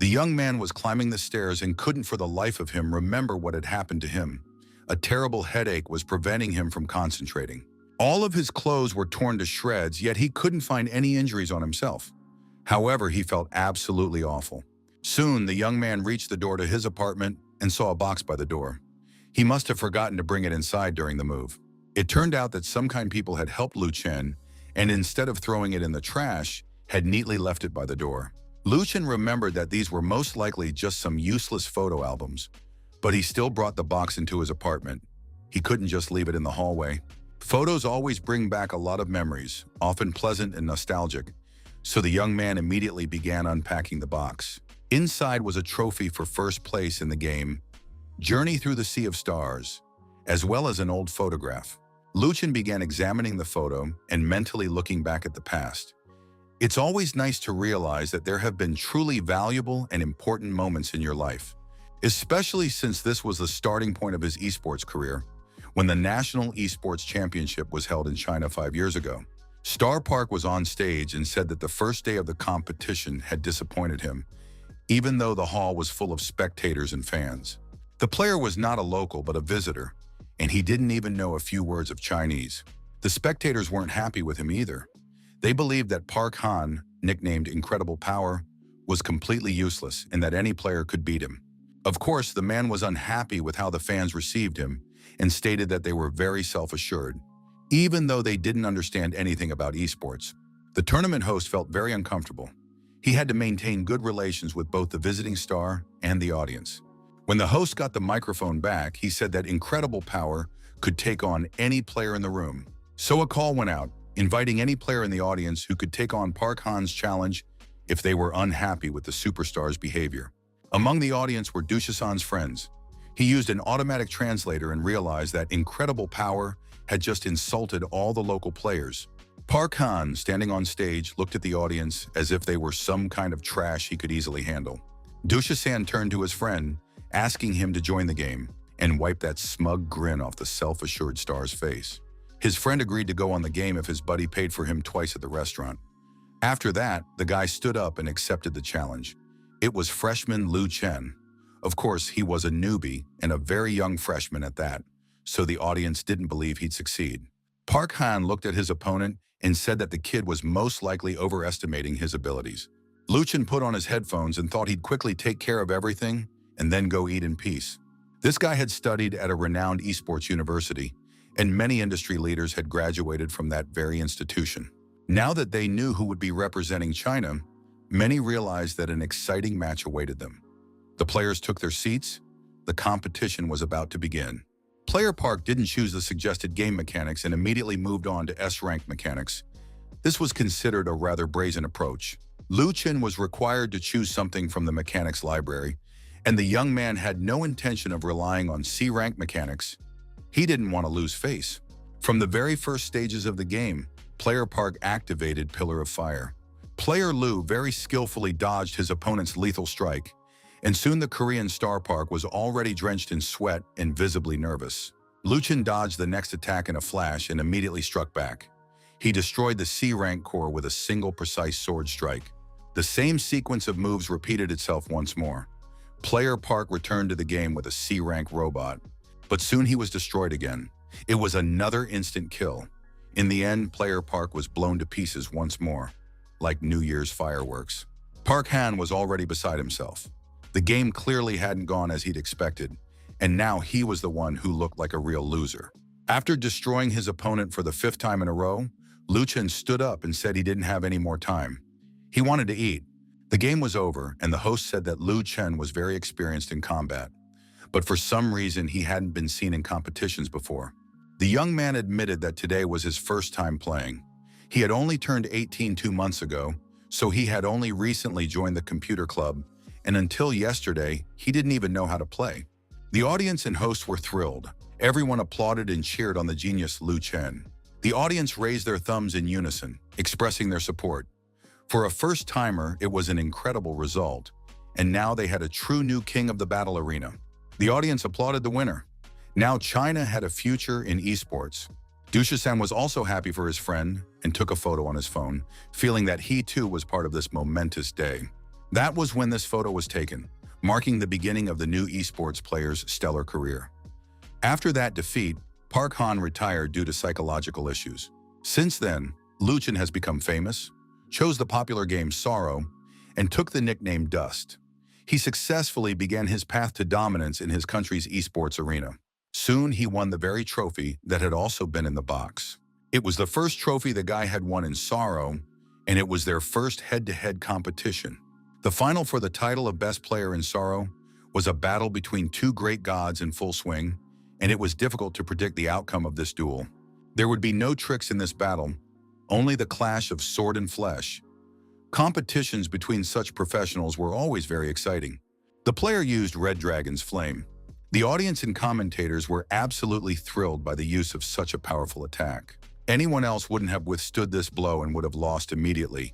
The young man was climbing the stairs and couldn't for the life of him remember what had happened to him. A terrible headache was preventing him from concentrating. All of his clothes were torn to shreds, yet he couldn't find any injuries on himself. However, he felt absolutely awful. Soon, the young man reached the door to his apartment and saw a box by the door. He must have forgotten to bring it inside during the move. It turned out that some kind people had helped Lu Chen, and instead of throwing it in the trash, had neatly left it by the door. Lu Chen remembered that these were most likely just some useless photo albums, but he still brought the box into his apartment. He couldn't just leave it in the hallway. Photos always bring back a lot of memories, often pleasant and nostalgic, so the young man immediately began unpacking the box. Inside was a trophy for first place in the game, Journey Through the Sea of Stars, as well as an old photograph. Lu Chen began examining the photo and mentally looking back at the past. It's always nice to realize that there have been truly valuable and important moments in your life, especially since this was the starting point of his esports career, when the National Esports Championship was held in China 5 years ago. Star Park was on stage and said that the first day of the competition had disappointed him, even though the hall was full of spectators and fans. The player was not a local but a visitor, and he didn't even know a few words of Chinese. The spectators weren't happy with him either. They believed that Park Han, nicknamed Incredible Power, was completely useless and that any player could beat him. Of course, the man was unhappy with how the fans received him and stated that they were very self-assured, even though they didn't understand anything about esports. The tournament host felt very uncomfortable. He had to maintain good relations with both the visiting star and the audience. When the host got the microphone back, he said that Incredible Power could take on any player in the room. So a call went out, inviting any player in the audience who could take on Park Han's challenge if they were unhappy with the superstar's behavior. Among the audience were Dushasan's friends. He used an automatic translator and realized that Incredible Power had just insulted all the local players. Park Han, standing on stage, looked at the audience as if they were some kind of trash he could easily handle. Dushasan turned to his friend, asking him to join the game, and wiped that smug grin off the self-assured star's face. His friend agreed to go on the game if his buddy paid for him twice at the restaurant. After that, the guy stood up and accepted the challenge. It was freshman Lu Chen. Of course, he was a newbie and a very young freshman at that, so the audience didn't believe he'd succeed. Park Han looked at his opponent and said that the kid was most likely overestimating his abilities. Lu Chen put on his headphones and thought he'd quickly take care of everything and then go eat in peace. This guy had studied at a renowned esports university, and many industry leaders had graduated from that very institution. Now that they knew who would be representing China, many realized that an exciting match awaited them. The players took their seats. The competition was about to begin. Player Park didn't choose the suggested game mechanics and immediately moved on to S-rank mechanics. This was considered a rather brazen approach. Lu Chen was required to choose something from the mechanics library, and the young man had no intention of relying on C-rank mechanics. He didn't want to lose face. From the very first stages of the game, Player Park activated Pillar of Fire. Player Lu very skillfully dodged his opponent's lethal strike, and soon the Korean Star Park was already drenched in sweat and visibly nervous. Lu Chen dodged the next attack in a flash and immediately struck back. He destroyed the C-rank core with a single precise sword strike. The same sequence of moves repeated itself once more. Player Park returned to the game with a C-rank robot, but soon he was destroyed again. It was another instant kill. In the end, Player Park was blown to pieces once more, like New Year's fireworks. Park Han was already beside himself. The game clearly hadn't gone as he'd expected, and now he was the one who looked like a real loser. After destroying his opponent for the 5th time in a row, Lu Chen stood up and said he didn't have any more time. He wanted to eat. The game was over, and the host said that Lu Chen was very experienced in combat, but for some reason he hadn't been seen in competitions before. The young man admitted that today was his first time playing. He had only turned 18 2 months ago, so he had only recently joined the computer club, and until yesterday, he didn't even know how to play. The audience and hosts were thrilled. Everyone applauded and cheered on the genius Lu Chen. The audience raised their thumbs in unison, expressing their support. For a first-timer, it was an incredible result, and now they had a true new king of the battle arena. The audience applauded the winner. Now China had a future in esports. Dushasan was also happy for his friend and took a photo on his phone, feeling that he too was part of this momentous day. That was when this photo was taken, marking the beginning of the new esports player's stellar career. After that defeat, Park Han retired due to psychological issues. Since then, Lu Chen has become famous, chose the popular game Sorrow, and took the nickname Dust. He successfully began his path to dominance in his country's esports arena. Soon, he won the very trophy that had also been in the box. It was the first trophy the guy had won in Sorrow, and it was their first head-to-head competition. The final for the title of Best Player in Sorrow was a battle between two great gods in full swing, and it was difficult to predict the outcome of this duel. There would be no tricks in this battle, only the clash of sword and flesh. Competitions between such professionals were always very exciting. The player used Red Dragon's Flame. The audience and commentators were absolutely thrilled by the use of such a powerful attack. Anyone else wouldn't have withstood this blow and would have lost immediately.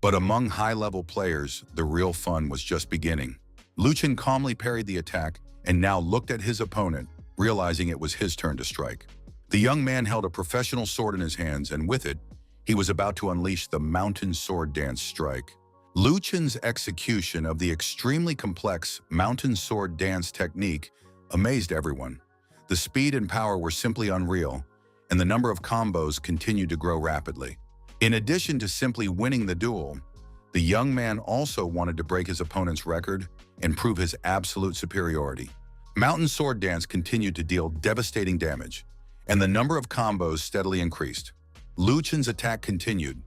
But among high-level players, the real fun was just beginning. Lu Chen calmly parried the attack and now looked at his opponent, realizing it was his turn to strike. The young man held a professional sword in his hands, and with it, he was about to unleash the Mountain Sword Dance strike. Lu Chen's execution of the extremely complex Mountain Sword Dance technique amazed everyone. The speed and power were simply unreal, and the number of combos continued to grow rapidly. In addition to simply winning the duel, the young man also wanted to break his opponent's record and prove his absolute superiority. Mountain Sword Dance continued to deal devastating damage, and the number of combos steadily increased. Lu Chen's attack continued.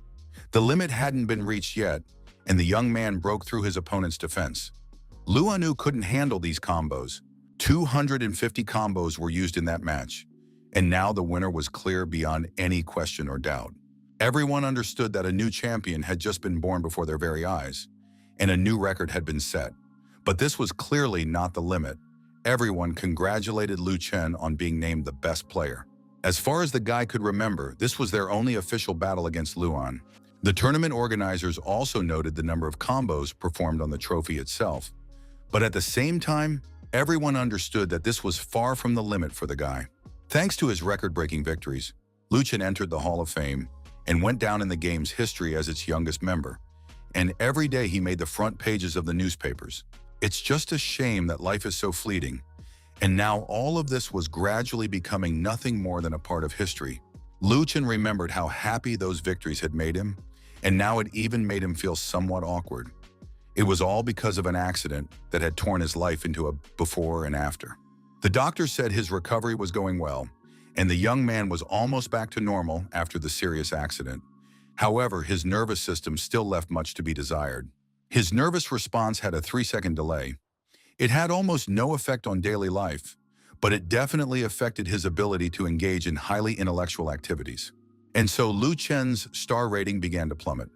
The limit hadn't been reached yet, and the young man broke through his opponent's defense. Lu Anu couldn't handle these combos. 250 combos were used in that match, and now the winner was clear beyond any question or doubt. Everyone understood that a new champion had just been born before their very eyes, and a new record had been set. But this was clearly not the limit. Everyone congratulated Lu Chen on being named the best player. As far as the guy could remember, this was their only official battle against Luan. The tournament organizers also noted the number of combos performed on the trophy itself. But at the same time, everyone understood that this was far from the limit for the guy. Thanks to his record-breaking victories, Lu Chen entered the Hall of Fame and went down in the game's history as its youngest member. And every day he made the front pages of the newspapers. It's just a shame that life is so fleeting. And now all of this was gradually becoming nothing more than a part of history. Lu Chen remembered how happy those victories had made him, and now it even made him feel somewhat awkward. It was all because of an accident that had torn his life into a before and after. The doctor said his recovery was going well, and the young man was almost back to normal after the serious accident. However, his nervous system still left much to be desired. His nervous response had a 3-second delay. It had almost no effect on daily life, but it definitely affected his ability to engage in highly intellectual activities. And so Lu Chen's star rating began to plummet.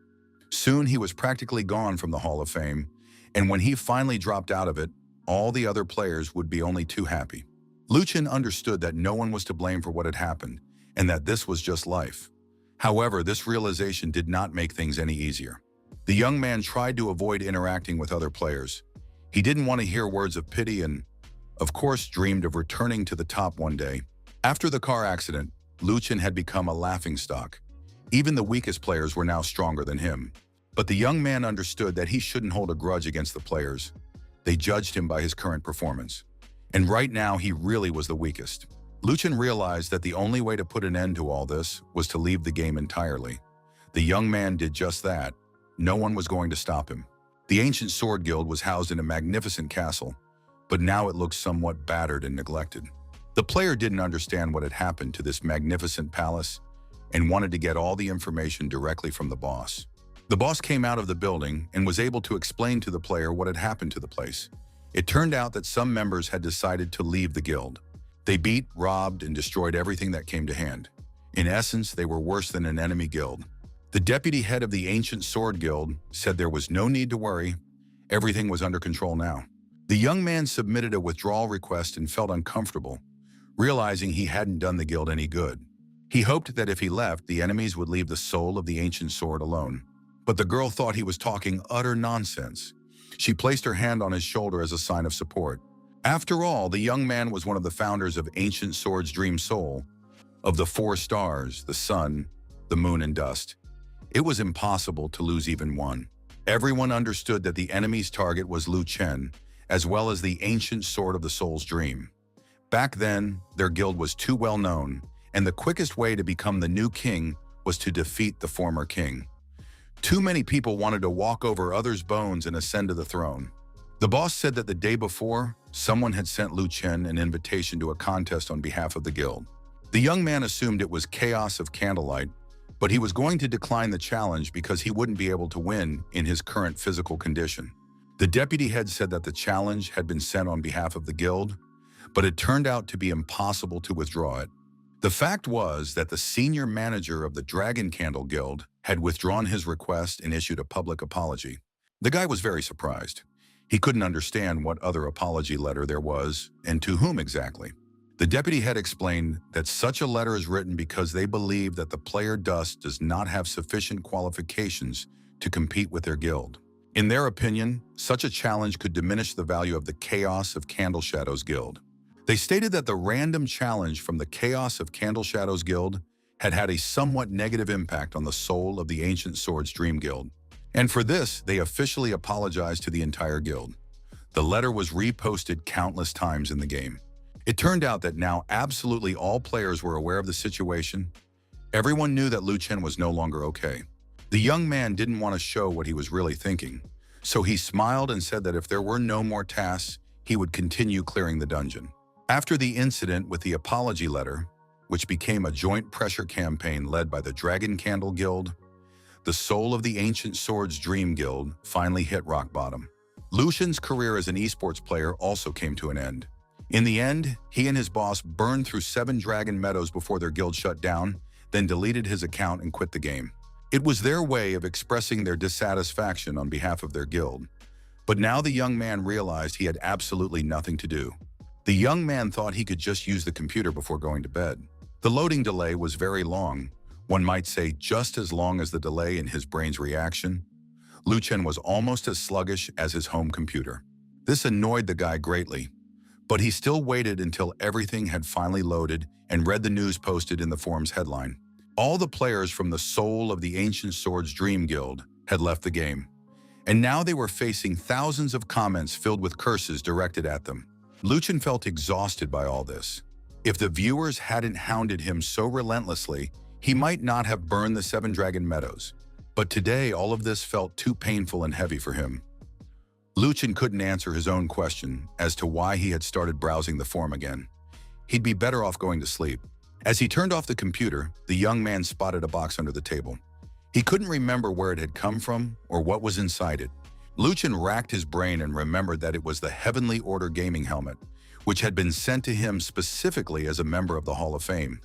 Soon he was practically gone from the Hall of Fame, and when he finally dropped out of it, all the other players would be only too happy. Lu Chen understood that no one was to blame for what had happened, and that this was just life. However, this realization did not make things any easier. The young man tried to avoid interacting with other players. He didn't want to hear words of pity and, of course, dreamed of returning to the top one day. After the car accident, Lu Chen had become a laughingstock. Even the weakest players were now stronger than him. But the young man understood that he shouldn't hold a grudge against the players. They judged him by his current performance. And right now, he really was the weakest. Lu Chen realized that the only way to put an end to all this was to leave the game entirely. The young man did just that. No one was going to stop him. The ancient sword guild was housed in a magnificent castle, but now it looked somewhat battered and neglected. The player didn't understand what had happened to this magnificent palace and wanted to get all the information directly from the boss. The boss came out of the building and was able to explain to the player what had happened to the place. It turned out that some members had decided to leave the guild. They beat, robbed, and destroyed everything that came to hand. In essence, they were worse than an enemy guild. The deputy head of the Ancient Sword Guild said there was no need to worry. Everything was under control now. The young man submitted a withdrawal request and felt uncomfortable, realizing he hadn't done the guild any good. He hoped that if he left, the enemies would leave the soul of the ancient sword alone. But the girl thought he was talking utter nonsense. She placed her hand on his shoulder as a sign of support. After all, the young man was one of the founders of Ancient Sword's Dream Soul, of the 4 stars, the sun, the moon, and dust. It was impossible to lose even one. Everyone understood that the enemy's target was Lu Chen, as well as the ancient sword of the soul's dream. Back then, their guild was too well known, and the quickest way to become the new king was to defeat the former king. Too many people wanted to walk over others' bones and ascend to the throne. The boss said that the day before, someone had sent Lu Chen an invitation to a contest on behalf of the guild. The young man assumed it was Chaos of Candlelight, but he was going to decline the challenge because he wouldn't be able to win in his current physical condition. The deputy head said that the challenge had been sent on behalf of the guild, but it turned out to be impossible to withdraw it. The fact was that the senior manager of the Dragon Candle Guild had withdrawn his request and issued a public apology. The guy was very surprised. He couldn't understand what other apology letter there was and to whom exactly. The deputy head explained that such a letter is written because they believe that the player Dust does not have sufficient qualifications to compete with their guild. In their opinion, such a challenge could diminish the value of the Chaos of Candle Shadows Guild. They stated that the random challenge from the Chaos of Candle Shadows Guild had had a somewhat negative impact on the soul of the Ancient Swords Dream Guild. And for this, they officially apologized to the entire guild. The letter was reposted countless times in the game. It turned out that now absolutely all players were aware of the situation. Everyone knew that Lu Chen was no longer okay. The young man didn't want to show what he was really thinking, so he smiled and said that if there were no more tasks, he would continue clearing the dungeon. After the incident with the apology letter, which became a joint pressure campaign led by the Dragon Candle Guild, the soul of the Ancient Swords Dream Guild finally hit rock bottom. Lu Chen's career as an esports player also came to an end. In the end, he and his boss burned through 7 Dragon Meadows before their guild shut down, then deleted his account and quit the game. It was their way of expressing their dissatisfaction on behalf of their guild. But now the young man realized he had absolutely nothing to do. The young man thought he could just use the computer before going to bed. The loading delay was very long, one might say just as long as the delay in his brain's reaction. Lu Chen was almost as sluggish as his home computer. This annoyed the guy greatly, but he still waited until everything had finally loaded and read the news posted in the forum's headline. All the players from the soul of the Ancient Swords Dream Guild had left the game, and now they were facing thousands of comments filled with curses directed at them. Lu Chen felt exhausted by all this. If the viewers hadn't hounded him so relentlessly, he might not have burned the 7 Dragon Meadows. But today, all of this felt too painful and heavy for him. Lu Chen couldn't answer his own question as to why he had started browsing the forum again. He'd be better off going to sleep. As he turned off the computer, the young man spotted a box under the table. He couldn't remember where it had come from or what was inside it. Lu Chen racked his brain and remembered that it was the Heavenly Order gaming helmet, which had been sent to him specifically as a member of the Hall of Fame.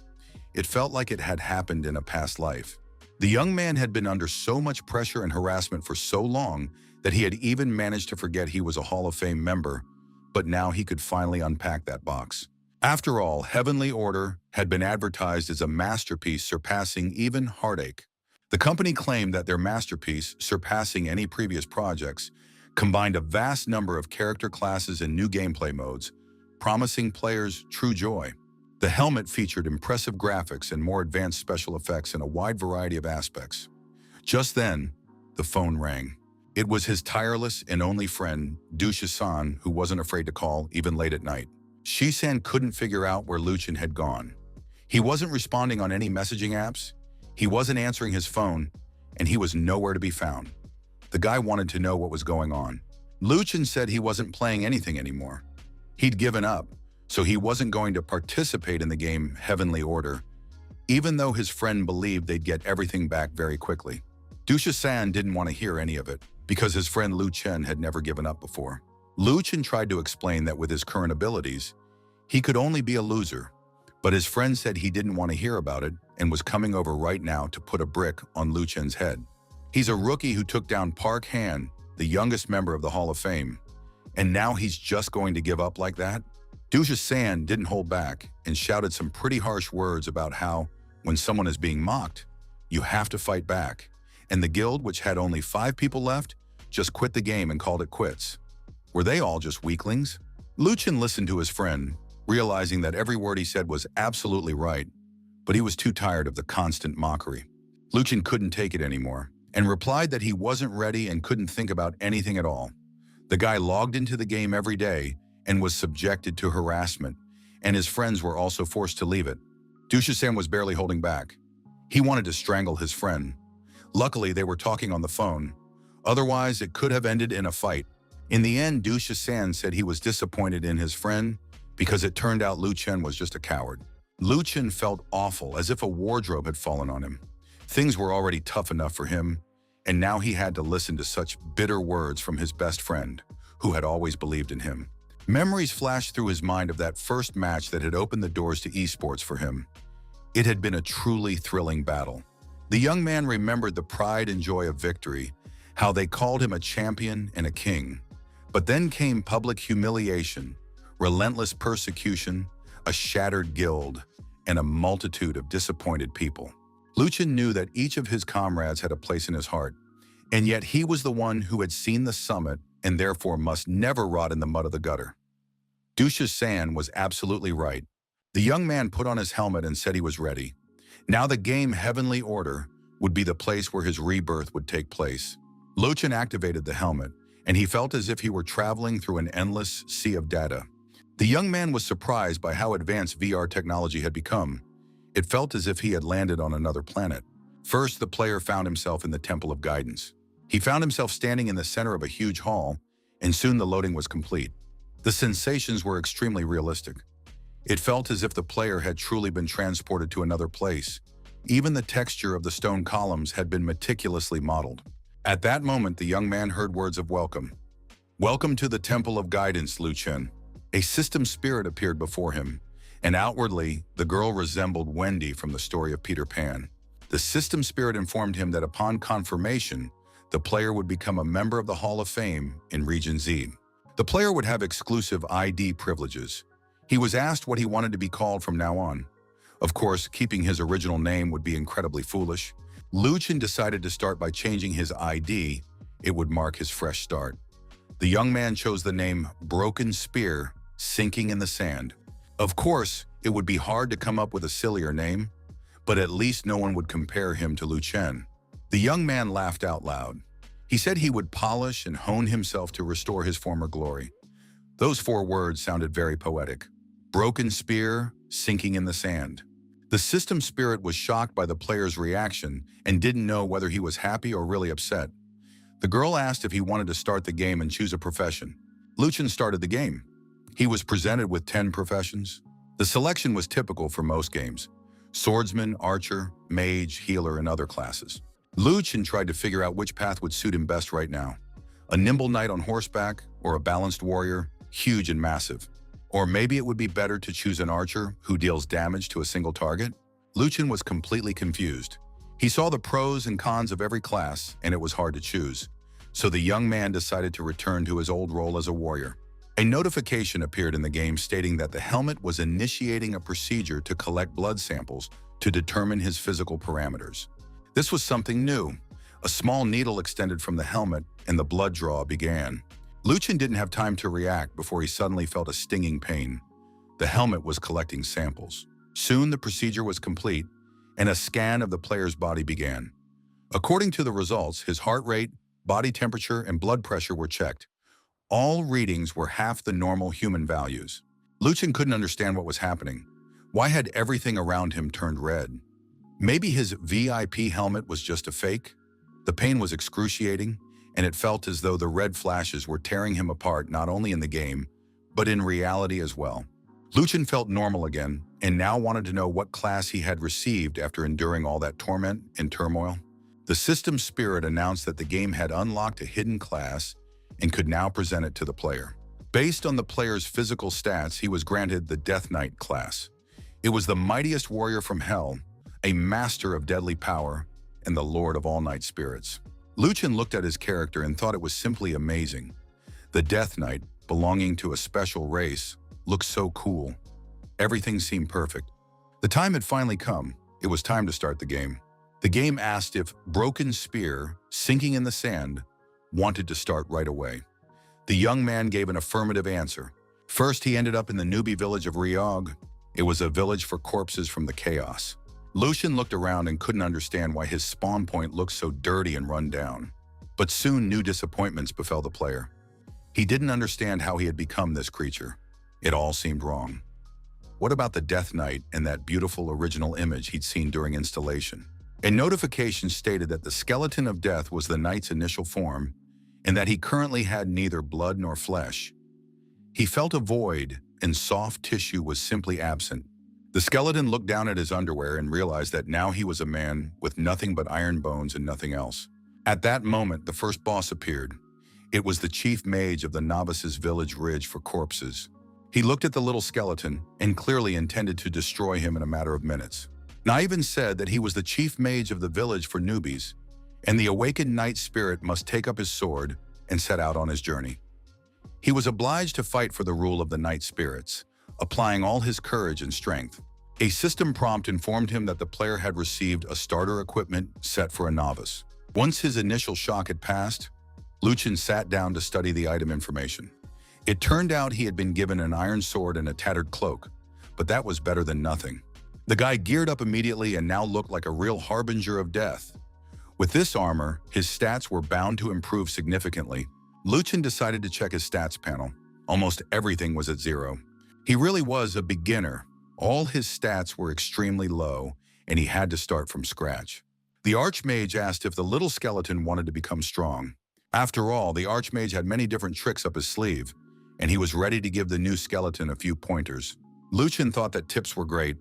It felt like it had happened in a past life. The young man had been under so much pressure and harassment for so long that he had even managed to forget he was a Hall of Fame member, but now he could finally unpack that box. After all, Heavenly Order had been advertised as a masterpiece surpassing even Heartache. The company claimed that their masterpiece, surpassing any previous projects, combined a vast number of character classes and new gameplay modes, promising players true joy. The helmet featured impressive graphics and more advanced special effects in a wide variety of aspects. Just then, the phone rang. It was his tireless and only friend, Dusha-san, who wasn't afraid to call, even late at night. Shi-san couldn't figure out where Lu Chen had gone. He wasn't responding on any messaging apps, he wasn't answering his phone, and he was nowhere to be found. The guy wanted to know what was going on. Lu Chen said he wasn't playing anything anymore. He'd given up, so he wasn't going to participate in the game Heavenly Order, even though his friend believed they'd get everything back very quickly. Dusha-san didn't want to hear any of it, because his friend Lu Chen had never given up before. Lu Chen tried to explain that with his current abilities, he could only be a loser, but his friend said he didn't want to hear about it and was coming over right now to put a brick on Lu Chen's head. He's a rookie who took down Park Han, the youngest member of the Hall of Fame, and now he's just going to give up like that? Dusha-san didn't hold back and shouted some pretty harsh words about how, when someone is being mocked, you have to fight back, and the guild, which had only 5 people left, just quit the game and called it quits. Were they all just weaklings? Lu Chen listened to his friend, realizing that every word he said was absolutely right, but he was too tired of the constant mockery. Lu Chen couldn't take it anymore, and replied that he wasn't ready and couldn't think about anything at all. The guy logged into the game every day and was subjected to harassment, and his friends were also forced to leave it. Dusha-san was barely holding back. He wanted to strangle his friend. Luckily, they were talking on the phone. Otherwise, it could have ended in a fight. In the end, Dusha-san said he was disappointed in his friend because it turned out Lu Chen was just a coward. Lu Chen felt awful, as if a wardrobe had fallen on him. Things were already tough enough for him, and now he had to listen to such bitter words from his best friend, who had always believed in him. Memories flashed through his mind of that first match that had opened the doors to esports for him. It had been a truly thrilling battle. The young man remembered the pride and joy of victory, how they called him a champion and a king. But then came public humiliation, relentless persecution, a shattered guild, and a multitude of disappointed people. Lu Chen knew that each of his comrades had a place in his heart, and yet he was the one who had seen the summit and therefore must never rot in the mud of the gutter. Dusha-san was absolutely right. The young man put on his helmet and said he was ready. Now the game Heavenly Order would be the place where his rebirth would take place. Lu Chen activated the helmet, and he felt as if he were traveling through an endless sea of data. The young man was surprised by how advanced VR technology had become. It felt as if he had landed on another planet. First, the player found himself in the Temple of Guidance. He found himself standing in the center of a huge hall, and soon the loading was complete. The sensations were extremely realistic. It felt as if the player had truly been transported to another place. Even the texture of the stone columns had been meticulously modeled. At that moment, the young man heard words of welcome. "Welcome to the Temple of Guidance, Lu Chen." A system spirit appeared before him, and outwardly, the girl resembled Wendy from the story of Peter Pan. The system spirit informed him that upon confirmation, the player would become a member of the Hall of Fame in Region Z. The player would have exclusive ID privileges. He was asked what he wanted to be called from now on. Of course, keeping his original name would be incredibly foolish. Lu Chen decided to start by changing his ID. It would mark his fresh start. The young man chose the name Broken Spear, Sinking in the Sand. Of course, it would be hard to come up with a sillier name, but at least no one would compare him to Lu Chen. The young man laughed out loud. He said he would polish and hone himself to restore his former glory. Those 4 words sounded very poetic. Broken spear, sinking in the sand. The system spirit was shocked by the player's reaction and didn't know whether he was happy or really upset. The girl asked if he wanted to start the game and choose a profession. Lu Chen started the game. He was presented with 10 professions. The selection was typical for most games: swordsman, archer, mage, healer, and other classes. Lu Chen tried to figure out which path would suit him best right now. A nimble knight on horseback, or a balanced warrior, huge and massive. Or maybe it would be better to choose an archer who deals damage to a single target. Lu Chen was completely confused. He saw the pros and cons of every class, and it was hard to choose. So the young man decided to return to his old role as a warrior. A notification appeared in the game stating that the helmet was initiating a procedure to collect blood samples to determine his physical parameters. This was something new. A small needle extended from the helmet, and the blood draw began. Lu Chen didn't have time to react before he suddenly felt a stinging pain. The helmet was collecting samples. Soon the procedure was complete, and a scan of the player's body began. According to the results, his heart rate, body temperature, and blood pressure were checked. All readings were half the normal human values. Lu Chen couldn't understand what was happening. Why had everything around him turned red? Maybe his VIP helmet was just a fake? The pain was excruciating, and it felt as though the red flashes were tearing him apart not only in the game, but in reality as well. Lu Chen felt normal again, and now wanted to know what class he had received after enduring all that torment and turmoil. The system spirit announced that the game had unlocked a hidden class and could now present it to the player. Based on the player's physical stats, he was granted the Death Knight class. It was the mightiest warrior from hell, a master of deadly power, and the lord of all night spirits. Lu Chen looked at his character and thought it was simply amazing. The Death Knight, belonging to a special race, looked so cool. Everything seemed perfect. The time had finally come. It was time to start the game. The game asked if Broken Spear, Sinking in the Sand, wanted to start right away. The young man gave an affirmative answer. First, he ended up in the Newbie village of Ryog. It was a village for corpses from the chaos. Lucian looked around and couldn't understand why his spawn point looked so dirty and run down. But soon new disappointments befell the player. He didn't understand how he had become this creature. It all seemed wrong. What about the Death Knight and that beautiful original image he'd seen during installation? A notification stated that the skeleton of death was the knight's initial form and that he currently had neither blood nor flesh. He felt a void, and soft tissue was simply absent. The skeleton looked down at his underwear and realized that now he was a man with nothing but iron bones and nothing else. At that moment, the first boss appeared. It was the chief mage of the novices' village ridge for corpses. He looked at the little skeleton and clearly intended to destroy him in a matter of minutes. Niven said that he was the chief mage of the village for newbies, and the awakened knight spirit must take up his sword and set out on his journey. He was obliged to fight for the rule of the knight spirits, applying all his courage and strength. A system prompt informed him that the player had received a starter equipment set for a novice. Once his initial shock had passed, Lucian sat down to study the item information. It turned out he had been given an iron sword and a tattered cloak, but that was better than nothing. The guy geared up immediately and now looked like a real harbinger of death. With this armor, his stats were bound to improve significantly. Lucian decided to check his stats panel. Almost everything was at 0. He really was a beginner. All his stats were extremely low, and he had to start from scratch. The Archmage asked if the little skeleton wanted to become strong. After all, the Archmage had many different tricks up his sleeve, and he was ready to give the new skeleton a few pointers. Lucian thought that tips were great,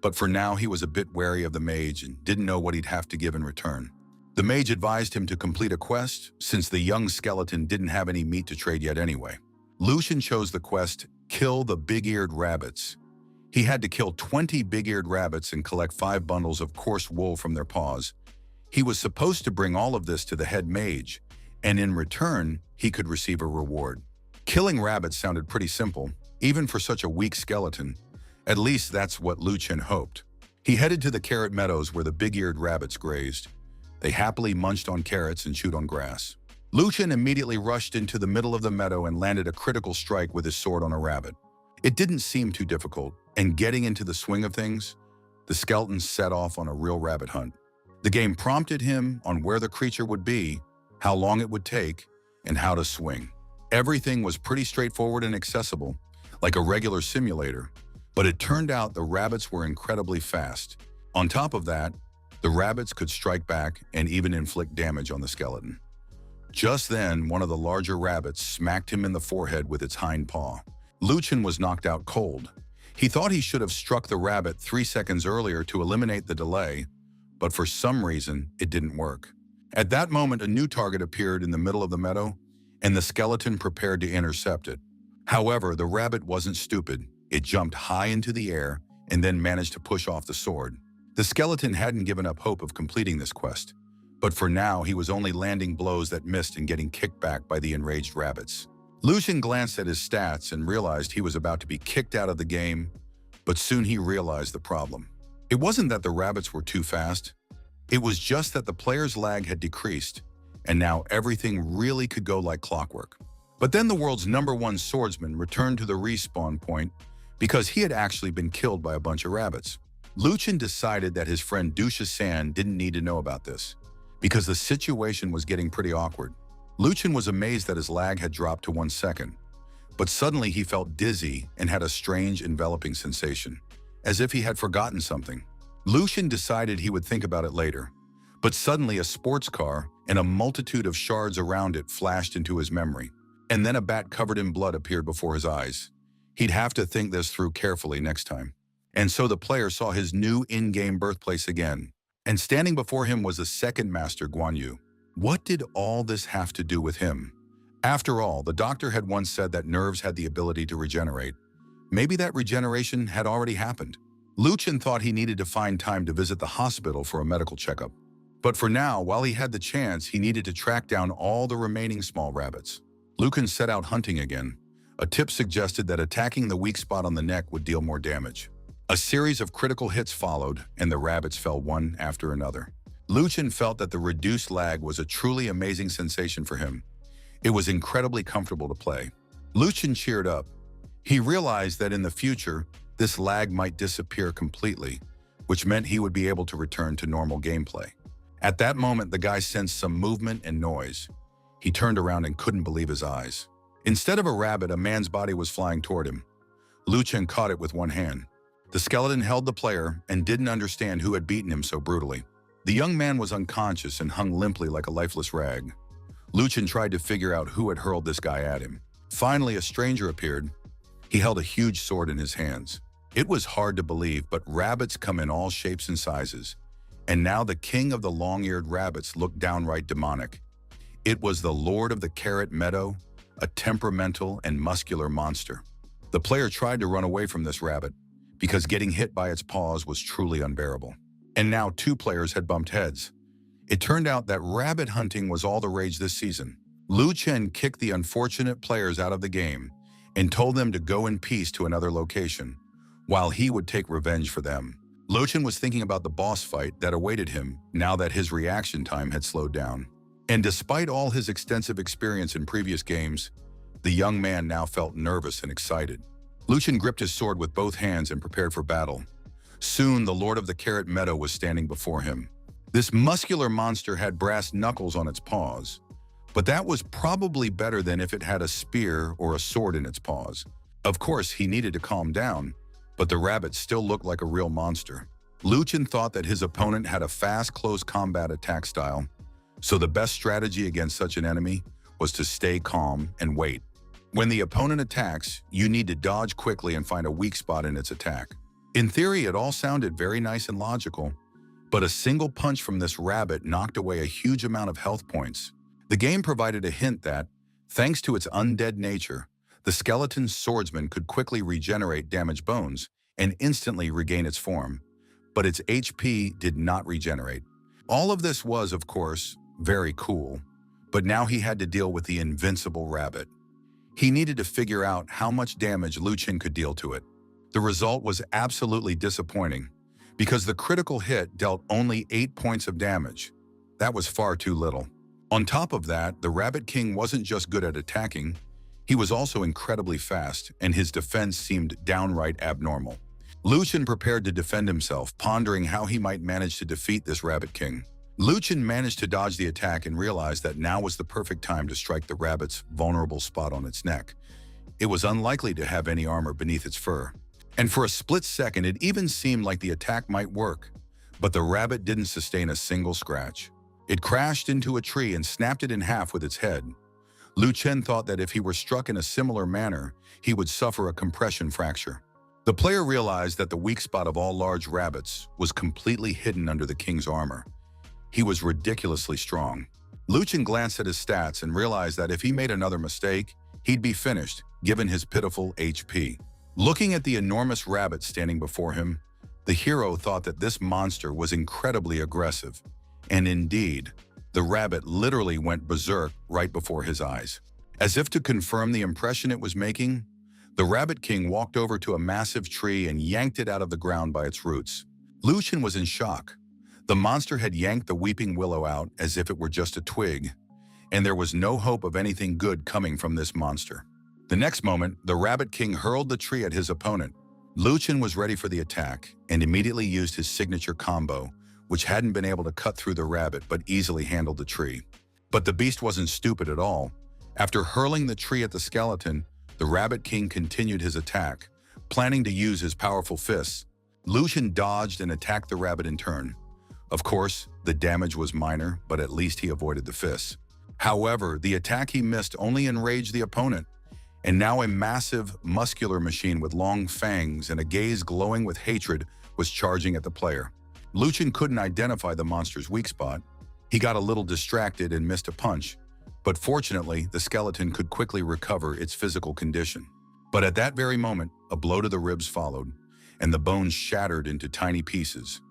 but for now he was a bit wary of the mage and didn't know what he'd have to give in return. The mage advised him to complete a quest, since the young skeleton didn't have any meat to trade yet anyway. Lucian chose the quest, Kill the Big-Eared Rabbits. He had to kill 20 big-eared rabbits and collect 5 bundles of coarse wool from their paws. He was supposed to bring all of this to the head mage, and in return, he could receive a reward. Killing rabbits sounded pretty simple, even for such a weak skeleton. At least that's what Lucian hoped. He headed to the carrot meadows where the big-eared rabbits grazed. They happily munched on carrots and chewed on grass. Lucian immediately rushed into the middle of the meadow and landed a critical strike with his sword on a rabbit. It didn't seem too difficult, and getting into the swing of things, the skeleton set off on a real rabbit hunt. The game prompted him on where the creature would be, how long it would take, and how to swing. Everything was pretty straightforward and accessible, like a regular simulator, but it turned out the rabbits were incredibly fast. On top of that, the rabbits could strike back and even inflict damage on the skeleton. Just then, one of the larger rabbits smacked him in the forehead with its hind paw. Lucian was knocked out cold. He thought he should have struck the rabbit 3 seconds earlier to eliminate the delay, but for some reason, it didn't work. At that moment, a new target appeared in the middle of the meadow, and the skeleton prepared to intercept it. However, the rabbit wasn't stupid. It jumped high into the air and then managed to push off the sword. The skeleton hadn't given up hope of completing this quest, but for now he was only landing blows that missed and getting kicked back by the enraged rabbits. Lucian glanced at his stats and realized he was about to be kicked out of the game, but soon he realized the problem. It wasn't that the rabbits were too fast. It was just that the player's lag had decreased, and now everything really could go like clockwork. But then the world's #1 swordsman returned to the respawn point because he had actually been killed by a bunch of rabbits. Lucian decided that his friend Dusha-san didn't need to know about this, because the situation was getting pretty awkward. Lucian was amazed that his lag had dropped to 1 second, but suddenly he felt dizzy and had a strange enveloping sensation, as if he had forgotten something. Lucian decided he would think about it later, but suddenly a sports car and a multitude of shards around it flashed into his memory, and then a bat covered in blood appeared before his eyes. He'd have to think this through carefully next time. And so the player saw his new in-game birthplace again, and standing before him was the second master, Guan Yu. What did all this have to do with him? After all, the doctor had once said that nerves had the ability to regenerate. Maybe that regeneration had already happened. Lucian thought he needed to find time to visit the hospital for a medical checkup. But for now, while he had the chance, he needed to track down all the remaining small rabbits. Lucian set out hunting again. A tip suggested that attacking the weak spot on the neck would deal more damage. A series of critical hits followed, and the rabbits fell one after another. Lucian felt that the reduced lag was a truly amazing sensation for him. It was incredibly comfortable to play. Lucian cheered up. He realized that in the future, this lag might disappear completely, which meant he would be able to return to normal gameplay. At that moment, the guy sensed some movement and noise. He turned around and couldn't believe his eyes. Instead of a rabbit, a man's body was flying toward him. Liu Chen caught it with one hand. The skeleton held the player and didn't understand who had beaten him so brutally. The young man was unconscious and hung limply like a lifeless rag. Liu Chen tried to figure out who had hurled this guy at him. Finally, a stranger appeared. He held a huge sword in his hands. It was hard to believe, but rabbits come in all shapes and sizes. And now the king of the long-eared rabbits looked downright demonic. It was the Lord of the Carrot Meadow, a temperamental and muscular monster. The player tried to run away from this rabbit because getting hit by its paws was truly unbearable. And now two players had bumped heads. It turned out that rabbit hunting was all the rage this season. Liu Chen kicked the unfortunate players out of the game and told them to go in peace to another location, while he would take revenge for them. Liu Chen was thinking about the boss fight that awaited him now that his reaction time had slowed down. And despite all his extensive experience in previous games, the young man now felt nervous and excited. Liu Chen gripped his sword with both hands and prepared for battle. Soon, the Lord of the Carrot Meadow was standing before him. This muscular monster had brass knuckles on its paws, but that was probably better than if it had a spear or a sword in its paws. Of course, he needed to calm down, but the rabbit still looked like a real monster. Liu Chen thought that his opponent had a fast, close combat attack style, so the best strategy against such an enemy was to stay calm and wait. When the opponent attacks, you need to dodge quickly and find a weak spot in its attack. In theory, it all sounded very nice and logical, but a single punch from this rabbit knocked away a huge amount of health points. The game provided a hint that, thanks to its undead nature, the skeleton swordsman could quickly regenerate damaged bones and instantly regain its form, but its HP did not regenerate. All of this was, of course, very cool, but now he had to deal with the invincible rabbit. He needed to figure out how much damage Liu Chen could deal to it. The result was absolutely disappointing, because the critical hit dealt only 8 points of damage. That was far too little. On top of that, the Rabbit King wasn't just good at attacking, he was also incredibly fast, and his defense seemed downright abnormal. Liu Chen prepared to defend himself, pondering how he might manage to defeat this Rabbit King. Liu Chen managed to dodge the attack and realized that now was the perfect time to strike the rabbit's vulnerable spot on its neck. It was unlikely to have any armor beneath its fur. And for a split second, it even seemed like the attack might work. But the rabbit didn't sustain a single scratch. It crashed into a tree and snapped it in half with its head. Liu Chen thought that if he were struck in a similar manner, he would suffer a compression fracture. The player realized that the weak spot of all large rabbits was completely hidden under the king's armor. He was ridiculously strong. Liu Chen glanced at his stats and realized that if he made another mistake, he'd be finished, given his pitiful HP. Looking at the enormous rabbit standing before him, the hero thought that this monster was incredibly aggressive. And indeed, the rabbit literally went berserk right before his eyes. As if to confirm the impression it was making, the Rabbit King walked over to a massive tree and yanked it out of the ground by its roots. Liu Chen was in shock. The monster had yanked the weeping willow out as if it were just a twig, and there was no hope of anything good coming from this monster. The next moment, the Rabbit King hurled the tree at his opponent. Liu Chen was ready for the attack and immediately used his signature combo, which hadn't been able to cut through the rabbit but easily handled the tree. But the beast wasn't stupid at all. After hurling the tree at the skeleton, the Rabbit King continued his attack, planning to use his powerful fists. Liu Chen dodged and attacked the rabbit in turn. Of course, the damage was minor, but at least he avoided the fists. However, the attack he missed only enraged the opponent, and now a massive, muscular machine with long fangs and a gaze glowing with hatred was charging at the player. Liu Chen couldn't identify the monster's weak spot. He got a little distracted and missed a punch, but fortunately, the skeleton could quickly recover its physical condition. But at that very moment, a blow to the ribs followed, and the bones shattered into tiny pieces.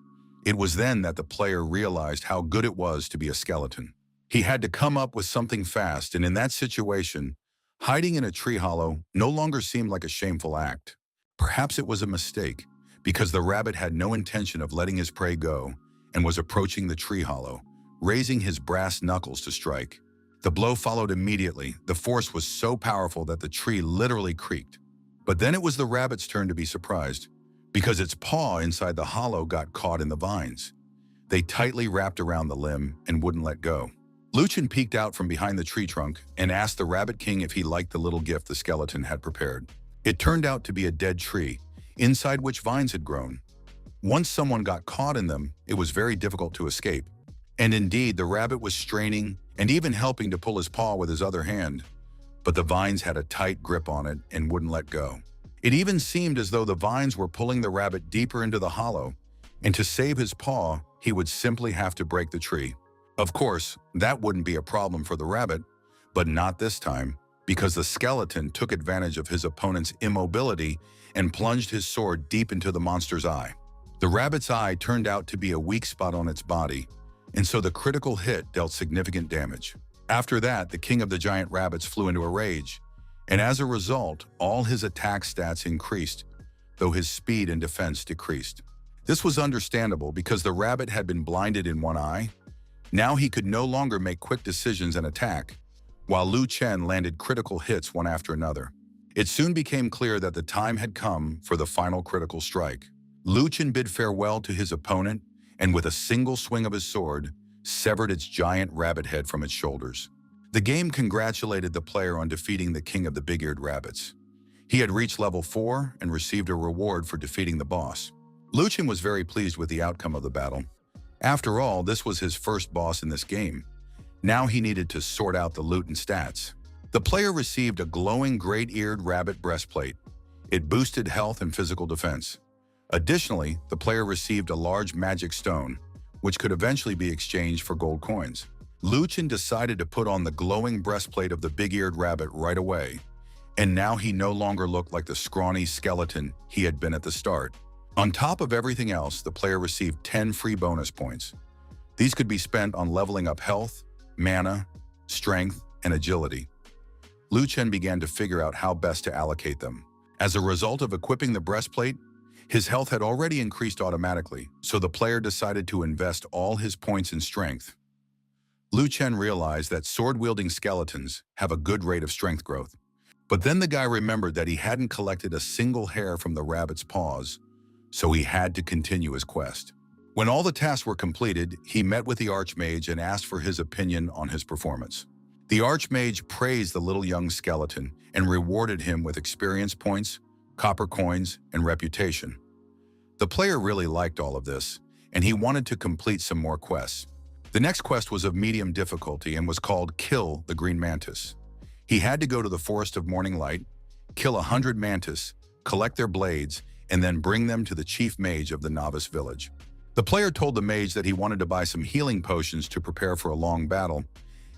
It was then that the player realized how good it was to be a skeleton. He had to come up with something fast, and in that situation, hiding in a tree hollow no longer seemed like a shameful act. Perhaps it was a mistake, because the rabbit had no intention of letting his prey go and was approaching the tree hollow, raising his brass knuckles to strike. The blow followed immediately. The force was so powerful that the tree literally creaked. But then it was the rabbit's turn to be surprised, because its paw inside the hollow got caught in the vines. They tightly wrapped around the limb and wouldn't let go. Luchin peeked out from behind the tree trunk and asked the Rabbit King if he liked the little gift the skeleton had prepared. It turned out to be a dead tree, inside which vines had grown. Once someone got caught in them, it was very difficult to escape. And indeed, the rabbit was straining and even helping to pull his paw with his other hand. But the vines had a tight grip on it and wouldn't let go. It even seemed as though the vines were pulling the rabbit deeper into the hollow, and to save his paw, he would simply have to break the tree. Of course, that wouldn't be a problem for the rabbit, but not this time, because the skeleton took advantage of his opponent's immobility and plunged his sword deep into the monster's eye. The rabbit's eye turned out to be a weak spot on its body, and so the critical hit dealt significant damage. After that, the king of the giant rabbits flew into a rage, and as a result, all his attack stats increased, though his speed and defense decreased. This was understandable because the rabbit had been blinded in one eye. Now he could no longer make quick decisions and attack, while Lu Chen landed critical hits one after another. It soon became clear that the time had come for the final critical strike. Lu Chen bid farewell to his opponent and with a single swing of his sword, severed its giant rabbit head from its shoulders. The game congratulated the player on defeating the king of the big-eared rabbits. He had reached level 4 and received a reward for defeating the boss. Lu Chen was very pleased with the outcome of the battle. After all, this was his first boss in this game. Now he needed to sort out the loot and stats. The player received a glowing great-eared rabbit breastplate. It boosted health and physical defense. Additionally, the player received a large magic stone, which could eventually be exchanged for gold coins. Lu Chen decided to put on the glowing breastplate of the big-eared rabbit right away, and now he no longer looked like the scrawny skeleton he had been at the start. On top of everything else, the player received 10 free bonus points. These could be spent on leveling up health, mana, strength, and agility. Lu Chen began to figure out how best to allocate them. As a result of equipping the breastplate, his health had already increased automatically, so the player decided to invest all his points in strength. Lu Chen realized that sword-wielding skeletons have a good rate of strength growth. But then the guy remembered that he hadn't collected a single hair from the rabbit's paws, so he had to continue his quest. When all the tasks were completed, he met with the Archmage and asked for his opinion on his performance. The Archmage praised the little young skeleton and rewarded him with experience points, copper coins, and reputation. The player really liked all of this, and he wanted to complete some more quests. The next quest was of medium difficulty and was called Kill the Green Mantis. He had to go to the Forest of Morning Light, kill 100 mantis, collect their blades, and then bring them to the chief mage of the novice village. The player told the mage that he wanted to buy some healing potions to prepare for a long battle,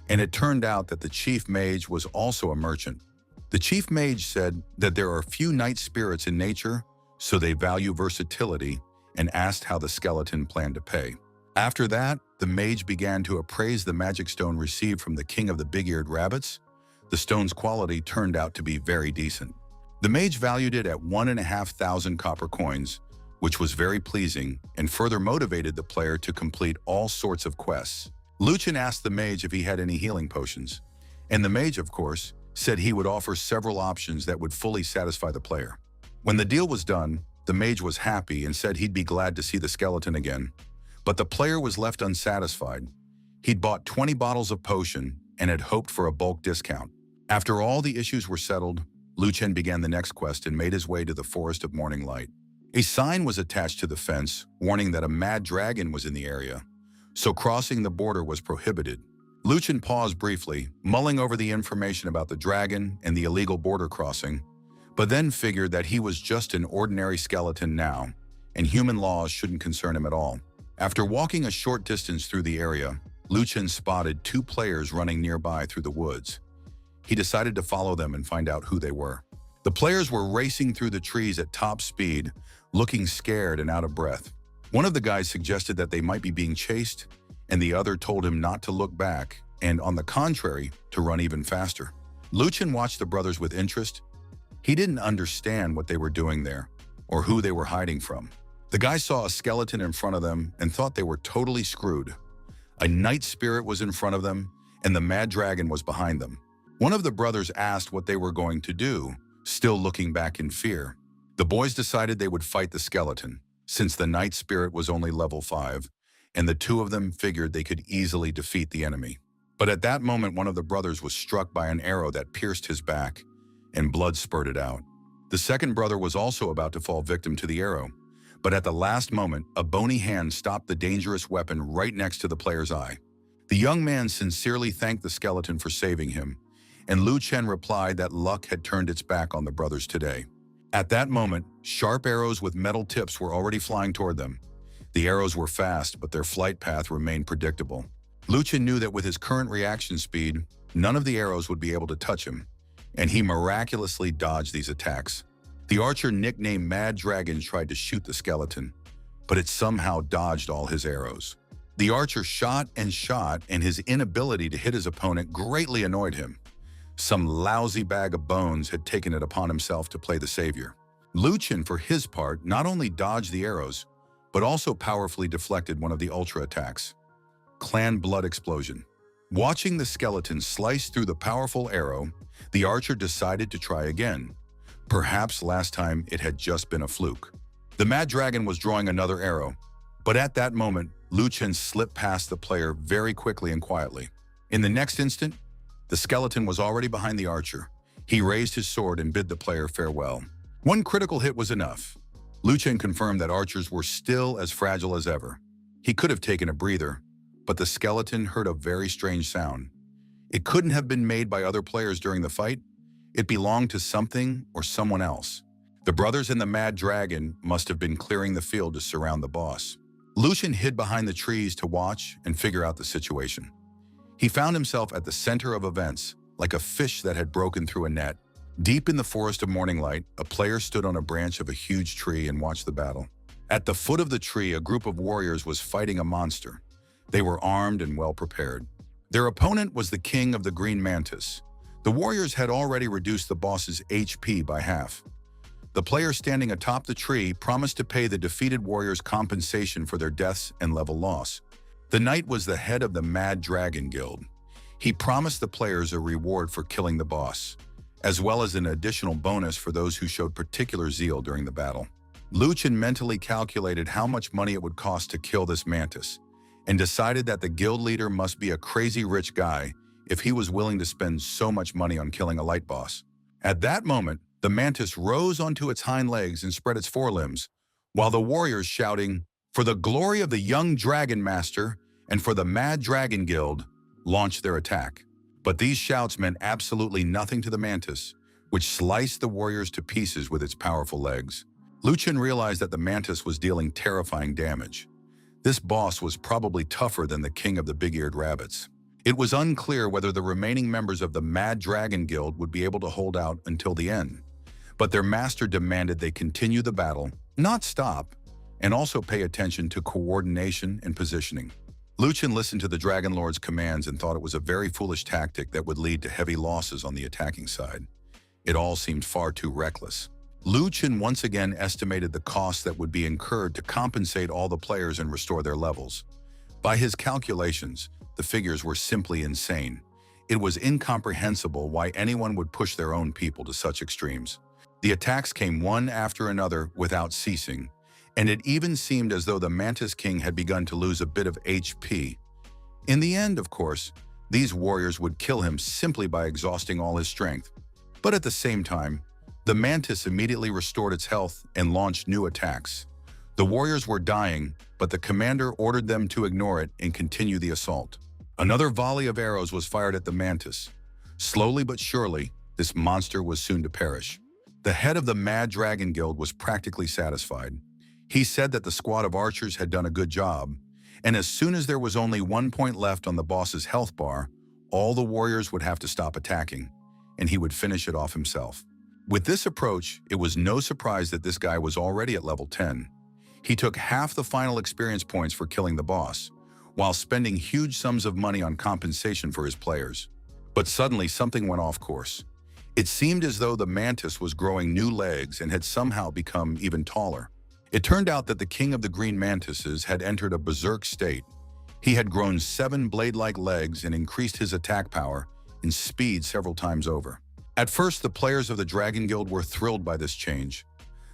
and it turned out that the chief mage was also a merchant. The chief mage said that there are few night spirits in nature, so they value versatility, and asked how the skeleton planned to pay. After that, the mage began to appraise the magic stone received from the king of the big-eared rabbits. The stone's quality turned out to be very decent. The mage valued it at 1,500 copper coins, which was very pleasing and further motivated the player to complete all sorts of quests. Lu Chen asked the mage if he had any healing potions, and the mage, of course, said he would offer several options that would fully satisfy the player. When the deal was done, the mage was happy and said he'd be glad to see the skeleton again. But the player was left unsatisfied. He'd bought 20 bottles of potion and had hoped for a bulk discount. After all the issues were settled, Lu Chen began the next quest and made his way to the Forest of Morning Light. A sign was attached to the fence, warning that a mad dragon was in the area, so crossing the border was prohibited. Lu Chen paused briefly, mulling over the information about the dragon and the illegal border crossing, but then figured that he was just an ordinary skeleton now, and human laws shouldn't concern him at all. After walking a short distance through the area, Lu Chen spotted 2 players running nearby through the woods. He decided to follow them and find out who they were. The players were racing through the trees at top speed, looking scared and out of breath. One of the guys suggested that they might be being chased, and the other told him not to look back and, on the contrary, to run even faster. Lu Chen watched the brothers with interest. He didn't understand what they were doing there or who they were hiding from. The guy saw a skeleton in front of them and thought they were totally screwed. A night spirit was in front of them, and the mad dragon was behind them. One of the brothers asked what they were going to do, still looking back in fear. The boys decided they would fight the skeleton, since the night spirit was only level 5, and the two of them figured they could easily defeat the enemy. But at that moment, one of the brothers was struck by an arrow that pierced his back, and blood spurted out. The second brother was also about to fall victim to the arrow, but at the last moment, a bony hand stopped the dangerous weapon right next to the player's eye. The young man sincerely thanked the skeleton for saving him, and Lu Chen replied that luck had turned its back on the brothers today. At that moment, sharp arrows with metal tips were already flying toward them. The arrows were fast, but their flight path remained predictable. Lu Chen knew that with his current reaction speed, none of the arrows would be able to touch him, and he miraculously dodged these attacks. The archer nicknamed Mad Dragon tried to shoot the skeleton, but it somehow dodged all his arrows. The archer shot, and his inability to hit his opponent greatly annoyed him. Some lousy bag of bones had taken it upon himself to play the savior. Lu Chen, for his part, not only dodged the arrows, but also powerfully deflected one of the ultra attacks. Clan Blood Explosion. Watching the skeleton slice through the powerful arrow, the archer decided to try again. Perhaps last time it had just been a fluke. The Mad Dragon was drawing another arrow, but at that moment, Lu Chen slipped past the player very quickly and quietly. In the next instant, the skeleton was already behind the archer. He raised his sword and bid the player farewell. One critical hit was enough. Lu Chen confirmed that archers were still as fragile as ever. He could have taken a breather, but the skeleton heard a very strange sound. It couldn't have been made by other players during the fight. It belonged to something or someone else. The brothers and the Mad Dragon must have been clearing the field to surround the boss. Lu Chen hid behind the trees to watch and figure out the situation. He found himself at the center of events, like a fish that had broken through a net. Deep in the forest of morning light, a player stood on a branch of a huge tree and watched the battle. At the foot of the tree, a group of warriors was fighting a monster. They were armed and well prepared. Their opponent was the king of the green mantis. The warriors had already reduced the boss's HP by half. The player standing atop the tree promised to pay the defeated warriors compensation for their deaths and level loss. The knight was the head of the Mad Dragon Guild. He promised the players a reward for killing the boss, as well as an additional bonus for those who showed particular zeal during the battle. Lu Chen mentally calculated how much money it would cost to kill this mantis, and decided that the guild leader must be a crazy rich guy if he was willing to spend so much money on killing a light boss. At that moment, the mantis rose onto its hind legs and spread its forelimbs, while the warriors shouting, "For the glory of the young dragon master and for the Mad Dragon Guild," launched their attack. But these shouts meant absolutely nothing to the mantis, which sliced the warriors to pieces with its powerful legs. Lu Chen realized that the mantis was dealing terrifying damage. This boss was probably tougher than the king of the big-eared rabbits. It was unclear whether the remaining members of the Mad Dragon Guild would be able to hold out until the end, but their master demanded they continue the battle, not stop, and also pay attention to coordination and positioning. Lu Chen listened to the Dragon Lord's commands and thought it was a very foolish tactic that would lead to heavy losses on the attacking side. It all seemed far too reckless. Lu Chen once again estimated the cost that would be incurred to compensate all the players and restore their levels. By his calculations, the figures were simply insane. It was incomprehensible why anyone would push their own people to such extremes. The attacks came one after another without ceasing, and it even seemed as though the Mantis King had begun to lose a bit of HP. In the end, of course, these warriors would kill him simply by exhausting all his strength. But at the same time, the Mantis immediately restored its health and launched new attacks. The warriors were dying, but the commander ordered them to ignore it and continue the assault. Another volley of arrows was fired at the Mantis. Slowly but surely, this monster was soon to perish. The head of the Mad Dragon Guild was practically satisfied. He said that the squad of archers had done a good job, and as soon as there was only 1 point left on the boss's health bar, all the warriors would have to stop attacking, and he would finish it off himself. With this approach, it was no surprise that this guy was already at level 10. He took half the final experience points for killing the boss, while spending huge sums of money on compensation for his players. But suddenly something went off course. It seemed as though the Mantis was growing new legs and had somehow become even taller. It turned out that the king of the green mantises had entered a berserk state. He had grown 7 blade-like legs and increased his attack power and speed several times over. At first, the players of the Dragon Guild were thrilled by this change.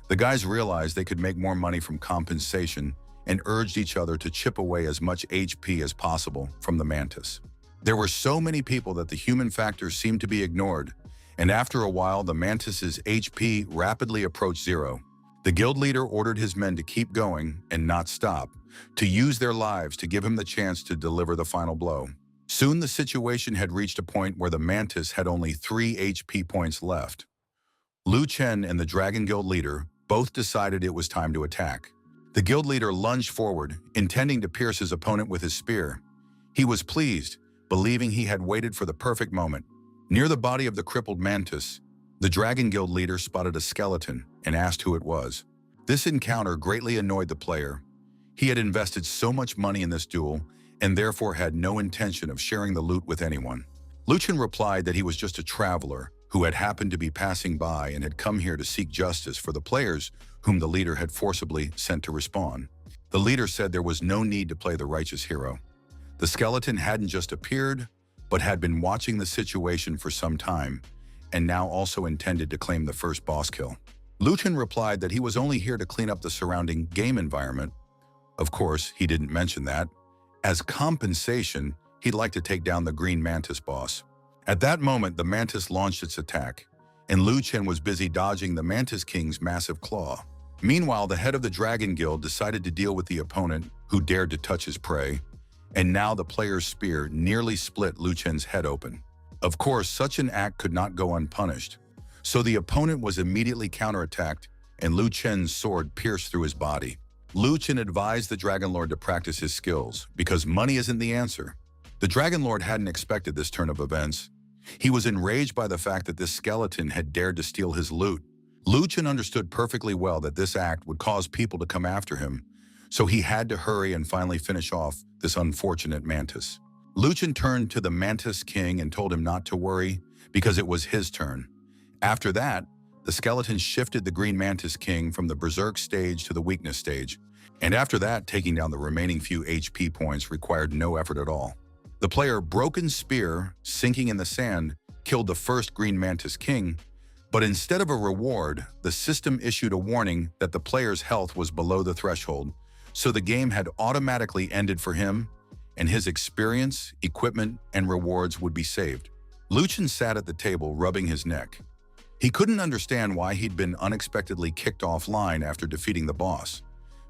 The guys realized they could make more money from compensation and urged each other to chip away as much HP as possible from the mantis. There were so many people that the human factor seemed to be ignored, and after a while the mantis's HP rapidly approached zero. The guild leader ordered his men to keep going and not stop, to use their lives to give him the chance to deliver the final blow. Soon the situation had reached a point where the mantis had only 3 HP points left. Lu Chen and the Dragon Guild leader both decided it was time to attack. The guild leader lunged forward, intending to pierce his opponent with his spear. He was pleased, believing he had waited for the perfect moment. Near the body of the crippled mantis, the Dragon Guild leader spotted a skeleton and asked who it was. This encounter greatly annoyed the player. He had invested so much money in this duel and therefore had no intention of sharing the loot with anyone. Lu Chen replied that he was just a traveler who had happened to be passing by and had come here to seek justice for the players whom the leader had forcibly sent to respawn. The leader said there was no need to play the righteous hero. The skeleton hadn't just appeared, but had been watching the situation for some time, and now also intended to claim the first boss kill. Lu Chen replied that he was only here to clean up the surrounding game environment. Of course, he didn't mention that. As compensation, he'd like to take down the green mantis boss. At that moment, the mantis launched its attack, and Lu Chen was busy dodging the mantis king's massive claw. Meanwhile, the head of the Dragon Guild decided to deal with the opponent who dared to touch his prey, and now the player's spear nearly split Lu Chen's head open. Of course, such an act could not go unpunished, so the opponent was immediately counterattacked, and Lu Chen's sword pierced through his body. Lu Chen advised the Dragon Lord to practice his skills, because money isn't the answer. The Dragon Lord hadn't expected this turn of events. He was enraged by the fact that this skeleton had dared to steal his loot. Lu Chen understood perfectly well that this act would cause people to come after him, so he had to hurry and finally finish off this unfortunate mantis. Lu Chen turned to the Mantis King and told him not to worry, because it was his turn. After that, the skeleton shifted the Green Mantis King from the Berserk stage to the Weakness stage, and after that, taking down the remaining few HP points required no effort at all. The player Broken Spear, sinking in the sand, killed the first Green Mantis King, but instead of a reward, the system issued a warning that the player's health was below the threshold, so the game had automatically ended for him, and his experience, equipment, and rewards would be saved. Lu Chen sat at the table rubbing his neck. He couldn't understand why he'd been unexpectedly kicked offline after defeating the boss.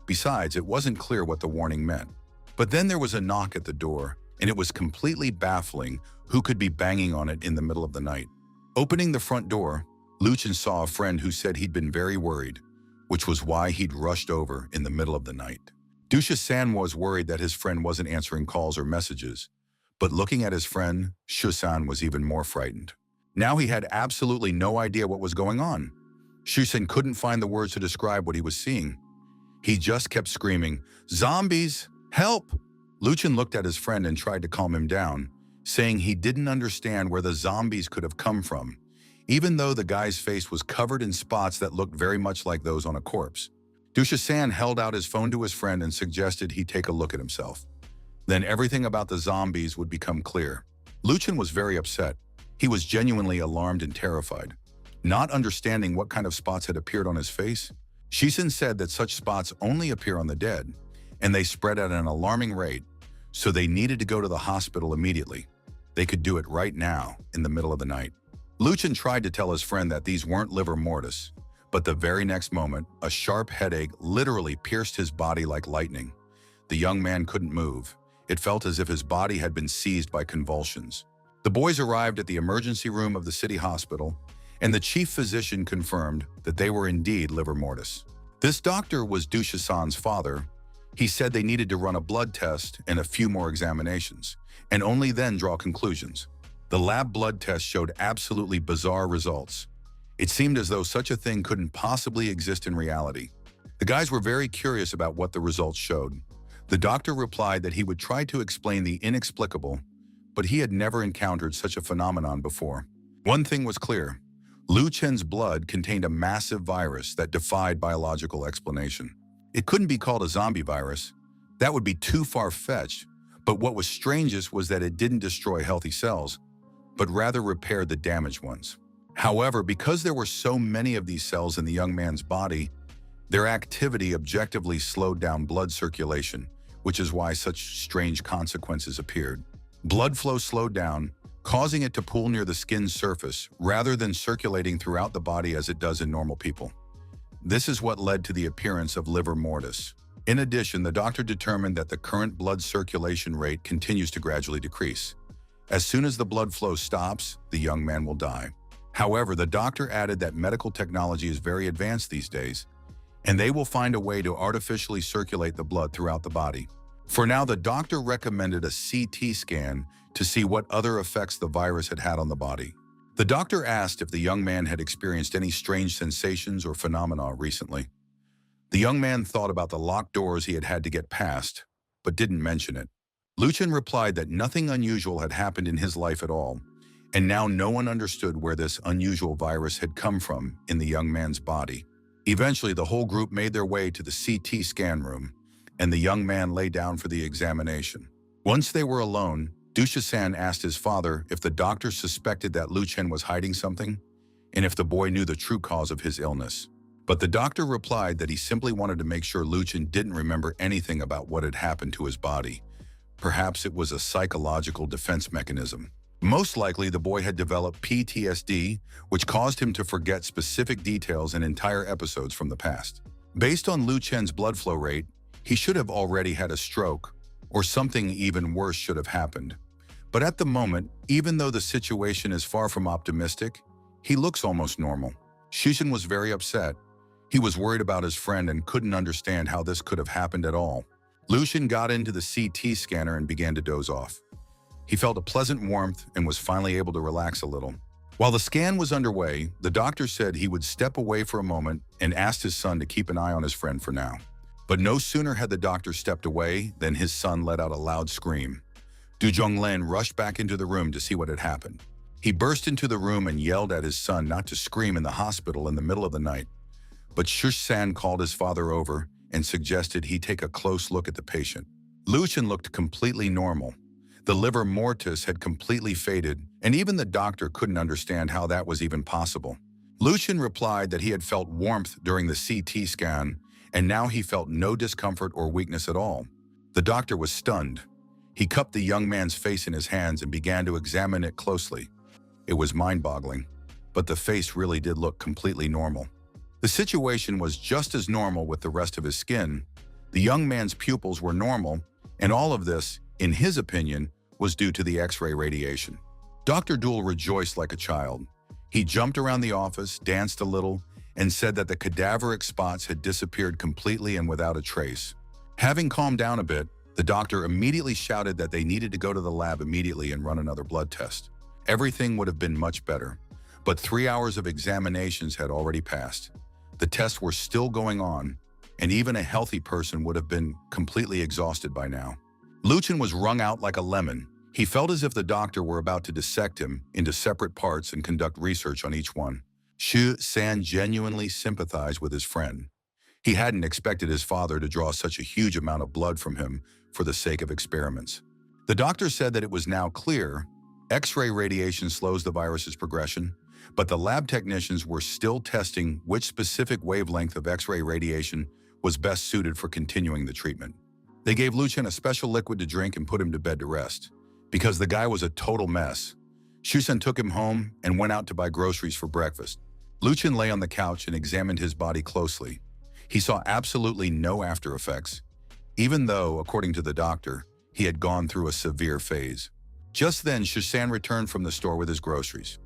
Besides, it wasn't clear what the warning meant. But then there was a knock at the door, and it was completely baffling who could be banging on it in the middle of the night. Opening the front door, Lu Chen saw a friend who said he'd been very worried, which was why he'd rushed over in the middle of the night. Dusha-san was worried that his friend wasn't answering calls or messages, but looking at his friend, Shu-san was even more frightened. Now he had absolutely no idea what was going on. Shu-san couldn't find the words to describe what he was seeing. He just kept screaming, "Zombies! Help!" Lu Chen looked at his friend and tried to calm him down, saying he didn't understand where the zombies could have come from, even though the guy's face was covered in spots that looked very much like those on a corpse. Dusha-san held out his phone to his friend and suggested he take a look at himself. Then everything about the zombies would become clear. Lu Chen was very upset. He was genuinely alarmed and terrified. Not understanding what kind of spots had appeared on his face, Shisen said that such spots only appear on the dead, and they spread at an alarming rate, so they needed to go to the hospital immediately. They could do it right now, in the middle of the night. Lu Chen tried to tell his friend that these weren't livor mortis, but the very next moment, a sharp headache literally pierced his body like lightning. The young man couldn't move. It felt as if his body had been seized by convulsions. The boys arrived at the emergency room of the city hospital, and the chief physician confirmed that they were indeed livor mortis. This doctor was Dusha-san's father. He said they needed to run a blood test and a few more examinations, and only then draw conclusions. The lab blood test showed absolutely bizarre results. It seemed as though such a thing couldn't possibly exist in reality. The guys were very curious about what the results showed. The doctor replied that he would try to explain the inexplicable, but he had never encountered such a phenomenon before. One thing was clear. Lu Chen's blood contained a massive virus that defied biological explanation. It couldn't be called a zombie virus. That would be too far-fetched, but what was strangest was that it didn't destroy healthy cells, but rather repaired the damaged ones. However, because there were so many of these cells in the young man's body, Their activity objectively slowed down blood circulation, which is why such strange consequences appeared. Blood flow slowed down, causing it to pool near the skin's surface rather than circulating throughout the body as it does in normal people. This is what led to the appearance of livor mortis. In addition, the doctor determined that the current blood circulation rate continues to gradually decrease. As soon as the blood flow stops, the young man will die. However, the doctor added that medical technology is very advanced these days, and they will find a way to artificially circulate the blood throughout the body. For now, the doctor recommended a CT scan to see what other effects the virus had had on the body. The doctor asked if the young man had experienced any strange sensations or phenomena recently. The young man thought about the locked doors he had had to get past, but didn't mention it. Luchin replied that nothing unusual had happened in his life at all, and now no one understood where this unusual virus had come from in the young man's body. Eventually, the whole group made their way to the CT scan room, and the young man lay down for the examination. Once they were alone, Dusha-san asked his father if the doctor suspected that Luchin was hiding something, and if the boy knew the true cause of his illness. But the doctor replied that he simply wanted to make sure Luchin didn't remember anything about what had happened to his body. Perhaps it was a psychological defense mechanism. Most likely, the boy had developed PTSD, which caused him to forget specific details and entire episodes from the past. Based on Luchin's blood flow rate, he should have already had a stroke, or something even worse should have happened. But at the moment, even though the situation is far from optimistic, he looks almost normal. Shushin was very upset. He was worried about his friend and couldn't understand how this could have happened at all. Luchin got into the CT scanner and began to doze off. He felt a pleasant warmth and was finally able to relax a little. While the scan was underway, the doctor said he would step away for a moment and asked his son to keep an eye on his friend for now. But no sooner had the doctor stepped away than his son let out a loud scream. Du Zhonglan rushed back into the room to see what had happened. He burst into the room and yelled at his son not to scream in the hospital in the middle of the night. But Shush-san called his father over and suggested he take a close look at the patient. Luchin looked completely normal. The livor mortis had completely faded, and even the doctor couldn't understand how that was even possible. Luchin replied that he had felt warmth during the CT scan, and now he felt no discomfort or weakness at all. The doctor was stunned. He cupped the young man's face in his hands and began to examine it closely. It was mind-boggling, but the face really did look completely normal. The situation was just as normal with the rest of his skin. The young man's pupils were normal, and all of this, in his opinion, was due to the X-ray radiation. Dr. Dool rejoiced like a child. He jumped around the office, danced a little, and said that the cadaveric spots had disappeared completely and without a trace. Having calmed down a bit, the doctor immediately shouted that they needed to go to the lab immediately and run another blood test. Everything would have been much better, but 3 hours of examinations had already passed. The tests were still going on, and even a healthy person would have been completely exhausted by now. Luchin was wrung out like a lemon. He felt as if the doctor were about to dissect him into separate parts and conduct research on each one. Shu-san genuinely sympathized with his friend. He hadn't expected his father to draw such a huge amount of blood from him for the sake of experiments. The doctor said that it was now clear X-ray radiation slows the virus's progression, but the lab technicians were still testing which specific wavelength of X-ray radiation was best suited for continuing the treatment. They gave Luchin a special liquid to drink and put him to bed to rest. Because the guy was a total mess, Shusen took him home and went out to buy groceries for breakfast. Luchin lay on the couch and examined his body closely. He saw absolutely no after effects, even though, according to the doctor, he had gone through a severe phase. Just then, Shusan returned from the store with his groceries.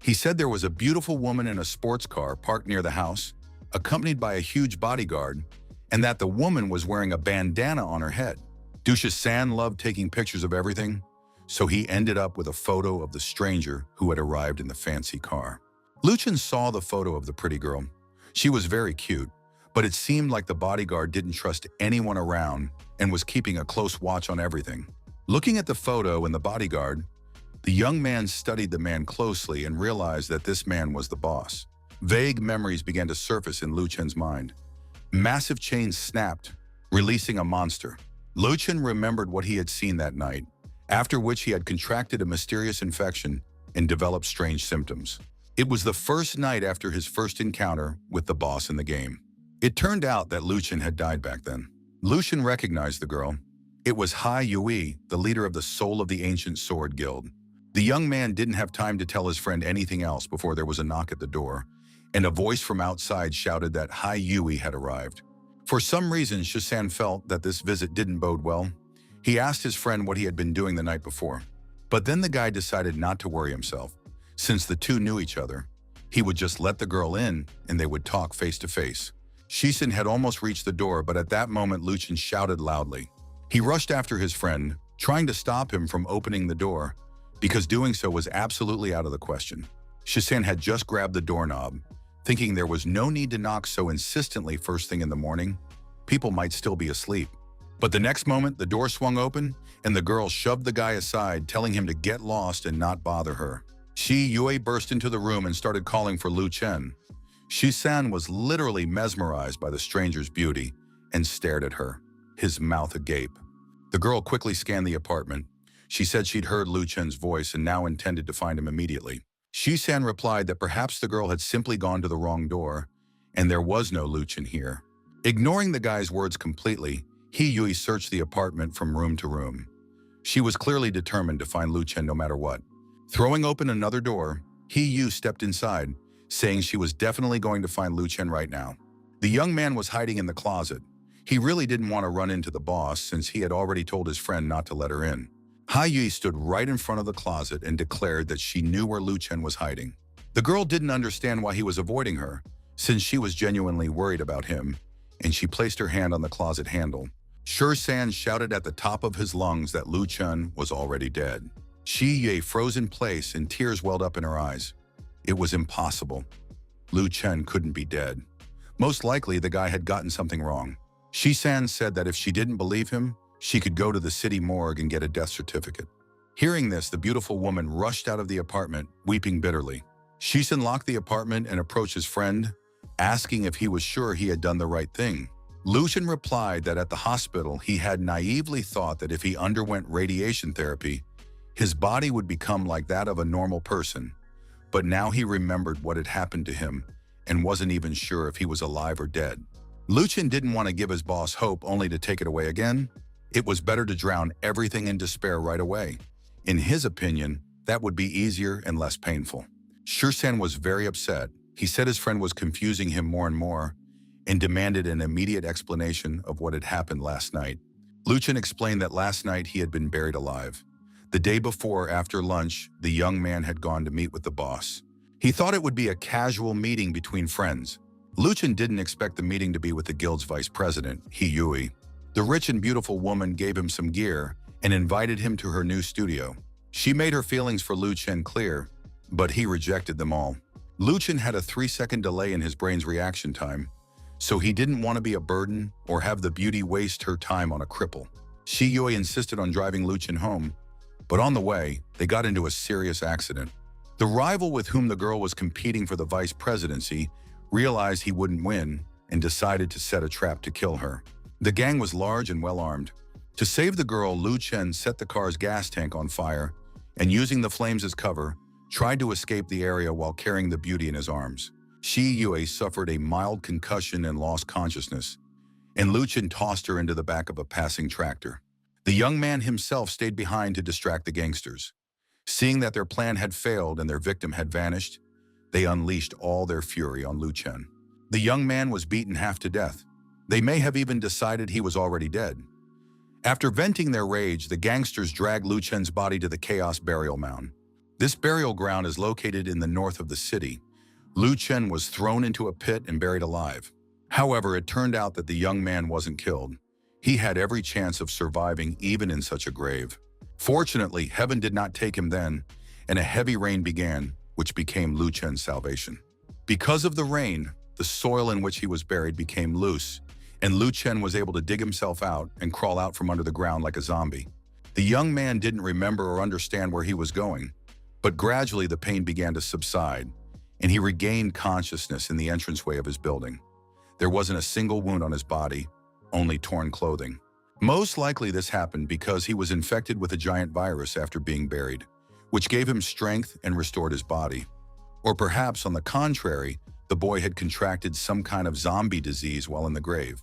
He said there was a beautiful woman in a sports car parked near the house, accompanied by a huge bodyguard, and that the woman was wearing a bandana on her head. Dusha-san loved taking pictures of everything, so he ended up with a photo of the stranger who had arrived in the fancy car. Luchin saw the photo of the pretty girl. She was very cute, but it seemed like the bodyguard didn't trust anyone around and was keeping a close watch on everything. Looking at the photo and the bodyguard, the young man studied the man closely and realized that this man was the boss. Vague memories began to surface in Luchin's mind. Massive chains snapped, releasing a monster. Luchin remembered what he had seen that night, after which he had contracted a mysterious infection and developed strange symptoms. It was the first night after his first encounter with the boss in the game. It turned out that Lucien had died back then. Lucien recognized the girl. It was Hai Yui, the leader of the Soul of the Ancient Sword Guild. The young man didn't have time to tell his friend anything else before there was a knock at the door, and a voice from outside shouted that Hai Yui had arrived. For some reason, Shisan felt that this visit didn't bode well. He asked his friend what he had been doing the night before. But then the guy decided not to worry himself. Since the two knew each other, he would just let the girl in and they would talk face to face. Shisan had almost reached the door, but at that moment Lucien shouted loudly. He rushed after his friend, trying to stop him from opening the door, because doing so was absolutely out of the question. Shisan had just grabbed the doorknob, thinking there was no need to knock so insistently first thing in the morning. People might still be asleep. But the next moment, the door swung open, and the girl shoved the guy aside, telling him to get lost and not bother her. Shi Yue burst into the room and started calling for Lu Chen. Shisan was literally mesmerized by the stranger's beauty and stared at her, his mouth agape. The girl quickly scanned the apartment. She said she'd heard Lu Chen's voice and now intended to find him immediately. Shisan replied that perhaps the girl had simply gone to the wrong door, and there was no Lu Chen here. Ignoring the guy's words completely, He Yui searched the apartment from room to room. She was clearly determined to find Lu Chen no matter what. Throwing open another door, He Yu stepped inside, saying she was definitely going to find Lu Chen right now. The young man was hiding in the closet. He really didn't want to run into the boss since he had already told his friend not to let her in. Hai Yui stood right in front of the closet and declared that she knew where Lu Chen was hiding. The girl didn't understand why he was avoiding her, since she was genuinely worried about him, and she placed her hand on the closet handle. Shisan shouted at the top of his lungs that Lu Chen was already dead. Shi Yue froze in place and tears welled up in her eyes. It was impossible. Lu Chen couldn't be dead. Most likely, the guy had gotten something wrong. Shisan said that if she didn't believe him, she could go to the city morgue and get a death certificate. Hearing this, the beautiful woman rushed out of the apartment, weeping bitterly. Shisan locked the apartment and approached his friend, asking if he was sure he had done the right thing. Lucien replied that at the hospital, he had naively thought that if he underwent radiation therapy, his body would become like that of a normal person. But now he remembered what had happened to him and wasn't even sure if he was alive or dead. Lucien didn't want to give his boss hope only to take it away again. It was better to drown everything in despair right away. In his opinion, that would be easier and less painful. Shisan was very upset. He said his friend was confusing him more and more and demanded an immediate explanation of what had happened last night. Lucien explained that last night he had been buried alive. The day before, after lunch, the young man had gone to meet with the boss. He thought it would be a casual meeting between friends. Lucien didn't expect the meeting to be with the guild's vice president, He Yui. The rich and beautiful woman gave him some gear and invited him to her new studio. She made her feelings for Lu Chen clear, but he rejected them all. Lu Chen had a 3-second delay in his brain's reaction time, so he didn't want to be a burden or have the beauty waste her time on a cripple. Shi Yui insisted on driving Lu Chen home, but on the way, they got into a serious accident. The rival with whom the girl was competing for the vice presidency realized he wouldn't win and decided to set a trap to kill her. The gang was large and well-armed. To save the girl, Lu Chen set the car's gas tank on fire and, using the flames as cover, tried to escape the area while carrying the beauty in his arms. Shi Yue suffered a mild concussion and lost consciousness, and Lu Chen tossed her into the back of a passing tractor. The young man himself stayed behind to distract the gangsters. Seeing that their plan had failed and their victim had vanished, they unleashed all their fury on Lu Chen. The young man was beaten half to death. They may have even decided he was already dead. After venting their rage, the gangsters dragged Lu Chen's body to the Chaos Burial Mound. This burial ground is located in the north of the city. Lu Chen was thrown into a pit and buried alive. However, it turned out that the young man wasn't killed. He had every chance of surviving even in such a grave. Fortunately, heaven did not take him then, and a heavy rain began, which became Lu Chen's salvation. Because of the rain, the soil in which he was buried became loose, and Lu Chen was able to dig himself out and crawl out from under the ground like a zombie. The young man didn't remember or understand where he was going, but gradually the pain began to subside, and he regained consciousness in the entranceway of his building. There wasn't a single wound on his body, only torn clothing. Most likely this happened because he was infected with a giant virus after being buried, which gave him strength and restored his body. Or perhaps, on the contrary, the boy had contracted some kind of zombie disease while in the grave.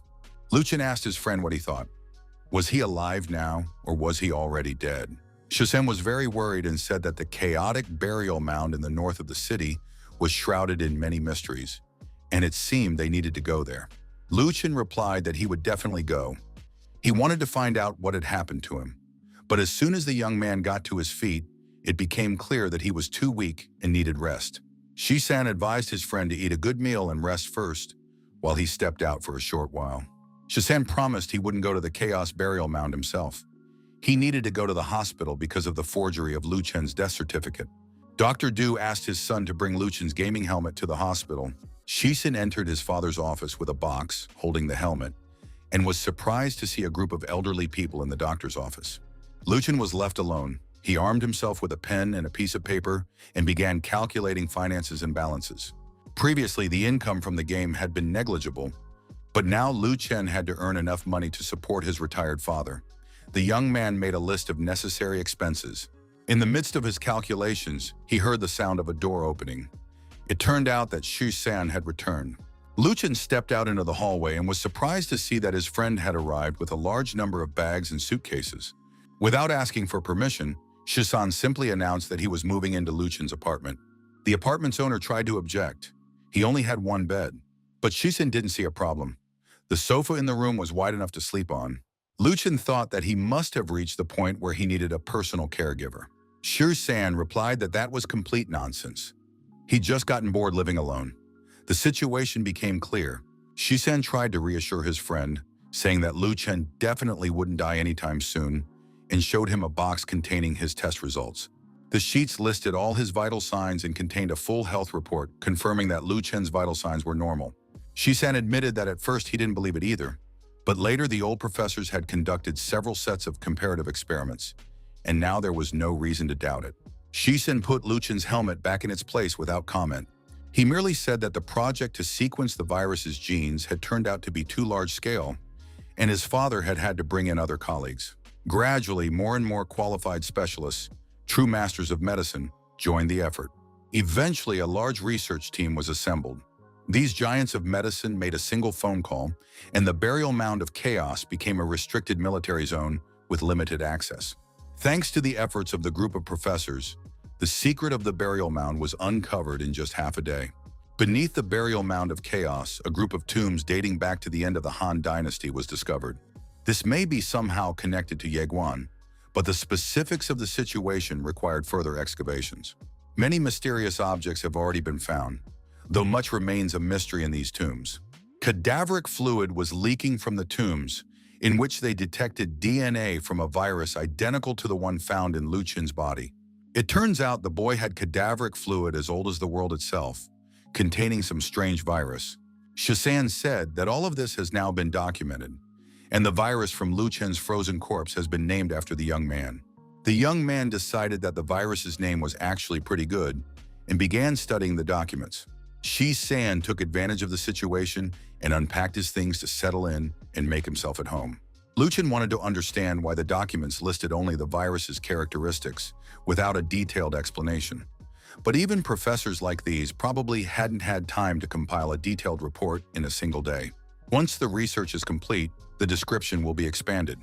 Lu Chen asked his friend what he thought. Was he alive now, or was he already dead? Shisen was very worried and said that the chaotic burial mound in the north of the city was shrouded in many mysteries, and it seemed they needed to go there. Lu Chen replied that he would definitely go. He wanted to find out what had happened to him. But as soon as the young man got to his feet, it became clear that he was too weak and needed rest. Shisan advised his friend to eat a good meal and rest first, while he stepped out for a short while. Shisan promised he wouldn't go to the Chaos Burial Mound himself. He needed to go to the hospital because of the forgery of Lu Chen's death certificate. Dr. Du asked his son to bring Lu Chen's gaming helmet to the hospital. Shisan entered his father's office with a box holding the helmet and was surprised to see a group of elderly people in the doctor's office. Lu Chen was left alone. He armed himself with a pen and a piece of paper and began calculating finances and balances. Previously, the income from the game had been negligible, but now Lu Chen had to earn enough money to support his retired father. The young man made a list of necessary expenses. In the midst of his calculations, he heard the sound of a door opening. It turned out that Xu San had returned. Lu Chen stepped out into the hallway and was surprised to see that his friend had arrived with a large number of bags and suitcases. Without asking for permission, Xu San simply announced that he was moving into Lu Chen's apartment. The apartment's owner tried to object. He only had one bed, but Xu San didn't see a problem. The sofa in the room was wide enough to sleep on. Lu Chen thought that he must have reached the point where he needed a personal caregiver. Xu San replied that that was complete nonsense. He'd just gotten bored living alone. The situation became clear. Xu San tried to reassure his friend, saying that Lu Chen definitely wouldn't die anytime soon, and showed him a box containing his test results. The sheets listed all his vital signs and contained a full health report confirming that Lu Chen's vital signs were normal. Xu San admitted that at first he didn't believe it either, but later the old professors had conducted several sets of comparative experiments, and now there was no reason to doubt it. Xu San put Lu Chen's helmet back in its place without comment. He merely said that the project to sequence the virus's genes had turned out to be too large-scale, and his father had had to bring in other colleagues. Gradually, more and more qualified specialists, true masters of medicine, joined the effort. Eventually, a large research team was assembled. These giants of medicine made a single phone call, and the burial mound of chaos became a restricted military zone with limited access. Thanks to the efforts of the group of professors, the secret of the burial mound was uncovered in just half a day. Beneath the burial mound of chaos, a group of tombs dating back to the end of the Han Dynasty was discovered. This may be somehow connected to Yeguan, but the specifics of the situation required further excavations. Many mysterious objects have already been found, though much remains a mystery in these tombs. Cadaveric fluid was leaking from the tombs, in which they detected DNA from a virus identical to the one found in Lu Chen's body. It turns out the boy had cadaveric fluid as old as the world itself, containing some strange virus. Shisan said that all of this has now been documented, and the virus from Lu Chen's frozen corpse has been named after the young man. The young man decided that the virus's name was actually pretty good and began studying the documents. Shi San took advantage of the situation and unpacked his things to settle in and make himself at home. Lu Chen wanted to understand why the documents listed only the virus's characteristics without a detailed explanation. But even professors like these probably hadn't had time to compile a detailed report in a single day. Once the research is complete, the description will be expanded.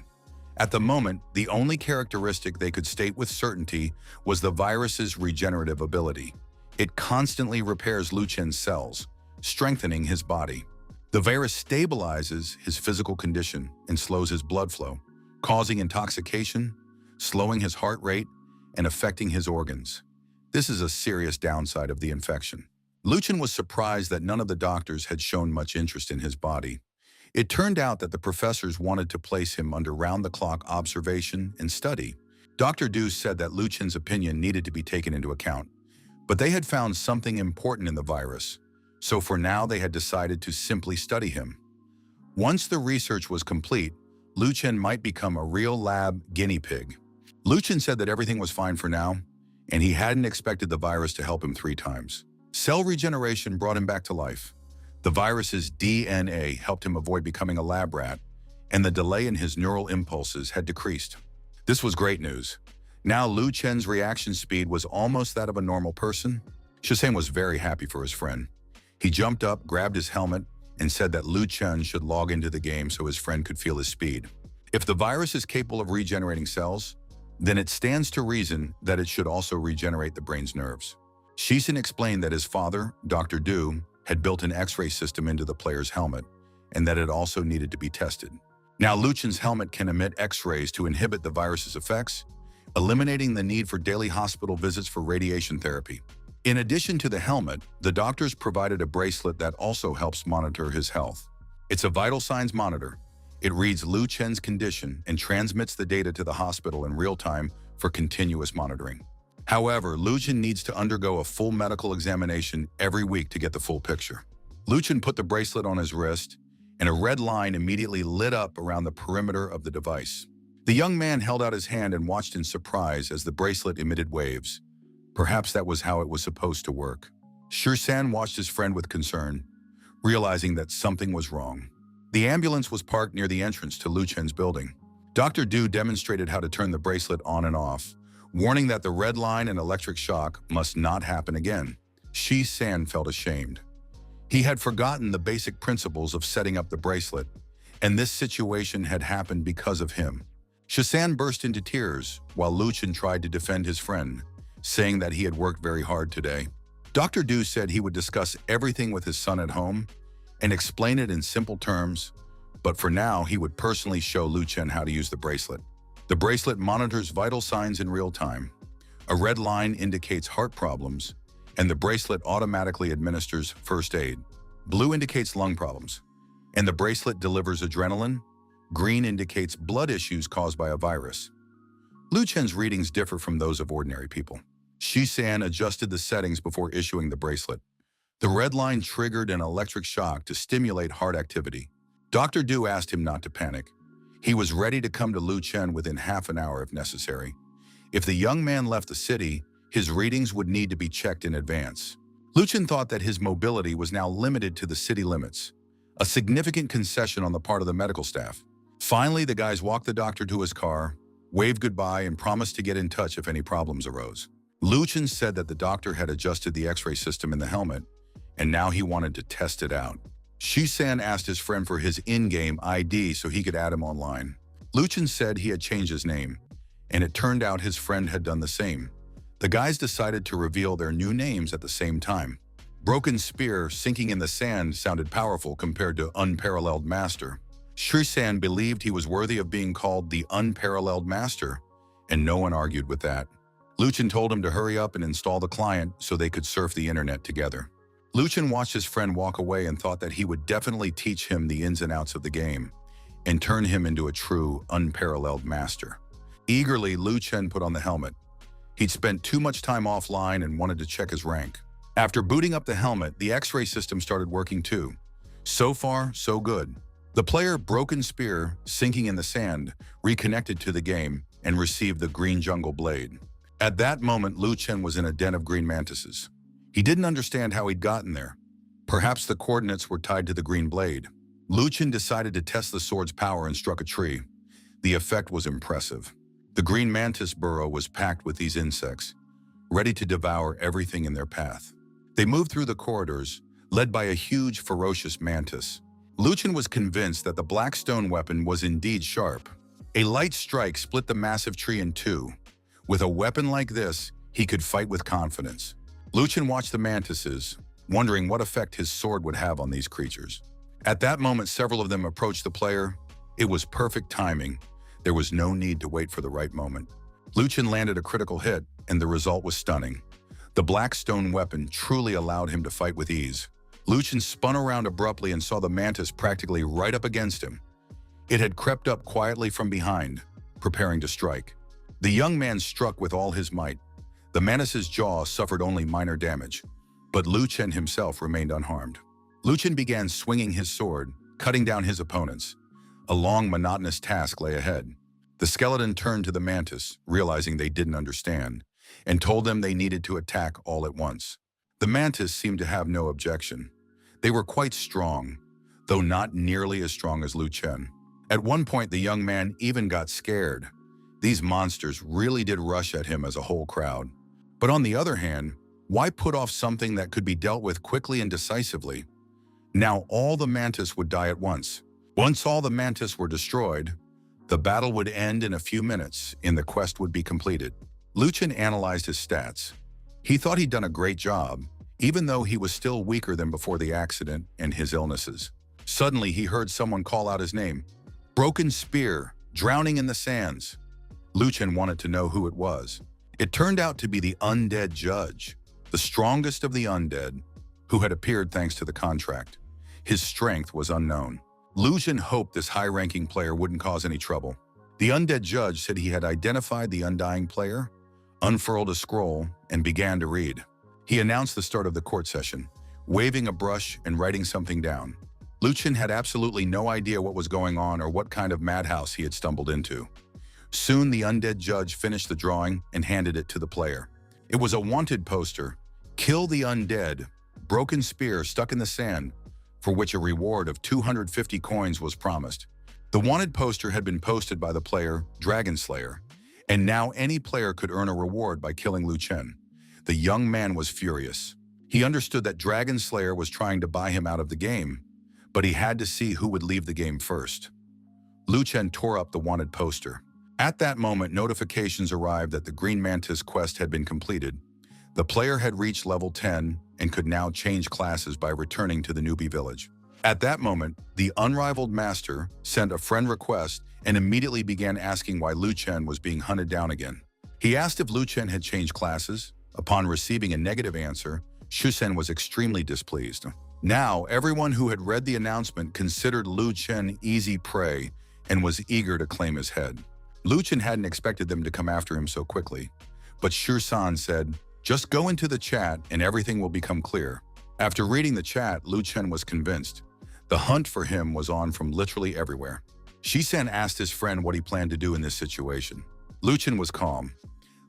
At the moment, the only characteristic they could state with certainty was the virus's regenerative ability. It constantly repairs Lu Chen's cells, strengthening his body. The virus stabilizes his physical condition and slows his blood flow, causing intoxication, slowing his heart rate, and affecting his organs. This is a serious downside of the infection. Lu Chen was surprised that none of the doctors had shown much interest in his body. It turned out that the professors wanted to place him under round-the-clock observation and study. Dr. Du said that Lu Chen's opinion needed to be taken into account, but they had found something important in the virus, so for now they had decided to simply study him. Once the research was complete, Lu Chen might become a real lab guinea pig. Lu Chen said that everything was fine for now, and he hadn't expected the virus to help him 3 times. Cell regeneration brought him back to life. The virus's DNA helped him avoid becoming a lab rat, and the delay in his neural impulses had decreased. This was great news. Now Lu Chen's reaction speed was almost that of a normal person. Shisan was very happy for his friend. He jumped up, grabbed his helmet, and said that Lu Chen should log into the game so his friend could feel his speed. If the virus is capable of regenerating cells, then it stands to reason that it should also regenerate the brain's nerves. Shisen explained that his father, Dr. Du, had built an X-ray system into the player's helmet, and that it also needed to be tested. Now Lu Chen's helmet can emit X-rays to inhibit the virus's effects, eliminating the need for daily hospital visits for radiation therapy. In addition to the helmet, the doctors provided a bracelet that also helps monitor his health. It's a vital signs monitor. It reads Lu Chen's condition and transmits the data to the hospital in real time for continuous monitoring. However, Lu Chen needs to undergo a full medical examination every week to get the full picture. Lu Chen put the bracelet on his wrist, and a red line immediately lit up around the perimeter of the device. The young man held out his hand and watched in surprise as the bracelet emitted waves. Perhaps that was how it was supposed to work. Shirsan watched his friend with concern, realizing that something was wrong. The ambulance was parked near the entrance to Lu Chen's building. Dr. Du demonstrated how to turn the bracelet on and off, warning that the red line and electric shock must not happen again. Shirsan felt ashamed. He had forgotten the basic principles of setting up the bracelet, and this situation had happened because of him. Shirsan burst into tears while Lu Chen tried to defend his friend, saying that he had worked very hard today. Dr. Du said he would discuss everything with his son at home and explain it in simple terms, but for now he would personally show Lu Chen how to use the bracelet. The bracelet monitors vital signs in real time. A red line indicates heart problems, and the bracelet automatically administers first aid. Blue indicates lung problems, and the bracelet delivers adrenaline. Green indicates blood issues caused by a virus. Lu Chen's readings differ from those of ordinary people. Shirsan adjusted the settings before issuing the bracelet. The red line triggered an electric shock to stimulate heart activity. Dr. Du asked him not to panic. He was ready to come to Lu Chen within half an hour if necessary. If the young man left the city, his readings would need to be checked in advance. Lu Chen thought that his mobility was now limited to the city limits, a significant concession on the part of the medical staff. Finally, the guys walked the doctor to his car, waved goodbye, and promised to get in touch if any problems arose. Lu Chen said that the doctor had adjusted the X-ray system in the helmet, and now he wanted to test it out. Shirsan asked his friend for his in-game ID so he could add him online. Lu Chen said he had changed his name, and it turned out his friend had done the same. The guys decided to reveal their new names at the same time. Broken Spear sinking in the sand sounded powerful compared to Unparalleled Master. Shirsan believed he was worthy of being called the Unparalleled Master, and no one argued with that. Lu Chen told him to hurry up and install the client so they could surf the internet together. Lu Chen watched his friend walk away and thought that he would definitely teach him the ins and outs of the game and turn him into a true unparalleled master. Eagerly, Lu Chen put on the helmet. He'd spent too much time offline and wanted to check his rank. After booting up the helmet, the X-ray system started working too. So far, so good. The player Broken Spear, sinking in the sand, reconnected to the game and received the green jungle blade. At that moment, Lu Chen was in a den of green mantises. He didn't understand how he'd gotten there. Perhaps the coordinates were tied to the green blade. Lu Chen decided to test the sword's power and struck a tree. The effect was impressive. The green mantis burrow was packed with these insects, ready to devour everything in their path. They moved through the corridors, led by a huge, ferocious mantis. Lu Chen was convinced that the black stone weapon was indeed sharp. A light strike split the massive tree in two. With a weapon like this, he could fight with confidence. Lu Chen watched the mantises, wondering what effect his sword would have on these creatures. At that moment, several of them approached the player. It was perfect timing. There was no need to wait for the right moment. Lu Chen landed a critical hit, and the result was stunning. The black stone weapon truly allowed him to fight with ease. Lu Chen spun around abruptly and saw the mantis practically right up against him. It had crept up quietly from behind, preparing to strike. The young man struck with all his might. The mantis's jaw suffered only minor damage, but Lu Chen himself remained unharmed. Lu Chen began swinging his sword, cutting down his opponents. A long, monotonous task lay ahead. The skeleton turned to the mantis, realizing they didn't understand, and told them they needed to attack all at once. The mantis seemed to have no objection. They were quite strong, though not nearly as strong as Lu Chen. At one point, the young man even got scared. These monsters really did rush at him as a whole crowd. But on the other hand, Why put off something that could be dealt with quickly and decisively? Now all the mantis would die at once. Once all the mantis were destroyed, the battle would end in a few minutes and the quest would be completed. Luchin analyzed his stats. He thought he'd done a great job, even though he was still weaker than before the accident and his illnesses. Suddenly he heard someone call out his name. Broken spear, drowning in the sands. Luchin wanted to know who it was. It turned out to be the undead judge, the strongest of the undead, who had appeared thanks to the contract. His strength was unknown. Luchin hoped this high-ranking player wouldn't cause any trouble. The undead judge said he had identified the undying player, unfurled a scroll, and began to read. He announced the start of the court session, waving a brush and writing something down. Luchin had absolutely no idea what was going on or what kind of madhouse he had stumbled into. Soon the undead judge finished the drawing and handed it to the player. It was a wanted poster, "Kill the undead, broken spear stuck in the sand," for which a reward of 250 coins was promised. The wanted poster had been posted by the player, Dragon Slayer, and now any player could earn a reward by killing Luchin. The young man was furious. He understood that Dragon Slayer was trying to buy him out of the game, but he had to see who would leave the game first. Luchin tore up the wanted poster. At that moment, notifications arrived that the Green Mantis quest had been completed. The player had reached level 10 and could now change classes by returning to the Newbie village. At that moment, the unrivaled master sent a friend request and immediately began asking why Luchin was being hunted down again. He asked if Luchin had changed classes. Upon receiving a negative answer, Shusen was extremely displeased. Now, everyone who had read the announcement considered Luchin easy prey and was eager to claim his head. Luchin hadn't expected them to come after him so quickly, but Shusan said, "Just go into the chat and everything will become clear." After reading the chat, Luchin was convinced. The hunt for him was on from literally everywhere. Shisen asked his friend what he planned to do in this situation. Luchin was calm.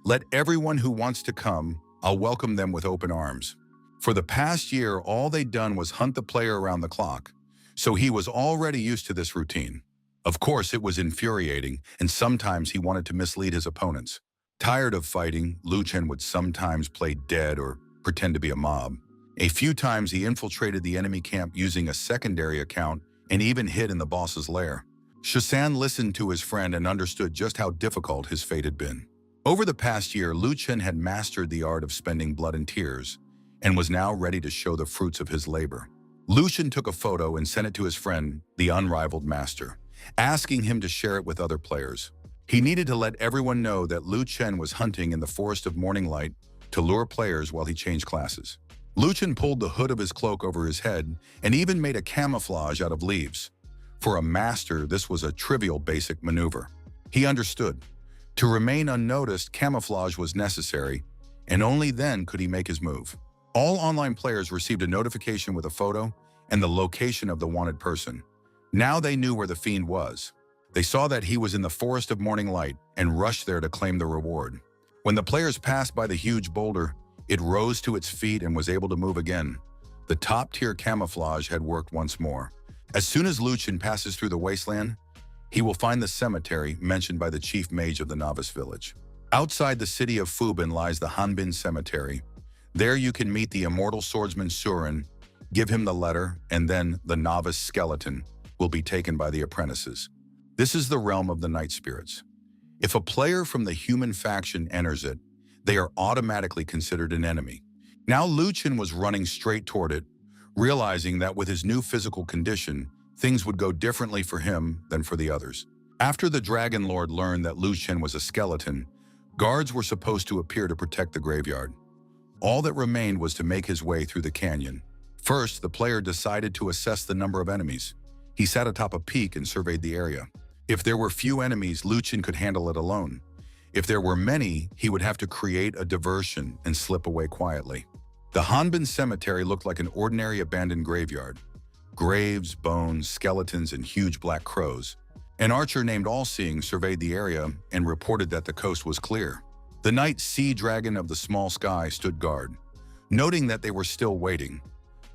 "Let everyone who wants to come, I'll welcome them with open arms." For the past year, all they'd done was hunt the player around the clock, so he was already used to this routine. Of course, it was infuriating, and sometimes he wanted to mislead his opponents. Tired of fighting, Luchin would sometimes play dead or pretend to be a mob. A few times he infiltrated the enemy camp using a secondary account and even hid in the boss's lair. Shusan listened to his friend and understood just how difficult his fate had been. Over the past year, Luchin had mastered the art of spending blood and tears and was now ready to show the fruits of his labor. Luchin took a photo and sent it to his friend, the unrivaled master, asking him to share it with other players. He needed to let everyone know that Luchin was hunting in the Forest of Morning Light to lure players while he changed classes. Luchin pulled the hood of his cloak over his head and even made a camouflage out of leaves. For a master, this was a trivial basic maneuver. He understood. To remain unnoticed, camouflage was necessary, and only then could he make his move. All online players received a notification with a photo and the location of the wanted person. Now they knew where the fiend was. They saw that he was in the Forest of Morning Light and rushed there to claim the reward. When the players passed by the huge boulder, it rose to its feet and was able to move again. The top-tier camouflage had worked once more. As soon as Luchin passes through the wasteland, he will find the cemetery mentioned by the chief mage of the novice village. Outside the city of Fubin lies the Hanbin Cemetery. There you can meet the immortal swordsman Surin, give him the letter, and then the novice skeleton will be taken by the apprentices. This is the realm of the night spirits. If a player from the human faction enters it, they are automatically considered an enemy. Now Luchin was running straight toward it, realizing that with his new physical condition, things would go differently for him than for the others. After the Dragon Lord learned that Luchin was a skeleton, guards were supposed to appear to protect the graveyard. All that remained was to make his way through the canyon. First, the player decided to assess the number of enemies. He sat atop a peak and surveyed the area. If there were few enemies, Luchin could handle it alone. If there were many, he would have to create a diversion and slip away quietly. The Hanbin Cemetery looked like an ordinary abandoned graveyard. Graves, bones, skeletons, and huge black crows. An archer named All-Seeing surveyed the area and reported that the coast was clear. The night sea dragon of the small sky stood guard, noting that they were still waiting,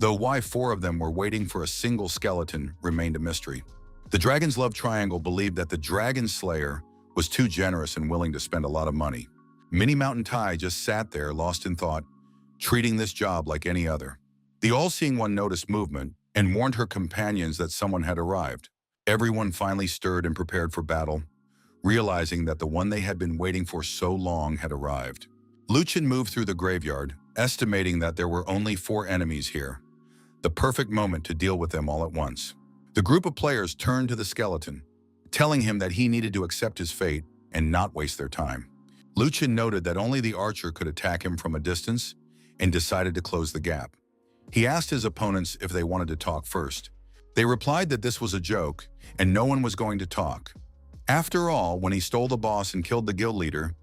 though why 4 of them were waiting for a single skeleton remained a mystery. The Dragon's Love Triangle believed that the Dragon Slayer was too generous and willing to spend a lot of money. Minnie Mountain Tai just sat there, lost in thought, treating this job like any other. The all-seeing one noticed movement and warned her companions that someone had arrived. Everyone finally stirred and prepared for battle, realizing that the one they had been waiting for so long had arrived. Luchin moved through the graveyard, estimating that there were only 4 enemies here, the perfect moment to deal with them all at once. The group of players turned to the skeleton, telling him that he needed to accept his fate and not waste their time. Luchin noted that only the archer could attack him from a distance and decided to close the gap. He asked his opponents if they wanted to talk first. They replied that this was a joke and no one was going to talk. After all, when he stole the boss and killed the guild leader,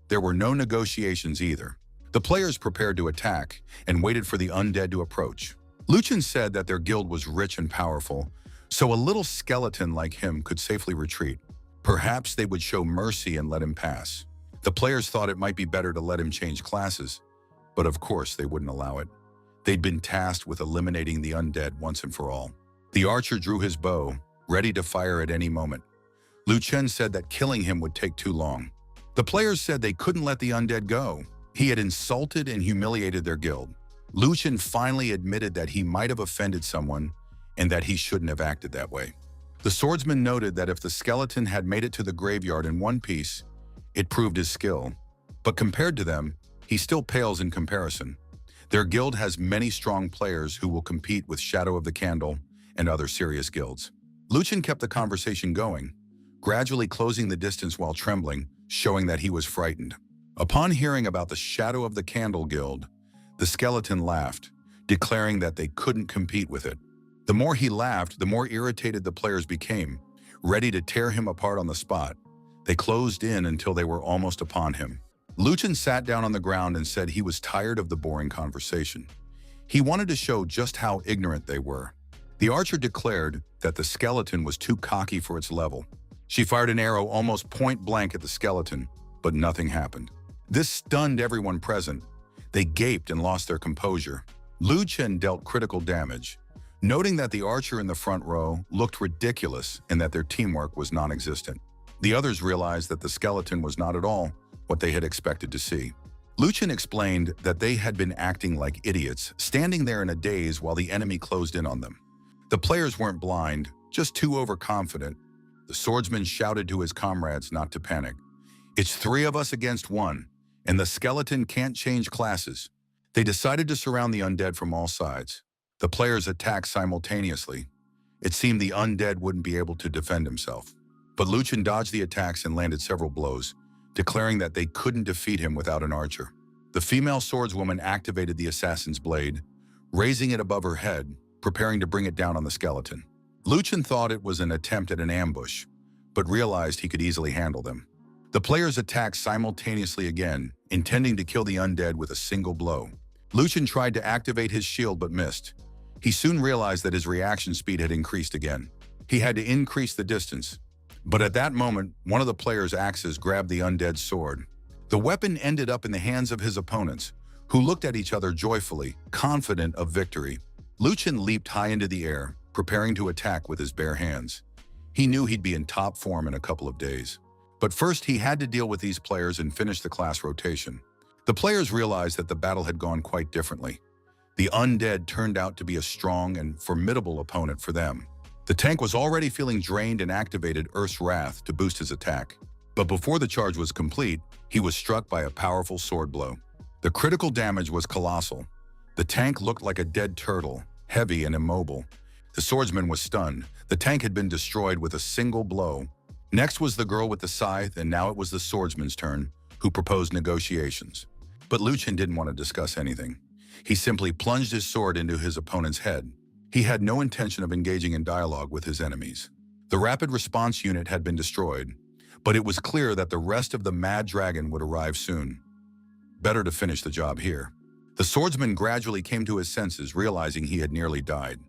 there were no negotiations either. The players prepared to attack and waited for the undead to approach. Luchin said that their guild was rich and powerful, so a little skeleton like him could safely retreat. Perhaps they would show mercy and let him pass. The players thought it might be better to let him change classes, but of course they wouldn't allow it. They'd been tasked with eliminating the undead once and for all. The archer drew his bow, ready to fire at any moment. Luchin said that killing him would take too long. The players said they couldn't let the undead go. He had insulted and humiliated their guild. Luchin finally admitted that he might have offended someone and that he shouldn't have acted that way. The swordsman noted that if the skeleton had made it to the graveyard in one piece, it proved his skill. But compared to them, he still pales in comparison. Their guild has many strong players who will compete with Shadow of the Candle and other serious guilds. Luchin kept the conversation going, gradually closing the distance while trembling, showing that he was frightened. Upon hearing about the Shadow of the Candle guild, the skeleton laughed, declaring that they couldn't compete with it. The more he laughed, the more irritated the players became, ready to tear him apart on the spot. They closed in until they were almost upon him. Luchin sat down on the ground and said he was tired of the boring conversation. He wanted to show just how ignorant they were. The archer declared that the skeleton was too cocky for its level. She fired an arrow almost point blank at the skeleton, but nothing happened. This stunned everyone present. They gaped and lost their composure. Luchin dealt critical damage, noting that the archer in the front row looked ridiculous and that their teamwork was non-existent. The others realized that the skeleton was not at all what they had expected to see. Luchin explained that they had been acting like idiots, standing there in a daze while the enemy closed in on them. The players weren't blind, just too overconfident. The swordsman shouted to his comrades not to panic. "It's 3 of us against 1, and the skeleton can't change classes." They decided to surround the undead from all sides. The players attacked simultaneously. It seemed the undead wouldn't be able to defend himself. But Luchin dodged the attacks and landed several blows, declaring that they couldn't defeat him without an archer. The female swordswoman activated the assassin's blade, raising it above her head, preparing to bring it down on the skeleton. Luchin thought it was an attempt at an ambush, but realized he could easily handle them. The players attacked simultaneously again, intending to kill the undead with a single blow. Luchin tried to activate his shield but missed. He soon realized that his reaction speed had increased again. He had to increase the distance. But at that moment, one of the players' axes grabbed the undead's sword. The weapon ended up in the hands of his opponents, who looked at each other joyfully, confident of victory. Luchin leaped high into the air, preparing to attack with his bare hands. He knew he'd be in top form in a couple of days. But first, he had to deal with these players and finish the class rotation. The players realized that the battle had gone quite differently. The undead turned out to be a strong and formidable opponent for them. The tank was already feeling drained and activated Earth's Wrath to boost his attack. But before the charge was complete, he was struck by a powerful sword blow. The critical damage was colossal. The tank looked like a dead turtle, heavy and immobile. The swordsman was stunned. The tank had been destroyed with a single blow. Next was the girl with the scythe, and now it was the swordsman's turn, who proposed negotiations. But Luchin didn't want to discuss anything. He simply plunged his sword into his opponent's head. He had no intention of engaging in dialogue with his enemies. The rapid response unit had been destroyed, but it was clear that the rest of the Mad Dragon would arrive soon. Better to finish the job here. The swordsman gradually came to his senses, realizing he had nearly died.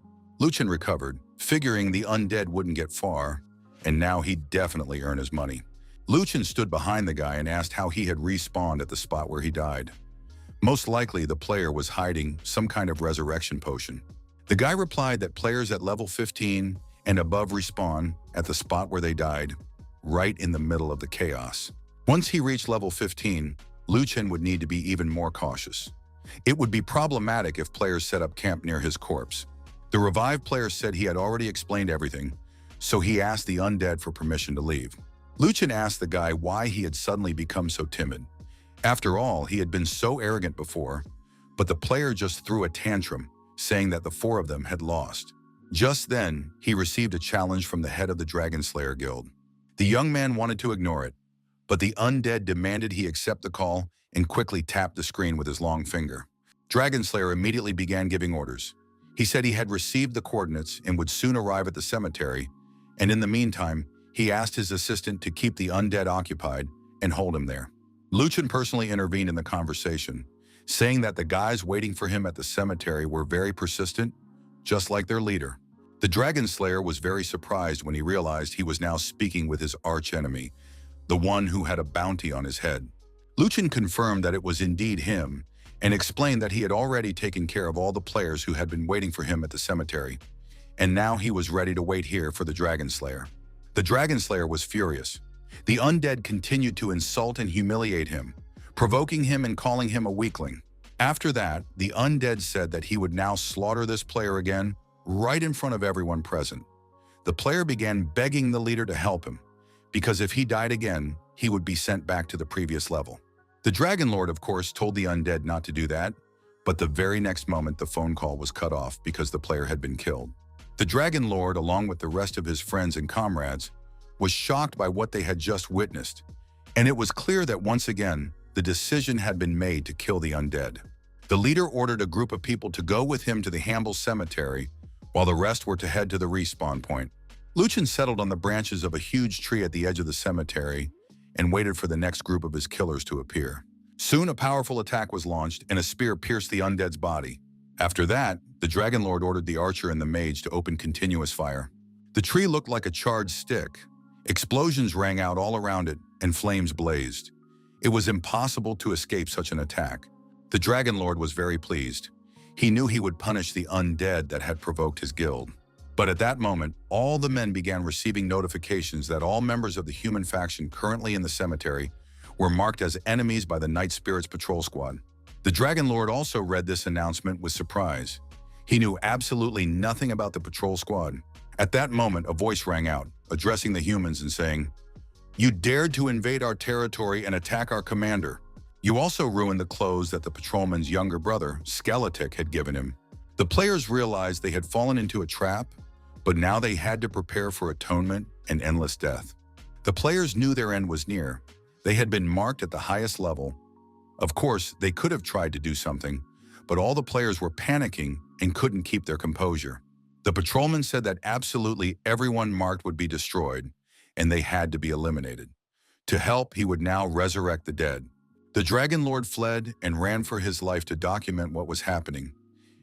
Luchin recovered, figuring the undead wouldn't get far, and now he'd definitely earn his money. Luchin stood behind the guy and asked how he had respawned at the spot where he died. Most likely, the player was hiding some kind of resurrection potion. The guy replied that players at level 15 and above respawn at the spot where they died, right in the middle of the chaos. Once he reached level 15, Luchin would need to be even more cautious. It would be problematic if players set up camp near his corpse. The revived player said he had already explained everything, so he asked the undead for permission to leave. Luchin asked the guy why he had suddenly become so timid. After all, he had been so arrogant before, but the player just threw a tantrum, saying that the four of them had lost. Just then, he received a challenge from the head of the Dragon Slayer Guild. The young man wanted to ignore it, but the undead demanded he accept the call and quickly tapped the screen with his long finger. Dragon Slayer immediately began giving orders. He said he had received the coordinates and would soon arrive at the cemetery, and in the meantime, he asked his assistant to keep the undead occupied and hold him there. Luchin personally intervened in the conversation, saying that the guys waiting for him at the cemetery were very persistent, just like their leader. The Dragon Slayer was very surprised when he realized he was now speaking with his archenemy, the one who had a bounty on his head. Luchin confirmed that it was indeed him and explained that he had already taken care of all the players who had been waiting for him at the cemetery, and now he was ready to wait here for the Dragon Slayer. The Dragon Slayer was furious. The undead continued to insult and humiliate him, provoking him and calling him a weakling. After that, the undead said that he would now slaughter this player again, right in front of everyone present. The player began begging the leader to help him, because if he died again, he would be sent back to the previous level. The Dragon Lord, of course, told the undead not to do that, but the very next moment the phone call was cut off because the player had been killed. The Dragon Lord, along with the rest of his friends and comrades, was shocked by what they had just witnessed, and it was clear that once again, the decision had been made to kill the undead. The leader ordered a group of people to go with him to the Hamble Cemetery, while the rest were to head to the respawn point. Luchin settled on the branches of a huge tree at the edge of the cemetery and waited for the next group of his killers to appear. Soon a powerful attack was launched and a spear pierced the undead's body. After that, the Dragon Lord ordered the archer and the mage to open continuous fire. The tree looked like a charred stick. Explosions rang out all around it and flames blazed. It was impossible to escape such an attack. The Dragon Lord was very pleased. He knew he would punish the undead that had provoked his guild. But at that moment, all the men began receiving notifications that all members of the human faction currently in the cemetery were marked as enemies by the Night Spirits Patrol Squad. The Dragon Lord also read this announcement with surprise. He knew absolutely nothing about the patrol squad. At that moment, a voice rang out, addressing the humans and saying, "You dared to invade our territory and attack our commander. You also ruined the clothes that the patrolman's younger brother, Escalating, had given him." The players realized they had fallen into a trap, but now they had to prepare for atonement and endless death. The players knew their end was near. They had been marked at the highest level. Of course, they could have tried to do something, but all the players were panicking and couldn't keep their composure. The patrolman said that absolutely everyone marked would be destroyed, and they had to be eliminated. To help, he would now resurrect the dead. The Dragon Lord fled and ran for his life to document what was happening,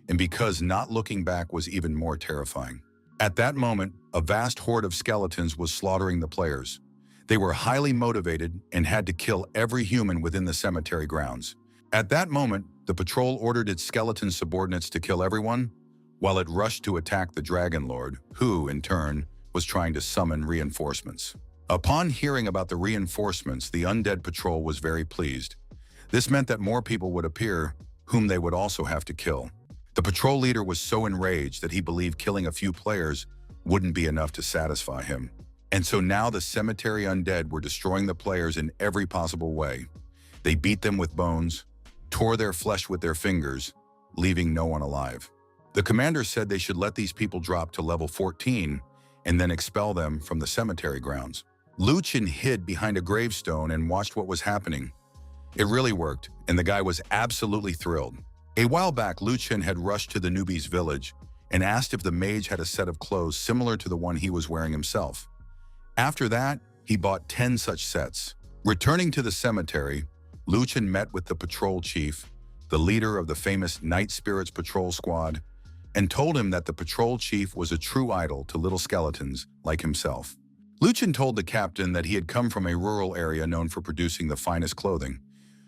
and because not looking back was even more terrifying. At that moment, a vast horde of skeletons was slaughtering the players. They were highly motivated and had to kill every human within the cemetery grounds. At that moment, the patrol ordered its skeleton subordinates to kill everyone, while it rushed to attack the Dragon Lord, who, in turn, was trying to summon reinforcements. Upon hearing about the reinforcements, the undead patrol was very pleased. This meant that more people would appear, whom they would also have to kill. The patrol leader was so enraged that he believed killing a few players wouldn't be enough to satisfy him. And so now the cemetery undead were destroying the players in every possible way. They beat them with bones, tore their flesh with their fingers, leaving no one alive. The commander said they should let these people drop to level 14 and then expel them from the cemetery grounds. Luchin hid behind a gravestone and watched what was happening. It really worked, and the guy was absolutely thrilled. A while back, Luchin had rushed to the Newbie's village and asked if the mage had a set of clothes similar to the one he was wearing himself. After that, he bought 10 such sets. Returning to the cemetery, Luchin met with the patrol chief, the leader of the famous Night Spirits Patrol Squad, and told him that the patrol chief was a true idol to little skeletons like himself. Luchin told the captain that he had come from a rural area known for producing the finest clothing,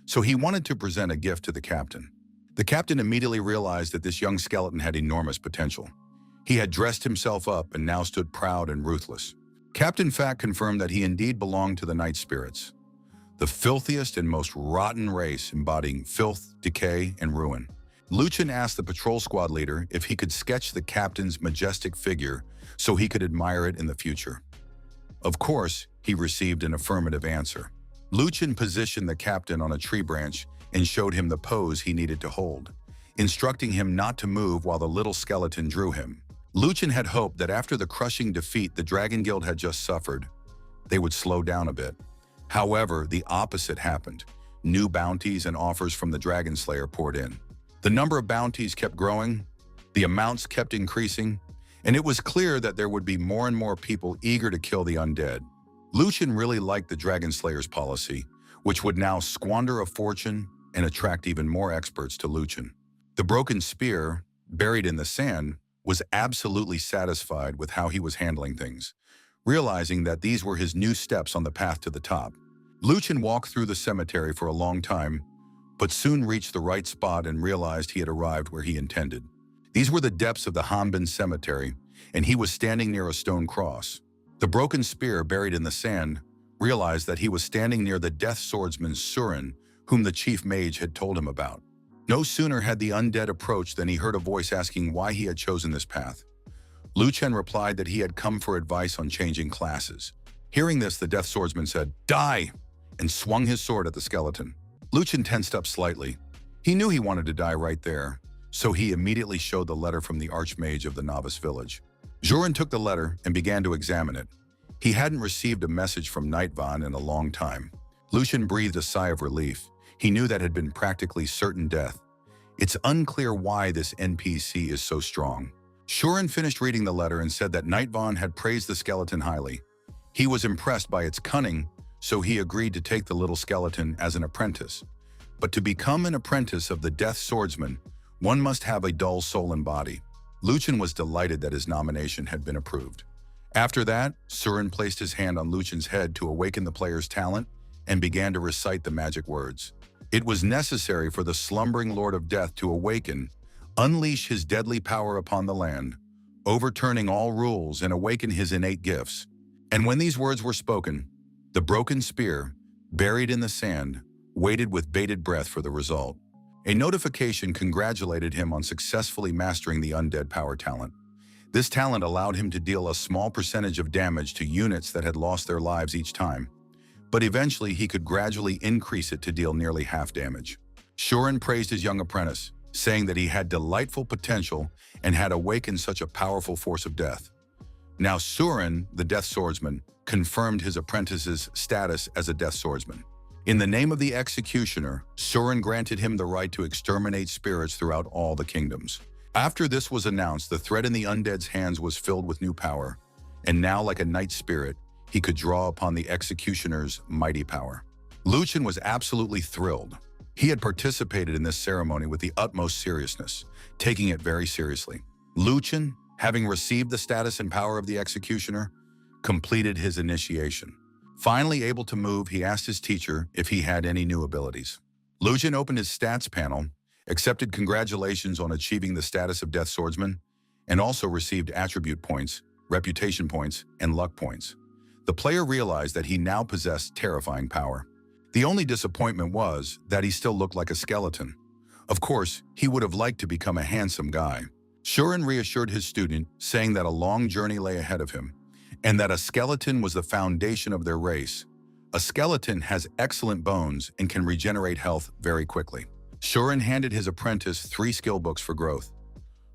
so he wanted to present a gift to the captain. The captain immediately realized that this young skeleton had enormous potential. He had dressed himself up and now stood proud and ruthless. Captain Fat confirmed that he indeed belonged to the Night Spirits. the filthiest and most rotten race embodying filth, decay, and ruin. Luchin asked the patrol squad leader if he could sketch the captain's majestic figure so he could admire it in the future. Of course, he received an affirmative answer. Luchin positioned the captain on a tree branch and showed him the pose he needed to hold, instructing him not to move while the little skeleton drew him. Luchin had hoped that after the crushing defeat the Dragon Guild had just suffered, they would slow down a bit. However, the opposite happened. New bounties and offers from the Dragon Slayer poured in. The number of bounties kept growing, the amounts kept increasing, and it was clear that there would be more and more people eager to kill the undead. Luchin really liked the Dragon Slayer's policy, which would now squander a fortune and attract even more experts to Luchin. The broken spear, buried in the sand, was absolutely satisfied with how he was handling things, realizing that these were his new steps on the path to the top. Luchin walked through the cemetery for a long time, but soon reached the right spot and realized he had arrived where he intended. These were the depths of the Hanbin cemetery, and he was standing near a stone cross. The broken spear buried in the sand realized that he was standing near the death swordsman Surin, whom the chief mage had told him about. No sooner had the undead approached than he heard a voice asking why he had chosen this path. Luchin replied that he had come for advice on changing classes. Hearing this, the death swordsman said, "Die!" and swung his sword at the skeleton. Luchin tensed up slightly. He knew he wanted to die right there, so he immediately showed the letter from the archmage of the novice village. Jorin took the letter and began to examine it. He hadn't received a message from Nightvan in a long time. Luchin breathed a sigh of relief. He knew that had been practically certain death. It's unclear why this NPC is so strong. Jorin finished reading the letter and said that Nightvan had praised the skeleton highly. He was impressed by its cunning, so he agreed to take the little skeleton as an apprentice. But to become an apprentice of the death swordsman, one must have a dull soul and body. Luchin was delighted that his nomination had been approved. After that, Surin placed his hand on Luchin's head to awaken the player's talent and began to recite the magic words. It was necessary for the slumbering Lord of Death to awaken, unleash his deadly power upon the land, overturning all rules and awaken his innate gifts. And when these words were spoken, the broken spear, buried in the sand, waited with bated breath for the result. A notification congratulated him on successfully mastering the undead power talent. This talent allowed him to deal a small percentage of damage to units that had lost their lives each time, but eventually he could gradually increase it to deal nearly half damage. Jorin praised his young apprentice, saying that he had delightful potential and had awakened such a powerful force of death. Now Surin, the death swordsman, confirmed his apprentice's status as a death swordsman. In the name of the executioner, Surin granted him the right to exterminate spirits throughout all the kingdoms. After this was announced, the thread in the undead's hands was filled with new power, and now like a night spirit, he could draw upon the executioner's mighty power. Luchin was absolutely thrilled. He had participated in this ceremony with the utmost seriousness, taking it very seriously. Luchin, having received the status and power of the executioner, completed his initiation. Finally able to move, he asked his teacher if he had any new abilities. Luchin opened his stats panel, accepted congratulations on achieving the status of Death Swordsman, and also received attribute points, reputation points, and luck points. The player realized that he now possessed terrifying power. The only disappointment was that he still looked like a skeleton. Of course, he would have liked to become a handsome guy. Surin reassured his student, saying that a long journey lay ahead of him, and that a skeleton was the foundation of their race. A skeleton has excellent bones and can regenerate health very quickly. Surin handed his apprentice 3 skill books for growth.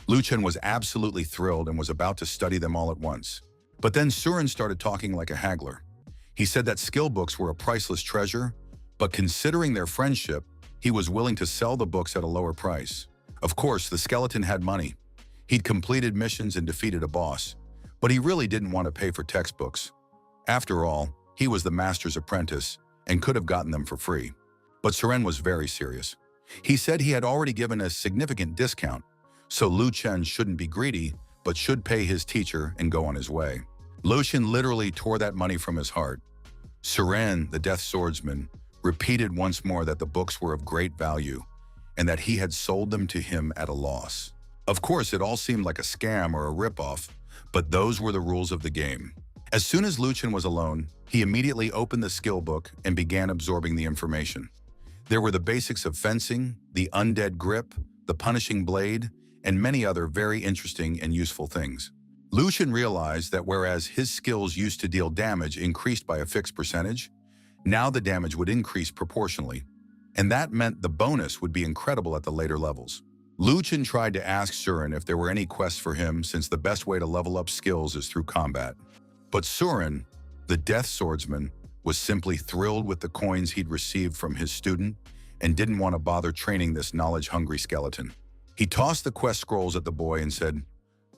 Luchin was absolutely thrilled and was about to study them all at once. But then Surin started talking like a haggler. He said that skill books were a priceless treasure, but considering their friendship, he was willing to sell the books at a lower price. Of course, the skeleton had money. He'd completed missions and defeated a boss, but he really didn't want to pay for textbooks. After all, he was the master's apprentice and could have gotten them for free. But Surin was very serious. He said he had already given a significant discount, so Luchin shouldn't be greedy, but should pay his teacher and go on his way. Luchin literally tore that money from his heart. Surin, the death swordsman, repeated once more that the books were of great value and that he had sold them to him at a loss. Of course, it all seemed like a scam or a ripoff, but those were the rules of the game. As soon as Lu Chen was alone, he immediately opened the skill book and began absorbing the information. There were the basics of fencing, the undead grip, the punishing blade, and many other very interesting and useful things. Lu Chen realized that whereas his skills used to deal damage increased by a fixed percentage, now the damage would increase proportionally, and that meant the bonus would be incredible at the later levels. Lu Chen tried to ask Surin if there were any quests for him since the best way to level up skills is through combat. But Surin, the death swordsman, was simply thrilled with the coins he'd received from his student and didn't want to bother training this knowledge-hungry skeleton. He tossed the quest scrolls at the boy and said,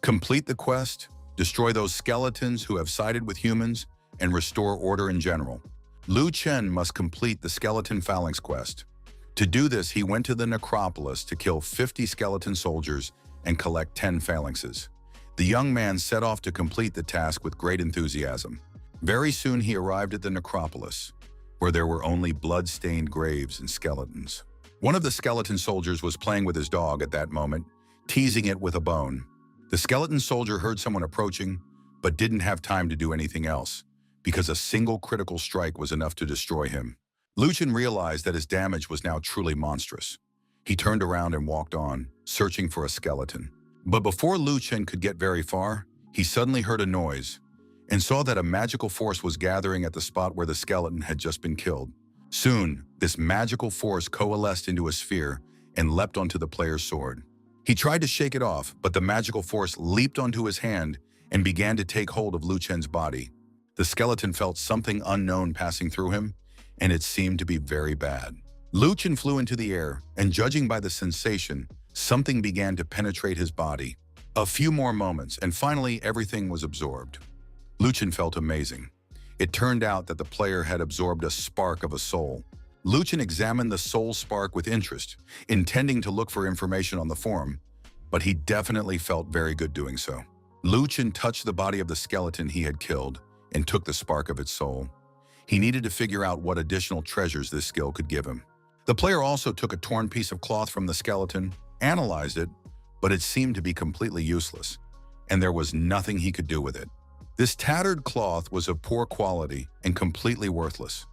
"Complete the quest, destroy those skeletons who have sided with humans, and restore order in general." Lu Chen must complete the skeleton phalanx quest. To do this, he went to the necropolis to kill 50 skeleton soldiers and collect 10 phalanxes. The young man set off to complete the task with great enthusiasm. Very soon he arrived at the necropolis, where there were only blood-stained graves and skeletons. One of the skeleton soldiers was playing with his dog at that moment, teasing it with a bone. The skeleton soldier heard someone approaching, but didn't have time to do anything else, because a single critical strike was enough to destroy him. Lu Chen realized that his damage was now truly monstrous. He turned around and walked on, searching for a skeleton. But before Lu Chen could get very far, he suddenly heard a noise and saw that a magical force was gathering at the spot where the skeleton had just been killed. Soon, this magical force coalesced into a sphere and leapt onto the player's sword. He tried to shake it off, but the magical force leaped onto his hand and began to take hold of Lu Chen's body. The skeleton felt something unknown passing through him, and it seemed to be very bad. Lu Chen flew into the air, and judging by the sensation, something began to penetrate his body. A few more moments, and finally everything was absorbed. Lu Chen felt amazing. It turned out that the player had absorbed a spark of a soul. Lu Chen examined the soul spark with interest, intending to look for information on the form, but he definitely felt very good doing so. Lu Chen touched the body of the skeleton he had killed and took the spark of its soul. He needed to figure out what additional treasures this skill could give him. The player also took a torn piece of cloth from the skeleton, analyzed it, but it seemed to be completely useless, and there was nothing he could do with it. This tattered cloth was of poor quality and completely worthless.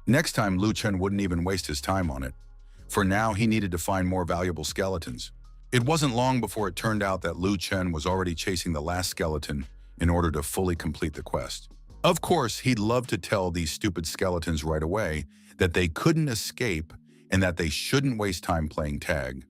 Next time, Lu Chen wouldn't even waste his time on it. For now, he needed to find more valuable skeletons. It wasn't long before it turned out that Lu Chen was already chasing the last skeleton in order to fully complete the quest. Of course, he'd love to tell these stupid skeletons right away that they couldn't escape and that they shouldn't waste time playing tag.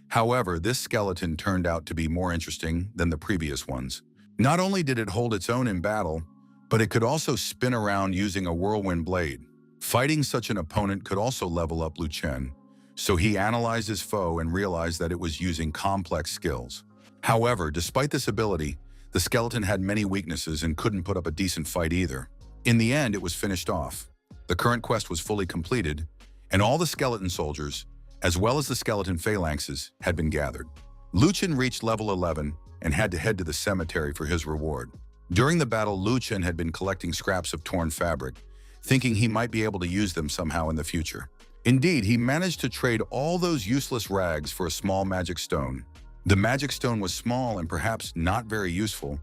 However, this skeleton turned out to be more interesting than the previous ones. Not only did it hold its own in battle, but it could also spin around using a whirlwind blade. Fighting such an opponent could also level up Lu Chen, so he analyzed his foe and realized that it was using complex skills. However, despite this ability, the skeleton had many weaknesses and couldn't put up a decent fight either. In the end, it was finished off. The current quest was fully completed, and all the skeleton soldiers, as well as the skeleton phalanxes, had been gathered. Lu Chen reached level 11 and had to head to the cemetery for his reward. During the battle, Lu Chen had been collecting scraps of torn fabric, thinking he might be able to use them somehow in the future. Indeed, he managed to trade all those useless rags for a small magic stone. The magic stone was small and perhaps not very useful,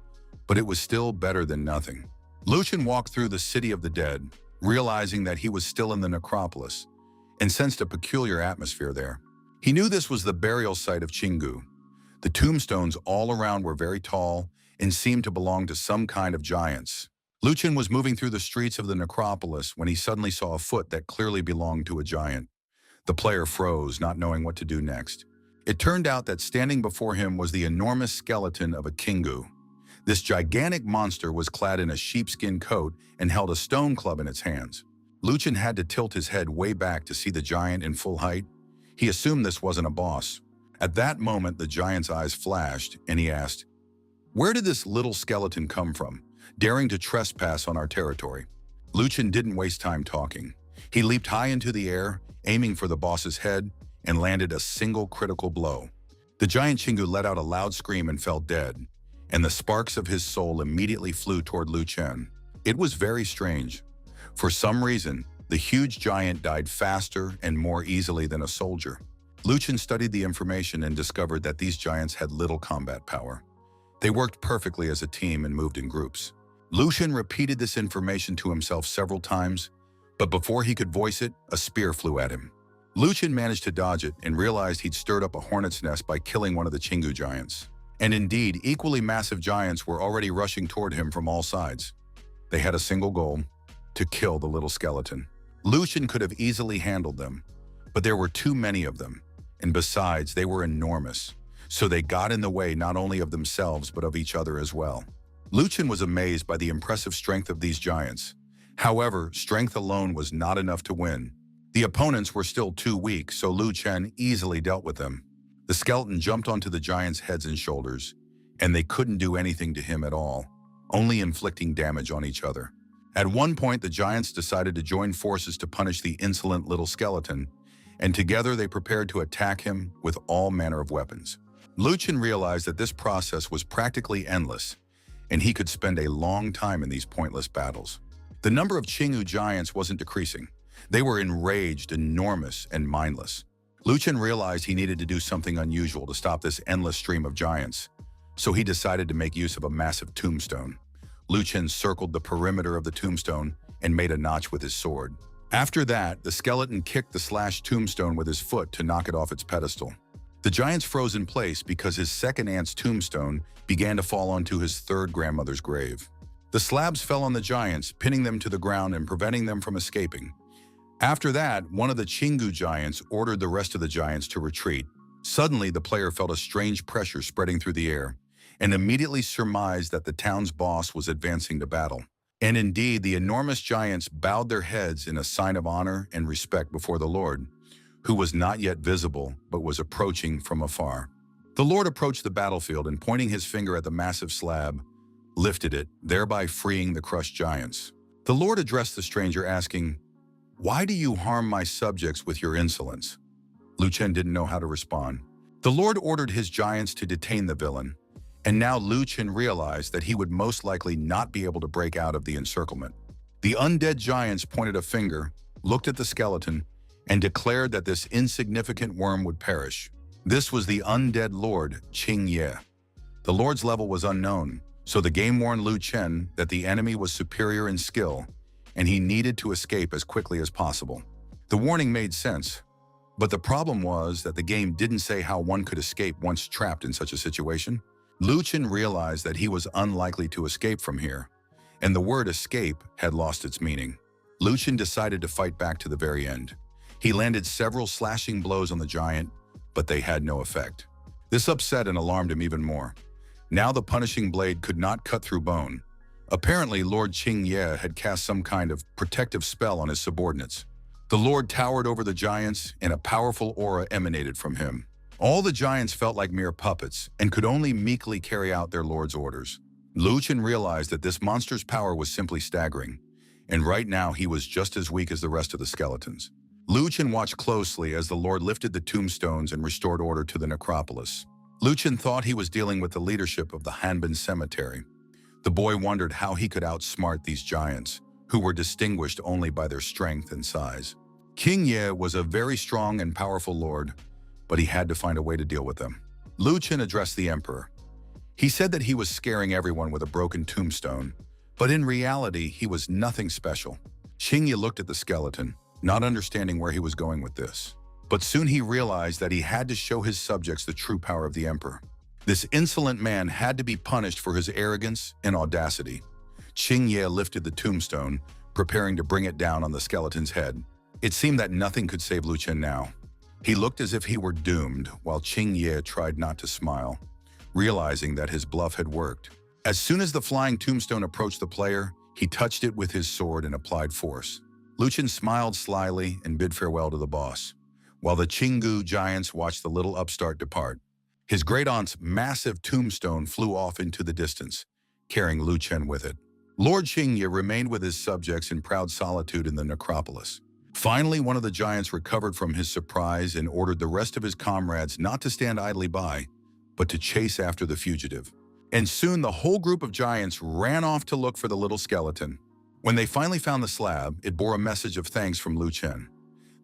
but it was still better than nothing. Lu Chen walked through the city of the dead, realizing that he was still in the necropolis, and sensed a peculiar atmosphere there. He knew this was the burial site of Chingu. The tombstones all around were very tall and seemed to belong to some kind of giants. Lu Chen was moving through the streets of the necropolis when he suddenly saw a foot that clearly belonged to a giant. The player froze, not knowing what to do next. It turned out that standing before him was the enormous skeleton of a Chingu. This gigantic monster was clad in a sheepskin coat and held a stone club in its hands. Lu Chen had to tilt his head way back to see the giant in full height. He assumed this wasn't a boss. At that moment, the giant's eyes flashed, and he asked, "Where did this little skeleton come from, daring to trespass on our territory?" Lu Chen didn't waste time talking. He leaped high into the air, aiming for the boss's head, and landed a single critical blow. The giant Chingu let out a loud scream and fell dead, and the sparks of his soul immediately flew toward Lu Chen. It was very strange. For some reason, the huge giant died faster and more easily than a soldier. Lu Chen studied the information and discovered that these giants had little combat power. They worked perfectly as a team and moved in groups. Lucian repeated this information to himself several times, but before he could voice it, a spear flew at him. Lucian managed to dodge it and realized he'd stirred up a hornet's nest by killing one of the Chingu giants. And indeed, equally massive giants were already rushing toward him from all sides. They had a single goal: to kill the little skeleton. Lucian could have easily handled them, but there were too many of them, and besides, they were enormous, so they got in the way not only of themselves but of each other as well. Lucian was amazed by the impressive strength of these giants. However, strength alone was not enough to win. The opponents were still too weak, so Lucian easily dealt with them. The skeleton jumped onto the giants' heads and shoulders, and they couldn't do anything to him at all, only inflicting damage on each other. At one point, the giants decided to join forces to punish the insolent little skeleton, and together they prepared to attack him with all manner of weapons. Lucian realized that this process was practically endless, and he could spend a long time in these pointless battles. The number of Chingu giants wasn't decreasing. They were enraged, enormous, and mindless. Lucian realized he needed to do something unusual to stop this endless stream of giants, so he decided to make use of a massive tombstone. Lucian circled the perimeter of the tombstone and made a notch with his sword. After that, the skeleton kicked the slashed tombstone with his foot to knock it off its pedestal. The giants froze in place because his second aunt's tombstone began to fall onto his third grandmother's grave. The slabs fell on the giants, pinning them to the ground and preventing them from escaping. After that, one of the Chingu giants ordered the rest of the giants to retreat. Suddenly, the player felt a strange pressure spreading through the air, and immediately surmised that the town's boss was advancing to battle. And indeed, the enormous giants bowed their heads in a sign of honor and respect before the Lord, who was not yet visible but was approaching from afar. The Lord approached the battlefield and, pointing his finger at the massive slab, lifted it, thereby freeing the crushed giants. The Lord addressed the stranger, asking, "Why do you harm my subjects with your insolence?" Lucian didn't know how to respond. The Lord ordered his giants to detain the villain, and now Lucian realized that he would most likely not be able to break out of the encirclement. The undead giants pointed a finger, looked at the skeleton, and declared that this insignificant worm would perish. This was the undead lord, Chingu. The lord's level was unknown, so the game warned Lucian that the enemy was superior in skill, and he needed to escape as quickly as possible. The warning made sense, but the problem was that the game didn't say how one could escape once trapped in such a situation. Lucian realized that he was unlikely to escape from here, and the word escape had lost its meaning. Lucian decided to fight back to the very end. He landed several slashing blows on the giant, but they had no effect. This upset and alarmed him even more. Now the punishing blade could not cut through bone. Apparently, Lord Chingu had cast some kind of protective spell on his subordinates. The Lord towered over the giants, and a powerful aura emanated from him. All the giants felt like mere puppets and could only meekly carry out their Lord's orders. Lucian realized that this monster's power was simply staggering, and right now he was just as weak as the rest of the skeletons. Lucian watched closely as the Lord lifted the tombstones and restored order to the necropolis. Lucian thought he was dealing with the leadership of the Hanbin Cemetery. The boy wondered how he could outsmart these giants, who were distinguished only by their strength and size. Chingu was a very strong and powerful lord, but he had to find a way to deal with them. Lucian addressed the emperor. He said that he was scaring everyone with a broken tombstone, but in reality, he was nothing special. Chingu looked at the skeleton, not understanding where he was going with this. But soon he realized that he had to show his subjects the true power of the emperor. This insolent man had to be punished for his arrogance and audacity. Chingu lifted the tombstone, preparing to bring it down on the skeleton's head. It seemed that nothing could save Lucian now. He looked as if he were doomed, while Chingu tried not to smile, realizing that his bluff had worked. As soon as the flying tombstone approached the player, he touched it with his sword and applied force. Lucian smiled slyly and bid farewell to the boss, while the Chingu giants watched the little upstart depart. His great-aunt's massive tombstone flew off into the distance, carrying Lucian with it. Lord Chingu remained with his subjects in proud solitude in the necropolis. Finally, one of the giants recovered from his surprise and ordered the rest of his comrades not to stand idly by, but to chase after the fugitive. And soon the whole group of giants ran off to look for the little skeleton. When they finally found the slab, it bore a message of thanks from Lucian.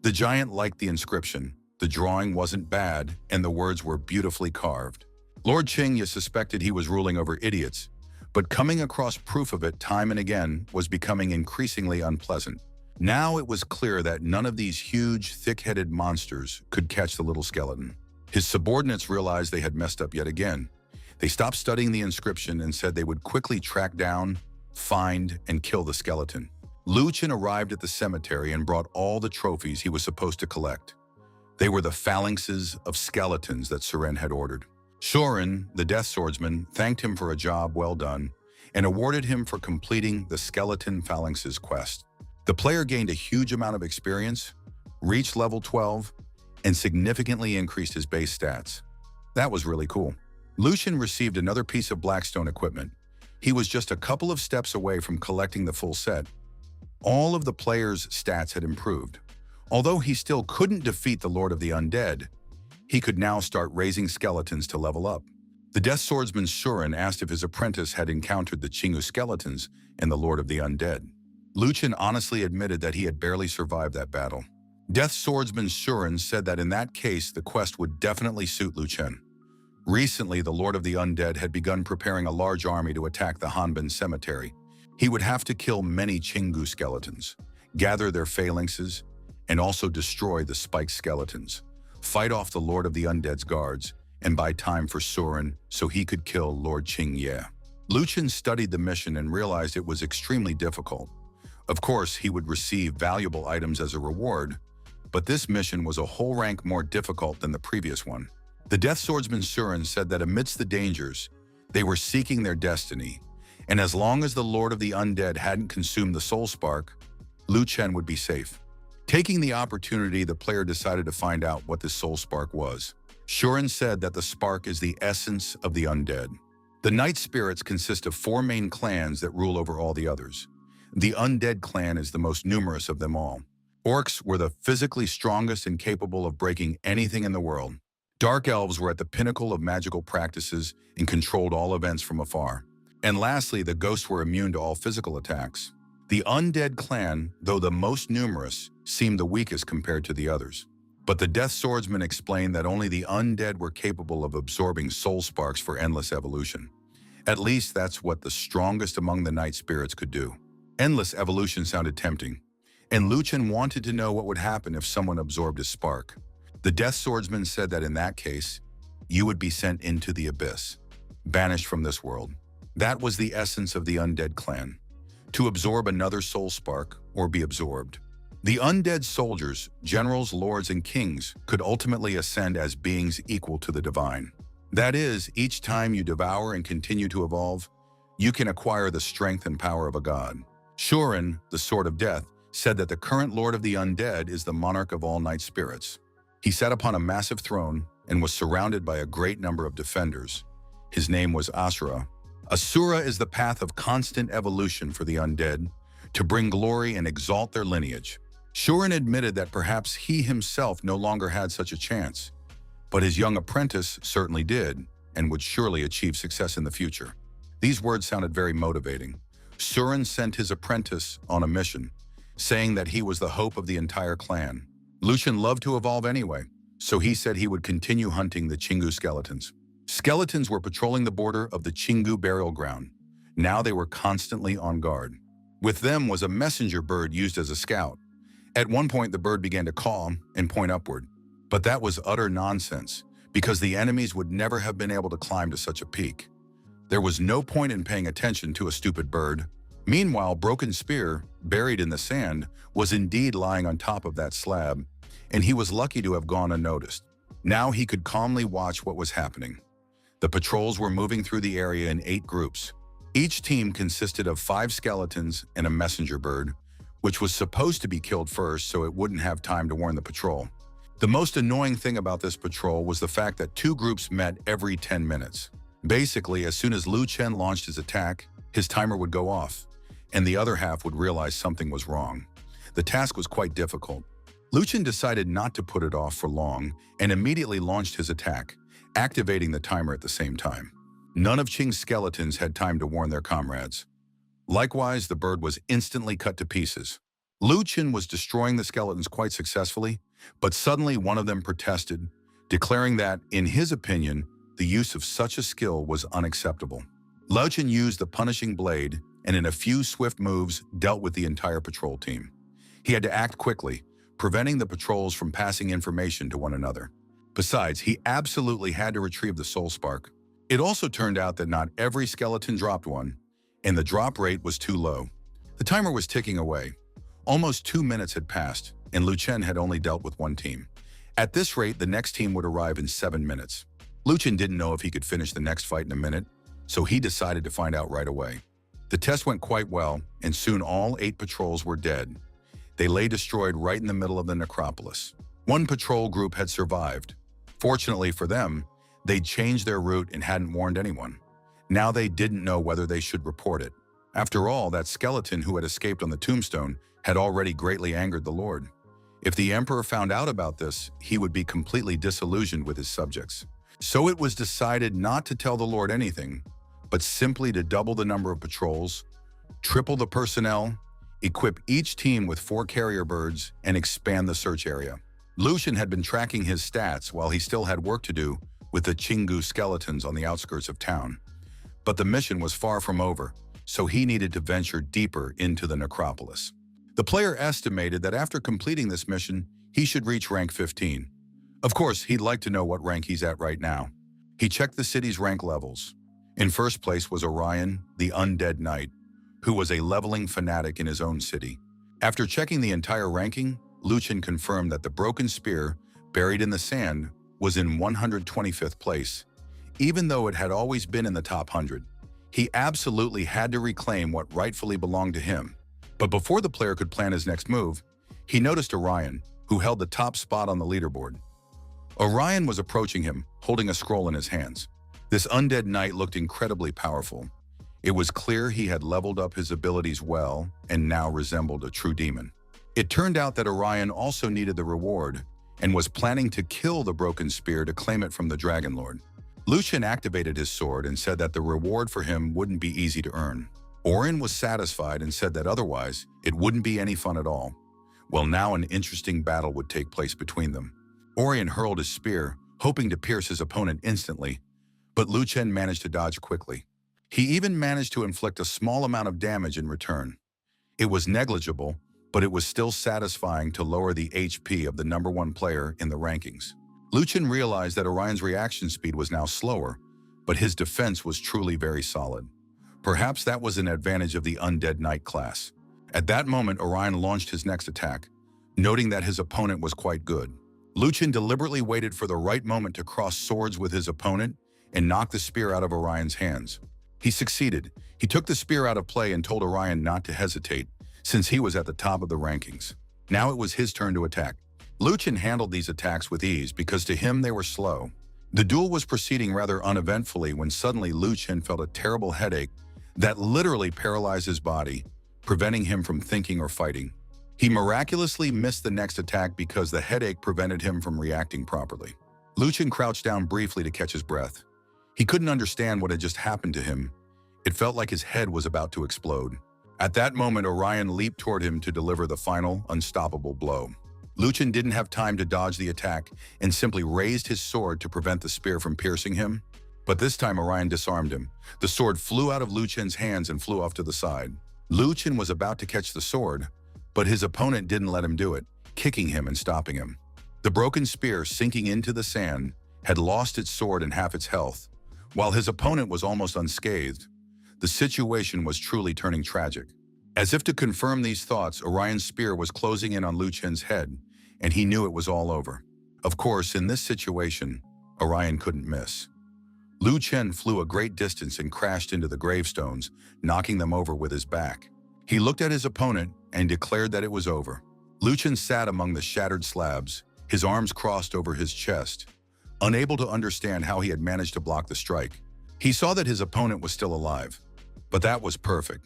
The giant liked the inscription. The drawing wasn't bad, and the words were beautifully carved. Lord Chingu suspected he was ruling over idiots, but coming across proof of it time and again was becoming increasingly unpleasant. Now it was clear that none of these huge, thick-headed monsters could catch the little skeleton. His subordinates realized they had messed up yet again. They stopped studying the inscription and said they would quickly track down, find, and kill the skeleton. Lu Chen arrived at the cemetery and brought all the trophies he was supposed to collect. They were the phalanxes of skeletons that Suren had ordered. Shorin, the death swordsman, thanked him for a job well done and awarded him for completing the skeleton phalanxes quest. The player gained a huge amount of experience, reached level 12, and significantly increased his base stats. That was really cool. Lucian received another piece of Blackstone equipment. He was just a couple of steps away from collecting the full set. All of the player's stats had improved. Although he still couldn't defeat the Lord of the Undead, he could now start raising skeletons to level up. The Death Swordsman Shuren asked if his apprentice had encountered the Chingu skeletons and the Lord of the Undead. Lucian honestly admitted that he had barely survived that battle. Death Swordsman Shuren said that in that case, the quest would definitely suit Lucian. Recently, the Lord of the Undead had begun preparing a large army to attack the Hanbin Cemetery. He would have to kill many Chingu skeletons, gather their phalanxes, and also destroy the spiked skeletons, fight off the Lord of the Undead's guards, and buy time for Suren so he could kill Lord Qing Ye. Lucian studied the mission and realized it was extremely difficult. Of course, he would receive valuable items as a reward, but this mission was a whole rank more difficult than the previous one. The Death Swordsman Suren said that amidst the dangers, they were seeking their destiny, and as long as the Lord of the Undead hadn't consumed the Soul Spark, Lu Chen would be safe. Taking the opportunity, the player decided to find out what this Soul Spark was. Shuren said that the spark is the essence of the undead. The Night Spirits consist of 4 main clans that rule over all the others. The Undead clan is the most numerous of them all. Orcs were the physically strongest and capable of breaking anything in the world. Dark Elves were at the pinnacle of magical practices and controlled all events from afar. And lastly, the Ghosts were immune to all physical attacks. The Undead clan, though the most numerous, seemed the weakest compared to the others. But the Death Swordsman explained that only the Undead were capable of absorbing soul sparks for endless evolution. At least that's what the strongest among the Night Spirits could do. Endless evolution sounded tempting, and Lucian wanted to know what would happen if someone absorbed his spark. The Death Swordsman said that in that case, you would be sent into the abyss, banished from this world. That was the essence of the Undead clan, to absorb another soul spark or be absorbed. The undead soldiers, generals, lords, and kings could ultimately ascend as beings equal to the divine. That is, each time you devour and continue to evolve, you can acquire the strength and power of a god. Shuren, the Sword of Death, said that the current Lord of the Undead is the monarch of all night spirits. He sat upon a massive throne and was surrounded by a great number of defenders. His name was Asura. Asura is the path of constant evolution for the undead, to bring glory and exalt their lineage. Shuren admitted that perhaps he himself no longer had such a chance, but his young apprentice certainly did and would surely achieve success in the future. These words sounded very motivating. Suren sent his apprentice on a mission, saying that he was the hope of the entire clan. Lucian loved to evolve anyway, so he said he would continue hunting the Chingu skeletons. Skeletons were patrolling the border of the Chingu burial ground. Now they were constantly on guard. With them was a messenger bird used as a scout. At one point, the bird began to caw and point upward. But that was utter nonsense, because the enemies would never have been able to climb to such a peak. There was no point in paying attention to a stupid bird. Meanwhile, Broken Spear, buried in the sand, was indeed lying on top of that slab, and he was lucky to have gone unnoticed. Now he could calmly watch what was happening. The patrols were moving through the area in 8 groups. Each team consisted of 5 skeletons and a messenger bird, which was supposed to be killed first so it wouldn't have time to warn the patrol. The most annoying thing about this patrol was the fact that 2 groups met every 10 minutes. Basically, as soon as Lu Chen launched his attack, his timer would go off, and the other half would realize something was wrong. The task was quite difficult. Lu Chen decided not to put it off for long and immediately launched his attack, activating the timer at the same time. None of Qing's skeletons had time to warn their comrades. Likewise, the bird was instantly cut to pieces. Lu Chen was destroying the skeletons quite successfully, but suddenly one of them protested, declaring that, in his opinion, the use of such a skill was unacceptable. Luchin used the punishing blade and in a few swift moves dealt with the entire patrol team. He had to act quickly, preventing the patrols from passing information to one another. Besides, he absolutely had to retrieve the soul spark. It also turned out that not every skeleton dropped one, and the drop rate was too low. The timer was ticking away. Almost 2 minutes had passed, and Luchin had only dealt with one team. At this rate, the next team would arrive in 7 minutes. Luchin didn't know if he could finish the next fight in a minute, so he decided to find out right away. The test went quite well, and soon all 8 patrols were dead. They lay destroyed right in the middle of the necropolis. One patrol group had survived. Fortunately for them, they'd changed their route and hadn't warned anyone. Now they didn't know whether they should report it. After all, that skeleton who had escaped on the tombstone had already greatly angered the Lord. If the Emperor found out about this, he would be completely disillusioned with his subjects. So it was decided not to tell the Lord anything, but simply to double the number of patrols, triple the personnel, equip each team with 4 carrier birds, and expand the search area. Luchin had been tracking his stats while he still had work to do with the Chingu skeletons on the outskirts of town. But the mission was far from over, so he needed to venture deeper into the necropolis. The player estimated that after completing this mission, he should reach rank 15. Of course, he'd like to know what rank he's at right now. He checked the city's rank levels. In first place was Orion, the undead knight, who was a leveling fanatic in his own city. After checking the entire ranking, Luchin confirmed that the broken spear, buried in the sand, was in 125th place. Even though it had always been in the top 100, he absolutely had to reclaim what rightfully belonged to him. But before the player could plan his next move, he noticed Orion, who held the top spot on the leaderboard. Orion was approaching him, holding a scroll in his hands. This undead knight looked incredibly powerful. It was clear he had leveled up his abilities well and now resembled a true demon. It turned out that Orion also needed the reward and was planning to kill the broken spear to claim it from the Dragon Lord. Luchin activated his sword and said that the reward for him wouldn't be easy to earn. Orion was satisfied and said that otherwise, it wouldn't be any fun at all. Well, now an interesting battle would take place between them. Orion hurled his spear, hoping to pierce his opponent instantly, but Luchin managed to dodge quickly. He even managed to inflict a small amount of damage in return. It was negligible, but it was still satisfying to lower the HP of the #1 player in the rankings. Luchin realized that Orion's reaction speed was now slower, but his defense was truly very solid. Perhaps that was an advantage of the Undead Knight class. At that moment, Orion launched his next attack, noting that his opponent was quite good. Luchin deliberately waited for the right moment to cross swords with his opponent and knock the spear out of Orion's hands. He succeeded. He took the spear out of play and told Orion not to hesitate, since he was at the top of the rankings. Now it was his turn to attack. Luchin handled these attacks with ease because to him they were slow. The duel was proceeding rather uneventfully when suddenly Luchin felt a terrible headache that literally paralyzed his body, preventing him from thinking or fighting. He miraculously missed the next attack because the headache prevented him from reacting properly. Luchin crouched down briefly to catch his breath. He couldn't understand what had just happened to him. It felt like his head was about to explode. At that moment, Orion leaped toward him to deliver the final, unstoppable blow. Luchin didn't have time to dodge the attack and simply raised his sword to prevent the spear from piercing him. But this time, Orion disarmed him. The sword flew out of Luchin's hands and flew off to the side. Luchin was about to catch the sword, but his opponent didn't let him do it, kicking him and stopping him. The broken spear, sinking into the sand, had lost its sword and half its health, while his opponent was almost unscathed. The situation was truly turning tragic. As if to confirm these thoughts, Orion's spear was closing in on Luchin's head, and he knew it was all over. Of course, in this situation, Orion couldn't miss. Luchin flew a great distance and crashed into the gravestones, knocking them over with his back. He looked at his opponent and declared that it was over. Luchin sat among the shattered slabs, his arms crossed over his chest, unable to understand how he had managed to block the strike. He saw that his opponent was still alive, but that was perfect.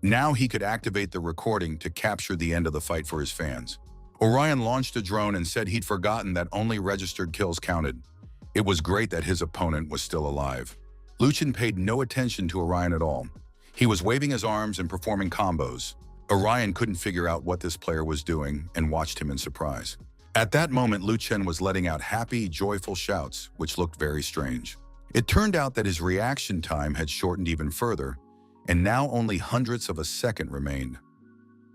Now he could activate the recording to capture the end of the fight for his fans. Orion launched a drone and said he'd forgotten that only registered kills counted. It was great that his opponent was still alive. Luchin paid no attention to Orion at all. He was waving his arms and performing combos. Orion couldn't figure out what this player was doing and watched him in surprise. At that moment, Luchin was letting out happy, joyful shouts, which looked very strange. It turned out that his reaction time had shortened even further, and now only hundredths of a second remained.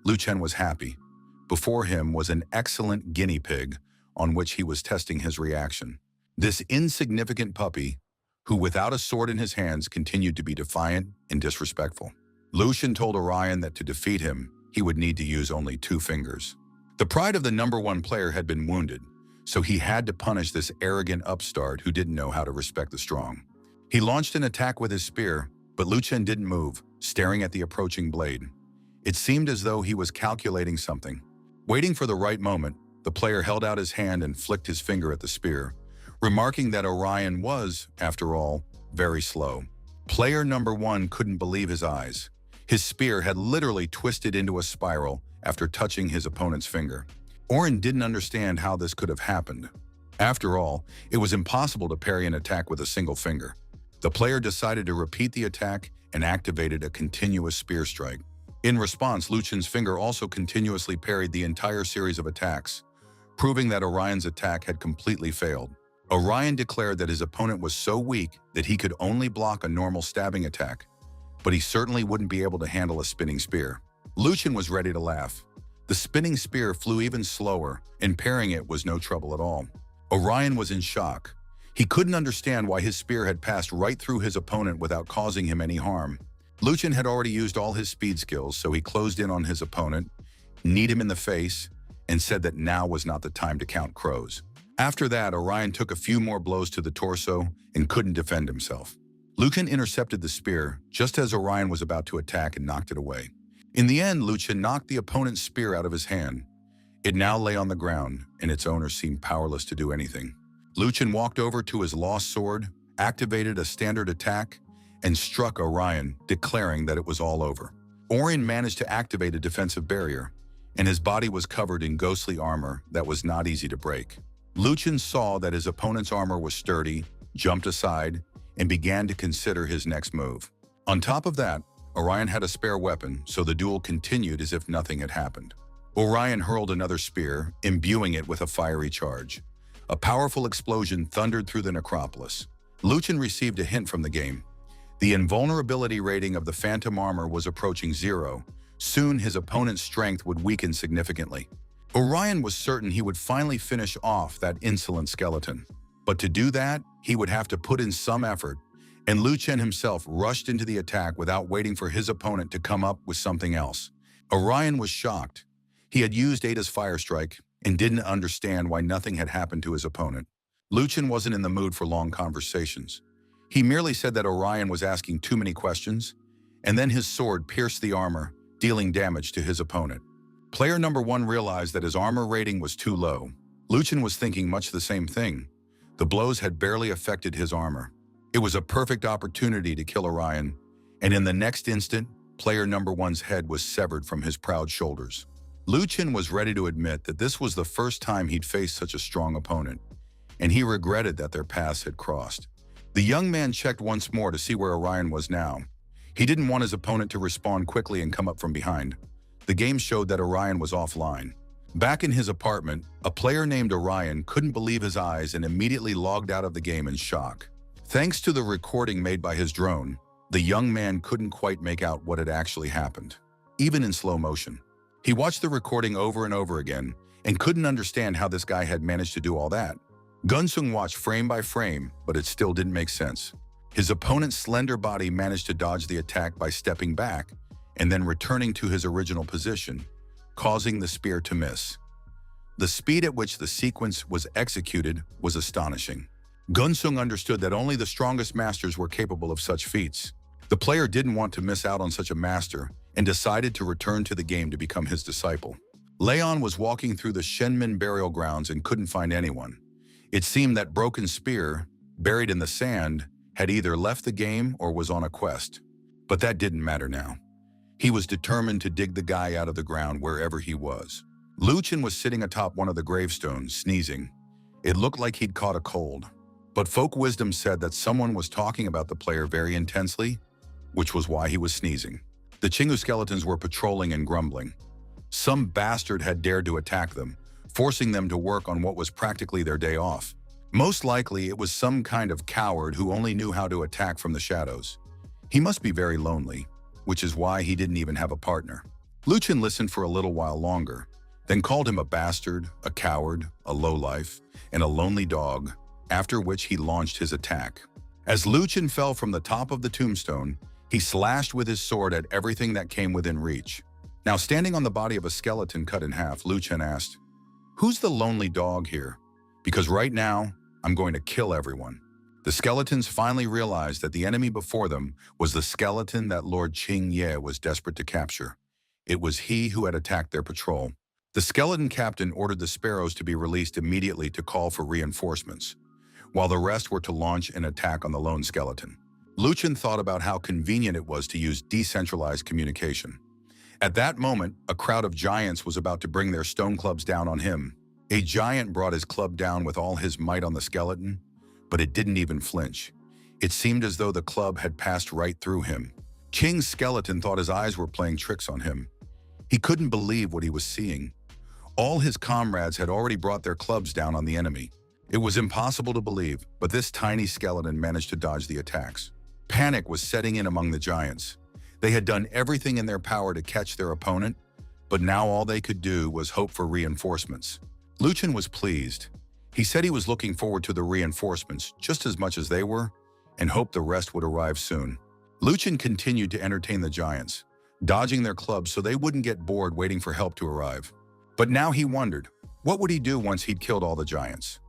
Lu Chen was happy. Before him was an excellent guinea pig on which he was testing his reaction. This insignificant puppy, who without a sword in his hands continued to be defiant and disrespectful. Lu Chen told Orion that to defeat him, he would need to use only 2 fingers. The pride of the #1 player had been wounded, so he had to punish this arrogant upstart who didn't know how to respect the strong. He launched an attack with his spear, but Lu Chen didn't move, staring at the approaching blade. It seemed as though he was calculating something. Waiting for the right moment, the player held out his hand and flicked his finger at the spear, remarking that Orion was, after all, very slow. Player #1 couldn't believe his eyes. His spear had literally twisted into a spiral after touching his opponent's finger. Orion didn't understand how this could have happened. After all, it was impossible to parry an attack with a single finger. The player decided to repeat the attack and activated a continuous spear strike. In response, Lu Chen's finger also continuously parried the entire series of attacks, proving that Orion's attack had completely failed. Orion declared that his opponent was so weak that he could only block a normal stabbing attack, but he certainly wouldn't be able to handle a spinning spear. Lu Chen was ready to laugh. The spinning spear flew even slower, and parrying it was no trouble at all. Orion was in shock. He couldn't understand why his spear had passed right through his opponent without causing him any harm. Lu Chen had already used all his speed skills, so he closed in on his opponent, kneed him in the face, and said that now was not the time to count crows. After that, Orion took a few more blows to the torso and couldn't defend himself. Lu Chen intercepted the spear just as Orion was about to attack and knocked it away. In the end, Lu Chen knocked the opponent's spear out of his hand. It now lay on the ground, and its owner seemed powerless to do anything. Lu Chen walked over to his lost sword, activated a standard attack, and struck Orion, declaring that it was all over. Orion managed to activate a defensive barrier, and his body was covered in ghostly armor that was not easy to break. Lu Chen saw that his opponent's armor was sturdy, jumped aside, and began to consider his next move. On top of that, Orion had a spare weapon, so the duel continued as if nothing had happened. Orion hurled another spear, imbuing it with a fiery charge. A powerful explosion thundered through the necropolis. Lu Chen received a hint from the game. The invulnerability rating of the phantom armor was approaching 0. Soon, his opponent's strength would weaken significantly. Orion was certain he would finally finish off that insolent skeleton. But to do that, he would have to put in some effort, and Lu Chen himself rushed into the attack without waiting for his opponent to come up with something else. Orion was shocked. He had used Ada's fire strike and didn't understand why nothing had happened to his opponent. Lu Chen wasn't in the mood for long conversations. He merely said that Orion was asking too many questions, and then his sword pierced the armor, dealing damage to his opponent. Player #1 realized that his armor rating was too low. Lu Chen was thinking much the same thing. The blows had barely affected his armor. It was a perfect opportunity to kill Orion, and in the next instant, player #1's head was severed from his proud shoulders. Lu Chen was ready to admit that this was the first time he'd faced such a strong opponent, and he regretted that their paths had crossed. The young man checked once more to see where Orion was now. He didn't want his opponent to respond quickly and come up from behind. The game showed that Orion was offline. Back in his apartment, a player named Orion couldn't believe his eyes and immediately logged out of the game in shock. Thanks to the recording made by his drone, the young man couldn't quite make out what had actually happened, even in slow motion. He watched the recording over and over again and couldn't understand how this guy had managed to do all that. Gunsung watched frame by frame, but it still didn't make sense. His opponent's slender body managed to dodge the attack by stepping back and then returning to his original position, causing the spear to miss. The speed at which the sequence was executed was astonishing. Gunsung understood that only the strongest masters were capable of such feats. The player didn't want to miss out on such a master and decided to return to the game to become his disciple. Leon was walking through the Shenmin burial grounds and couldn't find anyone. It seemed that Broken Spear, buried in the sand, had either left the game or was on a quest. But that didn't matter now. He was determined to dig the guy out of the ground wherever he was. Lu Chen was sitting atop one of the gravestones, sneezing. It looked like he'd caught a cold. But folk wisdom said that someone was talking about the player very intensely, which was why he was sneezing. The Chingu skeletons were patrolling and grumbling. Some bastard had dared to attack them, forcing them to work on what was practically their day off. Most likely, it was some kind of coward who only knew how to attack from the shadows. He must be very lonely, which is why he didn't even have a partner. Luchin listened for a little while longer, then called him a bastard, a coward, a lowlife, and a lonely dog, after which he launched his attack. As Luchin fell from the top of the tombstone, he slashed with his sword at everything that came within reach. Now, standing on the body of a skeleton cut in half, Luchin asked, "Who's the lonely dog here? Because right now, I'm going to kill everyone." The skeletons finally realized that the enemy before them was the skeleton that Lord Ching was desperate to capture. It was he who had attacked their patrol. The skeleton captain ordered the sparrows to be released immediately to call for reinforcements, while the rest were to launch an attack on the lone skeleton. Luchin thought about how convenient it was to use decentralized communication. At that moment, a crowd of giants was about to bring their stone clubs down on him. A giant brought his club down with all his might on the skeleton, but it didn't even flinch. It seemed as though the club had passed right through him. King's skeleton thought his eyes were playing tricks on him. He couldn't believe what he was seeing. All his comrades had already brought their clubs down on the enemy. It was impossible to believe, but this tiny skeleton managed to dodge the attacks. Panic was setting in among the giants. They had done everything in their power to catch their opponent, but now all they could do was hope for reinforcements. Luchin was pleased. He said he was looking forward to the reinforcements just as much as they were, and hoped the rest would arrive soon. Luchin continued to entertain the giants, dodging their clubs so they wouldn't get bored waiting for help to arrive. But now he wondered, what would he do once he'd killed all the giants?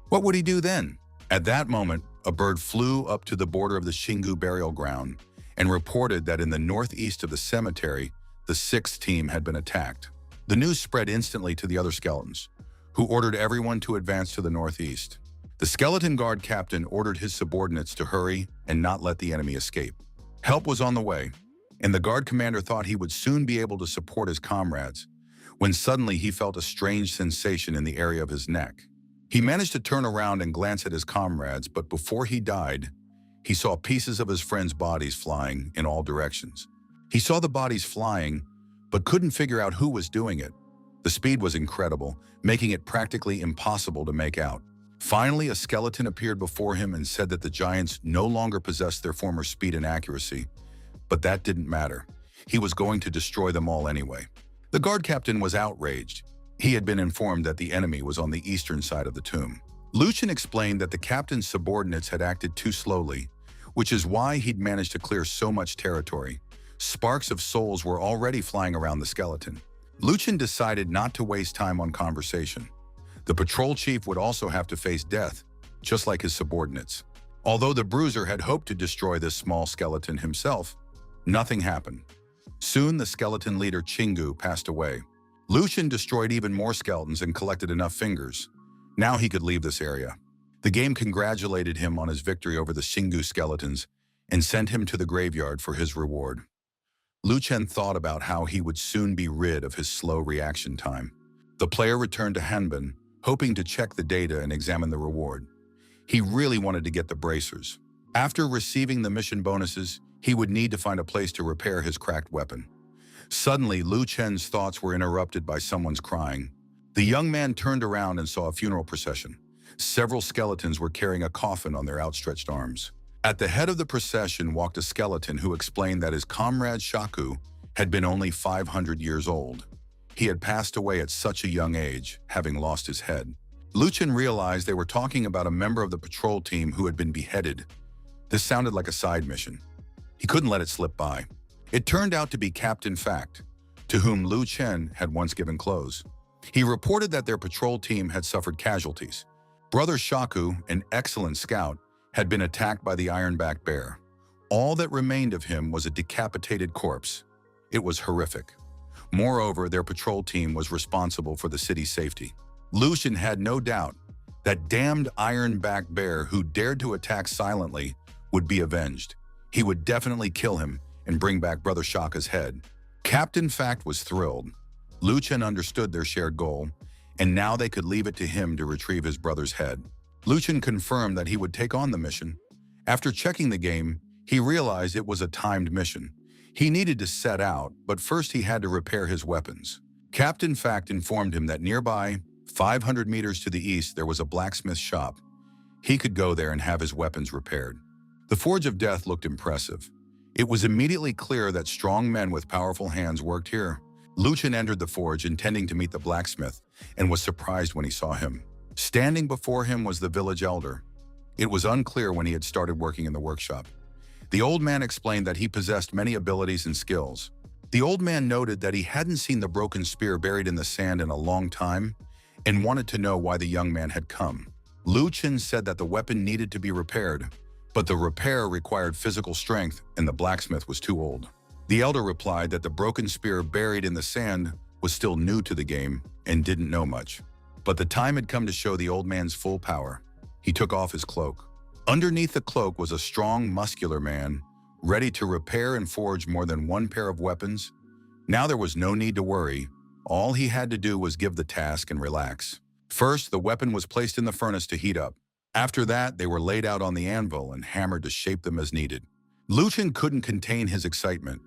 What would he do then? At that moment, a bird flew up to the border of the Chingu burial ground and reported that in the northeast of the cemetery, the 6th team had been attacked. The news spread instantly to the other skeletons, who ordered everyone to advance to the northeast. The skeleton guard captain ordered his subordinates to hurry and not let the enemy escape. Help was on the way, and the guard commander thought he would soon be able to support his comrades, when suddenly he felt a strange sensation in the area of his neck. He managed to turn around and glance at his comrades, but before he died, he saw pieces of his friends' bodies flying in all directions. He saw the bodies flying, but couldn't figure out who was doing it. The speed was incredible, making it practically impossible to make out. Finally, a skeleton appeared before him and said that the giants no longer possessed their former speed and accuracy. But that didn't matter. He was going to destroy them all anyway. The guard captain was outraged. He had been informed that the enemy was on the eastern side of the tomb. Luchin explained that the captain's subordinates had acted too slowly, which is why he'd managed to clear so much territory. Sparks of souls were already flying around the skeleton. Luchin decided not to waste time on conversation. The patrol chief would also have to face death, just like his subordinates. Although the bruiser had hoped to destroy this small skeleton himself, nothing happened. Soon the skeleton leader Chingu passed away. Luchin destroyed even more skeletons and collected enough fingers. Now he could leave this area. The game congratulated him on his victory over the Chingu skeletons and sent him to the graveyard for his reward. Luchin thought about how he would soon be rid of his slow reaction time. The player returned to Hanbin, hoping to check the data and examine the reward. He really wanted to get the bracers. After receiving the mission bonuses, he would need to find a place to repair his cracked weapon. Suddenly, Luchin's thoughts were interrupted by someone's crying. The young man turned around and saw a funeral procession. Several skeletons were carrying a coffin on their outstretched arms. At the head of the procession walked a skeleton who explained that his comrade Shaku had been only 500 years old. He had passed away at such a young age, having lost his head. Luchin realized they were talking about a member of the patrol team who had been beheaded. This sounded like a side mission. He couldn't let it slip by. It turned out to be Captain Fact, to whom Luchin had once given clothes. He reported that their patrol team had suffered casualties. Brother Shaku, an excellent scout, had been attacked by the ironback bear. All that remained of him was a decapitated corpse. It was horrific. Moreover, their patrol team was responsible for the city's safety. Luchin had no doubt that damned ironback bear who dared to attack silently would be avenged. He would definitely kill him and bring back Brother Shaka's head. Captain Fact was thrilled. Luchin understood their shared goal, and now they could leave it to him to retrieve his brother's head. Luchin confirmed that he would take on the mission. After checking the game, he realized it was a timed mission. He needed to set out, but first he had to repair his weapons. Captain Fact informed him that nearby, 500 meters to the east, there was a blacksmith shop. he could go there and have his weapons repaired. The Forge of Death looked impressive. It was immediately clear that strong men with powerful hands worked here. Luchin entered the forge intending to meet the blacksmith and was surprised when he saw him. Standing before him was the village elder. It was unclear when he had started working in the workshop. The old man explained that he possessed many abilities and skills. The old man noted that he hadn't seen the broken spear buried in the sand in a long time and wanted to know why the young man had come. Luchin said that the weapon needed to be repaired, but the repair required physical strength and the blacksmith was too old. The elder replied that the broken spear buried in the sand was still new to the game and didn't know much. But the time had come to show the old man's full power. He took off his cloak. Underneath the cloak was a strong, muscular man, ready to repair and forge more than one pair of weapons. Now there was no need to worry. All he had to do was give the task and relax. First, the weapon was placed in the furnace to heat up. After that, they were laid out on the anvil and hammered to shape them as needed. Luchin couldn't contain his excitement.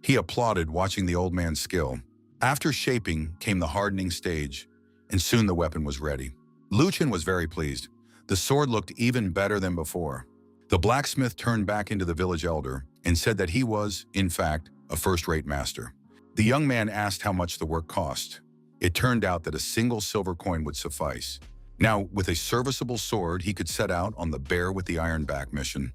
He applauded watching the old man's skill. After shaping came the hardening stage, and soon the weapon was ready. Luchin was very pleased. The sword looked even better than before. The blacksmith turned back into the village elder and said that he was, in fact, a first-rate master. The young man asked how much the work cost. It turned out that a single silver coin would suffice. Now, with a serviceable sword, he could set out on the Bear with the Iron Back mission.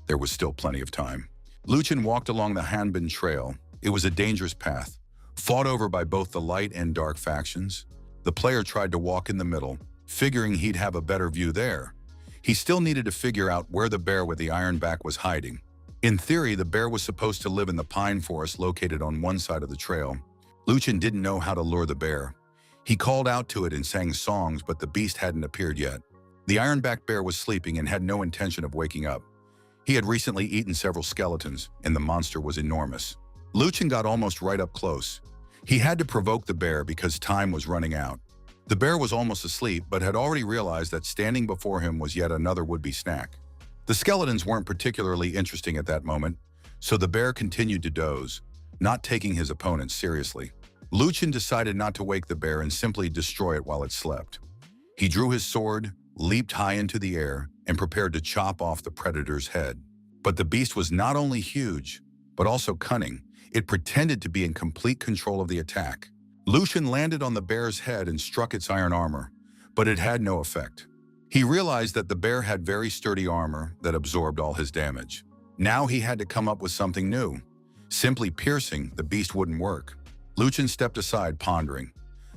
There was still plenty of time. Luchin walked along the Hanbin Trail. It was a dangerous path, fought over by both the light and dark factions. The player tried to walk in the middle, figuring he'd have a better view there. He still needed to figure out where the Bear with the Iron Back was hiding. In theory, the bear was supposed to live in the pine forest located on one side of the trail. Luchin didn't know how to lure the bear. He called out to it and sang songs, but the beast hadn't appeared yet. The Ironback bear was sleeping and had no intention of waking up. He had recently eaten several skeletons, and the monster was enormous. Luchin got almost right up close. He had to provoke the bear because time was running out. The bear was almost asleep, but had already realized that standing before him was yet another would-be snack. The skeletons weren't particularly interesting at that moment, so the bear continued to doze, not taking his opponents seriously. Luchin decided not to wake the bear and simply destroy it while it slept. He drew his sword, leaped high into the air, and prepared to chop off the predator's head. But the beast was not only huge, but also cunning. It pretended to be in complete control of the attack. Luchin landed on the bear's head and struck its iron armor, but it had no effect. He realized that the bear had very sturdy armor that absorbed all his damage. Now he had to come up with something new. Simply piercing the beast wouldn't work. Luchin stepped aside, pondering.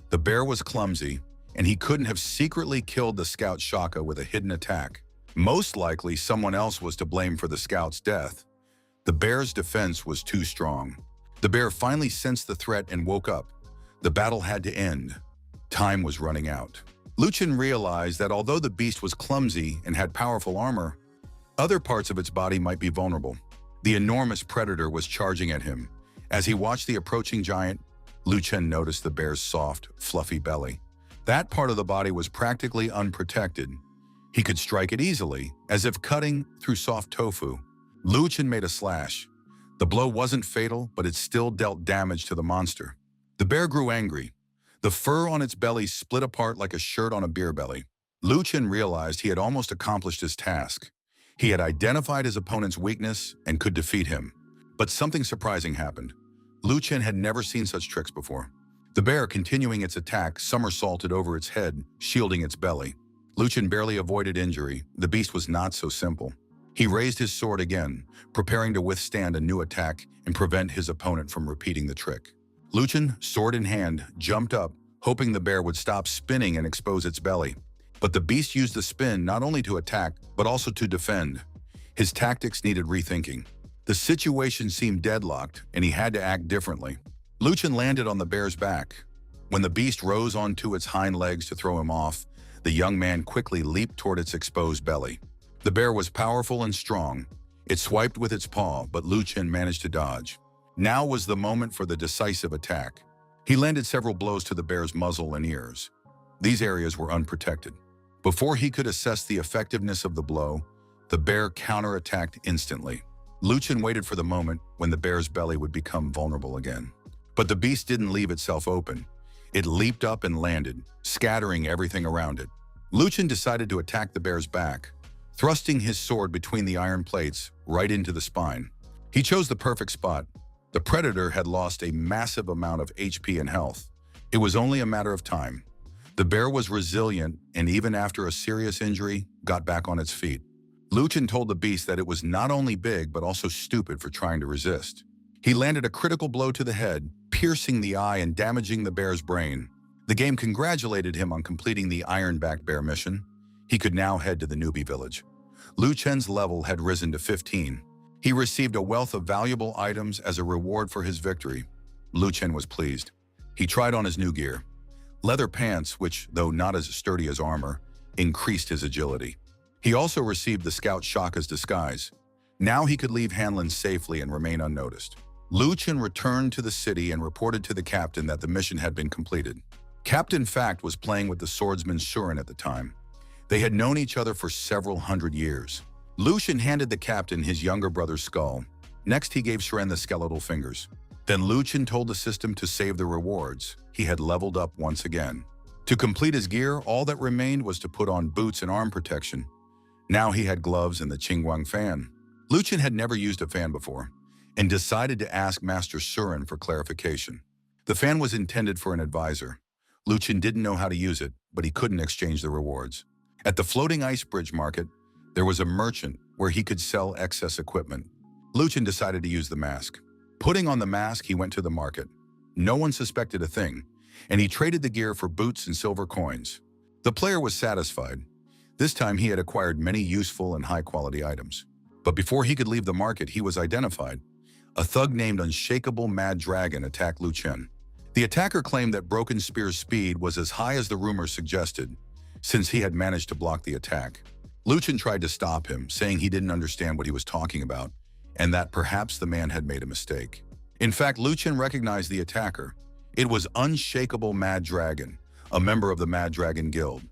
The bear was clumsy, and he couldn't have secretly killed the scout Shaka with a hidden attack. Most likely, someone else was to blame for the scout's death. The bear's defense was too strong. The bear finally sensed the threat and woke up. The battle had to end. Time was running out. Luchin realized that although the beast was clumsy and had powerful armor, other parts of its body might be vulnerable. The enormous predator was charging at him. As he watched the approaching giant, Luchin noticed the bear's soft, fluffy belly. That part of the body was practically unprotected. He could strike it easily, as if cutting through soft tofu. Luchin made a slash. The blow wasn't fatal, but it still dealt damage to the monster. The bear grew angry. The fur on its belly split apart like a shirt on a beer belly. Luchin realized he had almost accomplished his task. He had identified his opponent's weakness and could defeat him. But something surprising happened. Luchin had never seen such tricks before. The bear, continuing its attack, somersaulted over its head, shielding its belly. Luchin barely avoided injury. The beast was not so simple. He raised his sword again, preparing to withstand a new attack and prevent his opponent from repeating the trick. Luchin, sword in hand, jumped up, hoping the bear would stop spinning and expose its belly. But the beast used the spin not only to attack, but also to defend. His tactics needed rethinking. The situation seemed deadlocked, and he had to act differently. Luchin landed on the bear's back. When the beast rose onto its hind legs to throw him off, the young man quickly leaped toward its exposed belly. The bear was powerful and strong. It swiped with its paw, but Luchin managed to dodge. Now was the moment for the decisive attack. He landed several blows to the bear's muzzle and ears. These areas were unprotected. Before he could assess the effectiveness of the blow, the bear counterattacked instantly. Luchin waited for the moment when the bear's belly would become vulnerable again. But the beast didn't leave itself open. It leaped up and landed, scattering everything around it. Luchin decided to attack the bear's back. thrusting his sword between the iron plates right into the spine. He chose the perfect spot. The predator had lost a massive amount of HP and health. It was only a matter of time. The bear was resilient and even after a serious injury, got back on its feet. Lu Chen told the beast that it was not only big but also stupid for trying to resist. He landed a critical blow to the head, piercing the eye and damaging the bear's brain. The game congratulated him on completing the Ironback Bear mission. He could now head to the Newbie village. Lu Chen's level had risen to 15. He received a wealth of valuable items as a reward for his victory. Lu Chen was pleased. He tried on his new gear. Leather pants, which, though not as sturdy as armor, increased his agility. He also received the Scout Shaka's disguise. Now he could leave Hanlin safely and remain unnoticed. Lu Chen returned to the city and reported to the captain that the mission had been completed. Captain Fact was playing with the swordsman Surin at the time. They had known each other for several hundred years. Lu Chen handed the captain his younger brother's skull. Next, he gave Surin the skeletal fingers. Then Lu Chen told the system to save the rewards. He had leveled up once again. To complete his gear, all that remained was to put on boots and arm protection. Now he had gloves and the Qingguang fan. Lu Chen had never used a fan before and decided to ask Master Surin for clarification. The fan was intended for an advisor. Lu Chen didn't know how to use it, but he couldn't exchange the rewards. At the floating ice bridge market, there was a merchant where he could sell excess equipment. Lu Chen decided to use the mask. Putting on the mask, he went to the market. No one suspected a thing, and he traded the gear for boots and silver coins. The player was satisfied. This time he had acquired many useful and high-quality items. But before he could leave the market, he was identified. A thug named Unshakable Mad Dragon attacked Lu Chen. The attacker claimed that Broken Spear's speed was as high as the rumors suggested, since he had managed to block the attack. Lu Chen tried to stop him, saying he didn't understand what he was talking about, and that perhaps the man had made a mistake. In fact, Lu Chen recognized the attacker. It was Unshakable Mad Dragon, a member of the Mad Dragon Guild.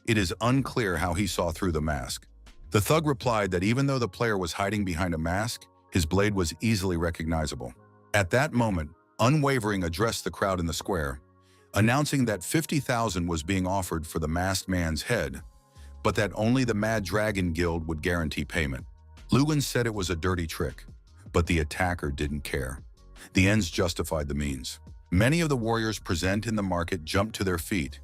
It is unclear how he saw through the mask. The thug replied that even though the player was hiding behind a mask, his blade was easily recognizable. At that moment, Unwavering addressed the crowd in the square, announcing that 50,000 was being offered for the masked man's head, but that only the Mad Dragon Guild would guarantee payment. Lugan said it was a dirty trick, but the attacker didn't care. The ends justified the means. Many of the warriors present in the market jumped to their feet.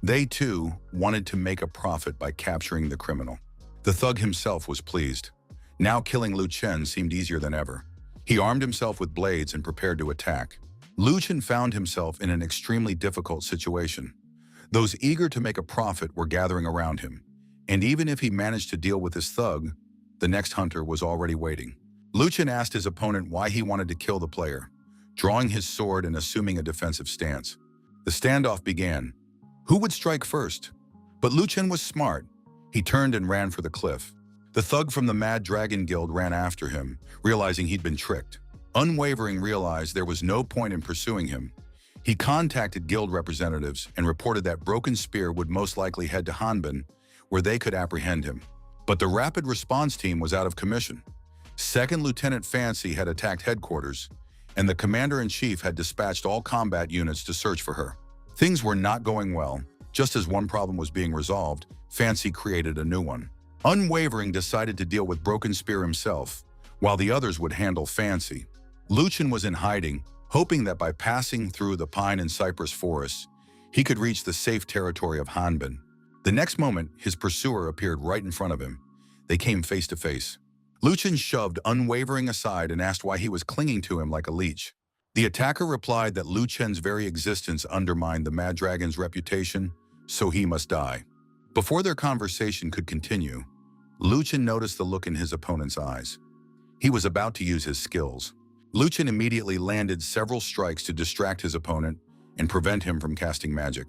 They, too, wanted to make a profit by capturing the criminal. The thug himself was pleased. Now killing Lu Chen seemed easier than ever. He armed himself with blades and prepared to attack. Lu Chen found himself in an extremely difficult situation. Those eager to make a profit were gathering around him, and even if he managed to deal with his thug, the next hunter was already waiting. Lu Chen asked his opponent why he wanted to kill the player, drawing his sword and assuming a defensive stance. The standoff began. Who would strike first? But Lu Chen was smart. He turned and ran for the cliff. The thug from the Mad Dragon Guild ran after him, realizing he'd been tricked. Unwavering realized there was no point in pursuing him. He contacted guild representatives and reported that Broken Spear would most likely head to Hanbin, where they could apprehend him. But the rapid response team was out of commission. Second Lieutenant Fancy had attacked headquarters, and the commander-in-chief had dispatched all combat units to search for her. Things were not going well. Just as one problem was being resolved, Fancy created a new one. Unwavering decided to deal with Broken Spear himself, while the others would handle Fancy. Lu Chen was in hiding, hoping that by passing through the pine and cypress forests, he could reach the safe territory of Hanbin. The next moment, his pursuer appeared right in front of him. They came face to face. Lu Chen shoved Unwavering aside and asked why he was clinging to him like a leech. The attacker replied that Lu Chen's very existence undermined the Mad Dragon's reputation, so he must die. Before their conversation could continue, Lu Chen noticed the look in his opponent's eyes. He was about to use his skills. Lu Chen immediately landed several strikes to distract his opponent and prevent him from casting magic.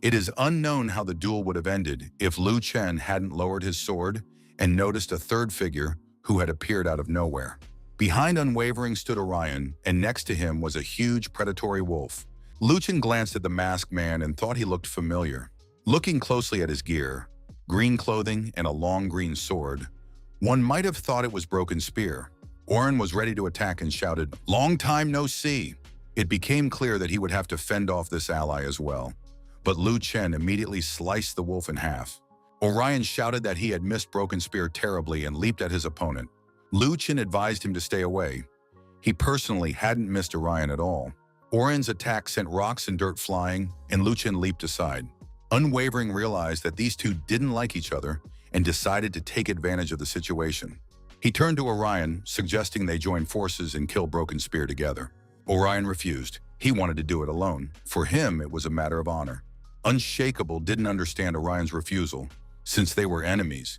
It is unknown how the duel would have ended if Lu Chen hadn't lowered his sword and noticed a third figure who had appeared out of nowhere. Behind Unwavering stood Orion, and next to him was a huge predatory wolf. Lu Chen glanced at the masked man and thought he looked familiar. Looking closely at his gear, green clothing and a long green sword, one might have thought it was Broken Spear. Orion was ready to attack and shouted, "Long time no see!" It became clear that he would have to fend off this ally as well. But Lu Chen immediately sliced the wolf in half. Orion shouted that he had missed Broken Spear terribly and leaped at his opponent. Lu Chen advised him to stay away. He personally hadn't missed Orion at all. Orion's attack sent rocks and dirt flying, and Lu Chen leaped aside. Unwavering realized that these two didn't like each other and decided to take advantage of the situation. He turned to Orion, suggesting they join forces and kill Broken Spear together. Orion refused. He wanted to do it alone. For him, it was a matter of honor. Unshakable didn't understand Orion's refusal, since they were enemies,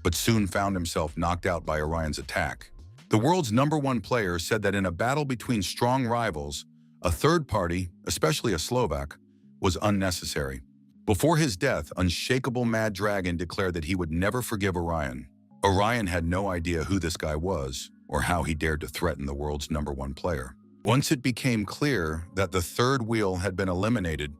but soon found himself knocked out by Orion's attack. The world's #1 player said that in a battle between strong rivals, a third party, especially a Slovak, was unnecessary. Before his death, Unshakable Mad Dragon declared that he would never forgive Orion. Orion had no idea who this guy was or how he dared to threaten the world's #1 player. Once it became clear that the third wheel had been eliminated,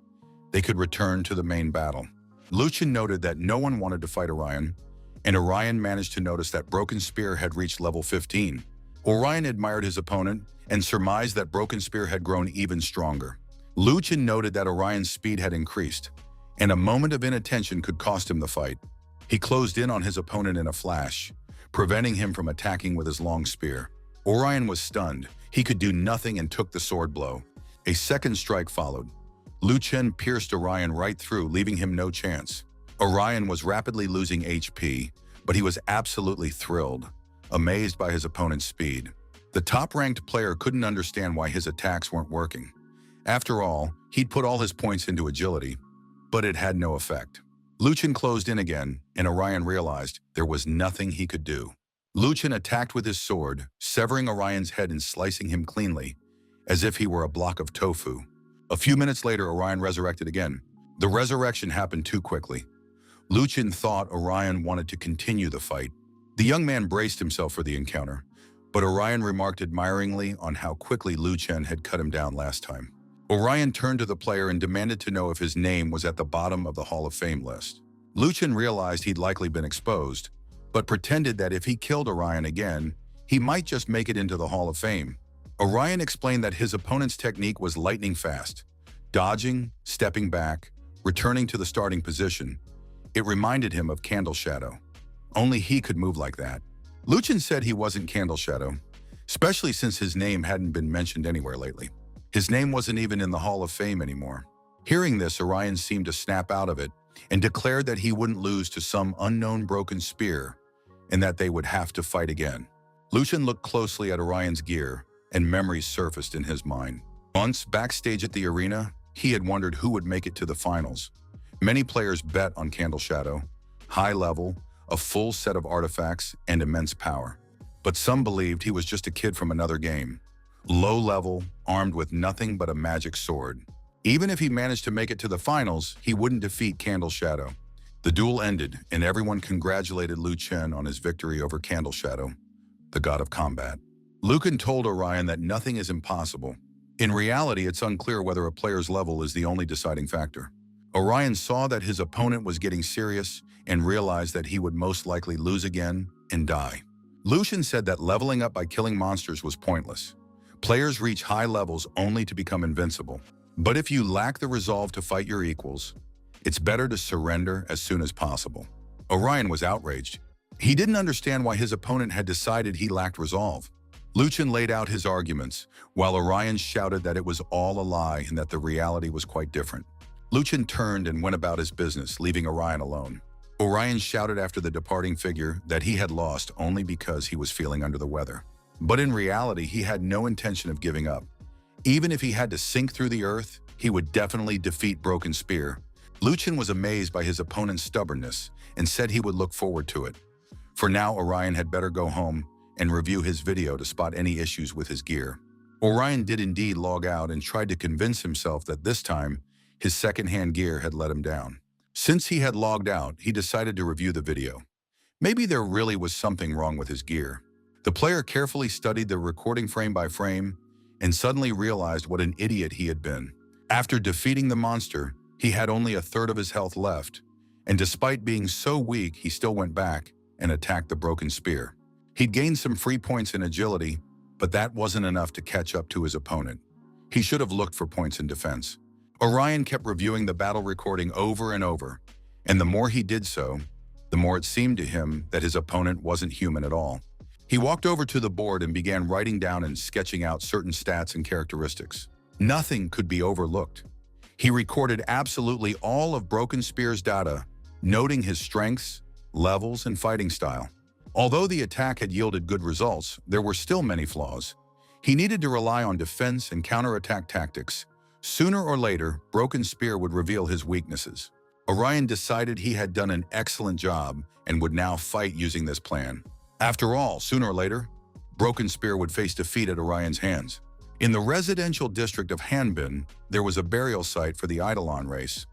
they could return to the main battle. Lu Chen noted that no one wanted to fight Orion, and Orion managed to notice that Broken Spear had reached level 15. Orion admired his opponent and surmised that Broken Spear had grown even stronger. Lu Chen noted that Orion's speed had increased, and a moment of inattention could cost him the fight. He closed in on his opponent in a flash, preventing him from attacking with his long spear. Orion was stunned. He could do nothing and took the sword blow. A second strike followed. Lu Chen pierced Orion right through, leaving him no chance. Orion was rapidly losing HP, but he was absolutely thrilled, amazed by his opponent's speed. The top-ranked player couldn't understand why his attacks weren't working. After all, he'd put all his points into agility, but it had no effect. Lu Chen closed in again, and Orion realized there was nothing he could do. Lu Chen attacked with his sword, severing Orion's head and slicing him cleanly, as if he were a block of tofu. A few minutes later, Orion resurrected again. The resurrection happened too quickly. Lu Chen thought Orion wanted to continue the fight. The young man braced himself for the encounter, but Orion remarked admiringly on how quickly Lu Chen had cut him down last time. Orion turned to the player and demanded to know if his name was at the bottom of the Hall of Fame list. Lu Chen realized he'd likely been exposed, but pretended that if he killed Orion again, he might just make it into the Hall of Fame. Orion explained that his opponent's technique was lightning fast, dodging, stepping back, returning to the starting position. It reminded him of Candle Shadow. Only he could move like that. Lu Chen said he wasn't Candle Shadow, especially since his name hadn't been mentioned anywhere lately. His name wasn't even in the Hall of Fame anymore. Hearing this, Orion seemed to snap out of it and declared that he wouldn't lose to some unknown Broken Spear and that they would have to fight again. Lu Chen looked closely at Orion's gear, and memories surfaced in his mind. Once, backstage at the arena, he had wondered who would make it to the finals. Many players bet on Candle Shadow, high level, a full set of artifacts, and immense power. But some believed he was just a kid from another game, low level, armed with nothing but a magic sword. Even if he managed to make it to the finals, he wouldn't defeat Candle Shadow. The duel ended, and everyone congratulated Lu Chen on his victory over Candle Shadow, the god of combat. Lu Chen told Orion that nothing is impossible. In reality, it's unclear whether a player's level is the only deciding factor. Orion saw that his opponent was getting serious and realized that he would most likely lose again and die. Lu Chen said that leveling up by killing monsters was pointless. Players reach high levels only to become invincible. But if you lack the resolve to fight your equals, it's better to surrender as soon as possible. Orion was outraged. He didn't understand why his opponent had decided he lacked resolve. Lu Chen laid out his arguments, while Orion shouted that it was all a lie and that the reality was quite different. Lu Chen turned and went about his business, leaving Orion alone. Orion shouted after the departing figure that he had lost only because he was feeling under the weather. But in reality, he had no intention of giving up. Even if he had to sink through the earth, he would definitely defeat Broken Spear. Lu Chen was amazed by his opponent's stubbornness and said he would look forward to it. For now, Orion had better go home and review his video to spot any issues with his gear. Orion did indeed log out and tried to convince himself that this time, his second-hand gear had let him down. Since he had logged out, he decided to review the video. Maybe there really was something wrong with his gear. The player carefully studied the recording frame by frame and suddenly realized what an idiot he had been. After defeating the monster, he had only a third of his health left, and despite being so weak, he still went back and attacked the Broken Spear. He'd gained some free points in agility, but that wasn't enough to catch up to his opponent. He should have looked for points in defense. Orion kept reviewing the battle recording over and over, and the more he did so, the more it seemed to him that his opponent wasn't human at all. He walked over to the board and began writing down and sketching out certain stats and characteristics. Nothing could be overlooked. He recorded absolutely all of Broken Spear's data, noting his strengths, levels, and fighting style. Although the attack had yielded good results, there were still many flaws. He needed to rely on defense and counterattack tactics. Sooner or later, Broken Spear would reveal his weaknesses. Orion decided he had done an excellent job and would now fight using this plan. After all, sooner or later, Broken Spear would face defeat at Orion's hands. In the residential district of Hanbin, there was a burial site for the Eidolon race.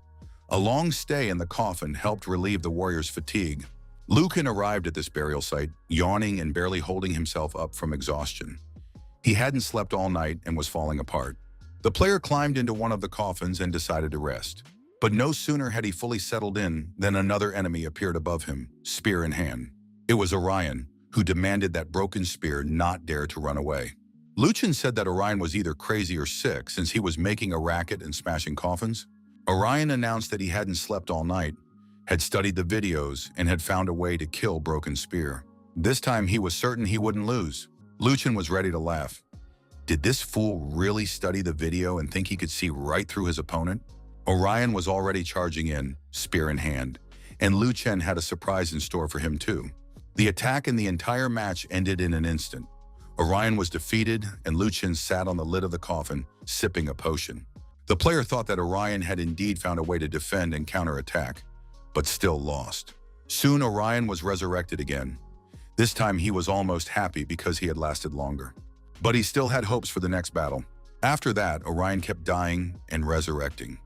A long stay in the coffin helped relieve the warrior's fatigue. Lucan arrived at this burial site, yawning and barely holding himself up from exhaustion. He hadn't slept all night and was falling apart. The player climbed into one of the coffins and decided to rest. But no sooner had he fully settled in than another enemy appeared above him, spear in hand. It was Orion, who demanded that Broken Spear not dare to run away. Lucian said that Orion was either crazy or sick since he was making a racket and smashing coffins. Orion announced that he hadn't slept all night, had studied the videos, and had found a way to kill Broken Spear. This time he was certain he wouldn't lose. Lucian was ready to laugh. Did this fool really study the video and think he could see right through his opponent? Orion was already charging in, spear in hand, and Lucian had a surprise in store for him too. The attack and the entire match ended in an instant. Orion was defeated, and Lucian sat on the lid of the coffin, sipping a potion. The player thought that Orion had indeed found a way to defend and counterattack, but still lost. Soon Orion was resurrected again. This time he was almost happy because he had lasted longer. But he still had hopes for the next battle. After that, Orion kept dying and resurrecting,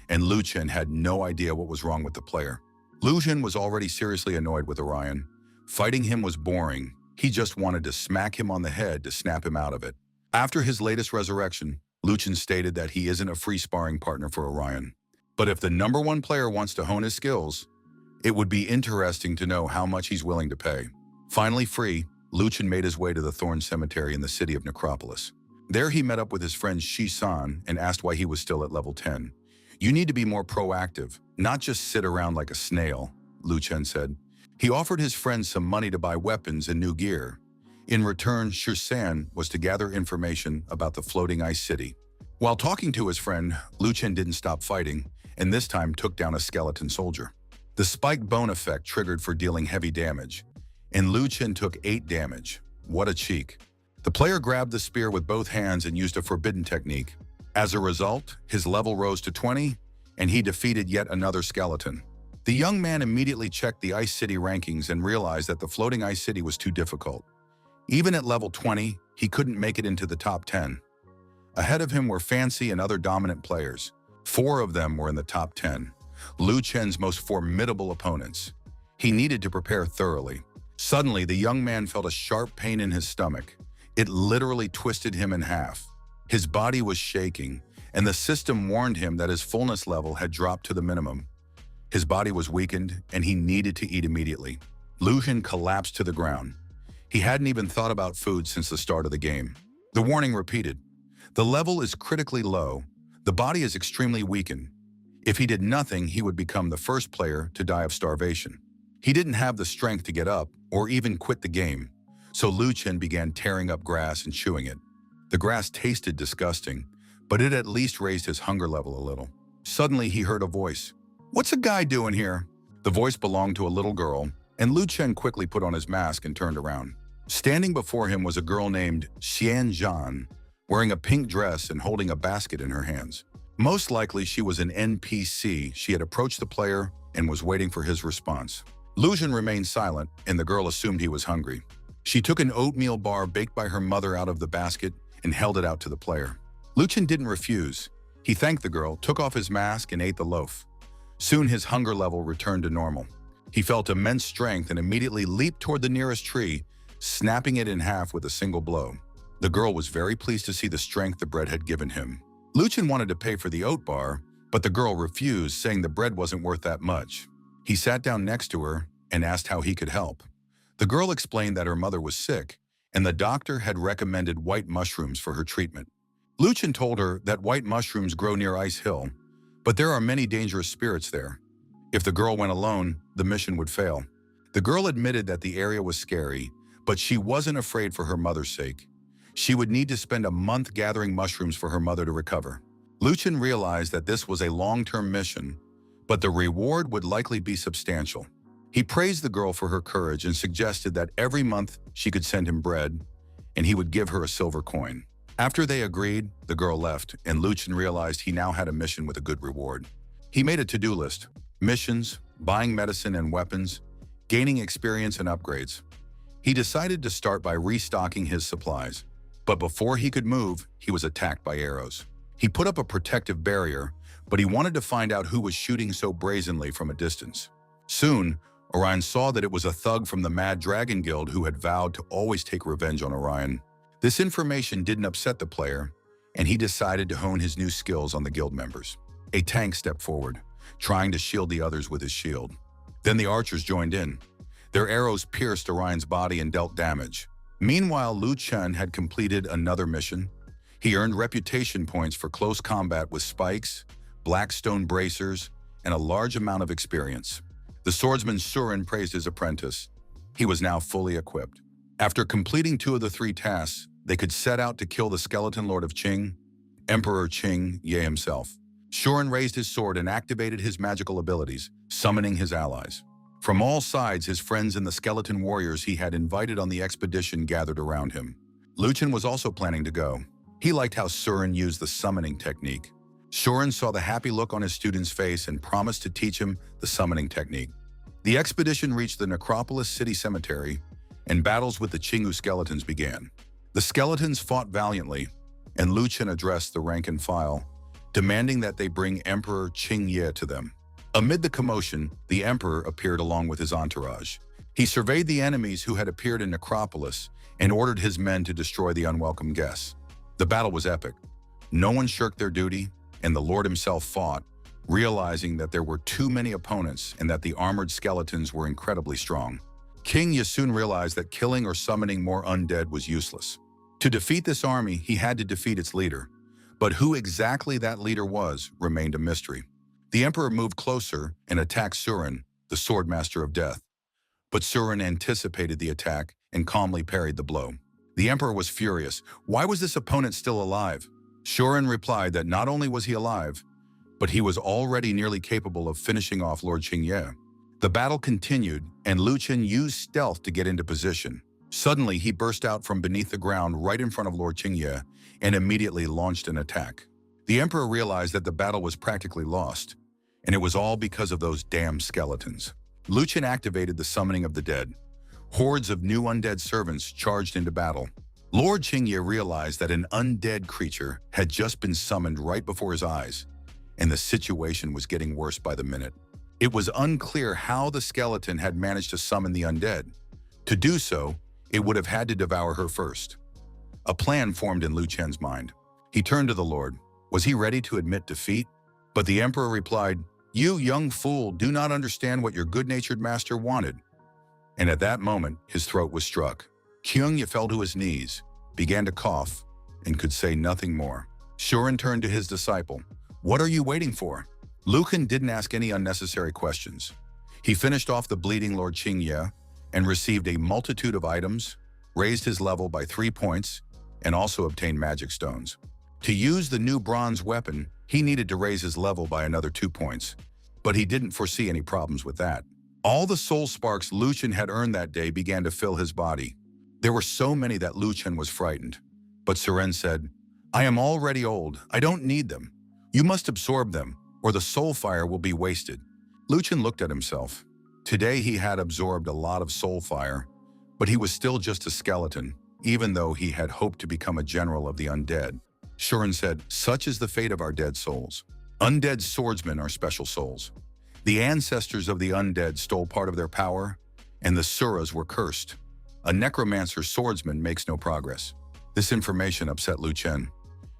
and Lucian had no idea what was wrong with the player. Lucian was already seriously annoyed with Orion. Fighting him was boring. He just wanted to smack him on the head to snap him out of it. After his latest resurrection, Lucian stated that he isn't a free sparring partner for Orion. But if the #1 player wants to hone his skills, it would be interesting to know how much he's willing to pay. Finally free, Lucian made his way to the Thorn Cemetery in the city of Necropolis. There he met up with his friend Shi-san and asked why he was still at level 10. "You need to be more proactive, not just sit around like a snail," Lucian said. He offered his friend some money to buy weapons and new gear. In return, Shi-san was to gather information about the floating ice city. While talking to his friend, Lucian didn't stop fighting, and this time took down a skeleton soldier. The spiked bone effect triggered for dealing heavy damage, and Lucian took 8 damage. What a cheek. The player grabbed the spear with both hands and used a forbidden technique. As a result, his level rose to 20, and he defeated yet another skeleton. The young man immediately checked the Ice City rankings and realized that the floating Ice City was too difficult. Even at level 20, he couldn't make it into the top 10. Ahead of him were Fancy and other dominant players. 4 of them were in the top 10. Lucian's most formidable opponents. He needed to prepare thoroughly. Suddenly, the young man felt a sharp pain in his stomach. It literally twisted him in half. His body was shaking, and the system warned him that his fullness level had dropped to the minimum. His body was weakened, and he needed to eat immediately. Lucian collapsed to the ground. He hadn't even thought about food since the start of the game. The warning repeated. The level is critically low. The body is extremely weakened. If he did nothing, he would become the first player to die of starvation. He didn't have the strength to get up or even quit the game, so Lucian began tearing up grass and chewing it. The grass tasted disgusting, but it at least raised his hunger level a little. Suddenly, he heard a voice. "What's a guy doing here?" The voice belonged to a little girl, and Lucian quickly put on his mask and turned around. Standing before him was a girl named Xian Zhan, wearing a pink dress and holding a basket in her hands. Most likely, she was an NPC. She had approached the player and was waiting for his response. Lucian remained silent, and the girl assumed he was hungry. She took an oatmeal bar baked by her mother out of the basket and held it out to the player. Lucian didn't refuse. He thanked the girl, took off his mask, and ate the loaf. Soon his hunger level returned to normal. He felt immense strength and immediately leaped toward the nearest tree, snapping it in half with a single blow. The girl was very pleased to see the strength the bread had given him. Lucian wanted to pay for the oat bar, but the girl refused, saying the bread wasn't worth that much. He sat down next to her and asked how he could help. The girl explained that her mother was sick, and the doctor had recommended white mushrooms for her treatment. Lucian told her that white mushrooms grow near Ice Hill, but there are many dangerous spirits there. If the girl went alone, the mission would fail. The girl admitted that the area was scary, but she wasn't afraid for her mother's sake. She would need to spend a month gathering mushrooms for her mother to recover. Luchin realized that this was a long-term mission, but the reward would likely be substantial. He praised the girl for her courage and suggested that every month she could send him bread, and he would give her a silver coin. After they agreed, the girl left, and Luchin realized he now had a mission with a good reward. He made a to-do list: missions, buying medicine and weapons, gaining experience and upgrades. He decided to start by restocking his supplies. But before he could move, he was attacked by arrows. He put up a protective barrier, but he wanted to find out who was shooting so brazenly from a distance. Soon, Orion saw that it was a thug from the Mad Dragon Guild who had vowed to always take revenge on Orion. This information didn't upset the player, and he decided to hone his new skills on the guild members. A tank stepped forward, trying to shield the others with his shield. Then the archers joined in. Their arrows pierced Orion's body and dealt damage. Meanwhile, Lu Chen had completed another mission. He earned reputation points for close combat with spikes, black stone bracers, and a large amount of experience. The swordsman Surin praised his apprentice. He was now fully equipped. After completing 2 of the 3 tasks, they could set out to kill the skeleton lord of Qing, Emperor Qing Ye himself. Surin raised his sword and activated his magical abilities, summoning his allies. From all sides, his friends and the skeleton warriors he had invited on the expedition gathered around him. Luchin was also planning to go. He liked how Surin used the summoning technique. Surin saw the happy look on his student's face and promised to teach him the summoning technique. The expedition reached the Necropolis City Cemetery, and battles with the Chingu skeletons began. The skeletons fought valiantly, and Luchin addressed the rank and file, demanding that they bring Emperor Qing Ye to them. Amid the commotion, the emperor appeared along with his entourage. He surveyed the enemies who had appeared in Necropolis and ordered his men to destroy the unwelcome guests. The battle was epic. No one shirked their duty, and the Lord himself fought, realizing that there were too many opponents and that the armored skeletons were incredibly strong. King Ye soon realized that killing or summoning more undead was useless. To defeat this army, he had to defeat its leader. But who exactly that leader was remained a mystery. The emperor moved closer and attacked Surin, the swordmaster of death. But Surin anticipated the attack and calmly parried the blow. The emperor was furious. Why was this opponent still alive? Surin replied that not only was he alive, but he was already nearly capable of finishing off Lord Qingye. The battle continued, and Luchin used stealth to get into position. Suddenly, he burst out from beneath the ground right in front of Lord Qingye and immediately launched an attack. The emperor realized that the battle was practically lost, and it was all because of those damn skeletons. Luchin activated the summoning of the dead. Hordes of new undead servants charged into battle. Lord Qingye realized that an undead creature had just been summoned right before his eyes, and the situation was getting worse by the minute. It was unclear how the skeleton had managed to summon the undead. To do so, it would have had to devour her first. A plan formed in Lu Chen's mind. He turned to the Lord. Was he ready to admit defeat? But the emperor replied, "You young fool do not understand what your good-natured master wanted." And at that moment, his throat was struck. Kyungye fell to his knees, began to cough, and could say nothing more. Surin turned to his disciple. "What are you waiting for?" Luchin didn't ask any unnecessary questions. He finished off the bleeding Lord Qingye and received a multitude of items, raised his level by 3 points, and also obtained magic stones. To use the new bronze weapon, he needed to raise his level by another 2 points, but he didn't foresee any problems with that. All the soul sparks Luchin had earned that day began to fill his body. There were so many that Luchin was frightened, but Surin said, "I am already old. I don't need them. You must absorb them, or the soul fire will be wasted." Luchin looked at himself. Today he had absorbed a lot of soul fire, but he was still just a skeleton, even though he had hoped to become a general of the undead. Surin said, "Such is the fate of our dead souls. Undead swordsmen are special souls. The ancestors of the undead stole part of their power, and the Suras were cursed. A necromancer swordsman makes no progress." This information upset Lu Chen.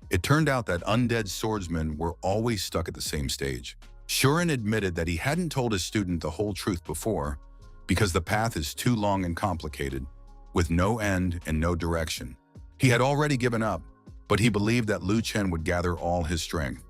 It turned out that undead swordsmen were always stuck at the same stage. Surin admitted that he hadn't told his student the whole truth before because the path is too long and complicated, with no end and no direction. He had already given up, but he believed that Lu Chen would gather all his strength.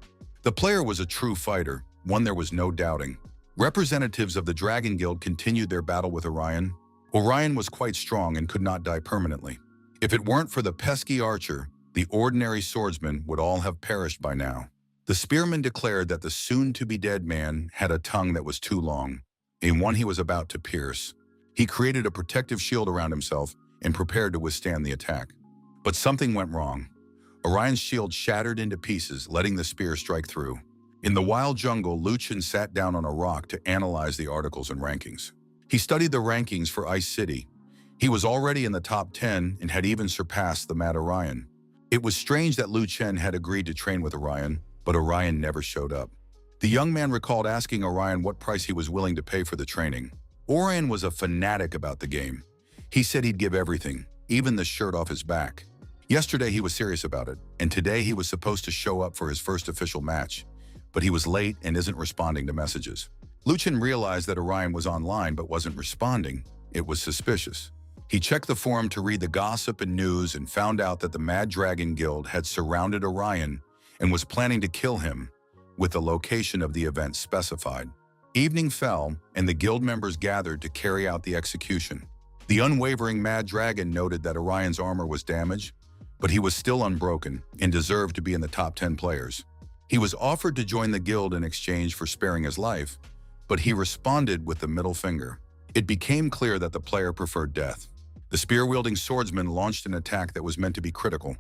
The player was a true fighter, one there was no doubting. Representatives of the Dragon Guild continued their battle with Orion. Orion was quite strong and could not die permanently. If it weren't for the pesky archer, the ordinary swordsmen would all have perished by now. The spearman declared that the soon-to-be-dead man had a tongue that was too long, and one he was about to pierce. He created a protective shield around himself and prepared to withstand the attack. But something went wrong. Orion's shield shattered into pieces, letting the spear strike through. In the wild jungle, Luchin sat down on a rock to analyze the articles and rankings. He studied the rankings for Ice City. He was already in the top 10 and had even surpassed the Mad Orion. It was strange that Lu Chen had agreed to train with Orion, but Orion never showed up. The young man recalled asking Orion what price he was willing to pay for the training. Orion was a fanatic about the game. He said he'd give everything, even the shirt off his back. Yesterday he was serious about it, and today he was supposed to show up for his first official match. But he was late and isn't responding to messages. Luchin realized that Orion was online but wasn't responding. It was suspicious. He checked the forum to read the gossip and news and found out that the Mad Dragon Guild had surrounded Orion and was planning to kill him, with the location of the event specified. Evening fell, and the guild members gathered to carry out the execution. The unwavering Mad Dragon noted that Orion's armor was damaged, but he was still unbroken and deserved to be in the top 10 players. He was offered to join the guild in exchange for sparing his life, but he responded with the middle finger. It became clear that the player preferred death. The spear-wielding swordsman launched an attack that was meant to be critical,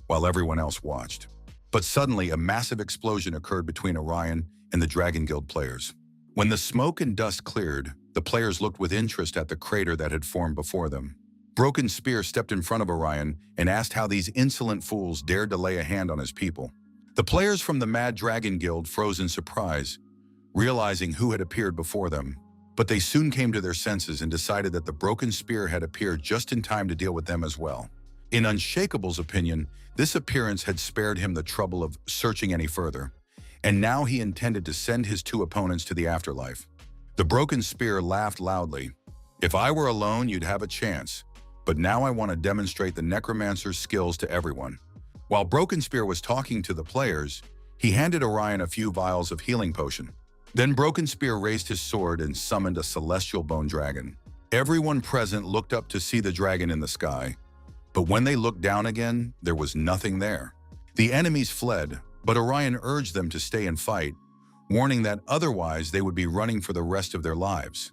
while everyone else watched. But suddenly, a massive explosion occurred between Orion and the Dragon Guild players. When the smoke and dust cleared, the players looked with interest at the crater that had formed before them. Broken Spear stepped in front of Orion and asked how these insolent fools dared to lay a hand on his people. The players from the Mad Dragon Guild froze in surprise, realizing who had appeared before them. But they soon came to their senses and decided that the Broken Spear had appeared just in time to deal with them as well. In Unshakable's opinion, this appearance had spared him the trouble of searching any further, and now he intended to send his two opponents to the afterlife. The Broken Spear laughed loudly. "If I were alone, you'd have a chance, but now I want to demonstrate the necromancer's skills to everyone." While Broken Spear was talking to the players, he handed Orion a few vials of healing potion. Then Broken Spear raised his sword and summoned a celestial bone dragon. Everyone present looked up to see the dragon in the sky, but when they looked down again, there was nothing there. The enemies fled, but Orion urged them to stay and fight, warning that otherwise they would be running for the rest of their lives.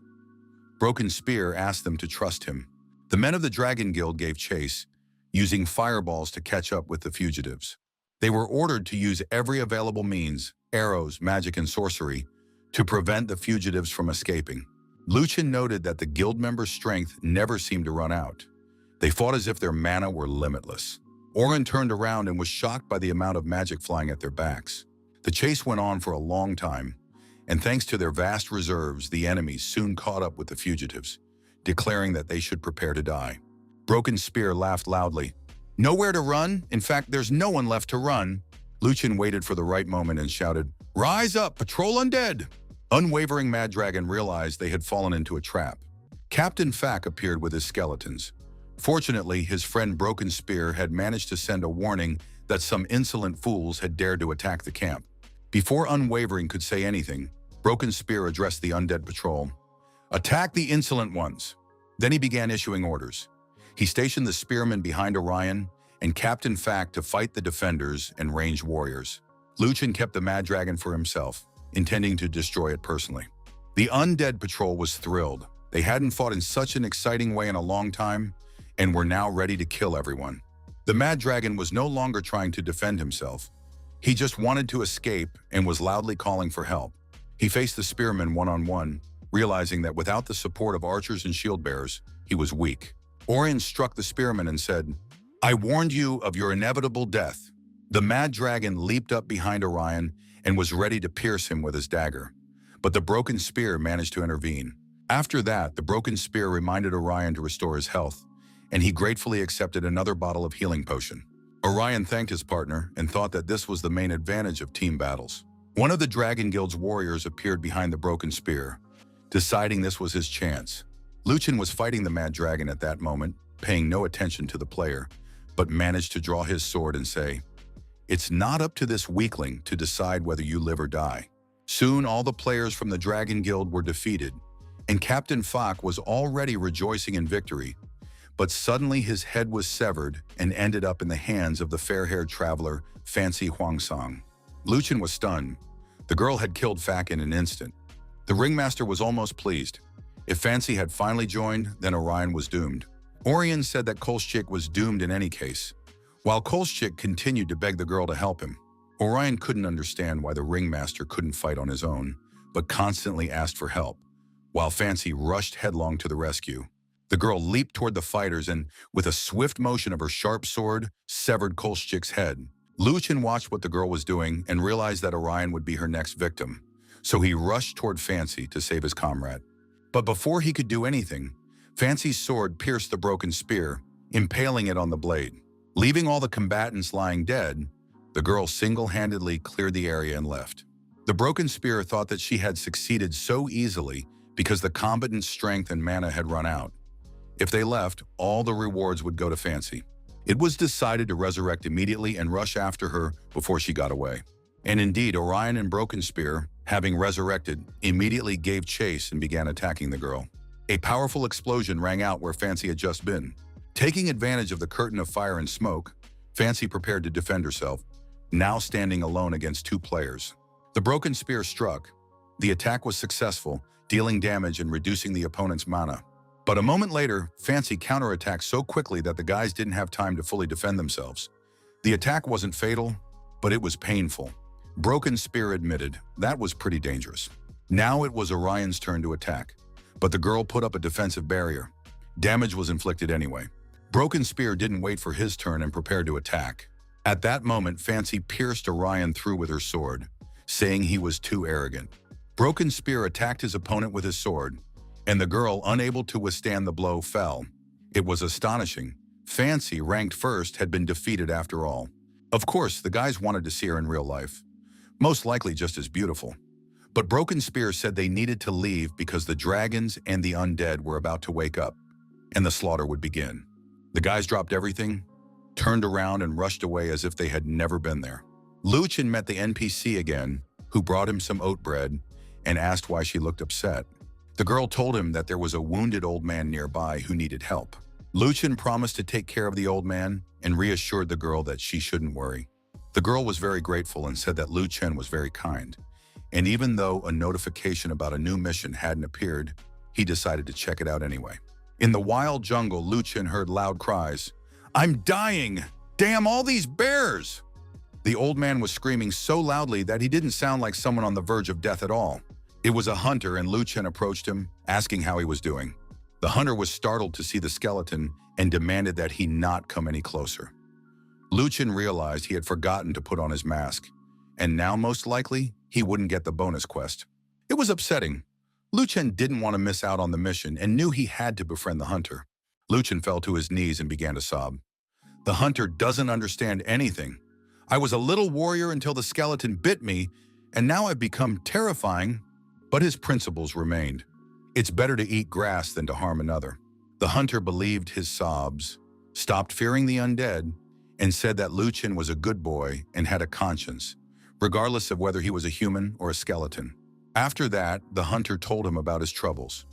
Broken Spear asked them to trust him. The men of the Dragon Guild gave chase, using fireballs to catch up with the fugitives. They were ordered to use every available means, arrows, magic, and sorcery, to prevent the fugitives from escaping. Luchin noted that the guild members' strength never seemed to run out. They fought as if their mana were limitless. Orion turned around and was shocked by the amount of magic flying at their backs. The chase went on for a long time, and thanks to their vast reserves, the enemies soon caught up with the fugitives, declaring that they should prepare to die. Broken Spear laughed loudly. "Nowhere to run? In fact, there's no one left to run." Luchin waited for the right moment and shouted, "Rise up, patrol undead!" Unwavering Mad Dragon realized they had fallen into a trap. Captain Fack appeared with his skeletons. Fortunately, his friend Broken Spear had managed to send a warning that some insolent fools had dared to attack the camp. Before Unwavering could say anything, Broken Spear addressed the undead patrol. "Attack the insolent ones." Then he began issuing orders. He stationed the spearmen behind Orion and Captain Fack to fight the defenders and ranged warriors. Luchin kept the Mad Dragon for himself, intending to destroy it personally. The undead patrol was thrilled. They hadn't fought in such an exciting way in a long time and were now ready to kill everyone. The Mad Dragon was no longer trying to defend himself. He just wanted to escape and was loudly calling for help. He faced the spearmen one-on-one, realizing that without the support of archers and shield bearers, he was weak. Orion struck the spearman and said, "I warned you of your inevitable death." The Mad Dragon leaped up behind Orion and was ready to pierce him with his dagger, but the Broken Spear managed to intervene. After that, the Broken Spear reminded Orion to restore his health, and he gratefully accepted another bottle of healing potion. Orion thanked his partner and thought that this was the main advantage of team battles. One of the Dragon Guild's warriors appeared behind the Broken Spear, deciding this was his chance. Luchin was fighting the Mad Dragon at that moment, paying no attention to the player, but managed to draw his sword and say, "It's not up to this weakling to decide whether you live or die." Soon all the players from the Dragon Guild were defeated, and Captain Fok was already rejoicing in victory. But suddenly his head was severed and ended up in the hands of the fair-haired traveler, Fancy Huangsong. Luchin was stunned. The girl had killed Fak in an instant. The ringmaster was almost pleased. If Fancy had finally joined, then Orion was doomed. Orion said that Kolschik was doomed in any case. While Kolschik continued to beg the girl to help him, Orion couldn't understand why the ringmaster couldn't fight on his own, but constantly asked for help, while Fancy rushed headlong to the rescue. The girl leaped toward the fighters and, with a swift motion of her sharp sword, severed Kolschik's head. Luchin watched what the girl was doing and realized that Orion would be her next victim, so he rushed toward Fancy to save his comrade. But before he could do anything, Fancy's sword pierced the broken spear, impaling it on the blade. Leaving all the combatants lying dead, the girl single-handedly cleared the area and left. The broken spear thought that she had succeeded so easily because the combatant's strength and mana had run out. If they left, all the rewards would go to Fancy. It was decided to resurrect immediately and rush after her before she got away. And indeed, Orion and Broken Spear, having resurrected, immediately gave chase and began attacking the girl. A powerful explosion rang out where Fancy had just been. Taking advantage of the curtain of fire and smoke, Fancy prepared to defend herself, now standing alone against two players. The Broken Spear struck. The attack was successful, dealing damage and reducing the opponent's mana. But a moment later, Fancy counterattacked so quickly that the guys didn't have time to fully defend themselves. The attack wasn't fatal, but it was painful. Broken Spear admitted that was pretty dangerous. Now it was Orion's turn to attack, but the girl put up a defensive barrier. Damage was inflicted anyway. Broken Spear didn't wait for his turn and prepared to attack. At that moment, Fancy pierced Orion through with her sword, saying he was too arrogant. Broken Spear attacked his opponent with his sword, and the girl, unable to withstand the blow, fell. It was astonishing. Fancy, ranked first, had been defeated after all. Of course, the guys wanted to see her in real life, most likely just as beautiful. But Broken Spear said they needed to leave because the dragons and the undead were about to wake up, and the slaughter would begin. The guys dropped everything, turned around and rushed away as if they had never been there. Luchin met the NPC again, who brought him some oat bread and asked why she looked upset. The girl told him that there was a wounded old man nearby who needed help. Luchin promised to take care of the old man and reassured the girl that she shouldn't worry. The girl was very grateful and said that Luchin was very kind. And even though a notification about a new mission hadn't appeared, he decided to check it out anyway. In the wild jungle, Luchin heard loud cries, "I'm dying! Damn all these bears!" The old man was screaming so loudly that he didn't sound like someone on the verge of death at all. It was a hunter, and Luchin approached him, asking how he was doing. The hunter was startled to see the skeleton and demanded that he not come any closer. Luchin realized he had forgotten to put on his mask, and now most likely he wouldn't get the bonus quest. It was upsetting. Luchin didn't want to miss out on the mission and knew he had to befriend the hunter. Luchin fell to his knees and began to sob. "The hunter doesn't understand anything. I was a little warrior until the skeleton bit me, and now I've become terrifying." But his principles remained. It's better to eat grass than to harm another. The hunter believed his sobs, stopped fearing the undead, and said that Luchin was a good boy and had a conscience, regardless of whether he was a human or a skeleton. After that, the hunter told him about his troubles.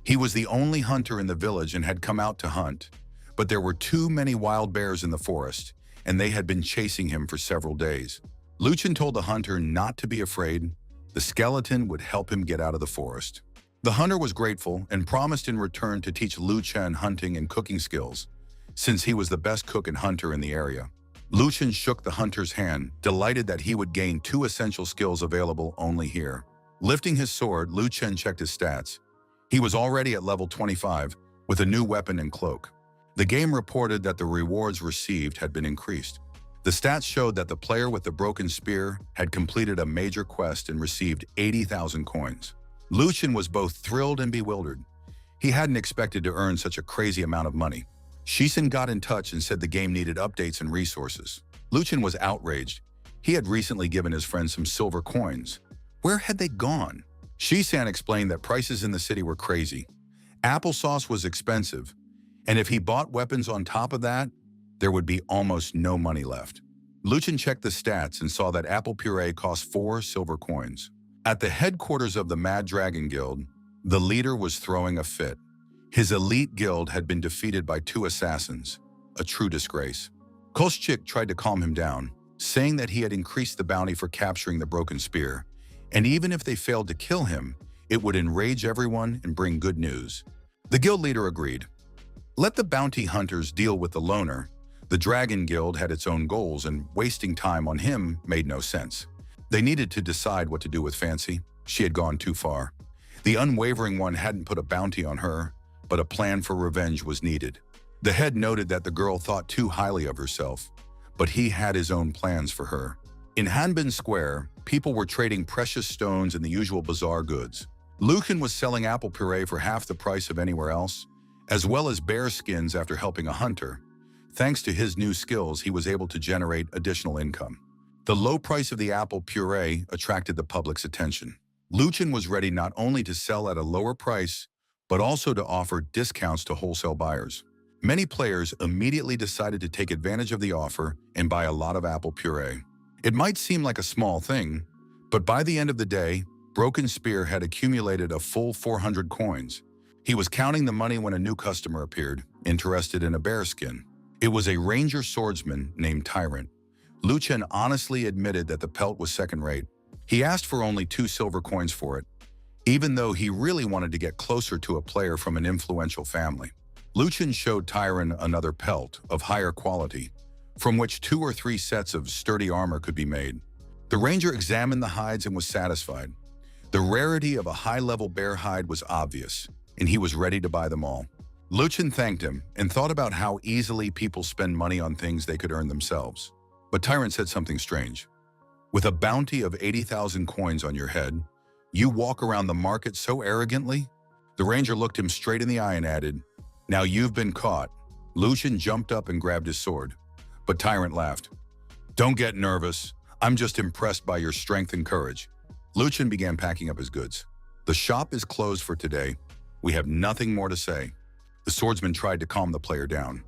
He was the only hunter in the village and had come out to hunt, but there were too many wild bears in the forest, and they had been chasing him for several days. Luchin told the hunter not to be afraid. The skeleton would help him get out of the forest. The hunter was grateful and promised in return to teach Luchin hunting and cooking skills, since he was the best cook and hunter in the area. Luchin shook the hunter's hand, delighted that he would gain 2 essential skills available only here. Lifting his sword, Luchin checked his stats. He was already at level 25, with a new weapon and cloak. The game reported that the rewards received had been increased. The stats showed that the player with the broken spear had completed a major quest and received 80,000 coins. Luchin was both thrilled and bewildered. He hadn't expected to earn such a crazy amount of money. Shisen got in touch and said the game needed updates and resources. Luchin was outraged. He had recently given his friend some silver coins. Where had they gone? Shisan explained that prices in the city were crazy. Applesauce was expensive, and if he bought weapons on top of that, there would be almost no money left. Luchin checked the stats and saw that apple puree cost 4 silver coins. At the headquarters of the Mad Dragon Guild, the leader was throwing a fit. His elite guild had been defeated by 2 assassins, a true disgrace. Koschik tried to calm him down, saying that he had increased the bounty for capturing the broken spear, and even if they failed to kill him, it would enrage everyone and bring good news. The guild leader agreed. Let the bounty hunters deal with the loner. The Dragon Guild had its own goals, and wasting time on him made no sense. They needed to decide what to do with Fancy. She had gone too far. The unwavering one hadn't put a bounty on her, but a plan for revenge was needed. The head noted that the girl thought too highly of herself, but he had his own plans for her. In Hanbin Square, people were trading precious stones and the usual bazaar goods. Lucan was selling apple puree for half the price of anywhere else, as well as bear skins after helping a hunter. Thanks to his new skills, he was able to generate additional income. The low price of the apple puree attracted the public's attention. Lucan was ready not only to sell at a lower price, but also to offer discounts to wholesale buyers. Many players immediately decided to take advantage of the offer and buy a lot of apple puree. It might seem like a small thing, but by the end of the day, Broken Spear had accumulated a full 400 coins. He was counting the money when a new customer appeared, interested in a bear skin. It was a ranger swordsman named Tyrant. Lucan honestly admitted that the pelt was second-rate. He asked for only 2 silver coins for it, even though he really wanted to get closer to a player from an influential family. Lucan showed Tyrant another pelt of higher quality, from which 2 or 3 sets of sturdy armor could be made. The ranger examined the hides and was satisfied. The rarity of a high-level bear hide was obvious, and he was ready to buy them all. Lucan thanked him and thought about how easily people spend money on things they could earn themselves. But Tyrant said something strange. With a bounty of 80,000 coins on your head, you walk around the market so arrogantly? The ranger looked him straight in the eye and added, "Now you've been caught." Lucan jumped up and grabbed his sword, but Tyrant laughed. "Don't get nervous. I'm just impressed by your strength and courage." Lucan began packing up his goods. "The shop is closed for today. We have nothing more to say." The swordsman tried to calm the player down.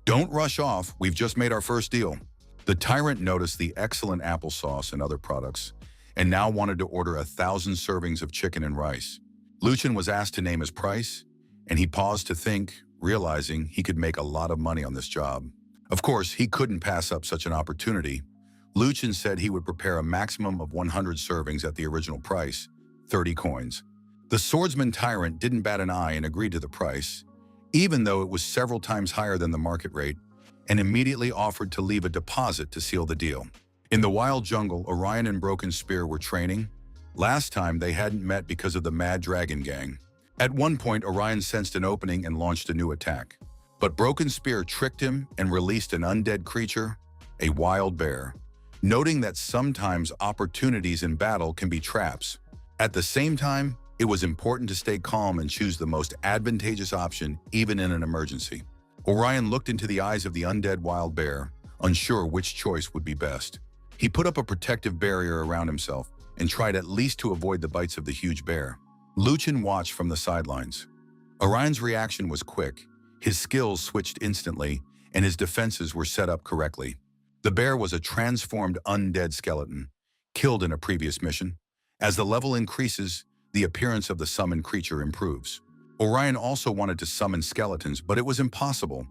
"Don't rush off. We've just made our first deal." The tyrant noticed the excellent applesauce and other products, and now wanted to order 1,000 servings of chicken and rice. Lucan was asked to name his price, and he paused to think, realizing he could make a lot of money on this job. Of course, he couldn't pass up such an opportunity. Lucan said he would prepare a maximum of 100 servings at the original price, 30 coins. The swordsman tyrant didn't bat an eye and agreed to the price, even though it was several times higher than the market rate, and immediately offered to leave a deposit to seal the deal. In the wild jungle, Orion and Broken Spear were training. Last time, they hadn't met because of the Mad Dragon Gang. At one point, Orion sensed an opening and launched a new attack. But Broken Spear tricked him and released an undead creature, a wild bear, noting that sometimes opportunities in battle can be traps. At the same time, it was important to stay calm and choose the most advantageous option, even in an emergency. Orion looked into the eyes of the undead wild bear, unsure which choice would be best. He put up a protective barrier around himself and tried at least to avoid the bites of the huge bear. Lucan watched from the sidelines. Orion's reaction was quick. His skills switched instantly, and his defenses were set up correctly. The bear was a transformed undead skeleton, killed in a previous mission. As the level increases, the appearance of the summoned creature improves. Orion also wanted to summon skeletons, but it was impossible.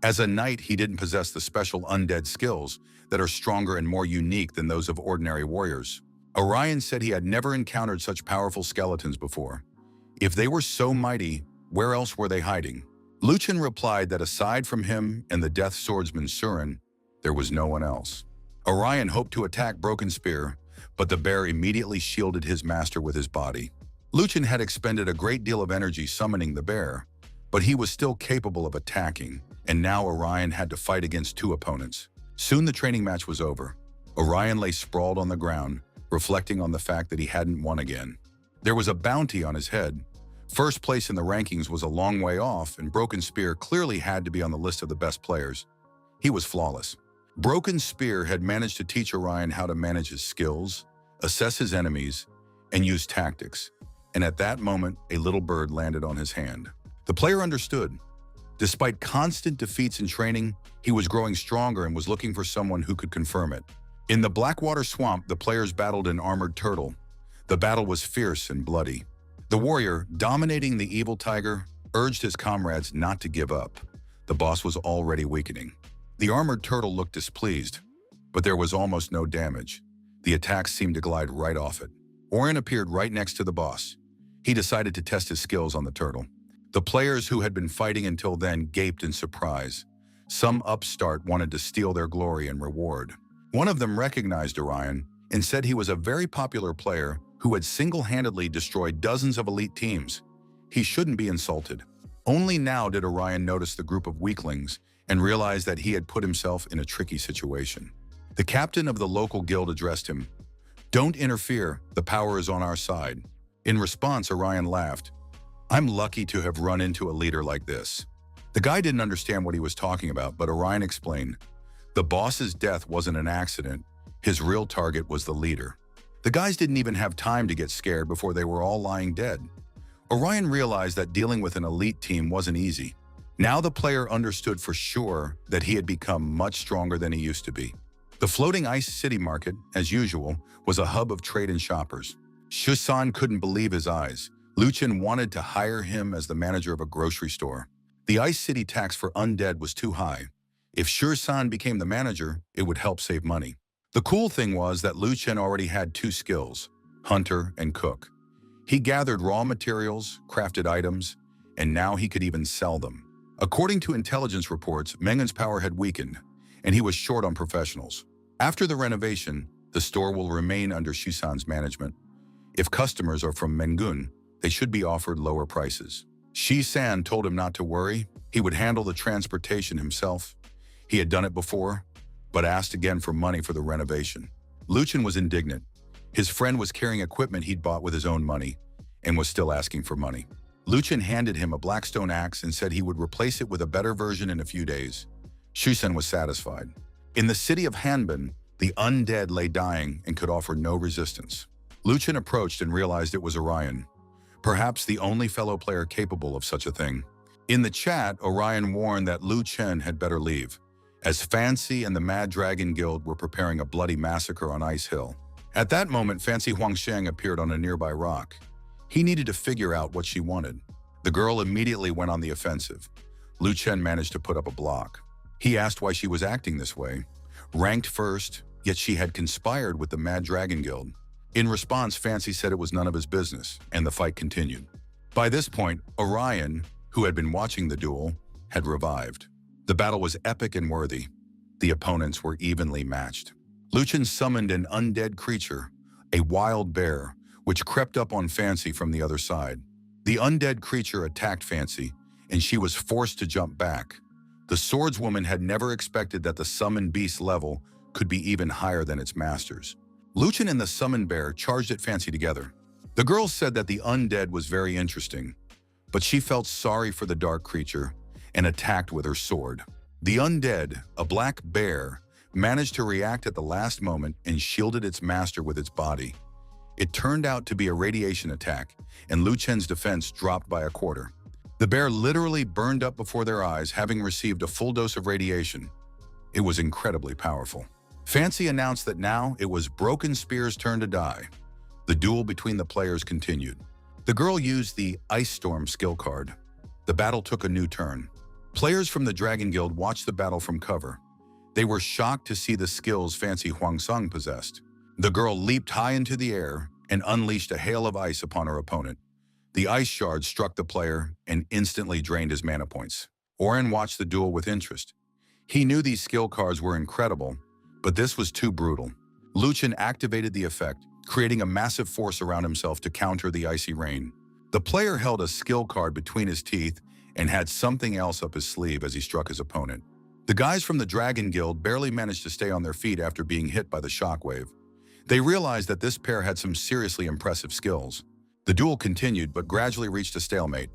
As a knight, he didn't possess the special undead skills that are stronger and more unique than those of ordinary warriors. Orion said he had never encountered such powerful skeletons before. If they were so mighty, where else were they hiding? Lucan replied that aside from him and the death swordsman Surin, there was no one else. Orion hoped to attack Broken Spear, but the bear immediately shielded his master with his body. Lucan had expended a great deal of energy summoning the bear, but he was still capable of attacking, and now Orion had to fight against 2 opponents. Soon the training match was over. Orion lay sprawled on the ground, reflecting on the fact that he hadn't won again. There was a bounty on his head. First place in the rankings was a long way off, and Broken Spear clearly had to be on the list of the best players. He was flawless. Broken Spear had managed to teach Orion how to manage his skills, assess his enemies, and use tactics. And at that moment, a little bird landed on his hand. The player understood. Despite constant defeats in training, he was growing stronger and was looking for someone who could confirm it. In the Blackwater Swamp, the players battled an armored turtle. The battle was fierce and bloody. The warrior, dominating the evil tiger, urged his comrades not to give up. The boss was already weakening. The armored turtle looked displeased, but there was almost no damage. The attacks seemed to glide right off it. Orion appeared right next to the boss. He decided to test his skills on the turtle. The players who had been fighting until then gaped in surprise. Some upstart wanted to steal their glory and reward. One of them recognized Orion and said he was a very popular player who had single-handedly destroyed dozens of elite teams. He shouldn't be insulted. Only now did Orion notice the group of weaklings and realize that he had put himself in a tricky situation. The captain of the local guild addressed him. "Don't interfere, the power is on our side." In response, Orion laughed. "I'm lucky to have run into a leader like this." The guy didn't understand what he was talking about, but Orion explained. The boss's death wasn't an accident. His real target was the leader. The guys didn't even have time to get scared before they were all lying dead. Orion realized that dealing with an elite team wasn't easy. Now the player understood for sure that he had become much stronger than he used to be. The floating ice city market, as usual, was a hub of trade and shoppers. Shusan couldn't believe his eyes. Luchin wanted to hire him as the manager of a grocery store. The ice city tax for undead was too high. If Shusan became the manager, it would help save money. The cool thing was that Luchin already had two skills, hunter and cook. He gathered raw materials, crafted items, and now he could even sell them. According to intelligence reports, Mengen's power had weakened, and he was short on professionals. After the renovation, the store will remain under Shusan's management. If customers are from Mengun, they should be offered lower prices. Shi-san told him not to worry. He would handle the transportation himself. He had done it before, but asked again for money for the renovation. Luchin was indignant. His friend was carrying equipment he'd bought with his own money and was still asking for money. Luchin handed him a blackstone axe and said he would replace it with a better version in a few days. Shusen was satisfied. In the city of Hanbin, the undead lay dying and could offer no resistance. Luchin approached and realized it was Orion, perhaps the only fellow player capable of such a thing. In the chat, Orion warned that Lu Chen had better leave, as Fancy and the Mad Dragon Guild were preparing a bloody massacre on Ice Hill. At that moment, Fancy Huangsheng appeared on a nearby rock. He needed to figure out what she wanted. The girl immediately went on the offensive. Lu Chen managed to put up a block. He asked why she was acting this way. Ranked first, yet she had conspired with the Mad Dragon Guild. In response, Fancy said it was none of his business, and the fight continued. By this point, Orion, who had been watching the duel, had revived. The battle was epic and worthy. The opponents were evenly matched. Luchin summoned an undead creature, a wild bear, which crept up on Fancy from the other side. The undead creature attacked Fancy, and she was forced to jump back. The swordswoman had never expected that the summoned beast level could be even higher than its masters. Luchin and the summoned bear charged at Fancy together. The girl said that the undead was very interesting, but she felt sorry for the dark creature and attacked with her sword. The undead, a black bear, managed to react at the last moment and shielded its master with its body. It turned out to be a radiation attack, and Lu Chen's defense dropped by a quarter. The bear literally burned up before their eyes, having received a full dose of radiation. It was incredibly powerful. Fancy announced that now it was Broken Spear's turn to die. The duel between the players continued. The girl used the Ice Storm skill card. The battle took a new turn. Players from the Dragon Guild watched the battle from cover. They were shocked to see the skills Fancy Huangsong possessed. The girl leaped high into the air and unleashed a hail of ice upon her opponent. The ice shard struck the player and instantly drained his mana points. Orion watched the duel with interest. He knew these skill cards were incredible, but this was too brutal. Luchin activated the effect, creating a massive force around himself to counter the icy rain. The player held a skill card between his teeth and had something else up his sleeve as he struck his opponent. The guys from the Dragon Guild barely managed to stay on their feet after being hit by the shockwave. They realized that this pair had some seriously impressive skills. The duel continued but gradually reached a stalemate.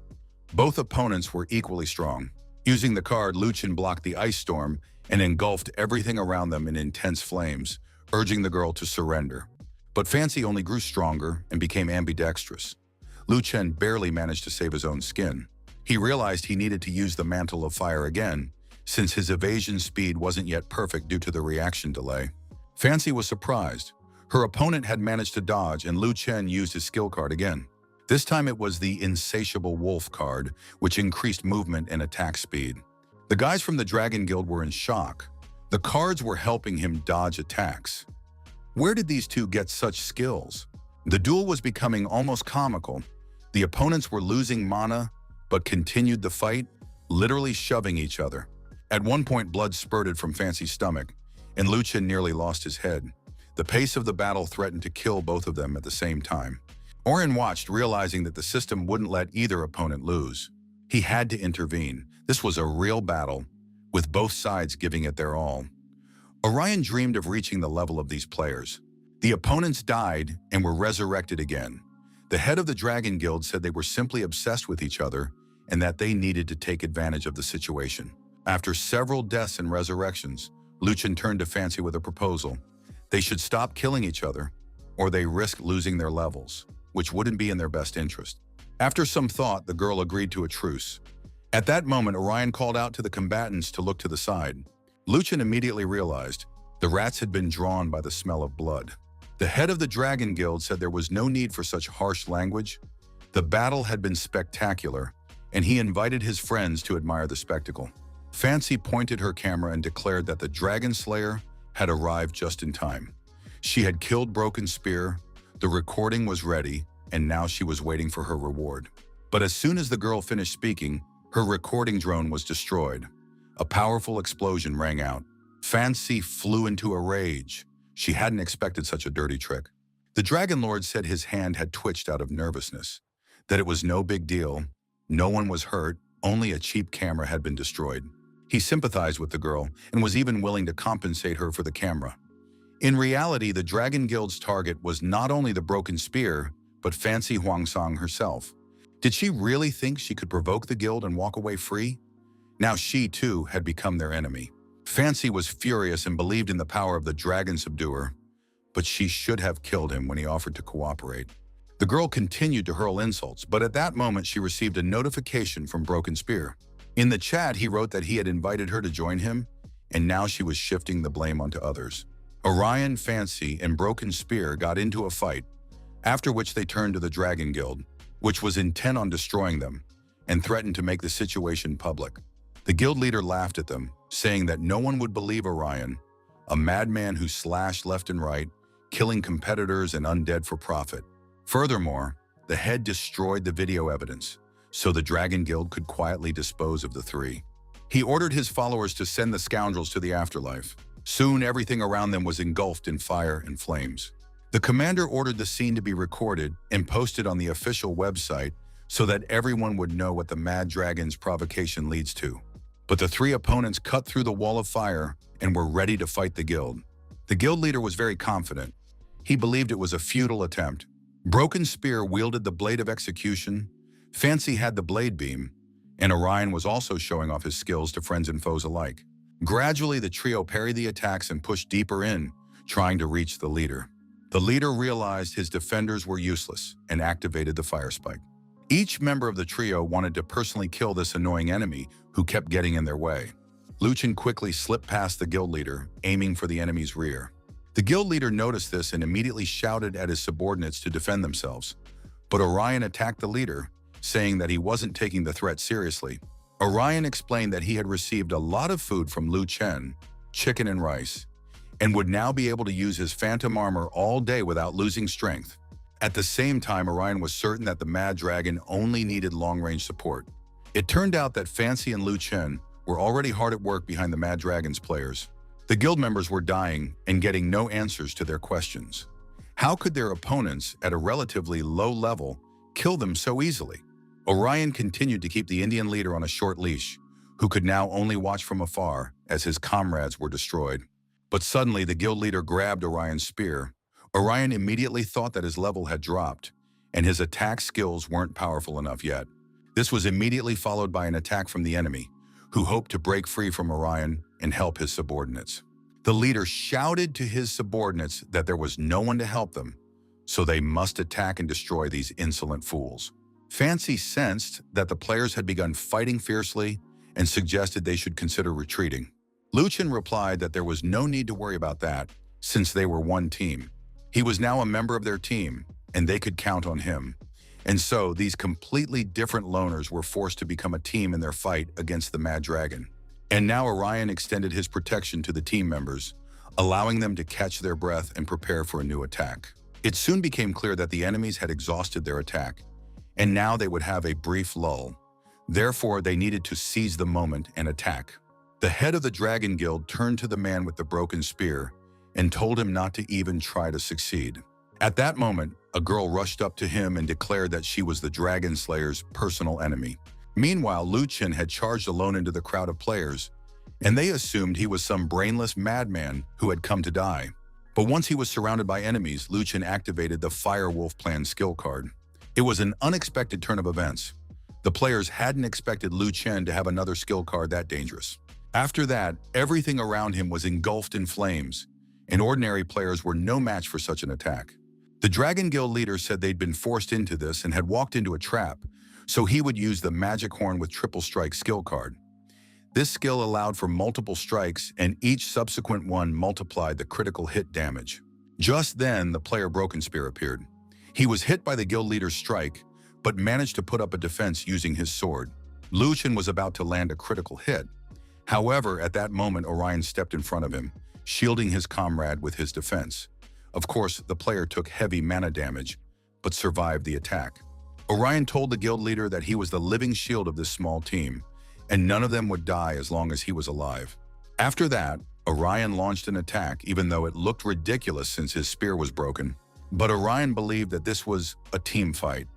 Both opponents were equally strong. Using the card, Luchin blocked the ice storm and engulfed everything around them in intense flames, urging the girl to surrender. But Fancy only grew stronger and became ambidextrous. Lu Chen barely managed to save his own skin. He realized he needed to use the Mantle of Fire again, since his evasion speed wasn't yet perfect due to the reaction delay. Fancy was surprised. Her opponent had managed to dodge, and Lu Chen used his skill card again. This time it was the Insatiable Wolf card, which increased movement and attack speed. The guys from the Dragon Guild were in shock. The cards were helping him dodge attacks. Where did these two get such skills? The duel was becoming almost comical. The opponents were losing mana, but continued the fight, literally shoving each other. At one point, blood spurted from Fancy's stomach, and Lu Chen nearly lost his head. The pace of the battle threatened to kill both of them at the same time. Orion watched, realizing that the system wouldn't let either opponent lose. He had to intervene. This was a real battle, with both sides giving it their all. Orion dreamed of reaching the level of these players. The opponents died and were resurrected again. The head of the Dragon Guild said they were simply obsessed with each other and that they needed to take advantage of the situation. After several deaths and resurrections, Lu Chen turned to Fancy with a proposal. They should stop killing each other, or they risk losing their levels, which wouldn't be in their best interest. After some thought, the girl agreed to a truce. At that moment, Orion called out to the combatants to look to the side. Lu Chen immediately realized the rats had been drawn by the smell of blood. The head of the Dragon Guild said there was no need for such harsh language. The battle had been spectacular, and he invited his friends to admire the spectacle. Fancy pointed her camera and declared that the Dragon Slayer had arrived just in time. She had killed Broken Spear, the recording was ready, and now she was waiting for her reward. But as soon as the girl finished speaking, her recording drone was destroyed. A powerful explosion rang out. Fancy flew into a rage. She hadn't expected such a dirty trick. The Dragon Lord said his hand had twitched out of nervousness, that it was no big deal, no one was hurt, only a cheap camera had been destroyed. He sympathized with the girl and was even willing to compensate her for the camera. In reality, the Dragon Guild's target was not only the Broken Spear, but Fancy Huangsong herself. Did she really think she could provoke the guild and walk away free? Now she, too, had become their enemy. Fancy was furious and believed in the power of the Dragon Subduer, but she should have killed him when he offered to cooperate. The girl continued to hurl insults, but at that moment she received a notification from Broken Spear. In the chat, he wrote that he had invited her to join him, and now she was shifting the blame onto others. Orion, Fancy, and Broken Spear got into a fight, after which they turned to the Dragon Guild, which was intent on destroying them, and threatened to make the situation public. The guild leader laughed at them, saying that no one would believe Orion, a madman who slashed left and right, killing competitors and undead for profit. Furthermore, the head destroyed the video evidence, so the Dragon Guild could quietly dispose of the three. He ordered his followers to send the scoundrels to the afterlife. Soon everything around them was engulfed in fire and flames. The commander ordered the scene to be recorded and posted on the official website so that everyone would know what the Mad Dragon's provocation leads to. But the three opponents cut through the wall of fire and were ready to fight the guild. The guild leader was very confident. He believed it was a futile attempt. Broken Spear wielded the Blade of Execution, Fancy had the Blade Beam, and Orion was also showing off his skills to friends and foes alike. Gradually, the trio parried the attacks and pushed deeper in, trying to reach the leader. The leader realized his defenders were useless and activated the fire spike. Each member of the trio wanted to personally kill this annoying enemy who kept getting in their way. Lu Chen quickly slipped past the guild leader, aiming for the enemy's rear. The guild leader noticed this and immediately shouted at his subordinates to defend themselves. But Orion attacked the leader, saying that he wasn't taking the threat seriously. Orion explained that he had received a lot of food from Lu Chen, chicken and rice, and would now be able to use his phantom armor all day without losing strength. At the same time, Orion was certain that the Mad Dragon only needed long-range support. It turned out that Fancy and Lu Chen were already hard at work behind the Mad Dragon's players. The guild members were dying and getting no answers to their questions. How could their opponents, at a relatively low level, kill them so easily? Orion continued to keep the Indian leader on a short leash, who could now only watch from afar as his comrades were destroyed. But suddenly, the guild leader grabbed Orion's spear. Orion immediately thought that his level had dropped, and his attack skills weren't powerful enough yet. This was immediately followed by an attack from the enemy, who hoped to break free from Orion and help his subordinates. The leader shouted to his subordinates that there was no one to help them, so they must attack and destroy these insolent fools. Fancy sensed that the players had begun fighting fiercely and suggested they should consider retreating. Lu Chen replied that there was no need to worry about that, since they were one team. He was now a member of their team, and they could count on him. And so, these completely different loners were forced to become a team in their fight against the Mad Dragon. And now Orion extended his protection to the team members, allowing them to catch their breath and prepare for a new attack. It soon became clear that the enemies had exhausted their attack, and now they would have a brief lull. Therefore, they needed to seize the moment and attack. The head of the Dragon Guild turned to the man with the broken spear and told him not to even try to succeed. At that moment, a girl rushed up to him and declared that she was the Dragon Slayer's personal enemy. Meanwhile, Lu Chen had charged alone into the crowd of players, and they assumed he was some brainless madman who had come to die. But once he was surrounded by enemies, Lu Chen activated the Fire Wolf Plan skill card. It was an unexpected turn of events. The players hadn't expected Lu Chen to have another skill card that dangerous. After that, everything around him was engulfed in flames, and ordinary players were no match for such an attack. The Dragon Guild leader said they'd been forced into this and had walked into a trap, so he would use the Magic Horn with Triple Strike skill card. This skill allowed for multiple strikes, and each subsequent one multiplied the critical hit damage. Just then, the player Broken Spear appeared. He was hit by the guild leader's strike, but managed to put up a defense using his sword. Lu Chen was about to land a critical hit. However, at that moment, Orion stepped in front of him, shielding his comrade with his defense. Of course, the player took heavy mana damage, but survived the attack. Orion told the guild leader that he was the living shield of this small team, and none of them would die as long as he was alive. After that, Orion launched an attack, even though it looked ridiculous since his spear was broken. But Orion believed that this was a team fight.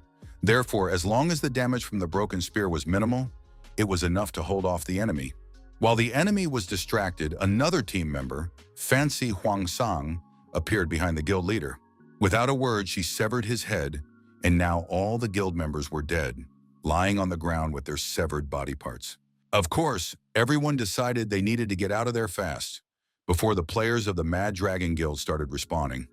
Therefore, as long as the damage from the broken spear was minimal, it was enough to hold off the enemy. While the enemy was distracted, another team member, Fancy Huangsang, appeared behind the guild leader. Without a word, she severed his head, and now all the guild members were dead, lying on the ground with their severed body parts. Of course, everyone decided they needed to get out of there fast, before the players of the Mad Dragon Guild started respawning.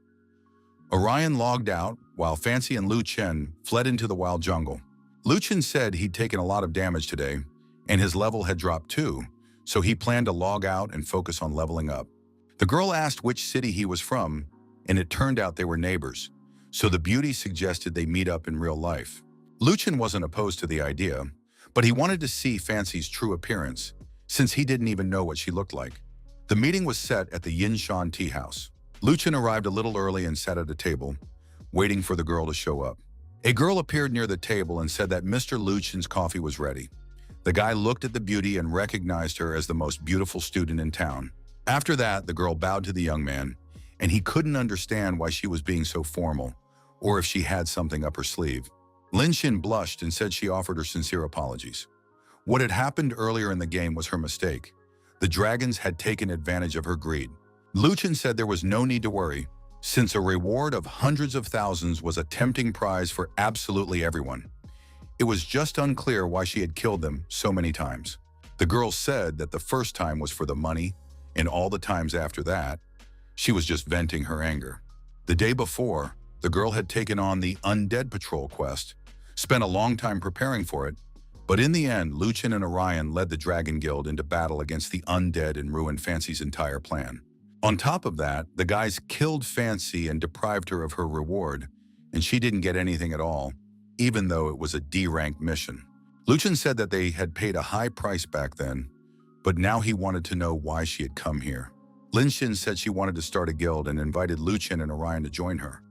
Orion logged out, while Fancy and Lu Chen fled into the wild jungle. Lu Chen said he'd taken a lot of damage today, and his level had dropped too, so he planned to log out and focus on leveling up. The girl asked which city he was from, and it turned out they were neighbors, so the beauty suggested they meet up in real life. Lu Chen wasn't opposed to the idea, but he wanted to see Fancy's true appearance, since he didn't even know what she looked like. The meeting was set at the Yinshan Tea House. Lu Chen arrived a little early and sat at a table, waiting for the girl to show up. A girl appeared near the table and said that Mr. Lu Chen's coffee was ready. The guy looked at the beauty and recognized her as the most beautiful student in town. After that, the girl bowed to the young man, and he couldn't understand why she was being so formal, or if she had something up her sleeve. Lin Xin blushed and said she offered her sincere apologies. What had happened earlier in the game was her mistake. The dragons had taken advantage of her greed. Lu Chen said there was no need to worry, since a reward of hundreds of thousands was a tempting prize for absolutely everyone. It was just unclear why she had killed them so many times. The girl said that the first time was for the money, and all the times after that, she was just venting her anger. The day before, the girl had taken on the Undead Patrol quest, spent a long time preparing for it, but in the end, Lu Chen and Orion led the Dragon Guild into battle against the undead and ruined Fancy's entire plan. On top of that, the guys killed Fancy and deprived her of her reward, and she didn't get anything at all, even though it was a D-ranked mission. Lu Chen said that they had paid a high price back then, but now he wanted to know why she had come here. Lin Xin said she wanted to start a guild and invited Lu Chen and Orion to join her.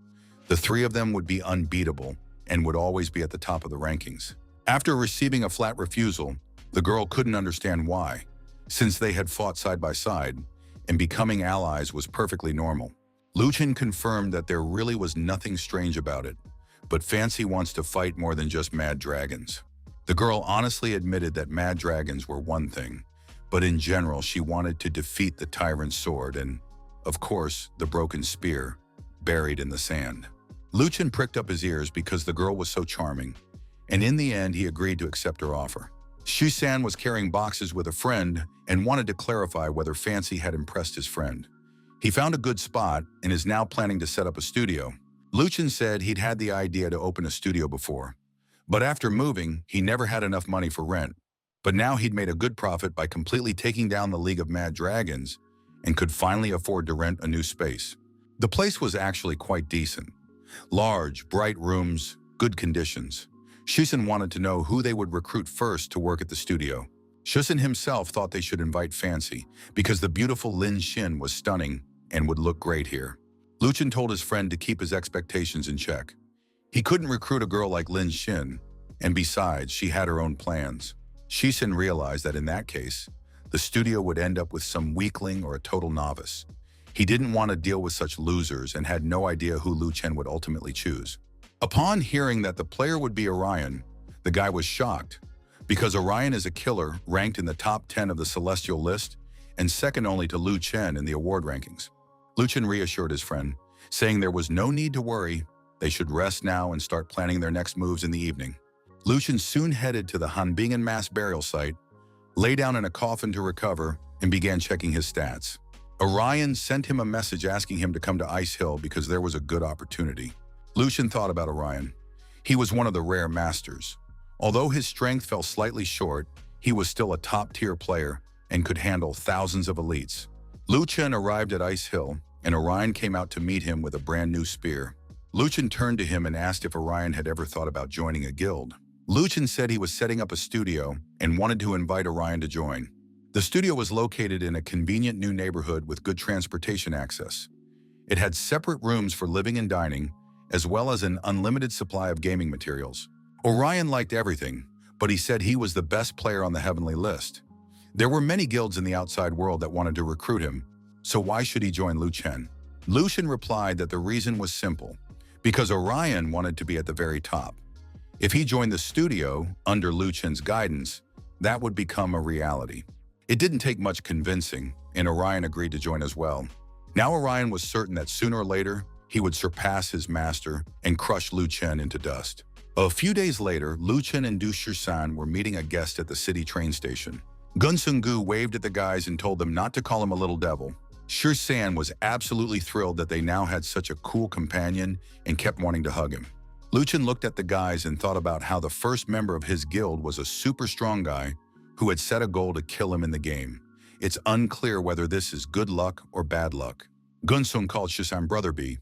The three of them would be unbeatable and would always be at the top of the rankings. After receiving a flat refusal, the girl couldn't understand why, since they had fought side by side, and becoming allies was perfectly normal. Lu Chen confirmed that there really was nothing strange about it, but Fancy wants to fight more than just mad dragons. The girl honestly admitted that mad dragons were one thing, but in general she wanted to defeat the tyrant's sword and, of course, the broken spear, buried in the sand. Lu Chen pricked up his ears because the girl was so charming, and in the end he agreed to accept her offer. Xu San was carrying boxes with a friend and wanted to clarify whether Fancy had impressed his friend. He found a good spot and is now planning to set up a studio. Lu Chen said he'd had the idea to open a studio before, but after moving, he never had enough money for rent. But now he'd made a good profit by completely taking down the League of Mad Dragons and could finally afford to rent a new space. The place was actually quite decent. Large, bright rooms, good conditions. Shusen wanted to know who they would recruit first to work at the studio. Shusen himself thought they should invite Fancy, because the beautiful Lin Xin was stunning and would look great here. Luchin told his friend to keep his expectations in check. He couldn't recruit a girl like Lin Xin, and besides, she had her own plans. Shusen realized that in that case, the studio would end up with some weakling or a total novice. He didn't want to deal with such losers and had no idea who Lu Chen would ultimately choose. Upon hearing that the player would be Orion, the guy was shocked, because Orion is a killer ranked in the top 10 of the Celestial list and second only to Lu Chen in the award rankings. Lu Chen reassured his friend, saying there was no need to worry, they should rest now and start planning their next moves in the evening. Lu Chen soon headed to the Hanbingen mass burial site, lay down in a coffin to recover, and began checking his stats. Orion sent him a message asking him to come to Ice Hill because there was a good opportunity. Lu Chen thought about Orion. He was one of the rare masters. Although his strength fell slightly short, he was still a top-tier player and could handle thousands of elites. Lu Chen arrived at Ice Hill, and Orion came out to meet him with a brand new spear. Lu Chen turned to him and asked if Orion had ever thought about joining a guild. Lu Chen said he was setting up a studio and wanted to invite Orion to join. The studio was located in a convenient new neighborhood with good transportation access. It had separate rooms for living and dining, as well as an unlimited supply of gaming materials. Orion liked everything, but he said he was the best player on the heavenly list. There were many guilds in the outside world that wanted to recruit him, so why should he join Lu Chen? Lu Chen replied that the reason was simple, because Orion wanted to be at the very top. If he joined the studio under Lu Chen's guidance, that would become a reality. It didn't take much convincing, and Orion agreed to join as well. Now Orion was certain that sooner or later, he would surpass his master and crush Lu Chen into dust. A few days later, Lu Chen and Du Shisan were meeting a guest at the city train station. Gun Sung-gu waved at the guys and told them not to call him a little devil. Shisan was absolutely thrilled that they now had such a cool companion and kept wanting to hug him. Lu Chen looked at the guys and thought about how the first member of his guild was a super strong guy who had set a goal to kill him in the game. It's unclear whether this is good luck or bad luck. Gunsung called Shisan Brother B.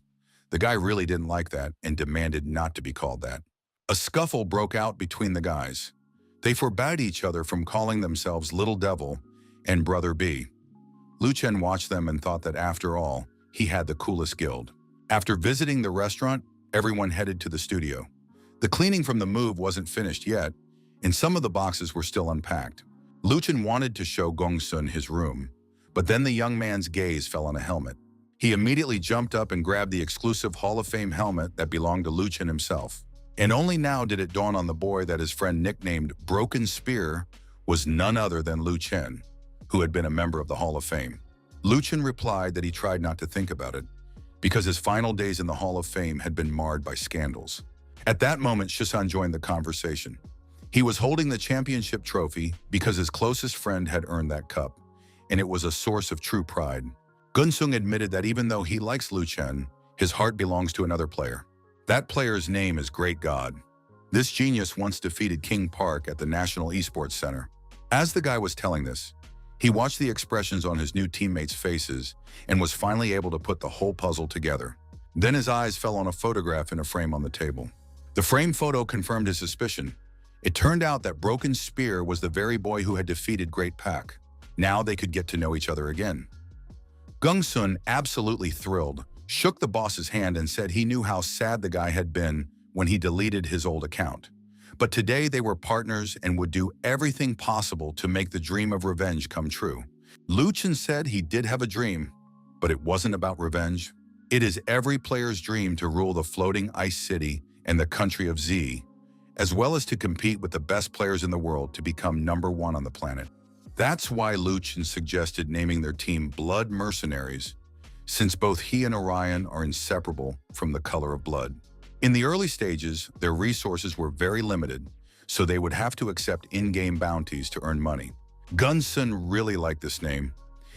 The guy really didn't like that and demanded not to be called that. A scuffle broke out between the guys. They forbade each other from calling themselves Little Devil and Brother B. Lu Chen watched them and thought that after all, he had the coolest guild. After visiting the restaurant, everyone headed to the studio. The cleaning from the move wasn't finished yet, and some of the boxes were still unpacked. Lu Chen wanted to show Gongsun his room, but then the young man's gaze fell on a helmet. He immediately jumped up and grabbed the exclusive Hall of Fame helmet that belonged to Lu Chen himself. And only now did it dawn on the boy that his friend nicknamed Broken Spear was none other than Lu Chen, who had been a member of the Hall of Fame. Lu Chen replied that he tried not to think about it, because his final days in the Hall of Fame had been marred by scandals. At that moment, Shisan joined the conversation. He was holding the championship trophy because his closest friend had earned that cup, and it was a source of true pride. Gunsung admitted that even though he likes Lu Chen, his heart belongs to another player. That player's name is Great God. This genius once defeated King Park at the National Esports Center. As the guy was telling this, he watched the expressions on his new teammates' faces and was finally able to put the whole puzzle together. Then his eyes fell on a photograph in a frame on the table. The frame photo confirmed his suspicion. It turned out that Broken Spear was the very boy who had defeated Great Pack. Now they could get to know each other again. Gongsun, absolutely thrilled, shook the boss's hand and said he knew how sad the guy had been when he deleted his old account. But today they were partners and would do everything possible to make the dream of revenge come true. Lu Chen said he did have a dream, but it wasn't about revenge. It is every player's dream to rule the floating ice city and the country of Z, as well as to compete with the best players in the world to become #1 on the planet. That's why Lu Chen suggested naming their team Blood Mercenaries, since both he and Orion are inseparable from the color of blood. In the early stages, their resources were very limited, so they would have to accept in-game bounties to earn money. Gunsun really liked this name.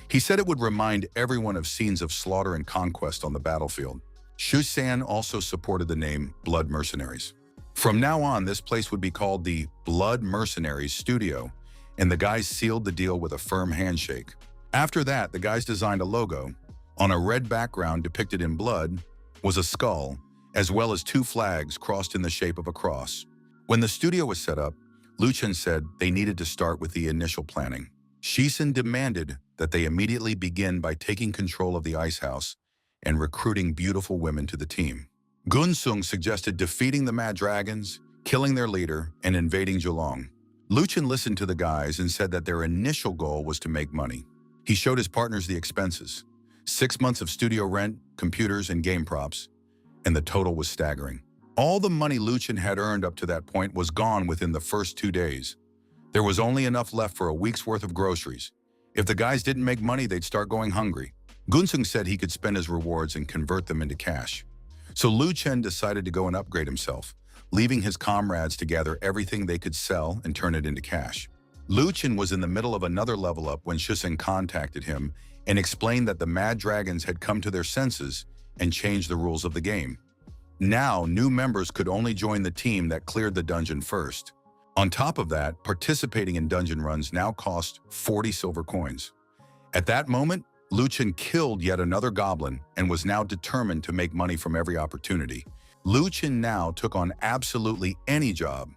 He said it would remind everyone of scenes of slaughter and conquest on the battlefield. Shusan also supported the name Blood Mercenaries. From now on, this place would be called the Blood Mercenaries Studio, and the guys sealed the deal with a firm handshake. After that, the guys designed a logo. On a red background depicted in blood was a skull, as well as two flags crossed in the shape of a cross. When the studio was set up, Lu Chen said they needed to start with the initial planning. Shisen demanded that they immediately begin by taking control of the ice house and recruiting beautiful women to the team. Gunsung suggested defeating the Mad Dragons, killing their leader, and invading Geelong. Lu Chen listened to the guys and said that their initial goal was to make money. He showed his partners the expenses: 6 months of studio rent, computers, and game props, and the total was staggering. All the money Lu Chen had earned up to that point was gone within the first 2 days. There was only enough left for a week's worth of groceries. If the guys didn't make money, they'd start going hungry. Gunsung said he could spend his rewards and convert them into cash. So Lu Chen decided to go and upgrade himself, leaving his comrades to gather everything they could sell and turn it into cash. Lu Chen was in the middle of another level up when Shisen contacted him and explained that the Mad Dragons had come to their senses and changed the rules of the game. Now, new members could only join the team that cleared the dungeon first. On top of that, participating in dungeon runs now cost 40 silver coins. At that moment, Lu Chen killed yet another goblin and was now determined to make money from every opportunity. Lu Chen now took on absolutely any job: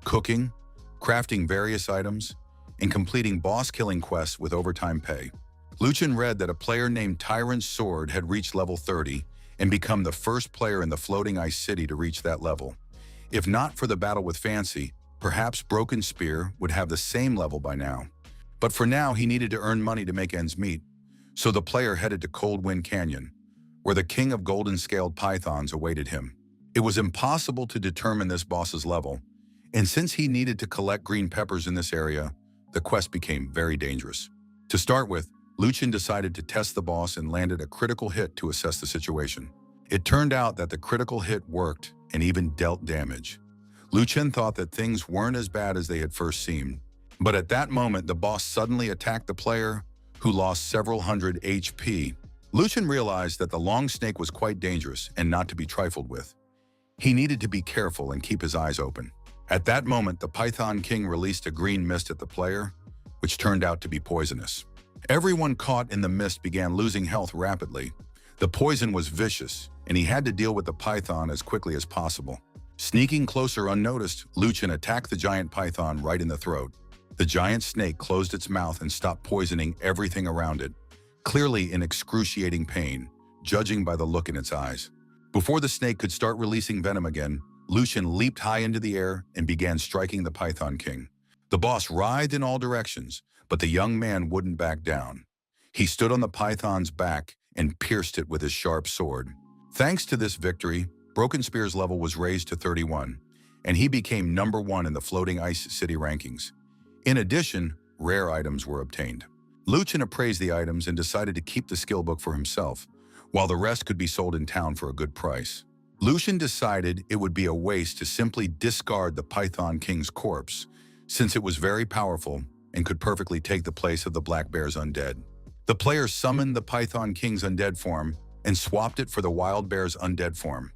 cooking, crafting various items, and completing boss-killing quests with overtime pay. Lu Chen read that a player named Tyrant's Sword had reached level 30 and become the first player in the floating ice city to reach that level. If not for the battle with Fancy, perhaps Broken Spear would have the same level by now. But for now, he needed to earn money to make ends meet. So the player headed to Cold Wind Canyon, where the king of golden-scaled pythons awaited him. It was impossible to determine this boss's level, and since he needed to collect green peppers in this area, the quest became very dangerous. To start with, Lu Chen decided to test the boss and landed a critical hit to assess the situation. It turned out that the critical hit worked and even dealt damage. Lu Chen thought that things weren't as bad as they had first seemed, but at that moment the boss suddenly attacked the player, who lost several hundred HP. Lu Chen realized that the long snake was quite dangerous and not to be trifled with. He needed to be careful and keep his eyes open. At that moment, the Python King released a green mist at the player, which turned out to be poisonous. Everyone caught in the mist began losing health rapidly. The poison was vicious, and he had to deal with the python as quickly as possible. Sneaking closer unnoticed, Lu Chen attacked the giant python right in the throat. The giant snake closed its mouth and stopped poisoning everything around it, clearly in excruciating pain, judging by the look in its eyes. Before the snake could start releasing venom again, Lu Chen leaped high into the air and began striking the Python King. The boss writhed in all directions, but the young man wouldn't back down. He stood on the python's back and pierced it with his sharp sword. Thanks to this victory, Broken Spear's level was raised to 31, and he became number 1 in the floating ice city rankings. In addition, rare items were obtained. Lu Chen appraised the items and decided to keep the skill book for himself, while the rest could be sold in town for a good price. Lu Chen decided it would be a waste to simply discard the Python King's corpse, since it was very powerful and could perfectly take the place of the Black Bear's undead. The player summoned the Python King's undead form and swapped it for the Wild Bear's undead form.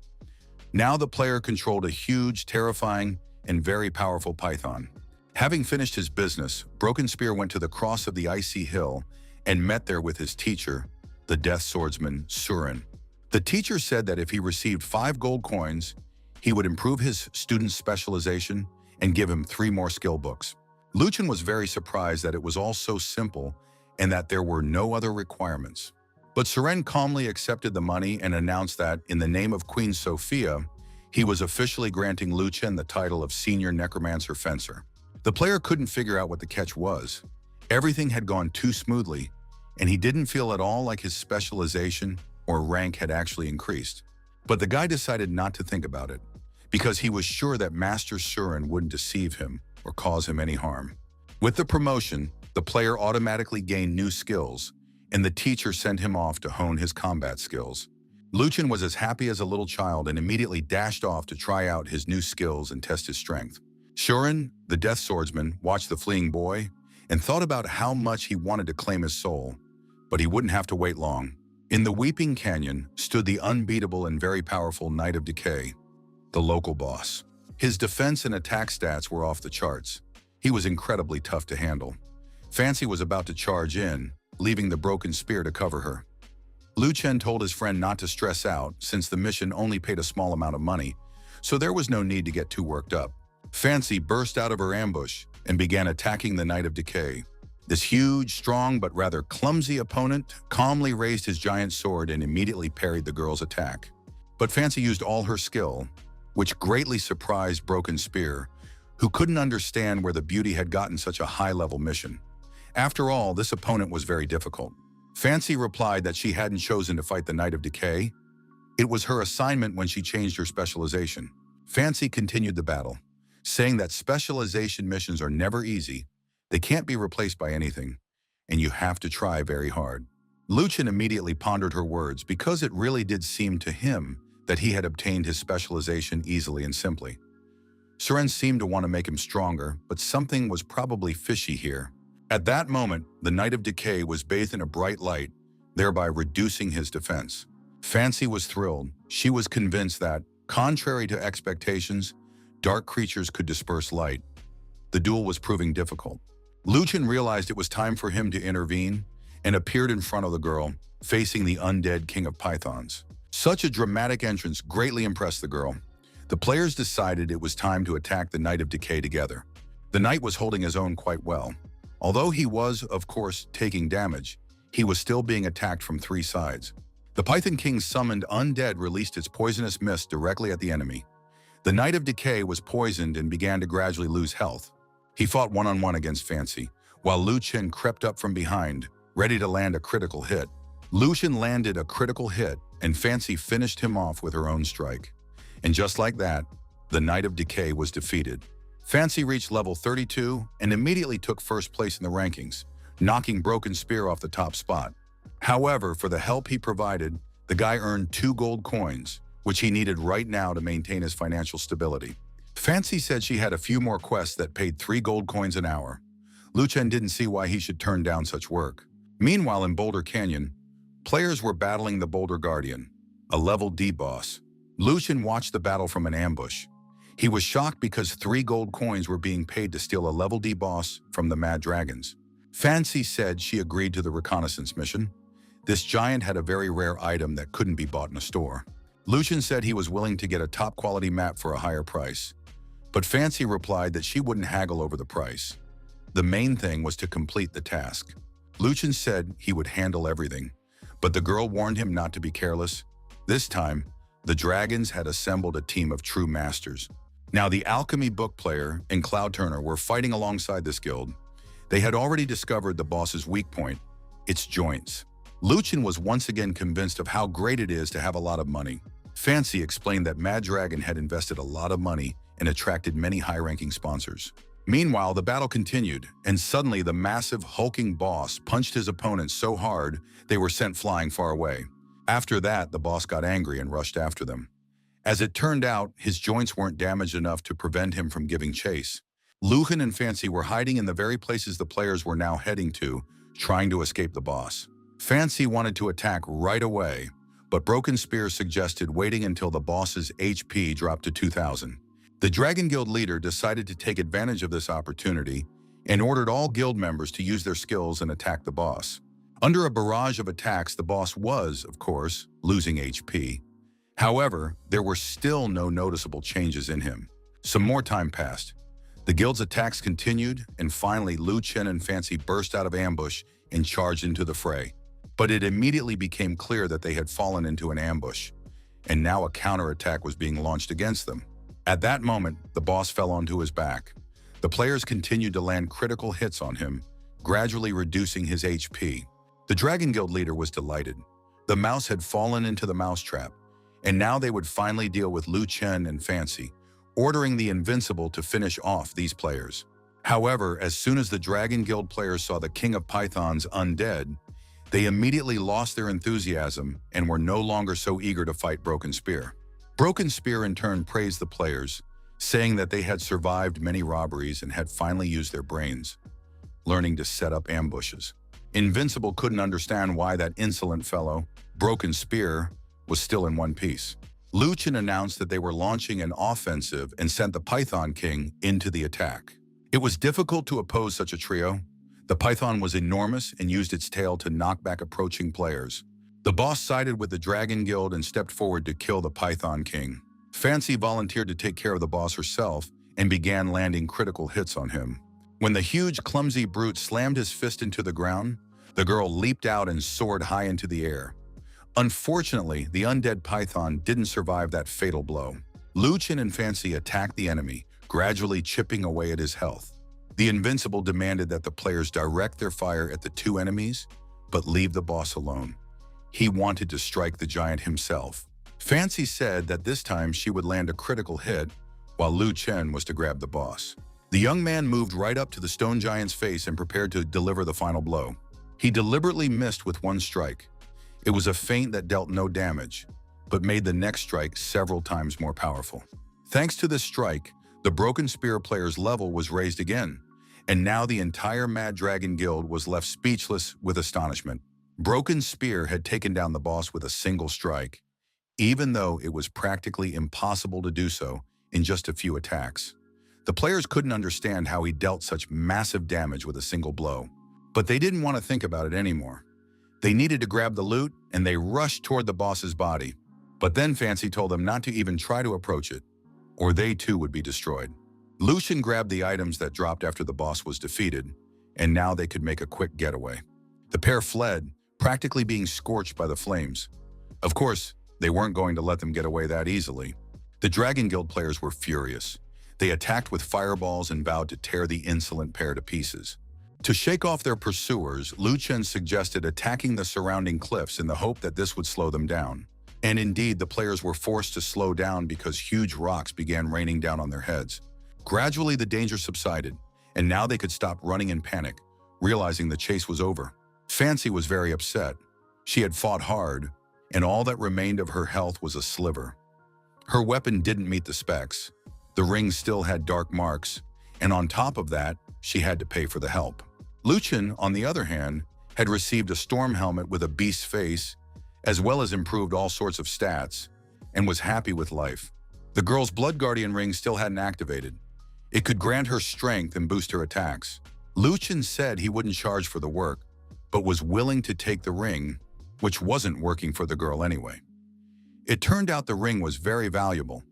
Now the player controlled a huge, terrifying, and very powerful python. Having finished his business, Broken Spear went to the cross of the icy hill and met there with his teacher, the death swordsman Surin. The teacher said that if he received 5 gold coins, he would improve his student's specialization and give him 3 more skill books. Lu Chen was very surprised that it was all so simple and that there were no other requirements. But Suren calmly accepted the money and announced that, in the name of Queen Sophia, he was officially granting Lu Chen the title of Senior Necromancer Fencer. The player couldn't figure out what the catch was. Everything had gone too smoothly, and he didn't feel at all like his specialization or rank had actually increased. But the guy decided not to think about it, because he was sure that Master Surin wouldn't deceive him or cause him any harm. With the promotion, the player automatically gained new skills, and the teacher sent him off to hone his combat skills. Lu Chen was as happy as a little child and immediately dashed off to try out his new skills and test his strength. Surin, the death swordsman, watched the fleeing boy and thought about how much he wanted to claim his soul, but he wouldn't have to wait long. In the Weeping Canyon stood the unbeatable and very powerful Knight of Decay, the local boss. His defense and attack stats were off the charts. He was incredibly tough to handle. Fancy was about to charge in, leaving the Broken Spear to cover her. Lu Chen told his friend not to stress out since the mission only paid a small amount of money, so there was no need to get too worked up. Fancy burst out of her ambush and began attacking the Knight of Decay. This huge, strong, but rather clumsy opponent calmly raised his giant sword and immediately parried the girl's attack. But Fancy used all her skill, which greatly surprised Broken Spear, who couldn't understand where the beauty had gotten such a high-level mission. After all, this opponent was very difficult. Fancy replied that she hadn't chosen to fight the Knight of Decay. It was her assignment when she changed her specialization. Fancy continued the battle, saying that specialization missions are never easy, they can't be replaced by anything, and you have to try very hard. Lu Chen immediately pondered her words because it really did seem to him that he had obtained his specialization easily and simply. Seren seemed to want to make him stronger, but something was probably fishy here. At that moment, the Knight of Decay was bathed in a bright light, thereby reducing his defense. Fancy was thrilled. She was convinced that, contrary to expectations, dark creatures could disperse light. The duel was proving difficult. Lu Chen realized it was time for him to intervene and appeared in front of the girl, facing the undead King of Pythons. Such a dramatic entrance greatly impressed the girl. The players decided it was time to attack the Knight of Decay together. The knight was holding his own quite well. Although he was, of course, taking damage, he was still being attacked from three sides. The Python King's summoned undead released its poisonous mist directly at the enemy. The Knight of Decay was poisoned and began to gradually lose health. He fought one-on-one against Fancy, while Lu Chen crept up from behind, ready to land a critical hit. Lu Chen landed a critical hit, and Fancy finished him off with her own strike. And just like that, the Knight of Decay was defeated. Fancy reached level 32 and immediately took first place in the rankings, knocking Broken Spear off the top spot. However, for the help he provided, the guy earned 2 gold coins, which he needed right now to maintain his financial stability. Fancy said she had a few more quests that paid 3 gold coins an hour. Lu Chen didn't see why he should turn down such work. Meanwhile, in Boulder Canyon, players were battling the Boulder Guardian, a level D boss. Lu Chen watched the battle from an ambush. He was shocked because 3 gold coins were being paid to steal a level D boss from the Mad Dragons. Fancy said she agreed to the reconnaissance mission. This giant had a very rare item that couldn't be bought in a store. Lu Chen said he was willing to get a top-quality map for a higher price. But Fancy replied that she wouldn't haggle over the price. The main thing was to complete the task. Lu Chen said he would handle everything, but the girl warned him not to be careless. This time, the dragons had assembled a team of true masters. Now, the alchemy book player and Cloud Turner were fighting alongside this guild. They had already discovered the boss's weak point, its joints. Lu Chen was once again convinced of how great it is to have a lot of money. Fancy explained that Mad Dragon had invested a lot of money and attracted many high-ranking sponsors. Meanwhile, the battle continued, and suddenly the massive, hulking boss punched his opponents so hard they were sent flying far away. After that, the boss got angry and rushed after them. As it turned out, his joints weren't damaged enough to prevent him from giving chase. Lu Chen and Fancy were hiding in the very places the players were now heading to, trying to escape the boss. Fancy wanted to attack right away, but Broken Spear suggested waiting until the boss's HP dropped to 2,000. The Dragon Guild leader decided to take advantage of this opportunity and ordered all guild members to use their skills and attack the boss. Under a barrage of attacks, the boss was, of course, losing HP. However, there were still no noticeable changes in him. Some more time passed. The guild's attacks continued, and finally Lu Chen and Fancy burst out of ambush and charged into the fray. But it immediately became clear that they had fallen into an ambush, and now a counterattack was being launched against them. At that moment, the boss fell onto his back. The players continued to land critical hits on him, gradually reducing his HP. The Dragon Guild leader was delighted. The mouse had fallen into the mousetrap, and now they would finally deal with Lu Chen and Fancy, ordering the Invincible to finish off these players. However, as soon as the Dragon Guild players saw the King of Pythons undead, they immediately lost their enthusiasm and were no longer so eager to fight Broken Spear. Broken Spear in turn praised the players, saying that they had survived many robberies and had finally used their brains, learning to set up ambushes. Invincible couldn't understand why that insolent fellow, Broken Spear, was still in one piece. Lu Chen announced that they were launching an offensive and sent the Python King into the attack. It was difficult to oppose such a trio. The Python was enormous and used its tail to knock back approaching players. The boss sided with the Dragon Guild and stepped forward to kill the Python King. Fancy volunteered to take care of the boss herself and began landing critical hits on him. When the huge, clumsy brute slammed his fist into the ground, the girl leaped out and soared high into the air. Unfortunately, the undead python didn't survive that fatal blow. Luchin and Fancy attacked the enemy, gradually chipping away at his health. The Invincible demanded that the players direct their fire at the two enemies, but leave the boss alone. He wanted to strike the giant himself. Fancy said that this time she would land a critical hit, while Lu Chen was to grab the boss. The young man moved right up to the stone giant's face and prepared to deliver the final blow. He deliberately missed with one strike. It was a feint that dealt no damage, but made the next strike several times more powerful. Thanks to this strike, the Broken Spear player's level was raised again, and now the entire Mad Dragon Guild was left speechless with astonishment. Broken Spear had taken down the boss with a single strike, even though it was practically impossible to do so in just a few attacks. The players couldn't understand how he dealt such massive damage with a single blow, but they didn't want to think about it anymore. They needed to grab the loot, and they rushed toward the boss's body. But then Fancy told them not to even try to approach it, or they too would be destroyed. Lucian grabbed the items that dropped after the boss was defeated, and now they could make a quick getaway. The pair fled, practically being scorched by the flames. Of course, they weren't going to let them get away that easily. The Dragon Guild players were furious. They attacked with fireballs and vowed to tear the insolent pair to pieces. To shake off their pursuers, Lu Chen suggested attacking the surrounding cliffs in the hope that this would slow them down. And indeed, the players were forced to slow down because huge rocks began raining down on their heads. Gradually, the danger subsided, and now they could stop running in panic, realizing the chase was over. Fancy was very upset. She had fought hard, and all that remained of her health was a sliver. Her weapon didn't meet the specs. The ring still had dark marks, and on top of that, she had to pay for the help. Luchin, on the other hand, had received a storm helmet with a beast's face, as well as improved all sorts of stats, and was happy with life. The girl's Blood Guardian ring still hadn't activated. It could grant her strength and boost her attacks. Luchin said he wouldn't charge for the work, but was willing to take the ring, which wasn't working for the girl anyway. It turned out the ring was very valuable.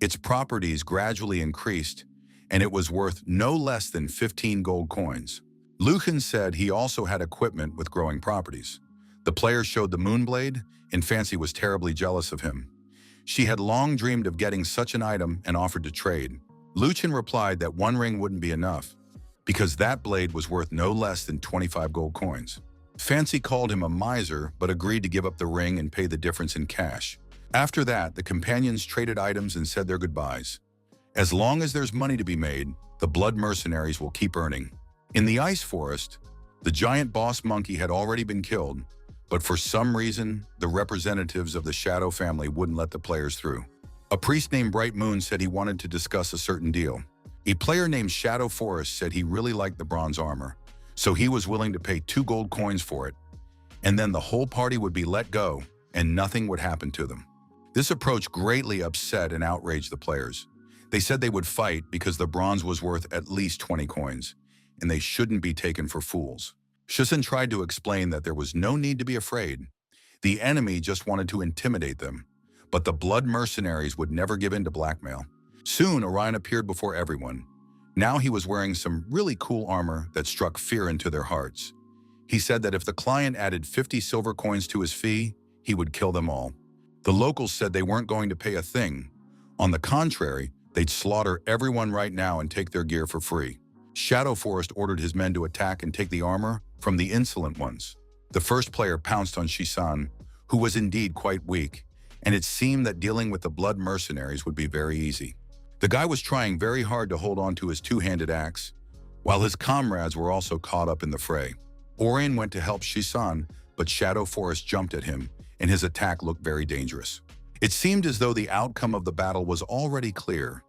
Its properties gradually increased, and it was worth no less than 15 gold coins. Luchin said he also had equipment with growing properties. The player showed the Moonblade, and Fancy was terribly jealous of him. She had long dreamed of getting such an item and offered to trade. Luchin replied that one ring wouldn't be enough, because that blade was worth no less than 25 gold coins. Fancy called him a miser, but agreed to give up the ring and pay the difference in cash. After that, the companions traded items and said their goodbyes. As long as there's money to be made, the blood mercenaries will keep earning. In the ice forest, the giant boss monkey had already been killed, but for some reason, the representatives of the Shadow family wouldn't let the players through. A priest named Bright Moon said he wanted to discuss a certain deal. A player named Shadow Forest said he really liked the bronze armor, so he was willing to pay 2 gold coins for it, and then the whole party would be let go and nothing would happen to them. This approach greatly upset and outraged the players. They said they would fight because the bronze was worth at least 20 coins, and they shouldn't be taken for fools. Shisen tried to explain that there was no need to be afraid. The enemy just wanted to intimidate them, but the blood mercenaries would never give in to blackmail. Soon, Orion appeared before everyone. Now he was wearing some really cool armor that struck fear into their hearts. He said that if the client added 50 silver coins to his fee, he would kill them all. The locals said they weren't going to pay a thing. On the contrary, they'd slaughter everyone right now and take their gear for free. Shadow Forest ordered his men to attack and take the armor from the insolent ones. The first player pounced on Shisan, who was indeed quite weak, and it seemed that dealing with the blood mercenaries would be very easy. The guy was trying very hard to hold on to his two-handed axe, while his comrades were also caught up in the fray. Orion went to help Shisan, but Shadow Forest jumped at him, and his attack looked very dangerous. It seemed as though the outcome of the battle was already clear,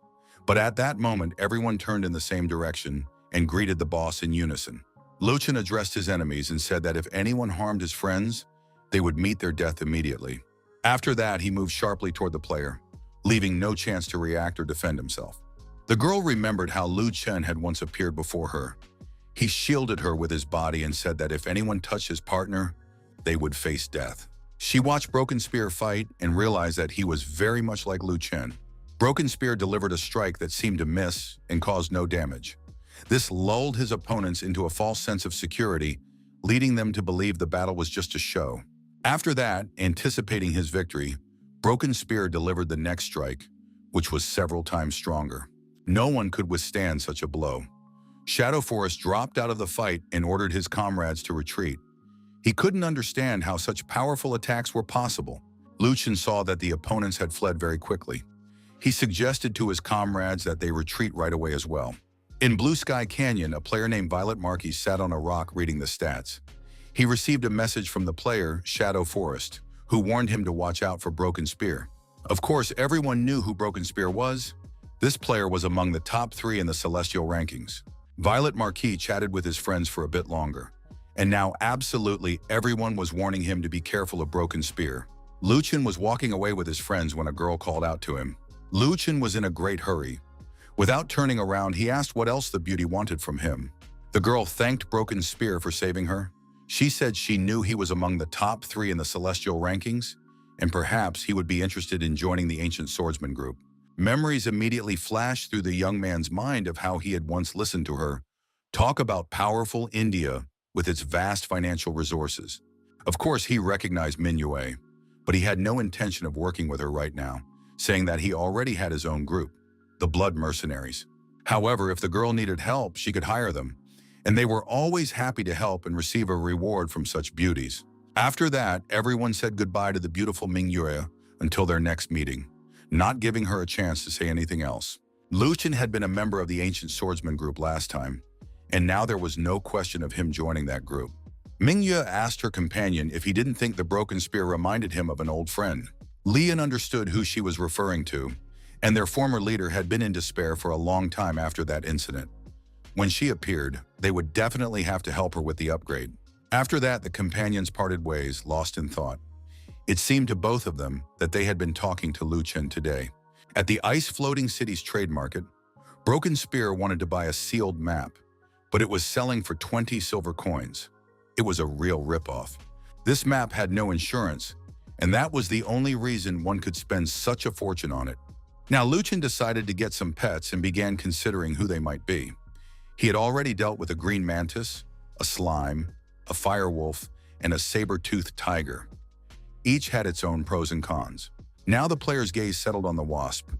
but at that moment everyone turned in the same direction and greeted the boss in unison. Luchin addressed his enemies and said that if anyone harmed his friends, they would meet their death immediately. After that, he moved sharply toward the player, leaving no chance to react or defend himself. The girl remembered how Lu Chen had once appeared before her. He shielded her with his body and said that if anyone touched his partner, they would face death. She watched Broken Spear fight and realized that he was very much like Lu Chen. Broken Spear delivered a strike that seemed to miss and caused no damage. This lulled his opponents into a false sense of security, leading them to believe the battle was just a show. After that, anticipating his victory, Broken Spear delivered the next strike, which was several times stronger. No one could withstand such a blow. Shadow Forest dropped out of the fight and ordered his comrades to retreat. He couldn't understand how such powerful attacks were possible. Lu Chen saw that the opponents had fled very quickly. He suggested to his comrades that they retreat right away as well. In Blue Sky Canyon, a player named Violet Marquis sat on a rock reading the stats. He received a message from the player, Shadow Forest, who warned him to watch out for Broken Spear. Of course, everyone knew who Broken Spear was. This player was among the top 3 in the Celestial rankings. Violet Marquis chatted with his friends for a bit longer, and now absolutely everyone was warning him to be careful of Broken Spear. Lu Chen was walking away with his friends when a girl called out to him. Lu Chen was in a great hurry. Without turning around, he asked what else the beauty wanted from him. The girl thanked Broken Spear for saving her. She said she knew he was among the top 3 in the Celestial rankings, and perhaps he would be interested in joining the Ancient Swordsman group. Memories immediately flashed through the young man's mind of how he had once listened to her talk about powerful India with its vast financial resources. Of course, he recognized Mingyue, but he had no intention of working with her right now, saying that he already had his own group, the Blood Mercenaries. However, if the girl needed help, she could hire them, and they were always happy to help and receive a reward from such beauties. After that, everyone said goodbye to the beautiful Mingyue until their next meeting, not giving her a chance to say anything else. Lu Chen had been a member of the Ancient Swordsman group last time, and now there was no question of him joining that group. Mingyue asked her companion if he didn't think the Broken Spear reminded him of an old friend. Lian understood who she was referring to, and their former leader had been in despair for a long time after that incident. When she appeared, they would definitely have to help her with the upgrade. After that, the companions parted ways, lost in thought. It seemed to both of them that they had been talking to Lu Chen today. At the Ice Floating Cities trade market, Broken Spear wanted to buy a sealed map, but it was selling for 20 silver coins. It was a real ripoff. This map had no insurance, and that was the only reason one could spend such a fortune on it. Now Lu Chen decided to get some pets and began considering who they might be. He had already dealt with a green mantis, a slime, a firewolf, and a saber-toothed tiger. Each had its own pros and cons. Now the player's gaze settled on the wasp.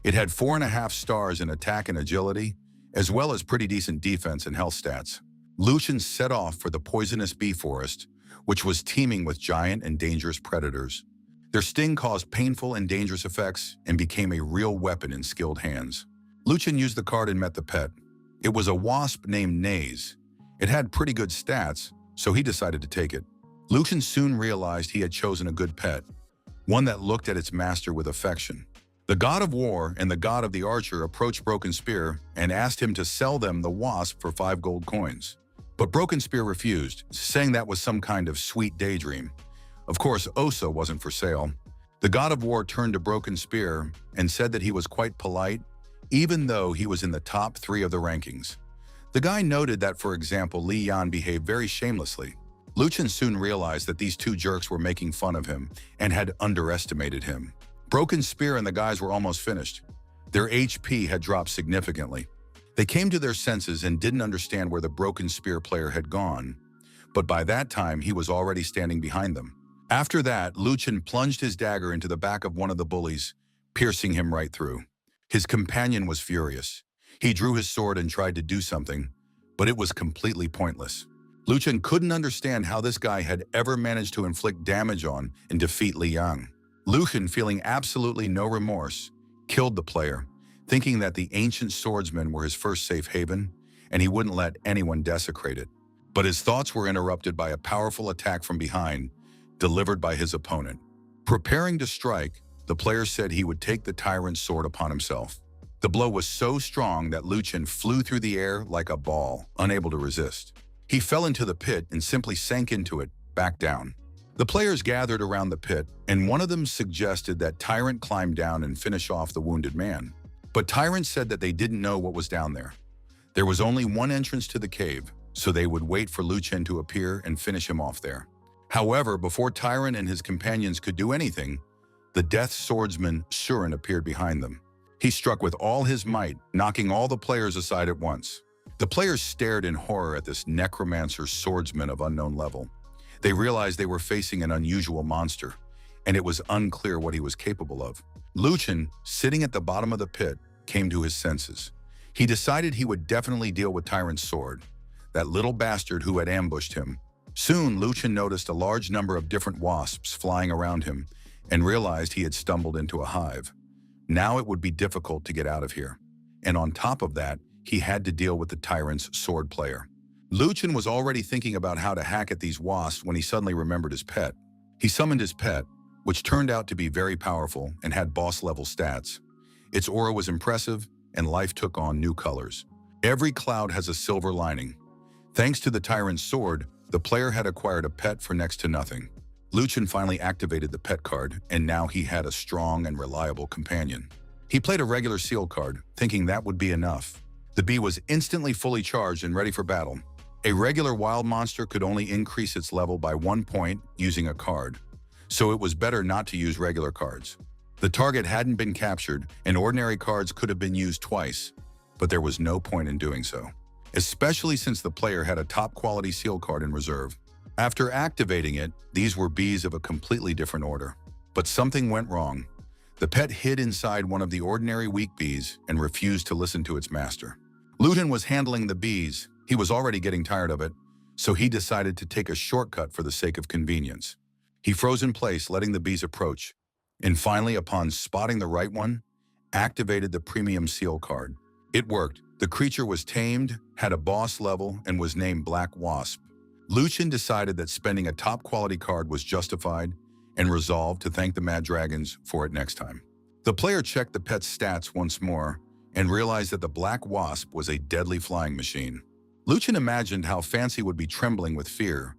It had 4.5 stars in attack and agility, as well as pretty decent defense and health stats. Lu Chen set off for the poisonous bee forest, which was teeming with giant and dangerous predators. Their sting caused painful and dangerous effects and became a real weapon in skilled hands. Lu Chen used the card and met the pet. It was a wasp named Naze. It had pretty good stats, so he decided to take it. Lu Chen soon realized he had chosen a good pet, one that looked at its master with affection. The god of war and the god of the archer approached Broken Spear and asked him to sell them the wasp for 5 gold coins. But Broken Spear refused, saying that was some kind of sweet daydream. Of course, Osa wasn't for sale. The god of war turned to Broken Spear and said that he was quite polite, even though he was in the top 3 of the rankings. The guy noted that, for example, Li Yan behaved very shamelessly. Lu Chen soon realized that these 2 jerks were making fun of him and had underestimated him. Broken Spear and the guys were almost finished. Their HP had dropped significantly. They came to their senses and didn't understand where the Broken Spear player had gone, but by that time he was already standing behind them. After that, Lu Chen plunged his dagger into the back of one of the bullies, piercing him right through. His companion was furious. He drew his sword and tried to do something, but it was completely pointless. Lu Chen couldn't understand how this guy had ever managed to inflict damage on and defeat Li Yang. Lu Chen, feeling absolutely no remorse, killed the player, thinking that the ancient swordsmen were his first safe haven, and he wouldn't let anyone desecrate it. But his thoughts were interrupted by a powerful attack from behind, delivered by his opponent. Preparing to strike, the player said he would take the tyrant's sword upon himself. The blow was so strong that Lu Chen flew through the air like a ball, unable to resist. He fell into the pit and simply sank into it, back down. The players gathered around the pit, and one of them suggested that Tyrant climb down and finish off the wounded man. But Tyrant said that they didn't know what was down there. There was only one entrance to the cave, so they would wait for Lu Chen to appear and finish him off there. However, before Tyrant and his companions could do anything, the death swordsman Surin appeared behind them. He struck with all his might, knocking all the players aside at once. The players stared in horror at this necromancer swordsman of unknown level. They realized they were facing an unusual monster, and it was unclear what he was capable of. Luchin, sitting at the bottom of the pit, came to his senses. He decided he would definitely deal with Tyrant's sword, that little bastard who had ambushed him. Soon, Luchin noticed a large number of different wasps flying around him and realized he had stumbled into a hive. Now it would be difficult to get out of here. And on top of that, he had to deal with the Tyrant's sword player. Luchin was already thinking about how to hack at these wasps when he suddenly remembered his pet. He summoned his pet, which turned out to be very powerful and had boss-level stats. Its aura was impressive, and life took on new colors. Every cloud has a silver lining. Thanks to the Tyrant's sword, the player had acquired a pet for next to nothing. Luchin finally activated the pet card, and now he had a strong and reliable companion. He played a regular seal card, thinking that would be enough. The bee was instantly fully charged and ready for battle. A regular wild monster could only increase its level by 1 point using a card, so it was better not to use regular cards. The target hadn't been captured, and ordinary cards could have been used twice, but there was no point in doing so, especially since the player had a top-quality seal card in reserve. After activating it, these were bees of a completely different order. But something went wrong. The pet hid inside one of the ordinary weak bees and refused to listen to its master. Luchin was handling the bees. He was already getting tired of it, so he decided to take a shortcut for the sake of convenience. He froze in place, letting the bees approach, and finally, upon spotting the right one, activated the premium seal card. It worked. The creature was tamed, had a boss level, and was named Black Wasp. Luchin decided that spending a top-quality card was justified and resolved to thank the Mad Dragons for it next time. The player checked the pet's stats once more and realized that the Black Wasp was a deadly flying machine. Luchin imagined how Fancy would be trembling with fear,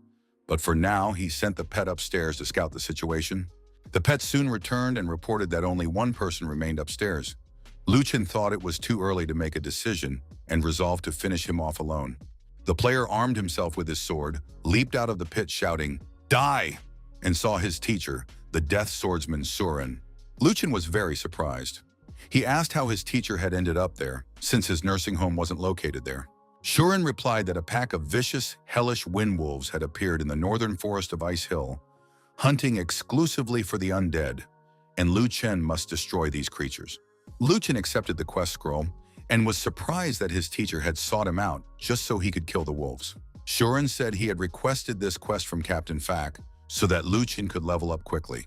but for now he sent the pet upstairs to scout the situation. The pet soon returned and reported that only one person remained upstairs. Luchin thought it was too early to make a decision and resolved to finish him off alone. The player armed himself with his sword, leaped out of the pit shouting, "Die!" and saw his teacher, the death swordsman Surin. Luchin was very surprised. He asked how his teacher had ended up there, since his nursing home wasn't located there. Surin replied that a pack of vicious, hellish windwolves had appeared in the northern forest of Ice Hill, hunting exclusively for the undead, and Luchin must destroy these creatures. Luchin accepted the quest scroll and was surprised that his teacher had sought him out just so he could kill the wolves. Surin said he had requested this quest from Captain Fack so that Luchin could level up quickly.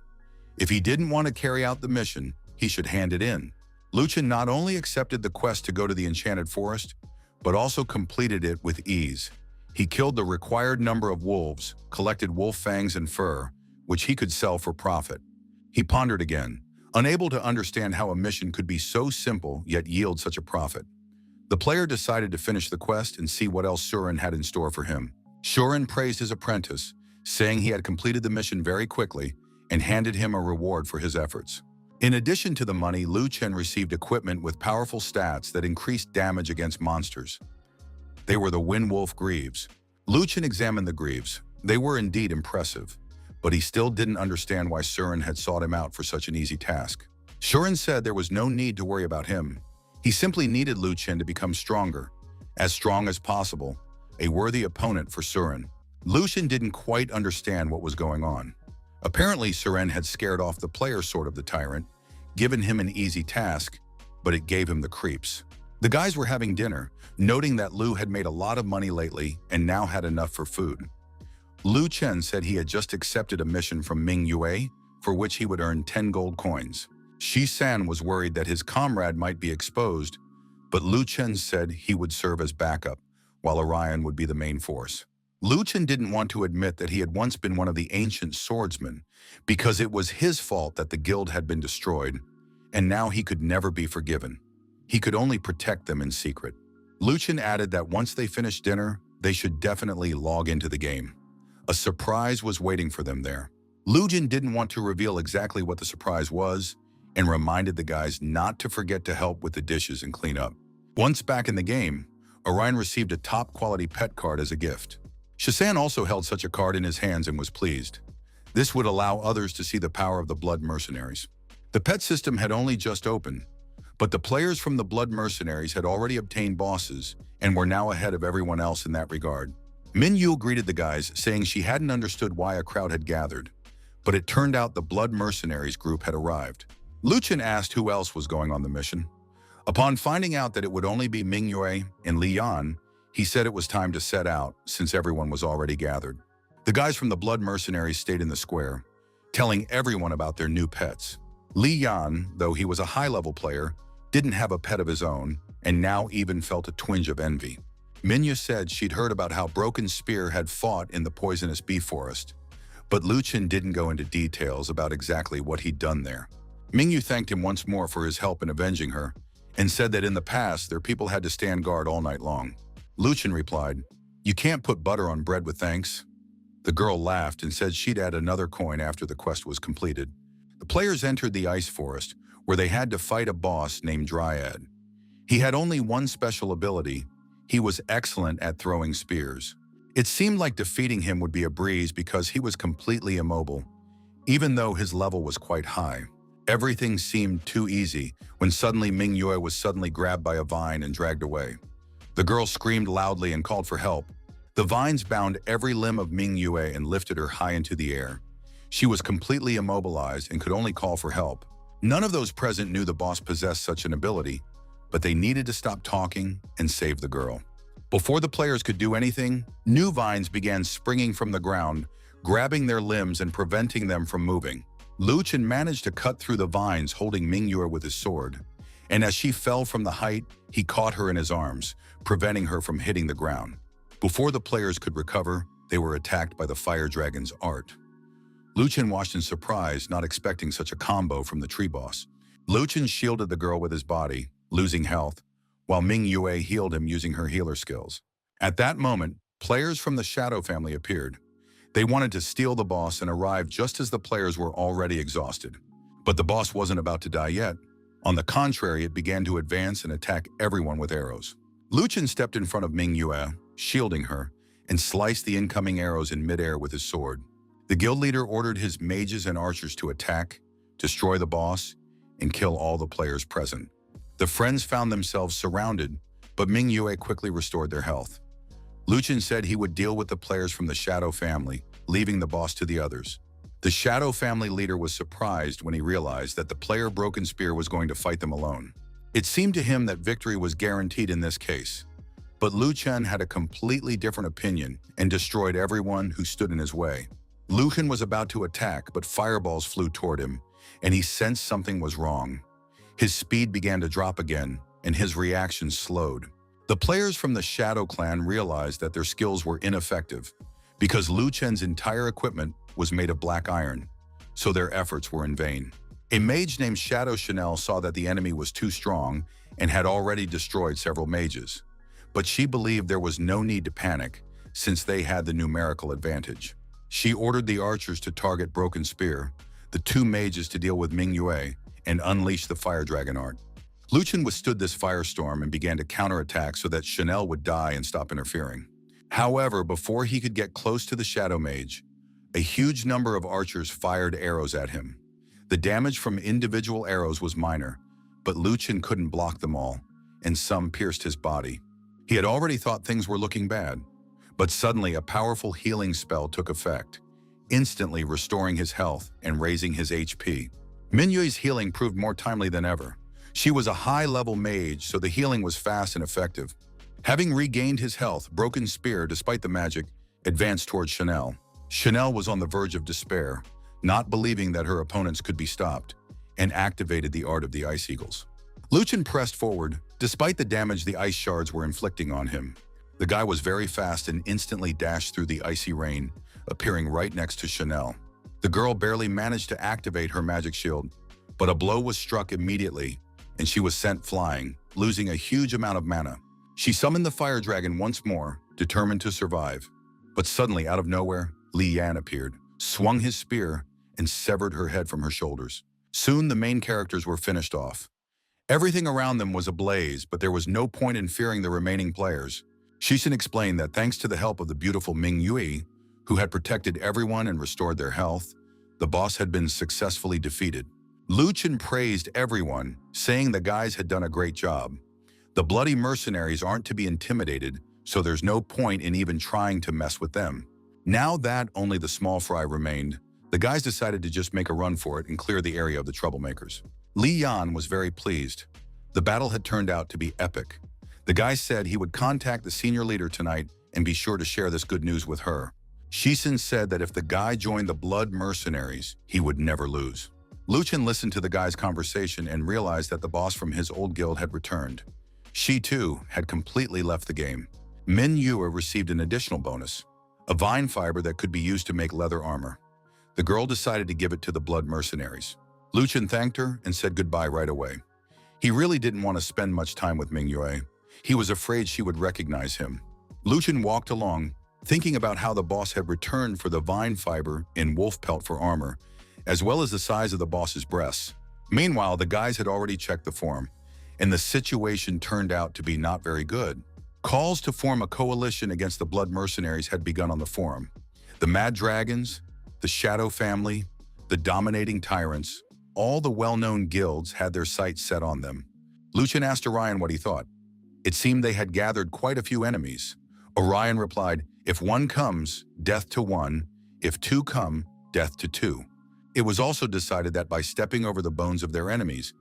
If he didn't want to carry out the mission, he should hand it in. Luchin not only accepted the quest to go to the Enchanted Forest, but also completed it with ease. He killed the required number of wolves, collected wolf fangs and fur, which he could sell for profit. He pondered again, unable to understand how a mission could be so simple yet yield such a profit. The player decided to finish the quest and see what else Surin had in store for him. Surin praised his apprentice, saying he had completed the mission very quickly and handed him a reward for his efforts. In addition to the money, Luchin received equipment with powerful stats that increased damage against monsters. They were the Windwolf Greaves. Luchin examined the Greaves. They were indeed impressive, but he still didn't understand why Surin had sought him out for such an easy task. Surin said there was no need to worry about him. He simply needed Luchin to become stronger, as strong as possible, a worthy opponent for Surin. Luchin didn't quite understand what was going on. Apparently, Surin had scared off the player sword of the tyrant, given him an easy task, but it gave him the creeps. The guys were having dinner, noting that Lu had made a lot of money lately and now had enough for food. Lu Chen said he had just accepted a mission from Ming Yue, for which he would earn 10 gold coins. Shi San was worried that his comrade might be exposed, but Lu Chen said he would serve as backup, while Orion would be the main force. Lu Chen didn't want to admit that he had once been one of the ancient swordsmen, because it was his fault that the guild had been destroyed, and now he could never be forgiven. He could only protect them in secret. Lu Chen added that once they finished dinner, they should definitely log into the game. A surprise was waiting for them there. Lu Chen didn't want to reveal exactly what the surprise was, and reminded the guys not to forget to help with the dishes and clean up. Once back in the game, Orion received a top-quality pet card as a gift. Shisan also held such a card in his hands and was pleased. This would allow others to see the power of the blood mercenaries. The pet system had only just opened, but the players from the blood mercenaries had already obtained bosses and were now ahead of everyone else in that regard. Minyu greeted the guys, saying she hadn't understood why a crowd had gathered, but it turned out the blood mercenaries group had arrived. Luchin asked who else was going on the mission. Upon finding out that it would only be Mingyue and Li Yan, he said it was time to set out since everyone was already gathered. The guys from the blood mercenaries stayed in the square, telling everyone about their new pets. Li Yan, though he was a high-level player, didn't have a pet of his own and now even felt a twinge of envy. Minya said she'd heard about how Broken Spear had fought in the poisonous bee forest, but Luchin didn't go into details about exactly what he'd done there. Mingyu thanked him once more for his help in avenging her and said that in the past their people had to stand guard all night long. Luchin replied, "You can't put butter on bread with thanks." The girl laughed and said she'd add another coin after the quest was completed. The players entered the ice forest, where they had to fight a boss named Dryad. He had only one special ability. He was excellent at throwing spears. It seemed like defeating him would be a breeze because he was completely immobile, even though his level was quite high. Everything seemed too easy when suddenly Mingyue was suddenly grabbed by a vine and dragged away. The girl screamed loudly and called for help. The vines bound every limb of Mingyue and lifted her high into the air. She was completely immobilized and could only call for help. None of those present knew the boss possessed such an ability, but they needed to stop talking and save the girl. Before the players could do anything, new vines began springing from the ground, grabbing their limbs and preventing them from moving. Luchin managed to cut through the vines holding Mingyue with his sword, and as she fell from the height, he caught her in his arms, preventing her from hitting the ground. Before the players could recover, they were attacked by the fire dragon's art. Luchin watched in surprise, not expecting such a combo from the tree boss. Luchin shielded the girl with his body, losing health, while Mingyue healed him using her healer skills. At that moment, players from the Shadow family appeared. They wanted to steal the boss and arrived just as the players were already exhausted. But the boss wasn't about to die yet. On the contrary, it began to advance and attack everyone with arrows. Luchin stepped in front of Mingyue, shielding her, and sliced the incoming arrows in midair with his sword. The guild leader ordered his mages and archers to attack, destroy the boss, and kill all the players present. The friends found themselves surrounded, but Mingyue quickly restored their health. Luchin said he would deal with the players from the Shadow family, leaving the boss to the others. The Shadow family leader was surprised when he realized that the player Broken Spear was going to fight them alone. It seemed to him that victory was guaranteed in this case, but Luchin had a completely different opinion and destroyed everyone who stood in his way. Luchin was about to attack, but fireballs flew toward him, and he sensed something was wrong. His speed began to drop again, and his reaction slowed. The players from the Shadow clan realized that their skills were ineffective because Luchin's entire equipment was made of black iron, so their efforts were in vain. A mage named Shadow Chanel saw that the enemy was too strong and had already destroyed several mages, but she believed there was no need to panic since they had the numerical advantage. She ordered the archers to target Broken Spear, the two mages to deal with Mingyue, and unleash the fire dragon art. Luchin withstood this firestorm and began to counterattack so that Chanel would die and stop interfering. However, before he could get close to the Shadow Mage, a huge number of archers fired arrows at him. The damage from individual arrows was minor, but Luchin couldn't block them all, and some pierced his body. He had already thought things were looking bad, but suddenly a powerful healing spell took effect, instantly restoring his health and raising his HP. Minyue's healing proved more timely than ever. She was a high-level mage, so the healing was fast and effective. Having regained his health, Broken Spear, despite the magic, advanced towards Chanel. Chanel was on the verge of despair, not believing that her opponents could be stopped, and activated the art of the Ice Eagles. Luchin pressed forward, despite the damage the ice shards were inflicting on him. The guy was very fast and instantly dashed through the icy rain, appearing right next to Chanel. The girl barely managed to activate her magic shield, but a blow was struck immediately, and she was sent flying, losing a huge amount of mana. She summoned the fire dragon once more, determined to survive. But suddenly, out of nowhere, Li Yan appeared, swung his spear, and severed her head from her shoulders. Soon the main characters were finished off. Everything around them was ablaze, but there was no point in fearing the remaining players. Shixin explained that thanks to the help of the beautiful Ming Yue, who had protected everyone and restored their health, the boss had been successfully defeated. Lu Chen praised everyone, saying the guys had done a great job. The bloody mercenaries aren't to be intimidated, so there's no point in even trying to mess with them. Now that only the small fry remained, the guys decided to just make a run for it and clear the area of the troublemakers. Li Yan was very pleased. The battle had turned out to be epic. The guy said he would contact the senior leader tonight and be sure to share this good news with her. Shixin said that if the guy joined the blood mercenaries, he would never lose. Lu Chen listened to the guy's conversation and realized that the boss from his old guild had returned. She, too, had completely left the game. Min Yue received an additional bonus, a vine fiber that could be used to make leather armor. The girl decided to give it to the blood mercenaries. Lu Chen thanked her and said goodbye right away. He really didn't want to spend much time with Ming Yue. He was afraid she would recognize him. Lu Chen walked along, thinking about how the boss had returned for the vine fiber in wolf pelt for armor, as well as the size of the boss's breasts. Meanwhile, the guys had already checked the forum, and the situation turned out to be not very good. Calls to form a coalition against the blood mercenaries had begun on the forum. The Mad Dragons, the Shadow Family, the Dominating Tyrants, all the well-known guilds had their sights set on them. Lu Chen asked Orion what he thought. It seemed they had gathered quite a few enemies. Orion replied, "If one comes, death to one. If two come, death to two." It was also decided that by stepping over the bones of their enemies,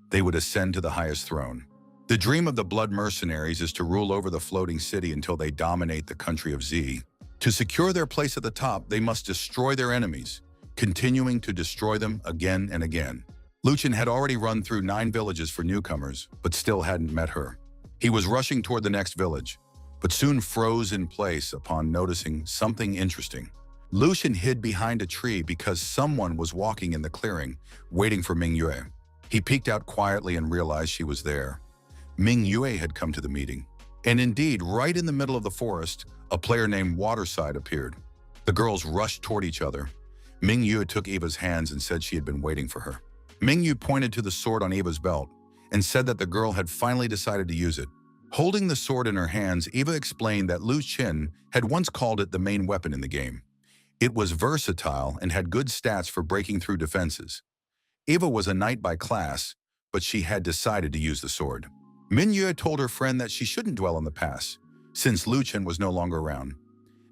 they would ascend to the highest throne. The dream of the blood mercenaries is to rule over the floating city until they dominate the country of Z. To secure their place at the top, they must destroy their enemies, continuing to destroy them again and again. Lu Chen had already run through 9 villages for newcomers, but still hadn't met her. He was rushing toward the next village, but soon froze in place upon noticing something interesting. Lu Chen hid behind a tree because someone was walking in the clearing, waiting for Ming Yue. He peeked out quietly and realized she was there. Ming Yue had come to the meeting. And indeed, right in the middle of the forest, a player named Waterside appeared. The girls rushed toward each other. Ming Yue took Eva's hands and said she had been waiting for her. Ming Yue pointed to the sword on Eva's belt and said that the girl had finally decided to use it. Holding the sword in her hands, Eva explained that Lu Chen had once called it the main weapon in the game. It was versatile and had good stats for breaking through defenses. Eva was a knight by class, but she had decided to use the sword. Min Yue told her friend that she shouldn't dwell on the past, since Lu Chen was no longer around.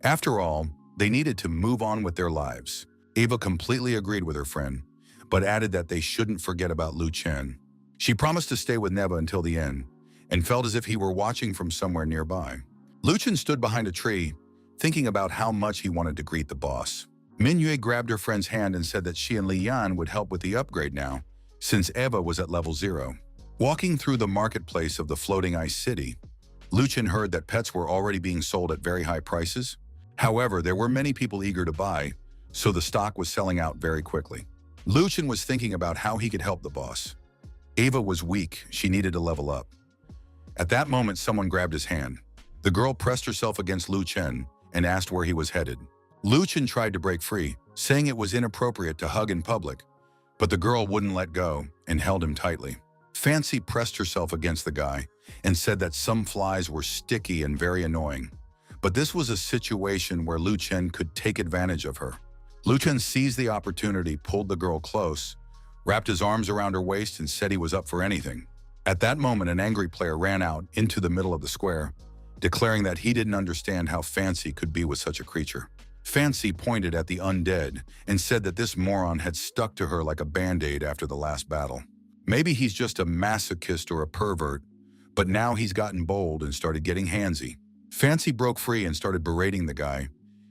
After all, they needed to move on with their lives. Eva completely agreed with her friend, but added that they shouldn't forget about Lu Chen. She promised to stay with Neva until the end, and felt as if he were watching from somewhere nearby. Lu Chen stood behind a tree, thinking about how much he wanted to greet the boss. Min Yue grabbed her friend's hand and said that she and Li Yan would help with the upgrade now, since Eva was at level 0. Walking through the marketplace of the floating ice city, Lu Chen heard that pets were already being sold at very high prices. However, there were many people eager to buy, so the stock was selling out very quickly. Lu Chen was thinking about how he could help the boss. Eva was weak, she needed to level up. At that moment, someone grabbed his hand. The girl pressed herself against Lu Chen and asked where he was headed. Lu Chen tried to break free, saying it was inappropriate to hug in public, but the girl wouldn't let go and held him tightly. Fancy pressed herself against the guy and said that some flies were sticky and very annoying. But this was a situation where Lu Chen could take advantage of her. Lu Chen seized the opportunity, pulled the girl close, wrapped his arms around her waist and said he was up for anything. At that moment, an angry player ran out into the middle of the square, declaring that he didn't understand how Fancy could be with such a creature. Fancy pointed at the undead and said that this moron had stuck to her like a band-aid after the last battle. Maybe he's just a masochist or a pervert, but now he's gotten bold and started getting handsy. Fancy broke free and started berating the guy,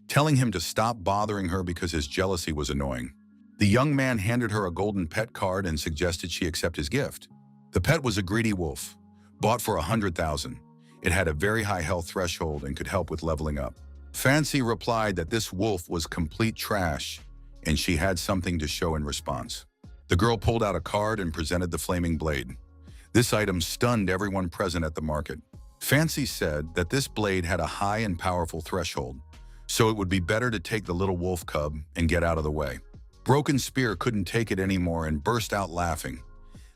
telling him to stop bothering her because his jealousy was annoying. The young man handed her a golden pet card and suggested she accept his gift. The pet was a greedy wolf, bought for 100,000. It had a very high health threshold and could help with leveling up. Fancy replied that this wolf was complete trash and she had something to show in response. The girl pulled out a card and presented the flaming blade. This item stunned everyone present at the market. Fancy said that this blade had a high and powerful threshold, so it would be better to take the little wolf cub and get out of the way. Broken Spear couldn't take it anymore and burst out laughing.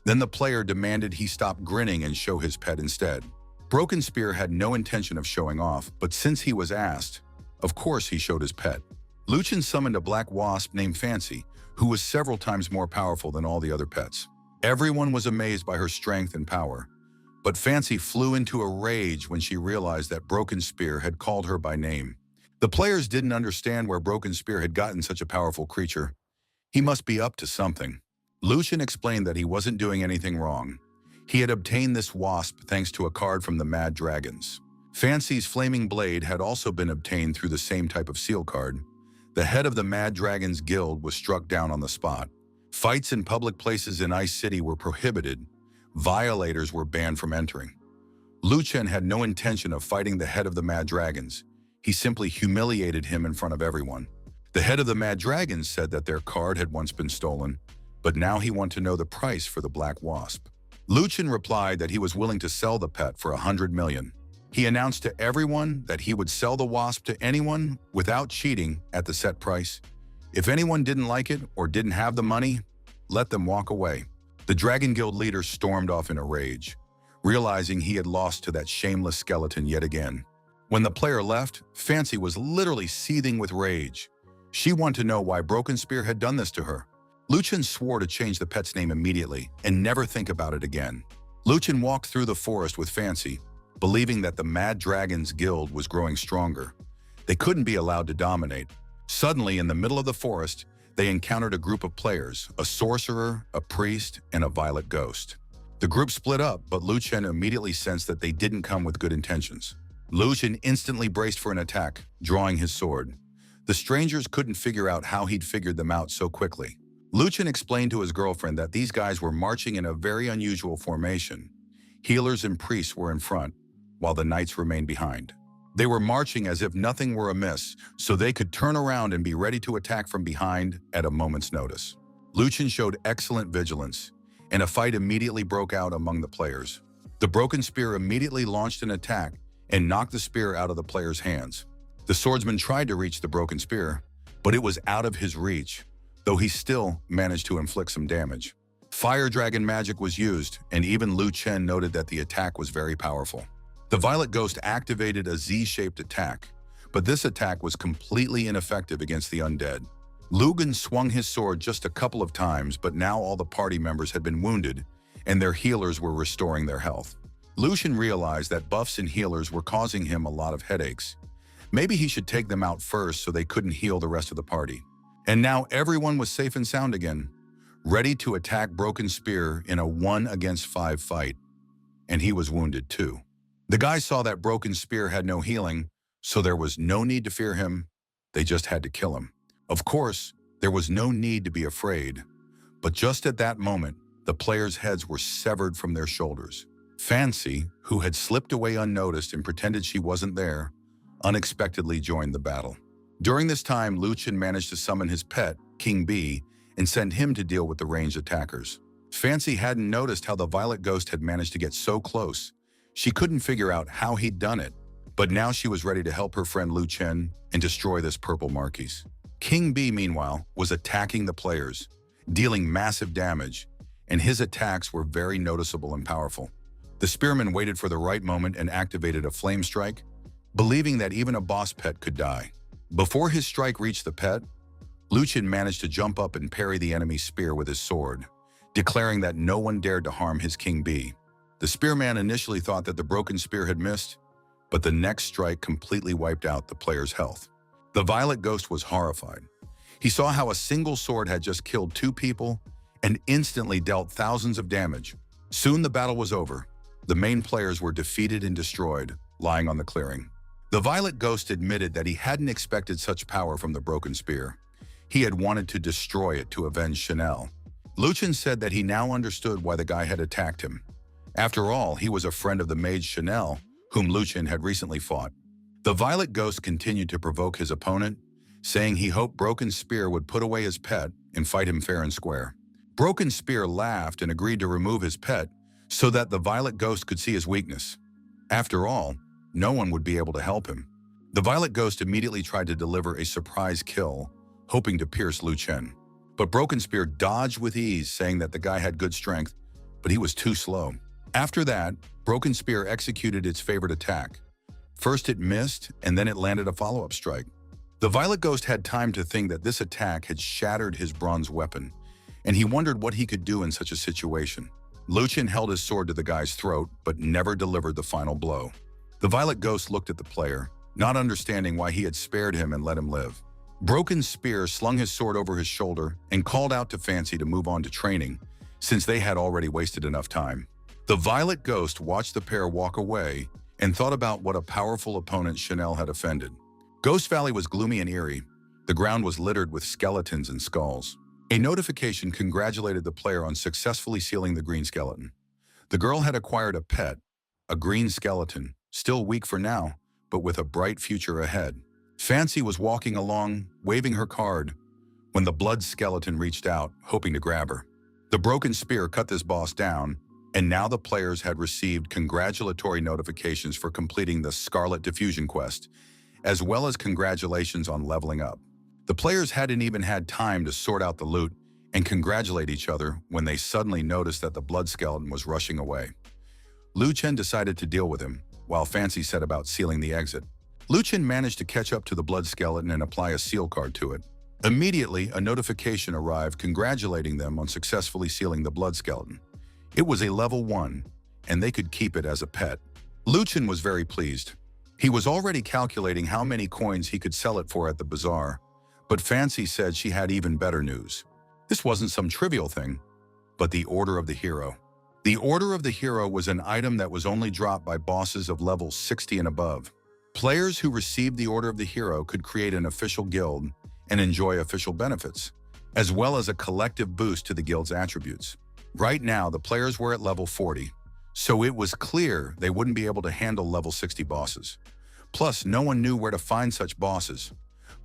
Then the player demanded he stop grinning and show his pet instead. Broken Spear had no intention of showing off, but since he was asked, of course he showed his pet. Luchin summoned a black wasp named Fancy, who was several times more powerful than all the other pets. Everyone was amazed by her strength and power, but Fancy flew into a rage when she realized that Broken Spear had called her by name. The players didn't understand where Broken Spear had gotten such a powerful creature. He must be up to something. Luchin explained that he wasn't doing anything wrong. He had obtained this wasp thanks to a card from the Mad Dragons. Fancy's flaming blade had also been obtained through the same type of seal card. The head of the Mad Dragons Guild was struck down on the spot. Fights in public places in Ice City were prohibited. Violators were banned from entering. Luchin had no intention of fighting the head of the Mad Dragons. He simply humiliated him in front of everyone. The head of the Mad Dragons said that their card had once been stolen, but now he wanted to know the price for the Black Wasp. Luchin replied that he was willing to sell the pet for 100 million. He announced to everyone that he would sell the wasp to anyone without cheating at the set price. If anyone didn't like it or didn't have the money, let them walk away. The Dragon Guild leader stormed off in a rage, realizing he had lost to that shameless skeleton yet again. When the player left, Fancy was literally seething with rage. She wanted to know why Broken Spear had done this to her. Luchin swore to change the pet's name immediately and never think about it again. Luchin walked through the forest with Fancy, believing that the Mad Dragons Guild was growing stronger. They couldn't be allowed to dominate. Suddenly, in the middle of the forest, they encountered a group of players, a sorcerer, a priest, and a violet ghost. The group split up, but Luchin immediately sensed that they didn't come with good intentions. Luchin instantly braced for an attack, drawing his sword. The strangers couldn't figure out how he'd figured them out so quickly. Luchin explained to his girlfriend that these guys were marching in a very unusual formation. Healers and priests were in front, while the knights remained behind. They were marching as if nothing were amiss, so they could turn around and be ready to attack from behind at a moment's notice. Luchin showed excellent vigilance, and a fight immediately broke out among the players. The Broken Spear immediately launched an attack and knocked the spear out of the player's hands. The swordsman tried to reach the Broken Spear, but it was out of his reach, though he still managed to inflict some damage. Fire Dragon magic was used, and even Luchin noted that the attack was very powerful. The Violet Ghost activated a Z-shaped attack, but this attack was completely ineffective against the undead. Lugan swung his sword just a couple of times, but now all the party members had been wounded, and their healers were restoring their health. Luchin realized that buffs and healers were causing him a lot of headaches. Maybe he should take them out first so they couldn't heal the rest of the party. And now everyone was safe and sound again, ready to attack Broken Spear in a 1-against-5 fight. And he was wounded too. The guys saw that Broken Spear had no healing, so there was no need to fear him. They just had to kill him. Of course, there was no need to be afraid. But just at that moment, the players' heads were severed from their shoulders. Fancy, who had slipped away unnoticed and pretended she wasn't there, unexpectedly joined the battle. During this time, Luchin managed to summon his pet, King Bee, and send him to deal with the ranged attackers. Fancy hadn't noticed how the Violet Ghost had managed to get so close. She couldn't figure out how he'd done it, but now she was ready to help her friend Luchin and destroy this purple Marquise. King Bee, meanwhile, was attacking the players, dealing massive damage, and his attacks were very noticeable and powerful. The spearman waited for the right moment and activated a flame strike, believing that even a boss pet could die. Before his strike reached the pet, Luchin managed to jump up and parry the enemy's spear with his sword, declaring that no one dared to harm his King Bee. The spearman initially thought that the Broken Spear had missed, but the next strike completely wiped out the player's health. The Violet Ghost was horrified. He saw how a single sword had just killed 2 people and instantly dealt thousands of damage. Soon the battle was over. The main players were defeated and destroyed, lying on the clearing. The Violet Ghost admitted that he hadn't expected such power from the Broken Spear. He had wanted to destroy it to avenge Chanel. Luchin said that he now understood why the guy had attacked him. After all, he was a friend of the mage Chanel, whom Luchin had recently fought. The Violet Ghost continued to provoke his opponent, saying he hoped Broken Spear would put away his pet and fight him fair and square. Broken Spear laughed and agreed to remove his pet so that the Violet Ghost could see his weakness. After all, no one would be able to help him. The Violet Ghost immediately tried to deliver a surprise kill, hoping to pierce Luchin. But Broken Spear dodged with ease, saying that the guy had good strength, but he was too slow. After that, Broken Spear executed its favorite attack. First it missed, and then it landed a follow-up strike. The Violet Ghost had time to think that this attack had shattered his bronze weapon, and he wondered what he could do in such a situation. Luchin held his sword to the guy's throat, but never delivered the final blow. The Violet Ghost looked at the player, not understanding why he had spared him and let him live. Broken Spear slung his sword over his shoulder and called out to Fancy to move on to training, since they had already wasted enough time. The Violet Ghost watched the pair walk away and thought about what a powerful opponent Chanel had offended. Ghost Valley was gloomy and eerie. The ground was littered with skeletons and skulls. A notification congratulated the player on successfully sealing the green skeleton. The girl had acquired a pet, a green skeleton, still weak for now, but with a bright future ahead. Fancy was walking along, waving her card, when the blood skeleton reached out, hoping to grab her. The Broken Spear cut this boss down, and now the players had received congratulatory notifications for completing the Scarlet Diffusion quest, as well as congratulations on leveling up. The players hadn't even had time to sort out the loot and congratulate each other when they suddenly noticed that the blood skeleton was rushing away. Lu Chen decided to deal with him, while Fancy set about sealing the exit. Lu Chen managed to catch up to the blood skeleton and apply a seal card to it. Immediately, a notification arrived congratulating them on successfully sealing the blood skeleton. It was a level 1, and they could keep it as a pet. Lu Chen was very pleased. He was already calculating how many coins he could sell it for at the bazaar, but Fancy said she had even better news. This wasn't some trivial thing, but the Order of the Hero. The Order of the Hero was an item that was only dropped by bosses of level 60 and above. Players who received the Order of the Hero could create an official guild and enjoy official benefits, as well as a collective boost to the guild's attributes. Right now, the players were at level 40, so it was clear they wouldn't be able to handle level 60 bosses. Plus, no one knew where to find such bosses.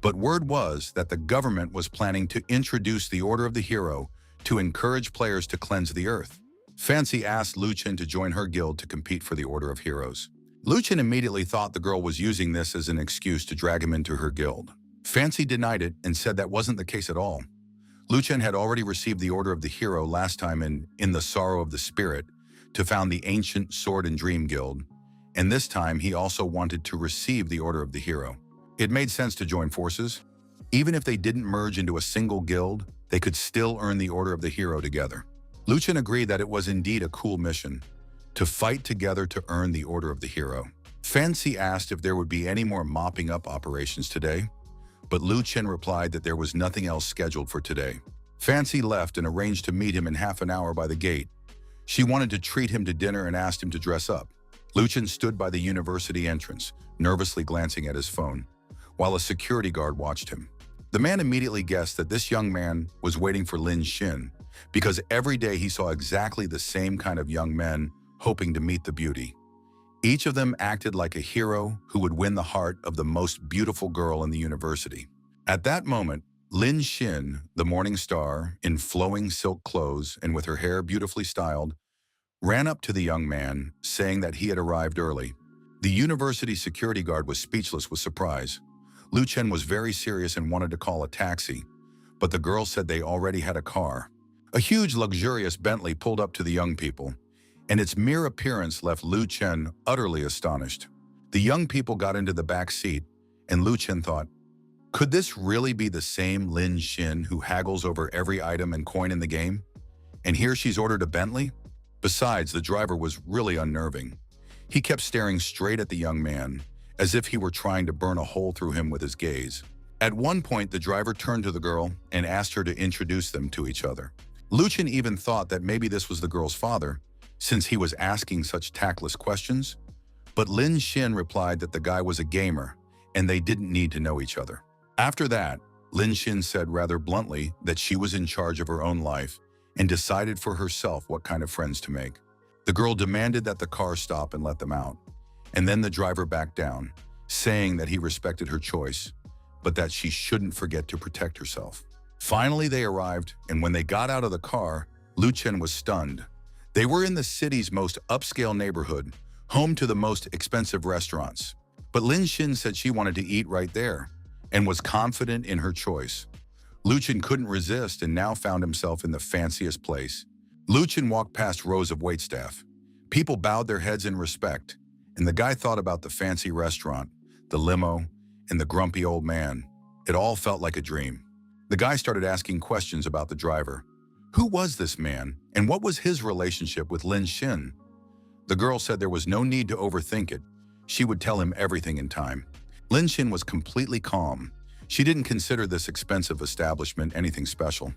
But word was that the government was planning to introduce the Order of the Hero to encourage players to cleanse the earth. Fancy asked Lu Chen to join her guild to compete for the Order of Heroes. Lu Chen immediately thought the girl was using this as an excuse to drag him into her guild. Fancy denied it and said that wasn't the case at all. Lu Chen had already received the Order of the Hero last time in the Sorrow of the Spirit to found the Ancient Sword and Dream Guild, and this time he also wanted to receive the Order of the Hero. It made sense to join forces. Even if they didn't merge into a single guild, they could still earn the Order of the Hero together. Lu Chen agreed that it was indeed a cool mission, to fight together to earn the Order of the Hero. Fancy asked if there would be any more mopping up operations today, but Lu Chen replied that there was nothing else scheduled for today. Fancy left and arranged to meet him in half an hour by the gate. She wanted to treat him to dinner and asked him to dress up. Lu Chen stood by the university entrance, nervously glancing at his phone, while a security guard watched him. The man immediately guessed that this young man was waiting for Lin Xin, because every day he saw exactly the same kind of young men hoping to meet the beauty. Each of them acted like a hero who would win the heart of the most beautiful girl in the university. At that moment, Lin Xin, the morning star, in flowing silk clothes and with her hair beautifully styled, ran up to the young man, saying that he had arrived early. The university security guard was speechless with surprise. Lu Chen was very serious and wanted to call a taxi, but the girl said they already had a car. A huge, luxurious Bentley pulled up to the young people, and its mere appearance left Lu Chen utterly astonished. The young people got into the back seat, and Lu Chen thought, could this really be the same Lin Xin who haggles over every item and coin in the game? And here she's ordered a Bentley? Besides, the driver was really unnerving. He kept staring straight at the young man, as if he were trying to burn a hole through him with his gaze. At one point, the driver turned to the girl and asked her to introduce them to each other. Lu Chen even thought that maybe this was the girl's father, since he was asking such tactless questions. But Lin Xin replied that the guy was a gamer, and they didn't need to know each other. After that, Lin Xin said rather bluntly that she was in charge of her own life and decided for herself what kind of friends to make. The girl demanded that the car stop and let them out, and then the driver backed down, saying that he respected her choice, but that she shouldn't forget to protect herself. Finally, they arrived, and when they got out of the car, Lu Chen was stunned. They were in the city's most upscale neighborhood, home to the most expensive restaurants. But Lin Xin said she wanted to eat right there, and was confident in her choice. Lu Chen couldn't resist and now found himself in the fanciest place. Lu Chen walked past rows of waitstaff, People bowed their heads in respect, and the guy thought about the fancy restaurant, the limo, and the grumpy old man. It all felt like a dream. The guy started asking questions about the driver. Who was this man, and what was his relationship with Lin Xin? The girl said there was no need to overthink it. She would tell him everything in time. Lin Xin was completely calm. She didn't consider this expensive establishment anything special.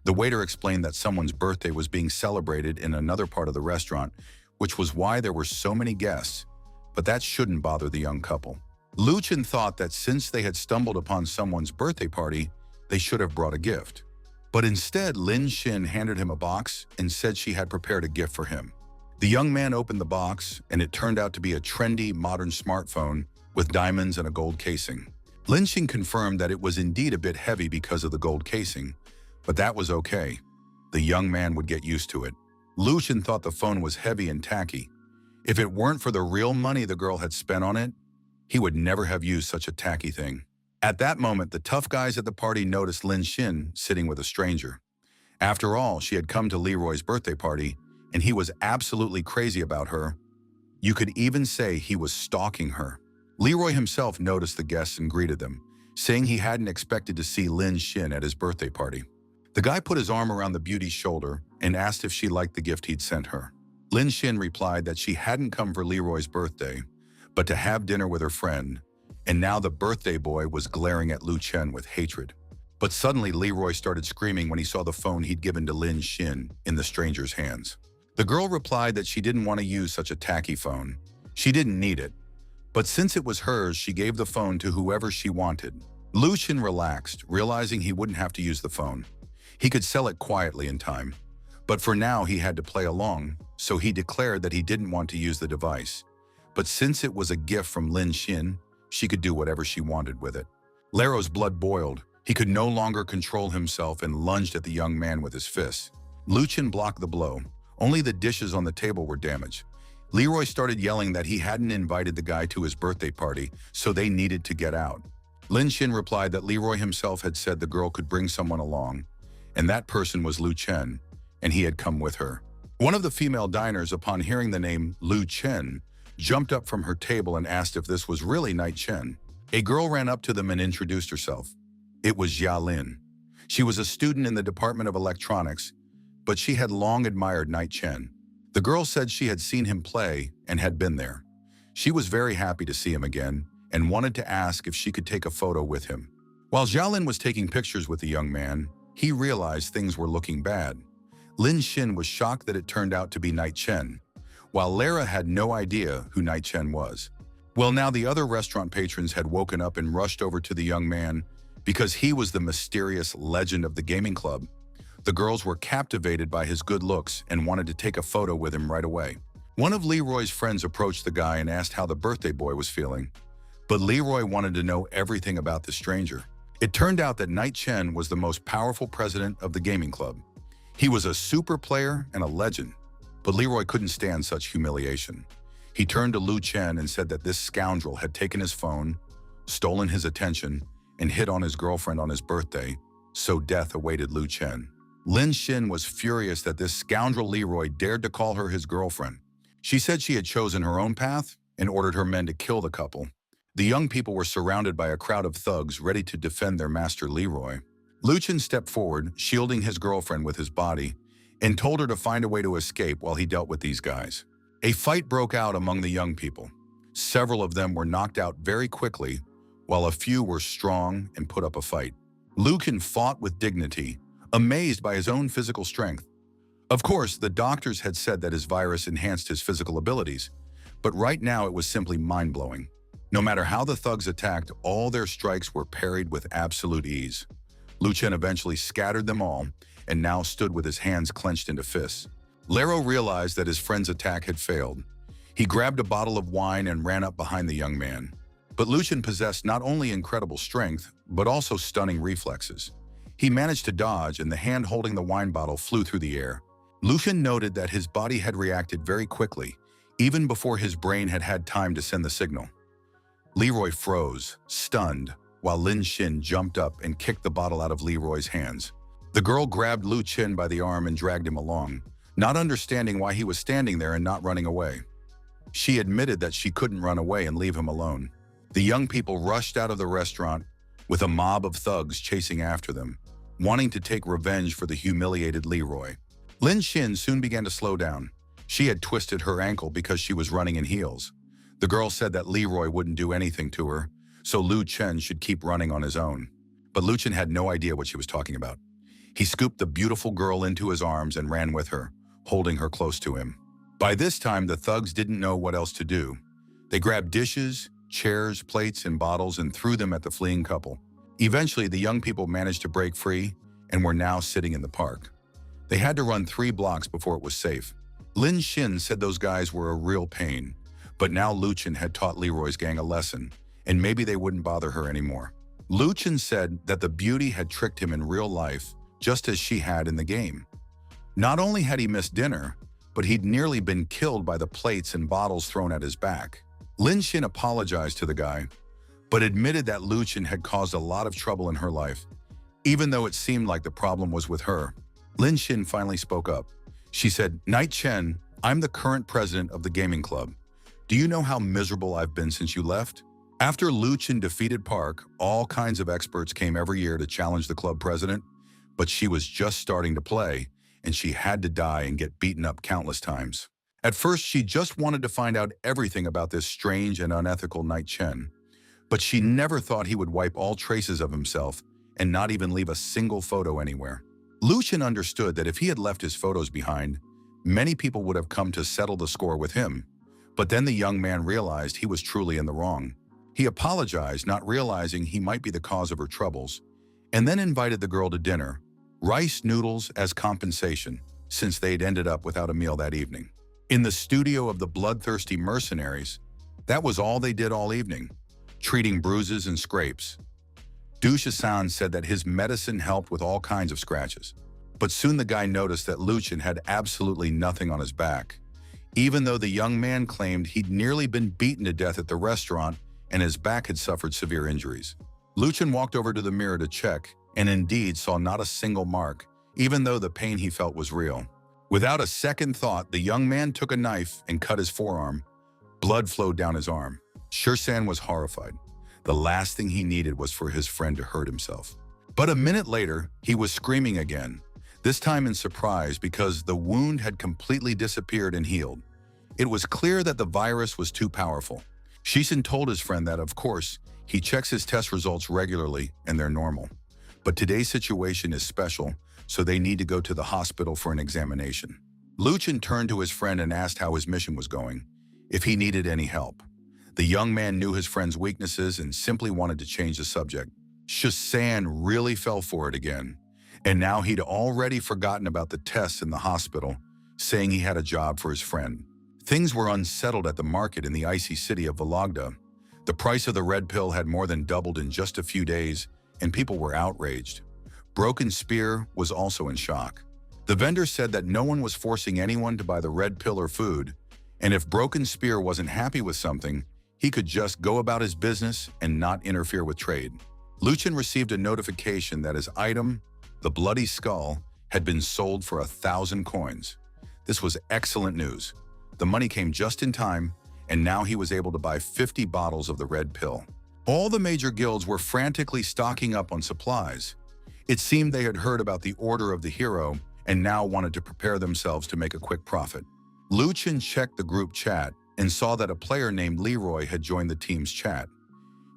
The waiter explained that someone's birthday was being celebrated in another part of the restaurant, which was why there were so many guests. But that shouldn't bother the young couple. Lu Chen thought that since they had stumbled upon someone's birthday party, they should have brought a gift. But instead, Lin Xin handed him a box and said she had prepared a gift for him. The young man opened the box, and it turned out to be a trendy, modern smartphone with diamonds and a gold casing. Lin Xin confirmed that it was indeed a bit heavy because of the gold casing, but that was okay. The young man would get used to it. Lu Chen thought the phone was heavy and tacky. If it weren't for the real money the girl had spent on it, he would never have used such a tacky thing. At that moment, the tough guys at the party noticed Lin Xin sitting with a stranger. After all, she had come to Leroy's birthday party, and he was absolutely crazy about her. You could even say he was stalking her. Leroy himself noticed the guests and greeted them, saying he hadn't expected to see Lin Xin at his birthday party. The guy put his arm around the beauty's shoulder and asked if she liked the gift he'd sent her. Lin Xin replied that she hadn't come for Leroy's birthday, but to have dinner with her friend, and now the birthday boy was glaring at Lu Chen with hatred. But suddenly Leroy started screaming when he saw the phone he'd given to Lin Xin in the stranger's hands. The girl replied that she didn't want to use such a tacky phone. She didn't need it. But since it was hers, she gave the phone to whoever she wanted. Lu Chen relaxed, realizing he wouldn't have to use the phone. He could sell it quietly in time. But for now, he had to play along, so he declared that he didn't want to use the device. But since it was a gift from Lin Xin, she could do whatever she wanted with it. Leroy's blood boiled. He could no longer control himself and lunged at the young man with his fists. Lu Chen blocked the blow. Only the dishes on the table were damaged. Leroy started yelling that he hadn't invited the guy to his birthday party, so they needed to get out. Lin Xin replied that Leroy himself had said the girl could bring someone along, and that person was Lu Chen, and he had come with her. One of the female diners, upon hearing the name Lu Chen, jumped up from her table and asked if this was really Night Chen. A girl ran up to them and introduced herself. It was Jia Lin. She was a student in the Department of Electronics, but she had long admired Night Chen. The girl said she had seen him play and had been there. She was very happy to see him again and wanted to ask if she could take a photo with him. While Jia Lin was taking pictures with the young man, he realized things were looking bad. Lin Xin was shocked that it turned out to be Night Chen, while Lara had no idea who Night Chen was. Well, now the other restaurant patrons had woken up and rushed over to the young man because he was the mysterious legend of the gaming club. The girls were captivated by his good looks and wanted to take a photo with him right away. One of Leroy's friends approached the guy and asked how the birthday boy was feeling. But Leroy wanted to know everything about the stranger. It turned out that Night Chen was the most powerful president of the gaming club. He was a super player and a legend, but Leroy couldn't stand such humiliation. He turned to Lu Chen and said that this scoundrel had taken his phone, stolen his attention, and hit on his girlfriend on his birthday, so death awaited Lu Chen. Lin Xin was furious that this scoundrel Leroy dared to call her his girlfriend. She said she had chosen her own path and ordered her men to kill the couple. The young people were surrounded by a crowd of thugs ready to defend their master Leroy. Lu Chen stepped forward, shielding his girlfriend with his body, and told her to find a way to escape while he dealt with these guys. A fight broke out among the young people. Several of them were knocked out very quickly, while a few were strong and put up a fight. Lu Chen fought with dignity, amazed by his own physical strength. Of course, the doctors had said that his virus enhanced his physical abilities, but right now it was simply mind-blowing. No matter how the thugs attacked, all their strikes were parried with absolute ease. Lu Chen eventually scattered them all and now stood with his hands clenched into fists. Lero realized that his friend's attack had failed. He grabbed a bottle of wine and ran up behind the young man. But Lu Chen possessed not only incredible strength, but also stunning reflexes. He managed to dodge, and the hand holding the wine bottle flew through the air. Lu Chen noted that his body had reacted very quickly, even before his brain had had time to send the signal. Leroy froze, stunned, while Lin Xin jumped up and kicked the bottle out of Leroy's hands. The girl grabbed Lu Chen by the arm and dragged him along, not understanding why he was standing there and not running away. She admitted that she couldn't run away and leave him alone. The young people rushed out of the restaurant with a mob of thugs chasing after them, wanting to take revenge for the humiliated Leroy. Lin Xin soon began to slow down. She had twisted her ankle because she was running in heels. The girl said that Leroy wouldn't do anything to her, so Lu Chen should keep running on his own. But Lu Chen had no idea what she was talking about. He scooped the beautiful girl into his arms and ran with her, holding her close to him. By this time, the thugs didn't know what else to do. They grabbed dishes, chairs, plates, and bottles and threw them at the fleeing couple. Eventually, the young people managed to break free and were now sitting in the park. They had to run 3 blocks before it was safe. Lin Xin said those guys were a real pain, but now Lu Chen had taught Leroy's gang a lesson, and maybe they wouldn't bother her anymore. Lu Chen said that the beauty had tricked him in real life, just as she had in the game. Not only had he missed dinner, but he'd nearly been killed by the plates and bottles thrown at his back. Lin Xin apologized to the guy, but admitted that Lu Chen had caused a lot of trouble in her life, even though it seemed like the problem was with her. Lin Xin finally spoke up. She said, "Knight Chen, I'm the current president of the gaming club. Do you know how miserable I've been since you left?" After Lu Chen defeated Park, all kinds of experts came every year to challenge the club president, but she was just starting to play, and she had to die and get beaten up countless times. At first, she just wanted to find out everything about this strange and unethical Knight Chen, but she never thought he would wipe all traces of himself and not even leave a single photo anywhere. Lu Chen understood that if he had left his photos behind, many people would have come to settle the score with him. But then the young man realized he was truly in the wrong. He apologized, not realizing he might be the cause of her troubles, and then invited the girl to dinner, rice noodles as compensation, since they'd ended up without a meal that evening. In the studio of the bloodthirsty mercenaries, that was all they did all evening, treating bruises and scrapes. Dusha-san said that his medicine helped with all kinds of scratches. But soon the guy noticed that Lu Chen had absolutely nothing on his back, even though the young man claimed he'd nearly been beaten to death at the restaurant and his back had suffered severe injuries. Lu Chen walked over to the mirror to check and indeed saw not a single mark, even though the pain he felt was real. Without a second thought, the young man took a knife and cut his forearm. Blood flowed down his arm. Shursan was horrified. The last thing he needed was for his friend to hurt himself. But a minute later, he was screaming again, this time in surprise because the wound had completely disappeared and healed. It was clear that the virus was too powerful. Shisen told his friend that, of course, he checks his test results regularly and they're normal. But today's situation is special, so they need to go to the hospital for an examination. Lu Chen turned to his friend and asked how his mission was going, if he needed any help. The young man knew his friend's weaknesses and simply wanted to change the subject. Shursan really fell for it again, and now he'd already forgotten about the tests in the hospital, saying he had a job for his friend. Things were unsettled at the market in the icy city of Vologda. The price of the red pill had more than doubled in just a few days, and people were outraged. Broken Spear was also in shock. The vendor said that no one was forcing anyone to buy the red pill or food, and if Broken Spear wasn't happy with something, he could just go about his business and not interfere with trade. Lu Chen received a notification that his item, the bloody skull, had been sold for 1,000 coins. This was excellent news. The money came just in time, and now he was able to buy 50 bottles of the red pill. All the major guilds were frantically stocking up on supplies. It seemed they had heard about the Order of the Hero and now wanted to prepare themselves to make a quick profit. Lu Chen checked the group chat and saw that a player named Leroy had joined the team's chat.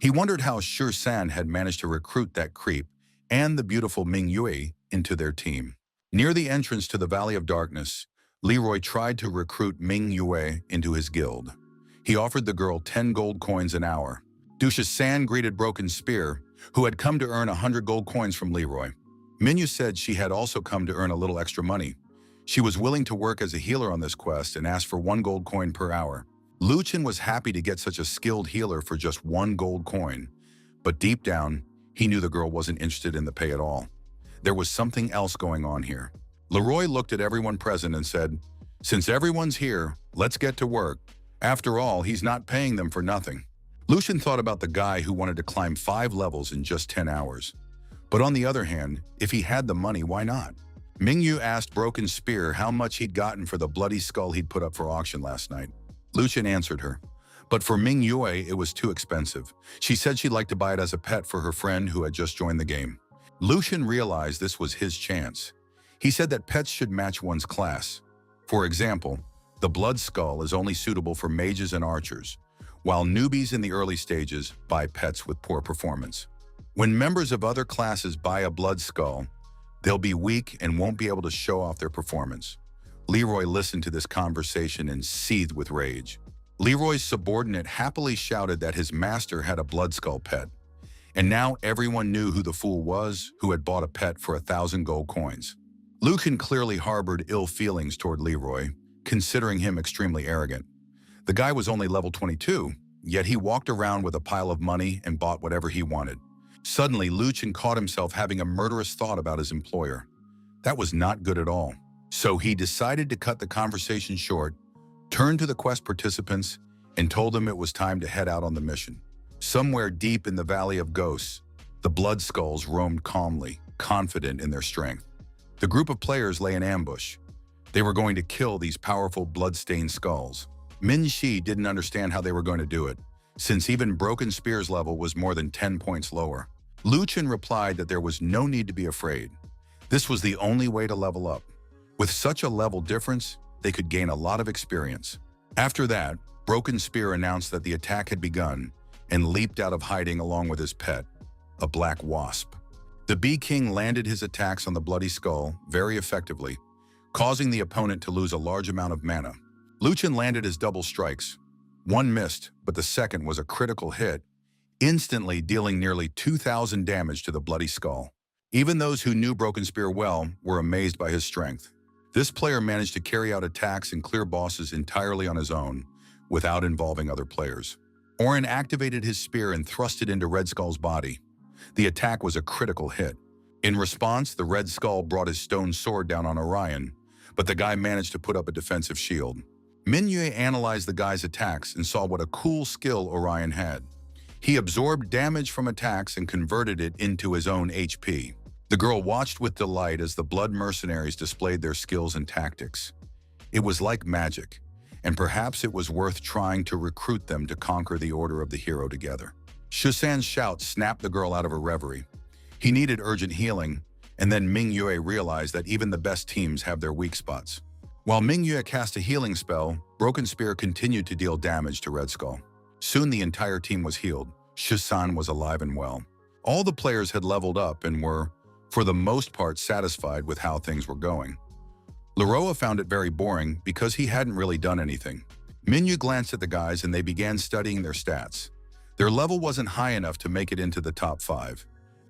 He wondered how Shursan had managed to recruit that creep and the beautiful Ming Yue into their team. Near the entrance to the Valley of Darkness, Leroy tried to recruit Ming Yue into his guild. He offered the girl 10 gold coins an hour. Dusha-san greeted Broken Spear, who had come to earn 100 gold coins from Leroy. Minyu said she had also come to earn a little extra money. She was willing to work as a healer on this quest and asked for 1 gold coin per hour. Lu Chen was happy to get such a skilled healer for just 1 gold coin, but deep down, he knew the girl wasn't interested in the pay at all. There was something else going on here. Leroy looked at everyone present and said, "Since everyone's here, let's get to work. After all, he's not paying them for nothing." Lu Chen thought about the guy who wanted to climb 5 levels in just 10 hours. But on the other hand, if he had the money, why not? Mingyu asked Broken Spear how much he'd gotten for the bloody skull he'd put up for auction last night. Luchin answered her. But for Ming Yue, it was too expensive. She said she'd like to buy it as a pet for her friend who had just joined the game. Luchin realized this was his chance. He said that pets should match one's class. For example, the blood skull is only suitable for mages and archers, while newbies in the early stages buy pets with poor performance. When members of other classes buy a blood skull, they'll be weak and won't be able to show off their performance. Leroy listened to this conversation and seethed with rage. Leroy's subordinate happily shouted that his master had a blood skull pet. And now everyone knew who the fool was who had bought a pet for 1,000 gold coins. Luchin clearly harbored ill feelings toward Leroy, considering him extremely arrogant. The guy was only level 22, yet he walked around with a pile of money and bought whatever he wanted. Suddenly, Luchin caught himself having a murderous thought about his employer. That was not good at all. So he decided to cut the conversation short, turned to the quest participants, and told them it was time to head out on the mission. Somewhere deep in the Valley of Ghosts, the Blood Skulls roamed calmly, confident in their strength. The group of players lay in ambush. They were going to kill these powerful blood-stained skulls. Min Shi didn't understand how they were going to do it, since even Broken Spear's level was more than 10 points lower. Luchin replied that there was no need to be afraid. This was the only way to level up. With such a level difference, they could gain a lot of experience. After that, Broken Spear announced that the attack had begun and leaped out of hiding along with his pet, a black wasp. The Bee King landed his attacks on the bloody skull very effectively, causing the opponent to lose a large amount of mana. Luchin landed his double strikes. One missed, but the second was a critical hit, instantly dealing nearly 2,000 damage to the bloody skull. Even those who knew Broken Spear well were amazed by his strength. This player managed to carry out attacks and clear bosses entirely on his own, without involving other players. Orin activated his spear and thrust it into Red Skull's body. The attack was a critical hit. In response, the Red Skull brought his stone sword down on Orion, but the guy managed to put up a defensive shield. Minyue analyzed the guy's attacks and saw what a cool skill Orion had. He absorbed damage from attacks and converted it into his own HP. The girl watched with delight as the blood mercenaries displayed their skills and tactics. It was like magic, and perhaps it was worth trying to recruit them to conquer the Order of the Hero together. Shusan's shout snapped the girl out of her reverie. He needed urgent healing, and then Mingyue realized that even the best teams have their weak spots. While Mingyue cast a healing spell, Broken Spear continued to deal damage to Red Skull. Soon the entire team was healed. Shusan was alive and well. All the players had leveled up and were, for the most part, satisfied with how things were going. Leroa found it very boring because he hadn't really done anything. Minyu glanced at the guys and they began studying their stats. Their level wasn't high enough to make it into the top 5.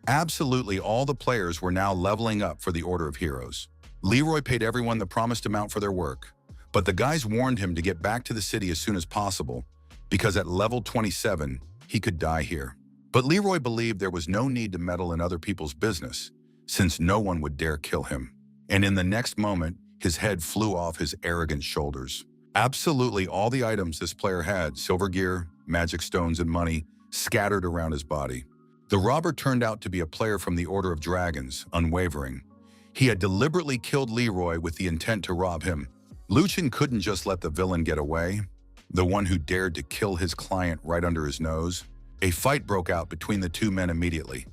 Absolutely all the players were now leveling up for the Order of Heroes. Leroy paid everyone the promised amount for their work, but the guys warned him to get back to the city as soon as possible because at level 27, he could die here. But Leroy believed there was no need to meddle in other people's business, since no one would dare kill him. And in the next moment, his head flew off his arrogant shoulders. Absolutely all the items this player had, silver gear, magic stones, and money, scattered around his body. The robber turned out to be a player from the Order of Dragons, unwavering. He had deliberately killed Leroy with the intent to rob him. Luchin couldn't just let the villain get away, the one who dared to kill his client right under his nose. A fight broke out between the two men immediately.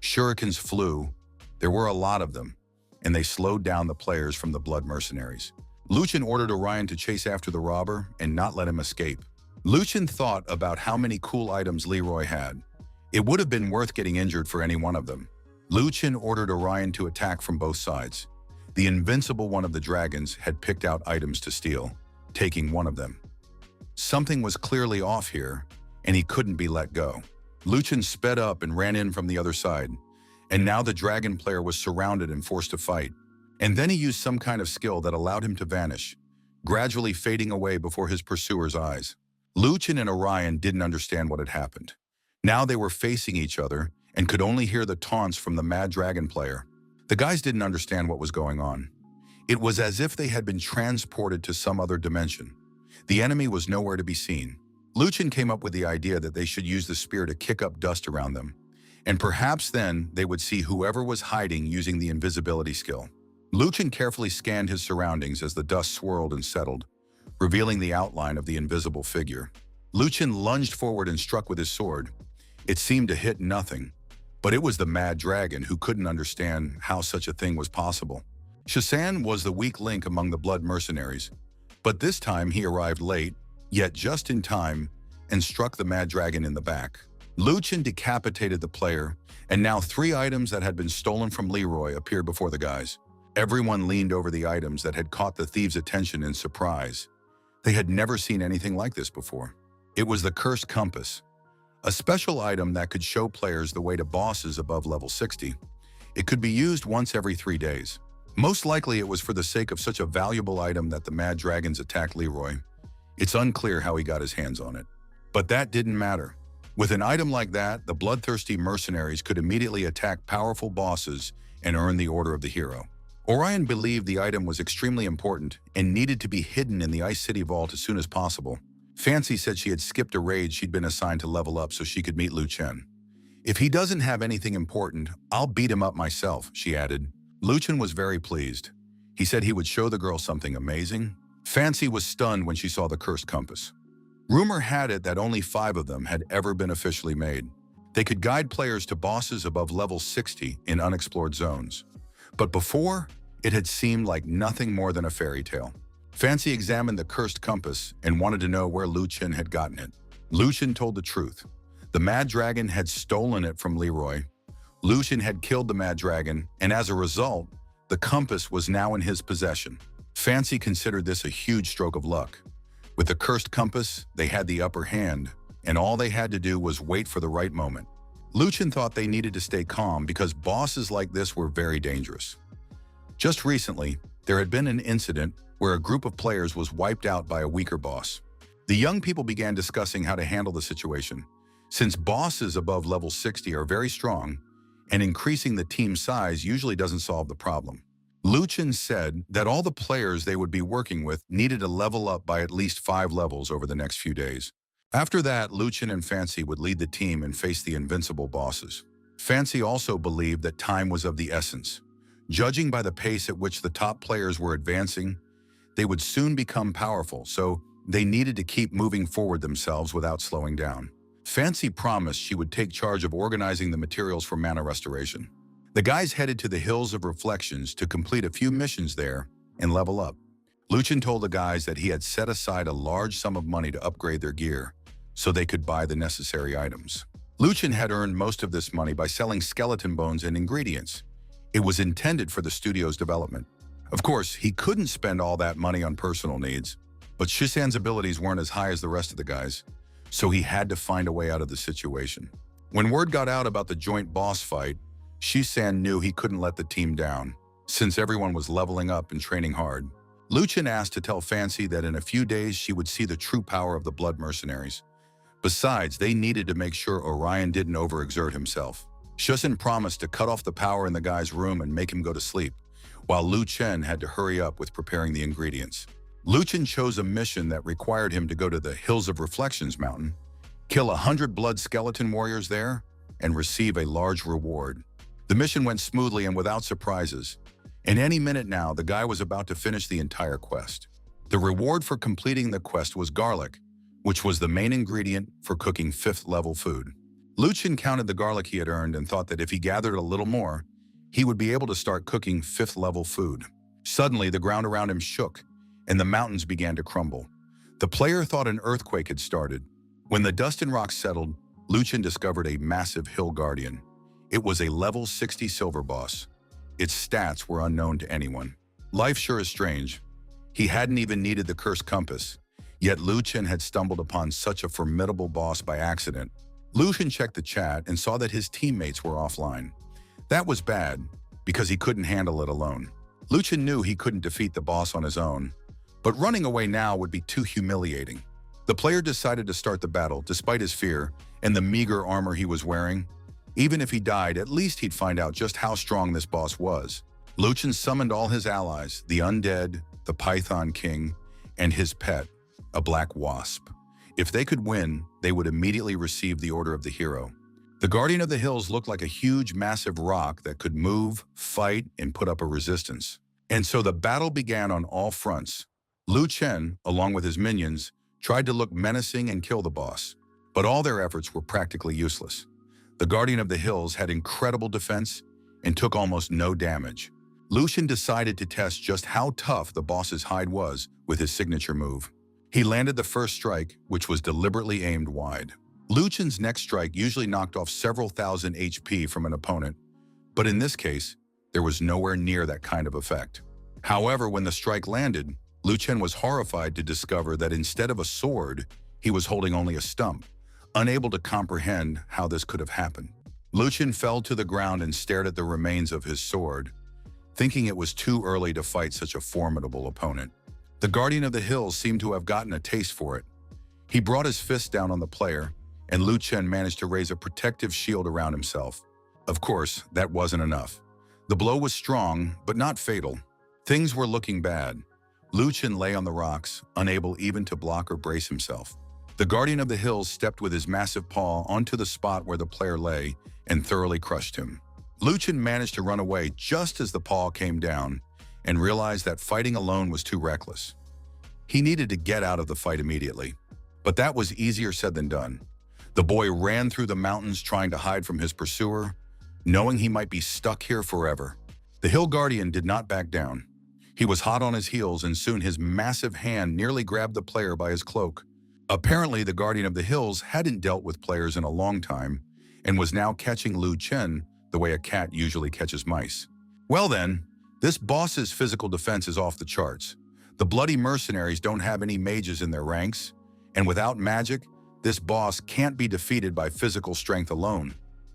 Shurikens flew. There were a lot of them, and they slowed down the players from the blood mercenaries. Luchin ordered Orion to chase after the robber and not let him escape. Luchin thought about how many cool items Leroy had. It would have been worth getting injured for any one of them. Luchin ordered Orion to attack from both sides. The invincible one of the dragons had picked out items to steal, taking one of them. Something was clearly off here, and he couldn't be let go. Luchin sped up and ran in from the other side, and now the dragon player was surrounded and forced to fight. And then he used some kind of skill that allowed him to vanish, gradually fading away before his pursuer's eyes. Luchin and Orion didn't understand what had happened. Now they were facing each other and could only hear the taunts from the mad dragon player. The guys didn't understand what was going on. It was as if they had been transported to some other dimension. The enemy was nowhere to be seen. Luchin came up with the idea that they should use the spear to kick up dust around them, and perhaps then they would see whoever was hiding using the invisibility skill. Luchin carefully scanned his surroundings as the dust swirled and settled, revealing the outline of the invisible figure. Luchin lunged forward and struck with his sword. It seemed to hit nothing, but it was the mad dragon who couldn't understand how such a thing was possible. Shasan was the weak link among the blood mercenaries, but this time he arrived late, yet just in time, and struck the mad dragon in the back. Luchin decapitated the player, and now 3 items that had been stolen from Leroy appeared before the guys. Everyone leaned over the items that had caught the thieves' attention in surprise. They had never seen anything like this before. It was the Cursed Compass, a special item that could show players the way to bosses above level 60. It could be used once every 3 days. Most likely it was for the sake of such a valuable item that the Mad Dragons attacked Leroy. It's unclear how he got his hands on it. But that didn't matter. With an item like that, the bloodthirsty mercenaries could immediately attack powerful bosses and earn the Order of the Hero. Orion believed the item was extremely important and needed to be hidden in the Ice City Vault as soon as possible. Fancy said she had skipped a raid she'd been assigned to level up so she could meet Lu Chen. "If he doesn't have anything important, I'll beat him up myself," she added. Lu Chen was very pleased. He said he would show the girl something amazing. Fancy was stunned when she saw the Cursed Compass. Rumor had it that only 5 of them had ever been officially made. They could guide players to bosses above level 60 in unexplored zones. But before, it had seemed like nothing more than a fairy tale. Fancy examined the Cursed Compass and wanted to know where Lu Chen had gotten it. Lu Chen told the truth. The Mad Dragon had stolen it from Leroy. Lu Chen had killed the Mad Dragon, and as a result, the compass was now in his possession. Fancy considered this a huge stroke of luck. With the Cursed Compass, they had the upper hand, and all they had to do was wait for the right moment. Lu Chen thought they needed to stay calm because bosses like this were very dangerous. Just recently, there had been an incident where a group of players was wiped out by a weaker boss. The young people began discussing how to handle the situation. Since bosses above level 60 are very strong, and increasing the team size usually doesn't solve the problem. Lu Chen said that all the players they would be working with needed to level up by at least 5 levels over the next few days. After that, Lu Chen and Fancy would lead the team and face the invincible bosses. Fancy also believed that time was of the essence. Judging by the pace at which the top players were advancing, they would soon become powerful, so they needed to keep moving forward themselves without slowing down. Fancy promised she would take charge of organizing the materials for mana restoration. The guys headed to the Hills of Reflections to complete a few missions there and level up. Lu Chen told the guys that he had set aside a large sum of money to upgrade their gear so they could buy the necessary items. Lu Chen had earned most of this money by selling skeleton bones and ingredients. It was intended for the studio's development. Of course, he couldn't spend all that money on personal needs, but Shisan's abilities weren't as high as the rest of the guys, so he had to find a way out of the situation. When word got out about the joint boss fight, Shisan knew he couldn't let the team down, since everyone was leveling up and training hard. Lu Chen asked to tell Fancy that in a few days she would see the true power of the blood mercenaries. Besides, they needed to make sure Orion didn't overexert himself. Shisan promised to cut off the power in the guy's room and make him go to sleep, while Lu Chen had to hurry up with preparing the ingredients. Lu Chen chose a mission that required him to go to the Hills of Reflections mountain, kill 100 blood skeleton warriors there, and receive a large reward. The mission went smoothly and without surprises. In any minute now, the guy was about to finish the entire quest. The reward for completing the quest was garlic, which was the main ingredient for cooking 5th level food. Lu Chen counted the garlic he had earned and thought that if he gathered a little more, he would be able to start cooking 5th level food. Suddenly, the ground around him shook, and the mountains began to crumble. The player thought an earthquake had started. When the dust and rocks settled, Lu Chen discovered a massive hill guardian. It was a level 60 silver boss. Its stats were unknown to anyone. Life sure is strange. He hadn't even needed the Cursed Compass, yet Lu Chen had stumbled upon such a formidable boss by accident. Lu Chen checked the chat and saw that his teammates were offline. That was bad, because he couldn't handle it alone. Lu Chen knew he couldn't defeat the boss on his own, but running away now would be too humiliating. The player decided to start the battle despite his fear and the meager armor he was wearing. Even if he died, at least he'd find out just how strong this boss was. Lu Chen summoned all his allies, the undead, the Python King, and his pet, a black wasp. If they could win, they would immediately receive the Order of the Hero. The Guardian of the Hills looked like a huge, massive rock that could move, fight, and put up a resistance. And so the battle began on all fronts. Lu Chen, along with his minions, tried to look menacing and kill the boss, but all their efforts were practically useless. The Guardian of the Hills had incredible defense and took almost no damage. Lu Chen decided to test just how tough the boss's hide was with his signature move. He landed the first strike, which was deliberately aimed wide. Lu Chen's next strike usually knocked off several thousand HP from an opponent, but in this case, there was nowhere near that kind of effect. However, when the strike landed, Lu Chen was horrified to discover that instead of a sword, he was holding only a stump, unable to comprehend how this could have happened. Lu Chen fell to the ground and stared at the remains of his sword, thinking it was too early to fight such a formidable opponent. The Guardian of the Hills seemed to have gotten a taste for it. He brought his fist down on the player, and Lu Chen managed to raise a protective shield around himself. Of course, that wasn't enough. The blow was strong, but not fatal. Things were looking bad. Lu Chen lay on the rocks, unable even to block or brace himself. The Guardian of the Hills stepped with his massive paw onto the spot where the player lay and thoroughly crushed him. Lu Chen managed to run away just as the paw came down and realized that fighting alone was too reckless. He needed to get out of the fight immediately. But that was easier said than done. The boy ran through the mountains trying to hide from his pursuer, knowing he might be stuck here forever. The Hill Guardian did not back down. He was hot on his heels, and soon his massive hand nearly grabbed the player by his cloak. Apparently, the Guardian of the Hills hadn't dealt with players in a long time and was now catching Lu Chen the way a cat usually catches mice. Well then, this boss's physical defense is off the charts. The bloody mercenaries don't have any mages in their ranks, and without magic, this boss can't be defeated by physical strength alone,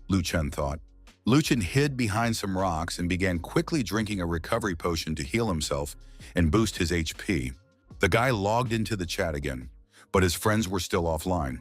Lu Chen thought. Lu Chen hid behind some rocks and began quickly drinking a recovery potion to heal himself and boost his HP. The guy logged into the chat again, but his friends were still offline.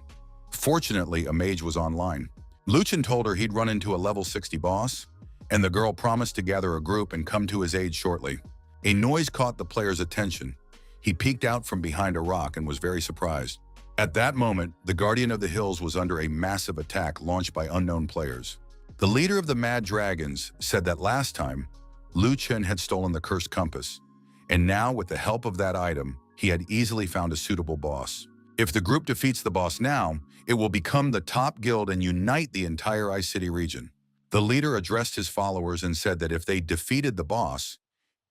Fortunately, a mage was online. Lu Chen told her he'd run into a level 60 boss, and the girl promised to gather a group and come to his aid shortly. A noise caught the player's attention. He peeked out from behind a rock and was very surprised. At that moment, the Guardian of the Hills was under a massive attack launched by unknown players. The leader of the Mad Dragons said that last time, Lu Chen had stolen the cursed compass, and now with the help of that item, he had easily found a suitable boss. If the group defeats the boss now, it will become the top guild and unite the entire Ice City region. The leader addressed his followers and said that if they defeated the boss,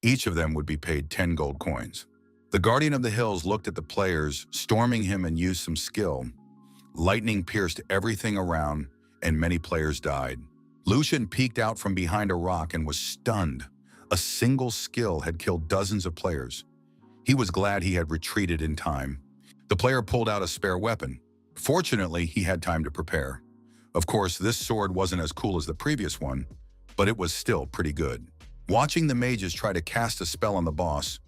each of them would be paid 10 gold coins. The Guardian of the Hills looked at the players, storming him, and used some skill. Lightning pierced everything around, and many players died. Lu Chen peeked out from behind a rock and was stunned. A single skill had killed dozens of players. He was glad he had retreated in time. The player pulled out a spare weapon. Fortunately, he had time to prepare. Of course, this sword wasn't as cool as the previous one, but it was still pretty good. Watching the mages try to cast a spell on the boss,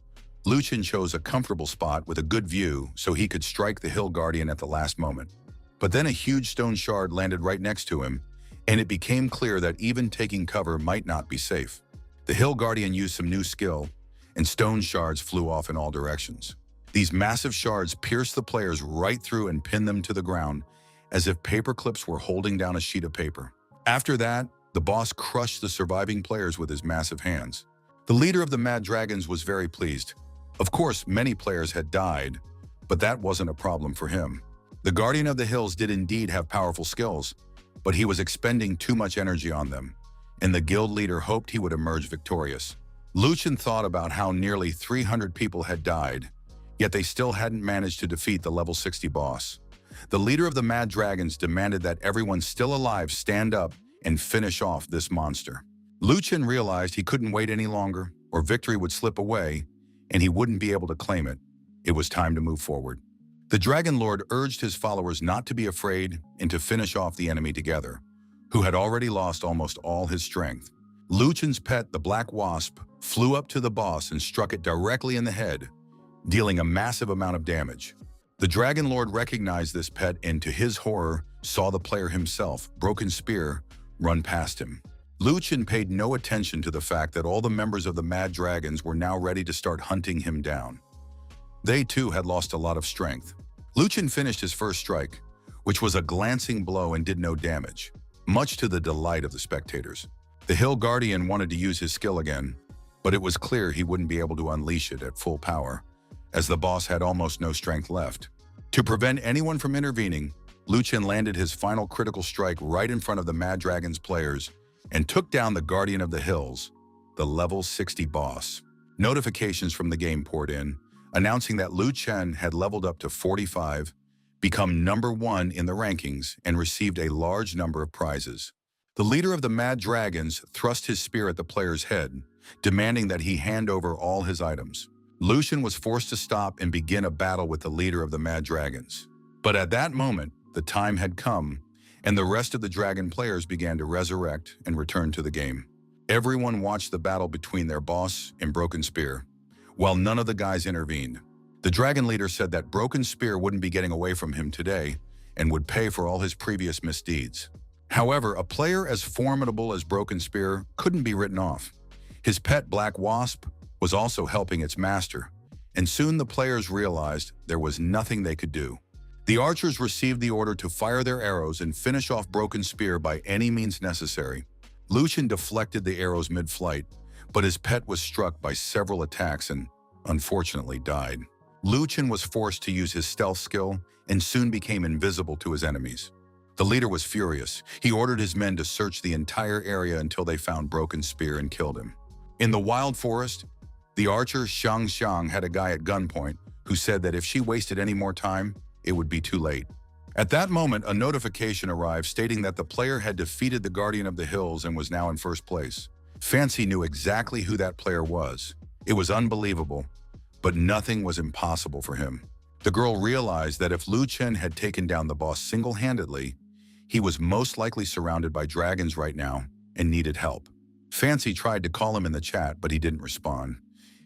Lu Chen chose a comfortable spot with a good view so he could strike the Hill Guardian at the last moment. But then a huge stone shard landed right next to him, and it became clear that even taking cover might not be safe. The Hill Guardian used some new skill, and stone shards flew off in all directions. These massive shards pierced the players right through and pinned them to the ground, as if paper clips were holding down a sheet of paper. After that, the boss crushed the surviving players with his massive hands. The leader of the Mad Dragons was very pleased. Of course, many players had died, but that wasn't a problem for him. The Guardian of the Hills did indeed have powerful skills, but he was expending too much energy on them, and the guild leader hoped he would emerge victorious. Lu Chen thought about how nearly 300 people had died, yet they still hadn't managed to defeat the level 60 boss. The leader of the Mad Dragons demanded that everyone still alive stand up and finish off this monster. Lu Chen realized he couldn't wait any longer, or victory would slip away, and he wouldn't be able to claim it. It was time to move forward. The Dragon Lord urged his followers not to be afraid and to finish off the enemy together, who had already lost almost all his strength. Lu Chen's pet, the Black Wasp, flew up to the boss and struck it directly in the head, dealing a massive amount of damage. The Dragon Lord recognized this pet and, to his horror, saw the player himself, broken spear, run past him. Lu Chen paid no attention to the fact that all the members of the Mad Dragons were now ready to start hunting him down. They too had lost a lot of strength. Lu Chen finished his first strike, which was a glancing blow and did no damage, much to the delight of the spectators. The Hill Guardian wanted to use his skill again, but it was clear he wouldn't be able to unleash it at full power, as the boss had almost no strength left. To prevent anyone from intervening, Liu Chen landed his final critical strike right in front of the Mad Dragon's players and took down the Guardian of the Hills, the level 60 boss. Notifications from the game poured in, announcing that Liu Chen had leveled up to 45, become #1 in the rankings, and received a large number of prizes. The leader of the Mad Dragons thrust his spear at the player's head, demanding that he hand over all his items. Liu Chen was forced to stop and begin a battle with the leader of the Mad Dragons. But at that moment, the time had come, and the rest of the dragon players began to resurrect and return to the game. Everyone watched the battle between their boss and Broken Spear, while none of the guys intervened. The dragon leader said that Broken Spear wouldn't be getting away from him today and would pay for all his previous misdeeds. However, a player as formidable as Broken Spear couldn't be written off. His pet Black Wasp was also helping its master, and soon the players realized there was nothing they could do. The archers received the order to fire their arrows and finish off Broken Spear by any means necessary. Liu Chen deflected the arrows mid-flight, but his pet was struck by several attacks and, unfortunately, died. Liu Chen was forced to use his stealth skill and soon became invisible to his enemies. The leader was furious. He ordered his men to search the entire area until they found Broken Spear and killed him. In the wild forest, the archer Xiang Xiang had a guy at gunpoint who said that if she wasted any more time, it would be too late. At that moment, a notification arrived stating that the player had defeated the Guardian of the Hills and was now in first place. Fancy knew exactly who that player was. It was unbelievable, but nothing was impossible for him. The girl realized that if Liu Chen had taken down the boss single-handedly, he was most likely surrounded by dragons right now and needed help. Fancy tried to call him in the chat, but he didn't respond.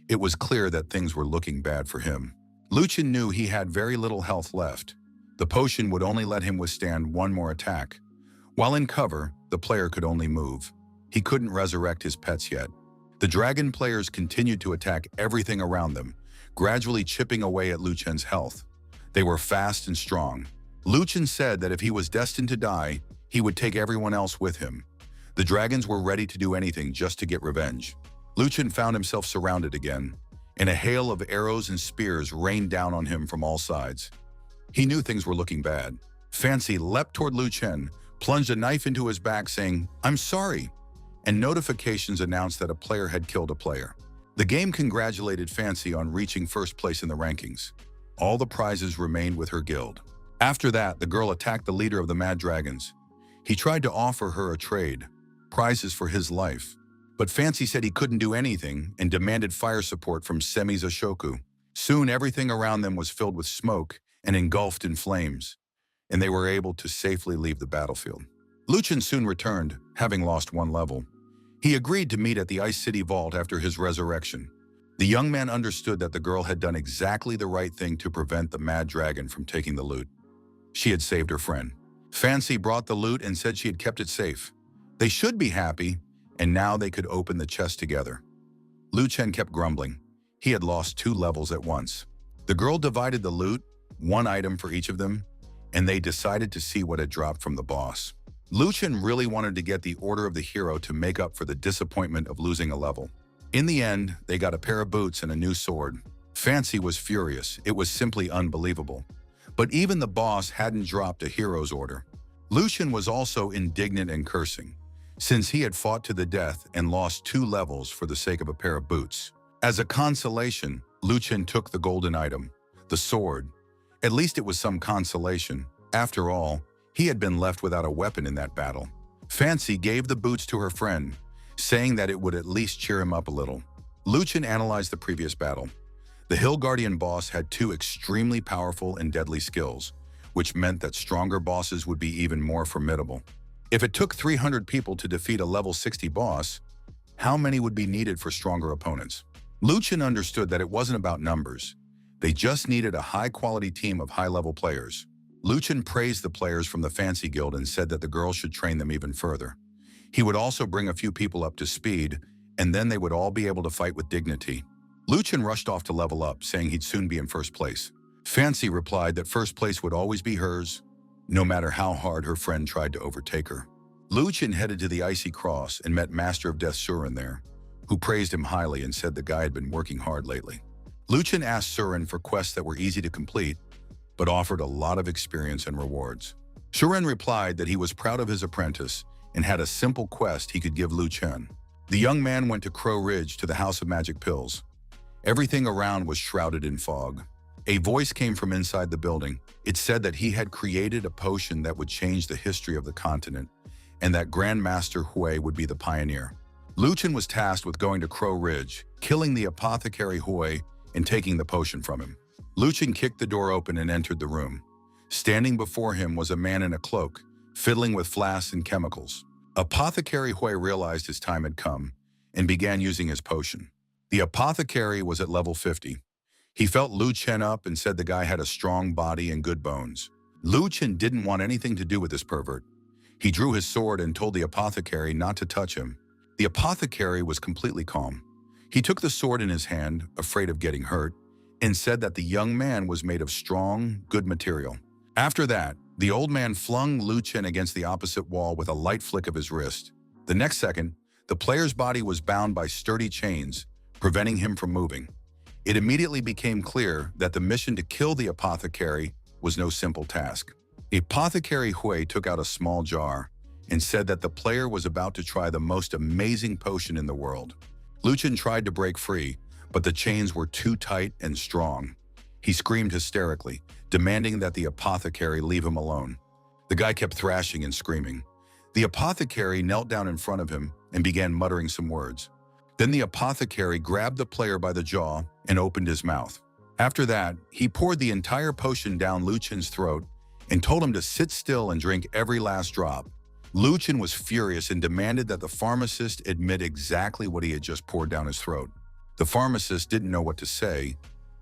It was clear that things were looking bad for him. Liu Chen knew he had very little health left. The potion would only let him withstand one more attack. While in cover, the player could only move. He couldn't resurrect his pets yet. The dragon players continued to attack everything around them, gradually chipping away at Liu Chen's health. They were fast and strong. Liu Chen said that if he was destined to die, he would take everyone else with him. The dragons were ready to do anything just to get revenge. Liu Chen found himself surrounded again, and a hail of arrows and spears rained down on him from all sides. He knew things were looking bad. Fancy leapt toward Liu Chen, plunged a knife into his back saying, "I'm sorry," and notifications announced that a player had killed a player. The game congratulated Fancy on reaching first place in the rankings. All the prizes remained with her guild. After that, the girl attacked the leader of the Mad Dragons. He tried to offer her a trade, prizes for his life. But Fancy said he couldn't do anything and demanded fire support from Semi-Zashoku. Soon everything around them was filled with smoke and engulfed in flames, and they were able to safely leave the battlefield. Liu Chen soon returned, having lost one level. He agreed to meet at the Ice City Vault after his resurrection. The young man understood that the girl had done exactly the right thing to prevent the Mad Dragon from taking the loot. She had saved her friend. Fancy brought the loot and said she had kept it safe. They should be happy, and now they could open the chest together. Liu Chen kept grumbling. He had lost 2 levels at once. The girl divided the loot, 1 item for each of them, and they decided to see what had dropped from the boss. Liu Chen really wanted to get the Order of the Hero to make up for the disappointment of losing a level. In the end, they got a pair of boots and a new sword. Fancy was furious. It was simply unbelievable. But even the boss hadn't dropped a hero's order. Liu Chen was also indignant and cursing, since he had fought to the death and lost 2 levels for the sake of a pair of boots. As a consolation, Liu Chen took the golden item, the sword. At least it was some consolation. After all, he had been left without a weapon in that battle. Fancy gave the boots to her friend, saying that it would at least cheer him up a little. Liu Chen analyzed the previous battle. The Hill Guardian boss had 2 extremely powerful and deadly skills, which meant that stronger bosses would be even more formidable. If it took 300 people to defeat a level 60 boss, how many would be needed for stronger opponents? Liu Chen understood that it wasn't about numbers. They just needed a high-quality team of high-level players. Liu Chen praised the players from the Fancy Guild and said that the girl should train them even further. He would also bring a few people up to speed, and then they would all be able to fight with dignity. Liu Chen rushed off to level up, saying he'd soon be in first place. Fancy replied that first place would always be hers, no matter how hard her friend tried to overtake her. Liu Chen headed to the Icy Cross and met Master of Death Surin there. who praised him highly and said the guy had been working hard lately. Lu Chen asked Surin for quests that were easy to complete, but offered a lot of experience and rewards. Surin replied that he was proud of his apprentice and had a simple quest he could give Lu Chen. The young man went to Crow Ridge to the House of Magic Pills. Everything around was shrouded in fog. A voice came from inside the building. It said that he had created a potion that would change the history of the continent, and that Grandmaster Hui would be the pioneer. Lu Chen was tasked with going to Crow Ridge, killing the apothecary Hui, and taking the potion from him. Lu Chen kicked the door open and entered the room. Standing before him was a man in a cloak, fiddling with flasks and chemicals. Apothecary Hui realized his time had come and began using his potion. The apothecary was at level 50. He felt Lu Chen up and said the guy had a strong body and good bones. Lu Chen didn't want anything to do with this pervert. He drew his sword and told the apothecary not to touch him. The apothecary was completely calm. He took the sword in his hand, afraid of getting hurt, and said that the young man was made of strong, good material. After that, the old man flung Lu Chen against the opposite wall with a light flick of his wrist. The next second, the player's body was bound by sturdy chains, preventing him from moving. It immediately became clear that the mission to kill the apothecary was no simple task. Apothecary Hui took out a small jar and said that the player was about to try the most amazing potion in the world. Lu Chen tried to break free, but the chains were too tight and strong. He screamed hysterically, demanding that the apothecary leave him alone. The guy kept thrashing and screaming. The apothecary knelt down in front of him and began muttering some words. Then the apothecary grabbed the player by the jaw and opened his mouth. After that, he poured the entire potion down Lu Chen's throat and told him to sit still and drink every last drop. Lu Chen was furious and demanded that the pharmacist admit exactly what he had just poured down his throat. The pharmacist didn't know what to say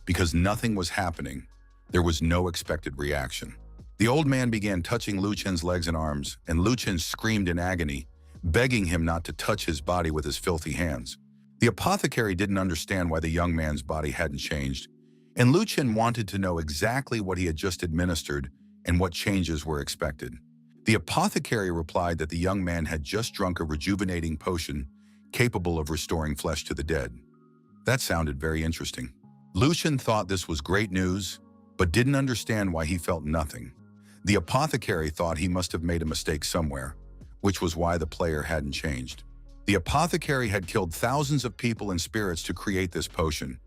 because nothing was happening. There was no expected reaction. The old man began touching Lu Chen's legs and arms, and Lu Chen screamed in agony, begging him not to touch his body with his filthy hands. The apothecary didn't understand why the young man's body hadn't changed, and Lu Chen wanted to know exactly what he had just administered and what changes were expected. The apothecary replied that the young man had just drunk a rejuvenating potion capable of restoring flesh to the dead. That sounded very interesting. Lu Chen thought this was great news, but didn't understand why he felt nothing. The apothecary thought he must have made a mistake somewhere, which was why the player hadn't changed. The apothecary had killed thousands of people and spirits to create this potion.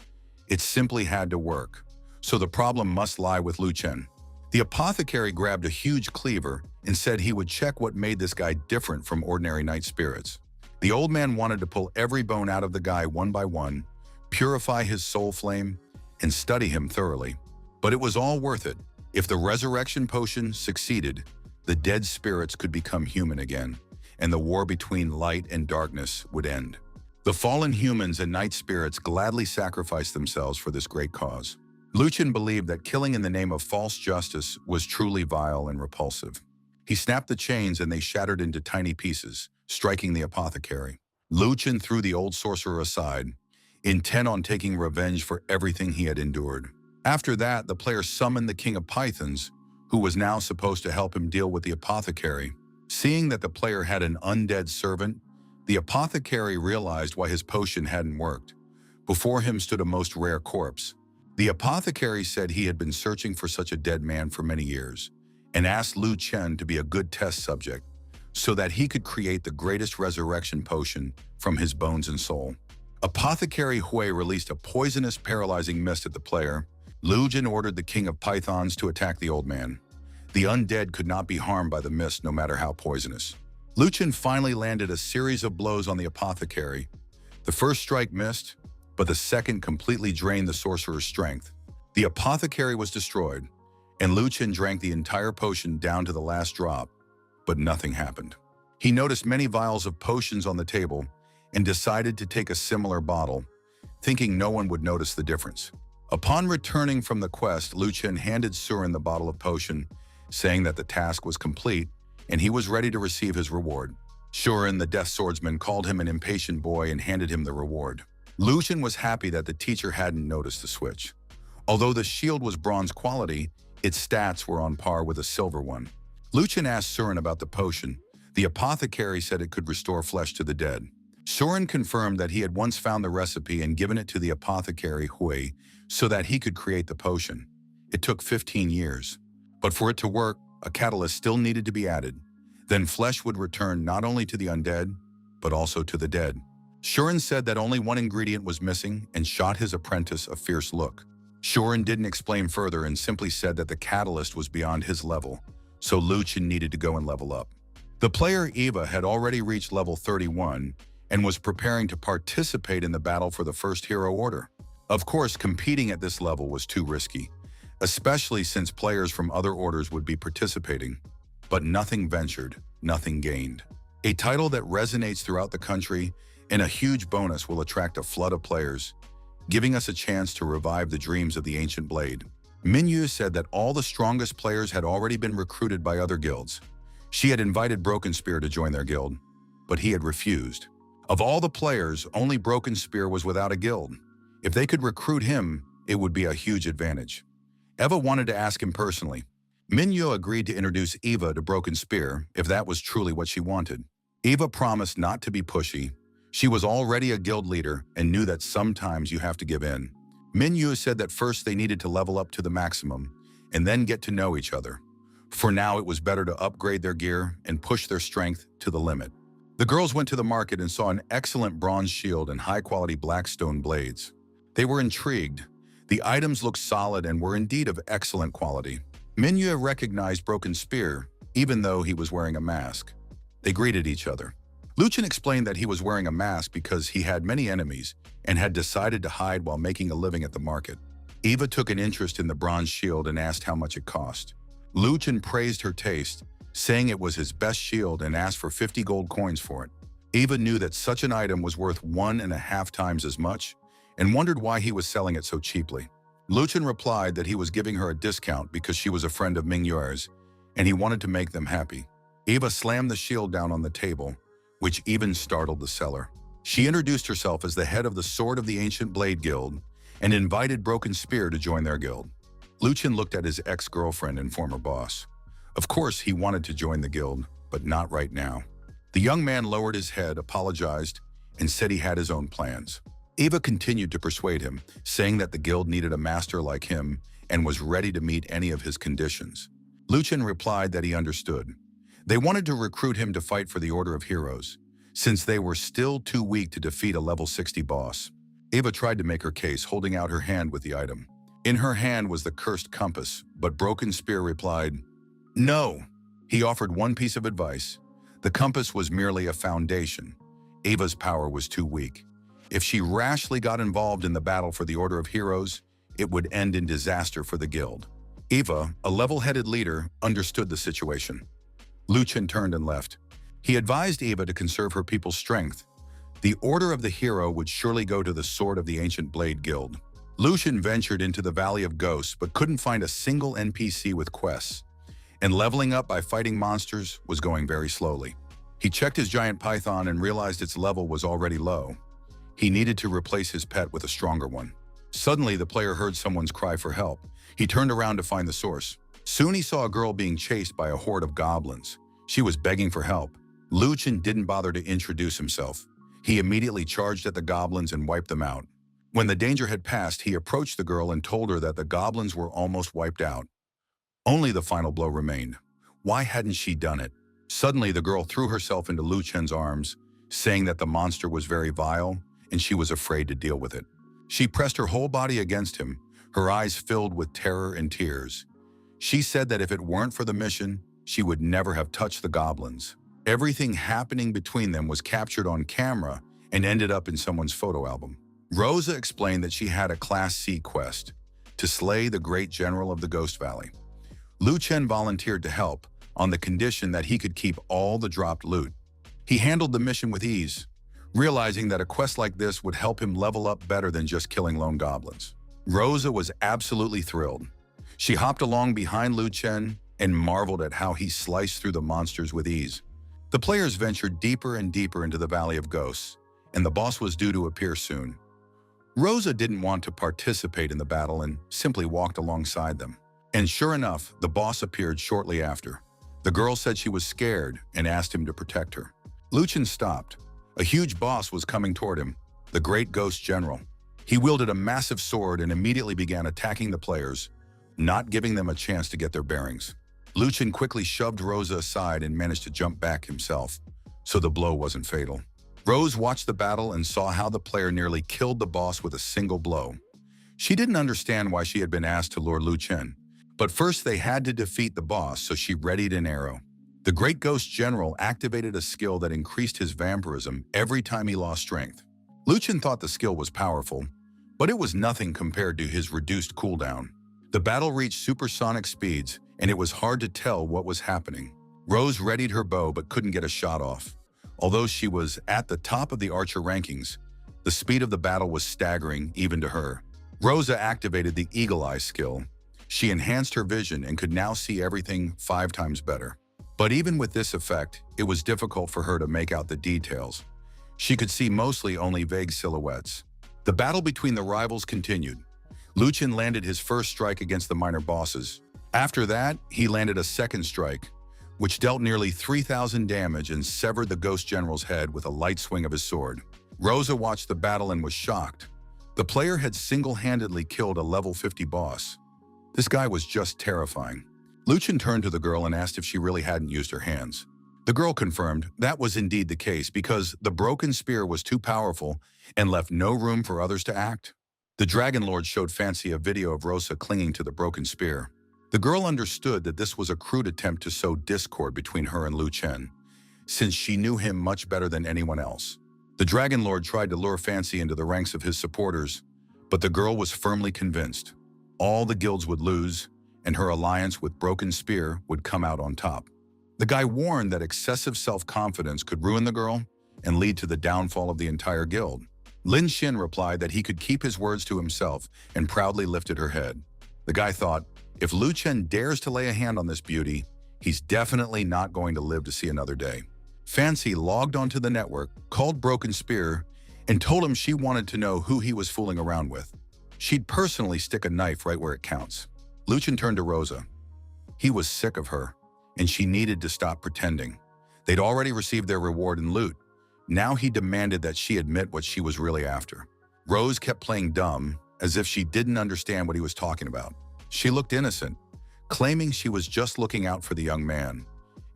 It simply had to work, so the problem must lie with Lu Chen. The apothecary grabbed a huge cleaver and said he would check what made this guy different from ordinary night spirits. The old man wanted to pull every bone out of the guy one by one, purify his soul flame, and study him thoroughly. But it was all worth it. If the resurrection potion succeeded, the dead spirits could become human again, and the war between light and darkness would end. The fallen humans and night spirits gladly sacrificed themselves for this great cause. Lu Chen believed that killing in the name of false justice was truly vile and repulsive. He snapped the chains and they shattered into tiny pieces, striking the apothecary. Lu Chen threw the old sorcerer aside, intent on taking revenge for everything he had endured. After that, the player summoned the King of Pythons, who was now supposed to help him deal with the apothecary. Seeing that the player had an undead servant, the apothecary realized why his potion hadn't worked. Before him stood a most rare corpse. The apothecary said he had been searching for such a dead man for many years, and asked Lu Chen to be a good test subject so that he could create the greatest resurrection potion from his bones and soul. Apothecary Hui released a poisonous, paralyzing mist at the player. Lu Chen ordered the King of Pythons to attack the old man. The undead could not be harmed by the mist, no matter how poisonous. Lu Chen finally landed a series of blows on the apothecary. The first strike missed, but the second completely drained the sorcerer's strength. The apothecary was destroyed, and Lu Chen drank the entire potion down to the last drop, but nothing happened. He noticed many vials of potions on the table and decided to take a similar bottle, thinking no one would notice the difference. Upon returning from the quest, Lu Chen handed Surin the bottle of potion, saying that the task was complete and he was ready to receive his reward. Surin, the death swordsman, called him an impatient boy and handed him the reward. Lu Chen was happy that the teacher hadn't noticed the switch. Although the shield was bronze quality, its stats were on par with a silver one. Lu Chen asked Surin about the potion. The apothecary said it could restore flesh to the dead. Soren confirmed that he had once found the recipe and given it to the apothecary Hui so that he could create the potion. It took 15 years. But for it to work, a catalyst still needed to be added. Then flesh would return not only to the undead, but also to the dead. Soren said that only one ingredient was missing and shot his apprentice a fierce look. Soren didn't explain further and simply said that the catalyst was beyond his level, so Luchin needed to go and level up. The player Eva had already reached level 31 and was preparing to participate in the battle for the first hero order. Of course, competing at this level was too risky, especially since players from other orders would be participating. But nothing ventured, nothing gained. A title that resonates throughout the country and a huge bonus will attract a flood of players, giving us a chance to revive the dreams of the ancient blade. Minyu said that all the strongest players had already been recruited by other guilds. She had invited Broken Spear to join their guild, but he had refused. Of all the players, only Broken Spear was without a guild. If they could recruit him, it would be a huge advantage. Eva wanted to ask him personally. Minyu agreed to introduce Eva to Broken Spear if that was truly what she wanted. Eva promised not to be pushy. She was already a guild leader and knew that sometimes you have to give in. Minyu said that first they needed to level up to the maximum and then get to know each other. For now, it was better to upgrade their gear and push their strength to the limit. The girls went to the market and saw an excellent bronze shield and high-quality black stone blades. They were intrigued. The items looked solid and were indeed of excellent quality. Minyu recognized Broken Spear, even though he was wearing a mask. They greeted each other. Luchin explained that he was wearing a mask because he had many enemies and had decided to hide while making a living at the market. Eva took an interest in the bronze shield and asked how much it cost. Luchin praised her taste, saying it was his best shield and asked for 50 gold coins for it. Eva knew that such an item was worth 1.5 times as much and wondered why he was selling it so cheaply. Luchin replied that he was giving her a discount because she was a friend of Mingyu's and he wanted to make them happy. Eva slammed the shield down on the table, which even startled the seller. She introduced herself as the head of the Sword of the Ancient Blade Guild and invited Broken Spear to join their guild. Luchin looked at his ex-girlfriend and former boss. Of course, he wanted to join the guild, but not right now. The young man lowered his head, apologized, and said he had his own plans. Eva continued to persuade him, saying that the guild needed a master like him and was ready to meet any of his conditions. Luchin replied that he understood. They wanted to recruit him to fight for the Order of Heroes, since they were still too weak to defeat a level 60 boss. Eva tried to make her case, holding out her hand with the item. In her hand was the cursed compass, but Broken Spear replied, "No." He offered one piece of advice. The compass was merely a foundation. Eva's power was too weak. If she rashly got involved in the battle for the Order of Heroes, it would end in disaster for the guild. Eva, a level-headed leader, understood the situation. Luchin turned and left. He advised Eva to conserve her people's strength. The Order of the Hero would surely go to the Sword of the Ancient Blade Guild. Luchin ventured into the Valley of Ghosts but couldn't find a single NPC with quests, and leveling up by fighting monsters was going very slowly. He checked his giant python and realized its level was already low. He needed to replace his pet with a stronger one. Suddenly, the player heard someone's cry for help. He turned around to find the source. Soon he saw a girl being chased by a horde of goblins. She was begging for help. Luchin didn't bother to introduce himself. He immediately charged at the goblins and wiped them out. When the danger had passed, he approached the girl and told her that the goblins were almost wiped out. Only the final blow remained. Why hadn't she done it? Suddenly, the girl threw herself into Luchin's arms, saying that the monster was very vile and she was afraid to deal with it. She pressed her whole body against him, her eyes filled with terror and tears. She said that if it weren't for the mission, she would never have touched the goblins. Everything happening between them was captured on camera and ended up in someone's photo album. Rosa explained that she had a Class C quest, to slay the great general of the Ghost Valley. Luchin volunteered to help, on the condition that he could keep all the dropped loot. He handled the mission with ease, realizing that a quest like this would help him level up better than just killing lone goblins. Rosa was absolutely thrilled. She hopped along behind Luchin and marveled at how he sliced through the monsters with ease. The players ventured deeper and deeper into the Valley of Ghosts, and the boss was due to appear soon. Rosa didn't want to participate in the battle and simply walked alongside them. And sure enough, the boss appeared shortly after. The girl said she was scared and asked him to protect her. Luchin stopped. A huge boss was coming toward him, the Great Ghost General. He wielded a massive sword and immediately began attacking the players, not giving them a chance to get their bearings. Luchin quickly shoved Rosa aside and managed to jump back himself, so the blow wasn't fatal. Rose watched the battle and saw how the player nearly killed the boss with a single blow. She didn't understand why she had been asked to lure Luchin, but first they had to defeat the boss, so she readied an arrow. The Great Ghost General activated a skill that increased his vampirism every time he lost strength. Luchin thought the skill was powerful, but it was nothing compared to his reduced cooldown. The battle reached supersonic speeds, and it was hard to tell what was happening. Rose readied her bow but couldn't get a shot off. Although she was at the top of the archer rankings, the speed of the battle was staggering even to her. Rosa activated the Eagle Eye skill. She enhanced her vision and could now see everything 5 times better. But even with this effect, it was difficult for her to make out the details. She could see mostly only vague silhouettes. The battle between the rivals continued. Luchin landed his first strike against the minor bosses. After that, he landed a second strike, which dealt nearly 3,000 damage and severed the Ghost General's head with a light swing of his sword. Rosa watched the battle and was shocked. The player had single-handedly killed a level 50 boss. This guy was just terrifying. Luchin turned to the girl and asked if she really hadn't used her hands. The girl confirmed that was indeed the case because the broken spear was too powerful and left no room for others to act. The Dragon Lord showed Fancy a video of Rosa clinging to the broken spear. The girl understood that this was a crude attempt to sow discord between her and Luchin, since she knew him much better than anyone else. The Dragon Lord tried to lure Fancy into the ranks of his supporters, but the girl was firmly convinced. All the guilds would lose, and her alliance with Broken Spear would come out on top. The guy warned that excessive self-confidence could ruin the girl and lead to the downfall of the entire guild. Lin Xin replied that he could keep his words to himself and proudly lifted her head. The guy thought, if Luchin dares to lay a hand on this beauty, he's definitely not going to live to see another day. Fancy logged onto the network, called Broken Spear, and told him she wanted to know who he was fooling around with. She'd personally stick a knife right where it counts. Luchin turned to Rosa. He was sick of her, and she needed to stop pretending. They'd already received their reward in loot. Now he demanded that she admit what she was really after. Rose kept playing dumb, as if she didn't understand what he was talking about. She looked innocent, claiming she was just looking out for the young man,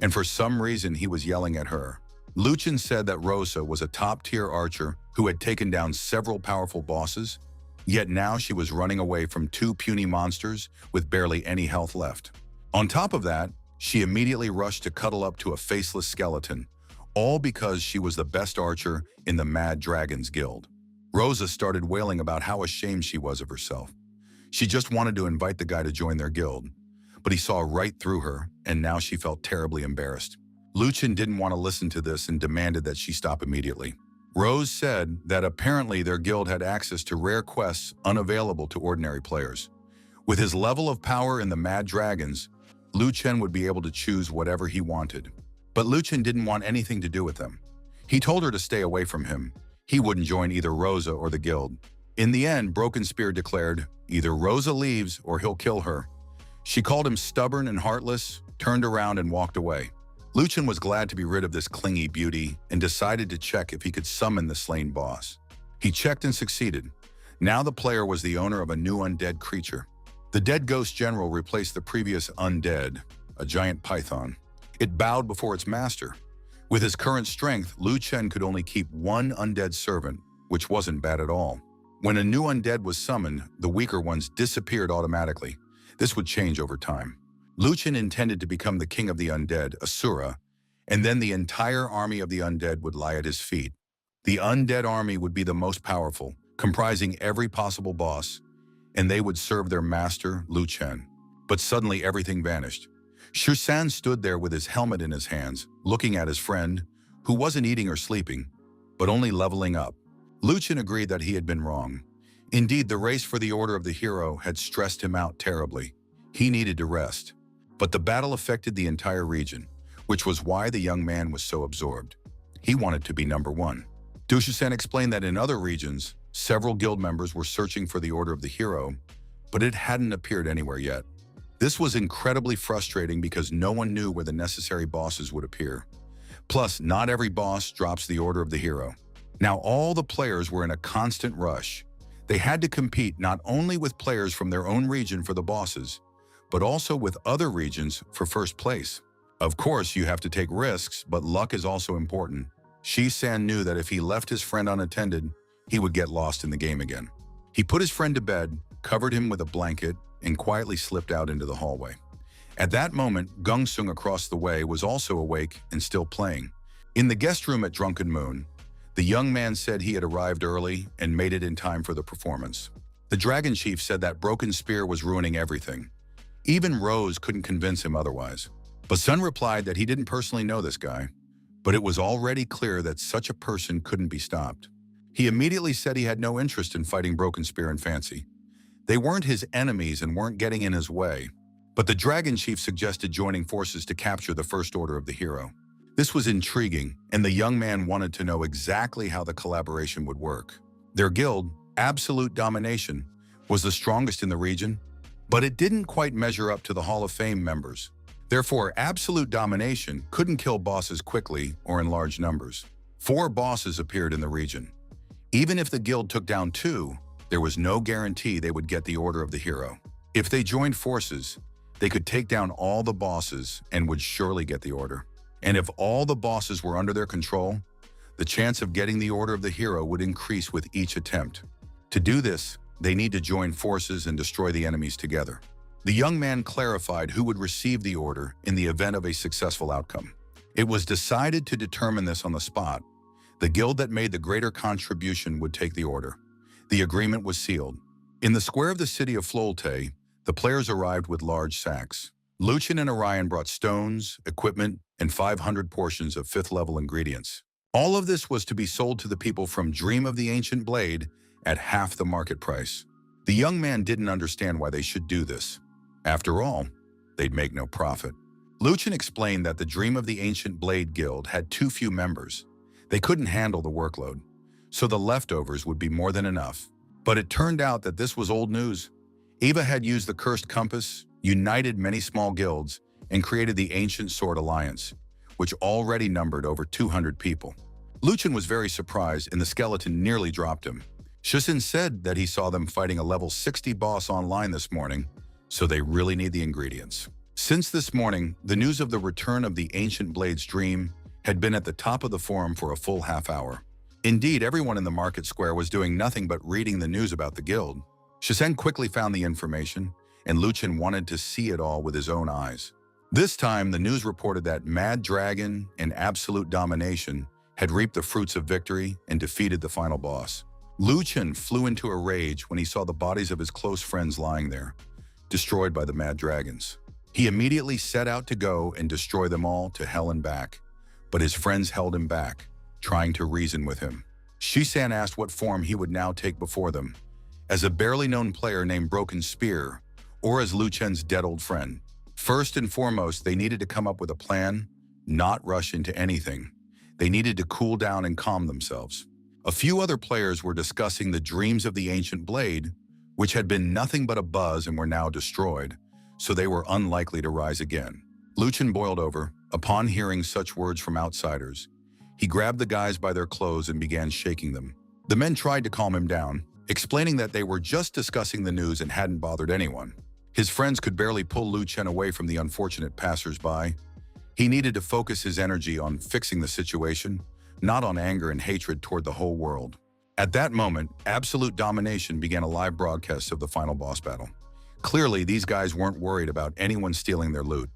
and for some reason he was yelling at her. Luchin said that Rosa was a top-tier archer who had taken down several powerful bosses, yet now she was running away from 2 puny monsters with barely any health left. On top of that, she immediately rushed to cuddle up to a faceless skeleton, all because she was the best archer in the Mad Dragons Guild. Rosa started wailing about how ashamed she was of herself. She just wanted to invite the guy to join their guild, but he saw right through her, and now she felt terribly embarrassed. Luchin didn't want to listen to this and demanded that she stop immediately. Rose said that apparently their guild had access to rare quests unavailable to ordinary players. With his level of power in the Mad Dragons, Luchin would be able to choose whatever he wanted. But Luchin didn't want anything to do with them. He told her to stay away from him. He wouldn't join either Rosa or the guild. In the end, Broken Spear declared, either Rosa leaves or he'll kill her. She called him stubborn and heartless, turned around and walked away. Luchin was glad to be rid of this clingy beauty and decided to check if he could summon the slain boss. He checked and succeeded. Now the player was the owner of a new undead creature. The dead ghost general replaced the previous undead, a giant python. It bowed before its master. With his current strength, Luchin could only keep 1 undead servant, which wasn't bad at all. When a new undead was summoned, the weaker ones disappeared automatically. This would change over time. Luchin intended to become the king of the undead, Asura, and then the entire army of the undead would lie at his feet. The undead army would be the most powerful, comprising every possible boss, and they would serve their master, Luchin. But suddenly everything vanished. Shursan stood there with his helmet in his hands, looking at his friend, who wasn't eating or sleeping, but only leveling up. Luchin agreed that he had been wrong. Indeed, the race for the Order of the Hero had stressed him out terribly. He needed to rest. But the battle affected the entire region, which was why the young man was so absorbed. He wanted to be number 1. Dushusan explained that in other regions, several guild members were searching for the Order of the Hero, but it hadn't appeared anywhere yet. This was incredibly frustrating because no one knew where the necessary bosses would appear. Plus, not every boss drops the order of the hero. Now all the players were in a constant rush. They had to compete not only with players from their own region for the bosses, but also with other regions for first place. Of course, you have to take risks, but luck is also important. Shi-san knew that if he left his friend unattended, he would get lost in the game again. He put his friend to bed, covered him with a blanket, and quietly slipped out into the hallway. At that moment, Gung-sung across the way was also awake and still playing. In the guest room at Drunken Moon, the young man said he had arrived early and made it in time for the performance. The Dragon Chief said that Broken Spear was ruining everything. Even Rose couldn't convince him otherwise. But Sun replied that he didn't personally know this guy, but it was already clear that such a person couldn't be stopped. He immediately said he had no interest in fighting Broken Spear and Fancy. They weren't his enemies and weren't getting in his way. But the Dragon Chief suggested joining forces to capture the First Order of the hero. This was intriguing, and the young man wanted to know exactly how the collaboration would work. Their guild, Absolute Domination, was the strongest in the region, but it didn't quite measure up to the Hall of Fame members. Therefore, Absolute Domination couldn't kill bosses quickly or in large numbers. 4 bosses appeared in the region. Even if the guild took down 2, there was no guarantee they would get the Order of the Hero. If they joined forces, they could take down all the bosses and would surely get the Order. And if all the bosses were under their control, the chance of getting the Order of the Hero would increase with each attempt. To do this, they need to join forces and destroy the enemies together. The young man clarified who would receive the order in the event of a successful outcome. It was decided to determine this on the spot. The guild that made the greater contribution would take the order. The agreement was sealed. In the square of the city of Flolte, the players arrived with large sacks. Luchin and Orion brought stones, equipment, and 500 portions of 5th-level ingredients. All of this was to be sold to the people from Dream of the Ancient Blade at half the market price. The young man didn't understand why they should do this. After all, they'd make no profit. Luchin explained that the Dream of the Ancient Blade Guild had too few members. They couldn't handle the workload, so the leftovers would be more than enough. But it turned out that this was old news. Eva had used the Cursed Compass, united many small guilds, and created the Ancient Sword Alliance, which already numbered over 200 people. Luchin was very surprised, and the skeleton nearly dropped him. Shisin said that he saw them fighting a level 60 boss online this morning, so they really need the ingredients. Since this morning, the news of the return of the Ancient Blade's Dream had been at the top of the forum for a full half hour. Indeed, everyone in the market square was doing nothing but reading the news about the guild. Shisen quickly found the information, and Luchin wanted to see it all with his own eyes. This time, the news reported that Mad Dragon and Absolute Domination had reaped the fruits of victory and defeated the final boss. Luchin flew into a rage when he saw the bodies of his close friends lying there, destroyed by the Mad Dragons. He immediately set out to go and destroy them all to hell and back, but his friends held him back, trying to reason with him. Shisan asked what form he would now take before them, as a barely known player named Broken Spear, or as Luchen's dead old friend. First and foremost, they needed to come up with a plan, not rush into anything. They needed to cool down and calm themselves. A few other players were discussing the dreams of the Ancient Blade, which had been nothing but a buzz and were now destroyed, so they were unlikely to rise again. Luchin boiled over upon hearing such words from outsiders. He grabbed the guys by their clothes and began shaking them. The men tried to calm him down, explaining that they were just discussing the news and hadn't bothered anyone. His friends could barely pull Luchin away from the unfortunate passers-by. He needed to focus his energy on fixing the situation, not on anger and hatred toward the whole world. At that moment, Absolute Domination began a live broadcast of the final boss battle. Clearly, these guys weren't worried about anyone stealing their loot.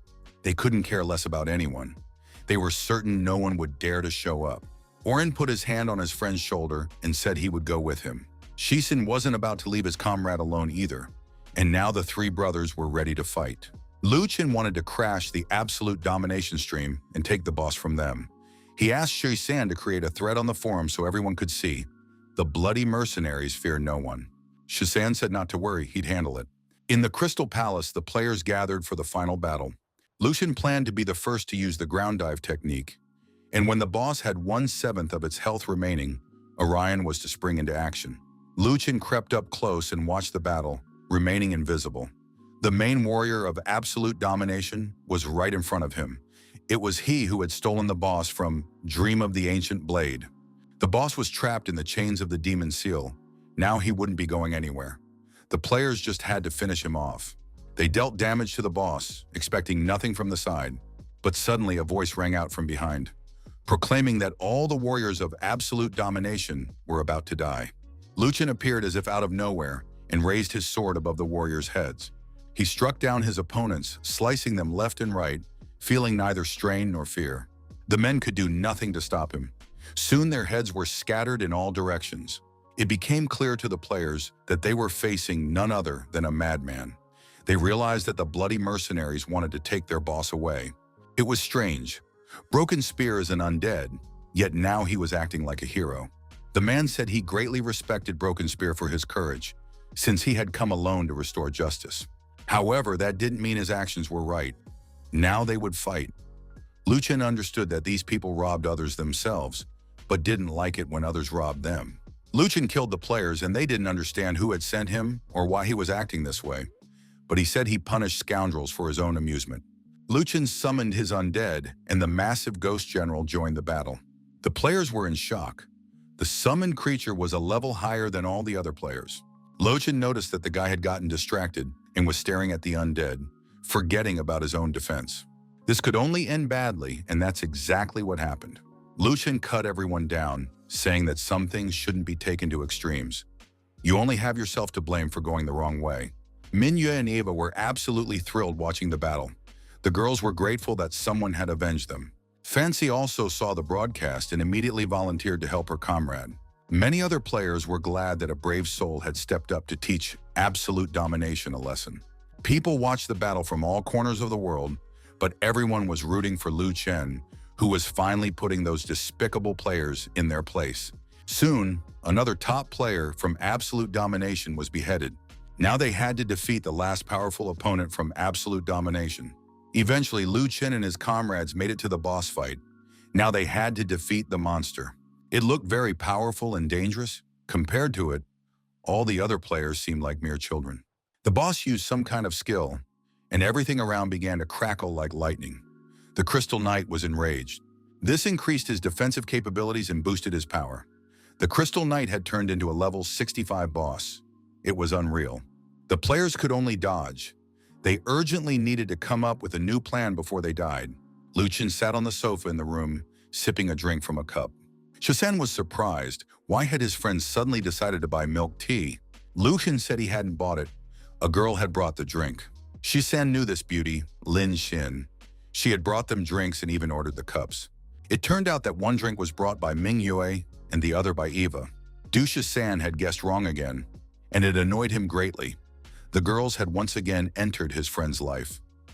They couldn't care less about anyone. They were certain no one would dare to show up. Orin put his hand on his friend's shoulder and said he would go with him. Shisan wasn't about to leave his comrade alone either, and now the three brothers were ready to fight. Luchin wanted to crash the Absolute Domination stream and take the boss from them. He asked Shisan to create a thread on the forum so everyone could see. The bloody mercenaries fear no one. Shisan said not to worry, he'd handle it. In the Crystal Palace, the players gathered for the final battle. Luchin planned to be the first to use the ground dive technique, and when the boss had 1/7 of its health remaining, Orion was to spring into action. Luchin crept up close and watched the battle, remaining invisible. The main warrior of Absolute Domination was right in front of him. It was he who had stolen the boss from Dream of the Ancient Blade. The boss was trapped in the chains of the Demon Seal. Now he wouldn't be going anywhere. The players just had to finish him off. They dealt damage to the boss, expecting nothing from the side. But suddenly a voice rang out from behind, proclaiming that all the warriors of absolute domination were about to die. Luchin appeared as if out of nowhere and raised his sword above the warriors' heads. He struck down his opponents, slicing them left and right, feeling neither strain nor fear. The men could do nothing to stop him. Soon their heads were scattered in all directions. It became clear to the players that they were facing none other than a madman. They realized that the bloody mercenaries wanted to take their boss away. It was strange. Broken Spear is an undead, yet now he was acting like a hero. The man said he greatly respected Broken Spear for his courage, since he had come alone to restore justice. However, that didn't mean his actions were right. Now they would fight. Luchin understood that these people robbed others themselves, but didn't like it when others robbed them. Luchin killed the players and they didn't understand who had sent him or why he was acting this way. But he said he punished scoundrels for his own amusement. Luchin summoned his undead and the massive ghost general joined the battle. The players were in shock. The summoned creature was a level higher than all the other players. Luchin noticed that the guy had gotten distracted and was staring at the undead, forgetting about his own defense. This could only end badly, and that's exactly what happened. Luchin cut everyone down, saying that some things shouldn't be taken to extremes. You only have yourself to blame for going the wrong way. Minhwa and Eva were absolutely thrilled watching the battle. The girls were grateful that someone had avenged them. Fancy also saw the broadcast and immediately volunteered to help her comrade. Many other players were glad that a brave soul had stepped up to teach absolute domination a lesson. People watched the battle from all corners of the world, but everyone was rooting for Lu Chen, who was finally putting those despicable players in their place. Soon, another top player from absolute domination was beheaded. Now they had to defeat the last powerful opponent from absolute domination. Eventually, Lu Chen and his comrades made it to the boss fight. Now they had to defeat the monster. It looked very powerful and dangerous. Compared to it, all the other players seemed like mere children. The boss used some kind of skill, and everything around began to crackle like lightning. The Crystal Knight was enraged. This increased his defensive capabilities and boosted his power. The Crystal Knight had turned into a level 65 boss. It was unreal. The players could only dodge. They urgently needed to come up with a new plan before they died. Luchin sat on the sofa in the room, sipping a drink from a cup. Shasen was surprised. Why had his friend suddenly decided to buy milk tea? Luchin said he hadn't bought it. A girl had brought the drink. Shasen knew this beauty, Lin Xin. She had brought them drinks and even ordered the cups. It turned out that one drink was brought by Mingyue and the other by Eva. Du Shasen had guessed wrong again, and it annoyed him greatly. The girls had once again entered his friend's life.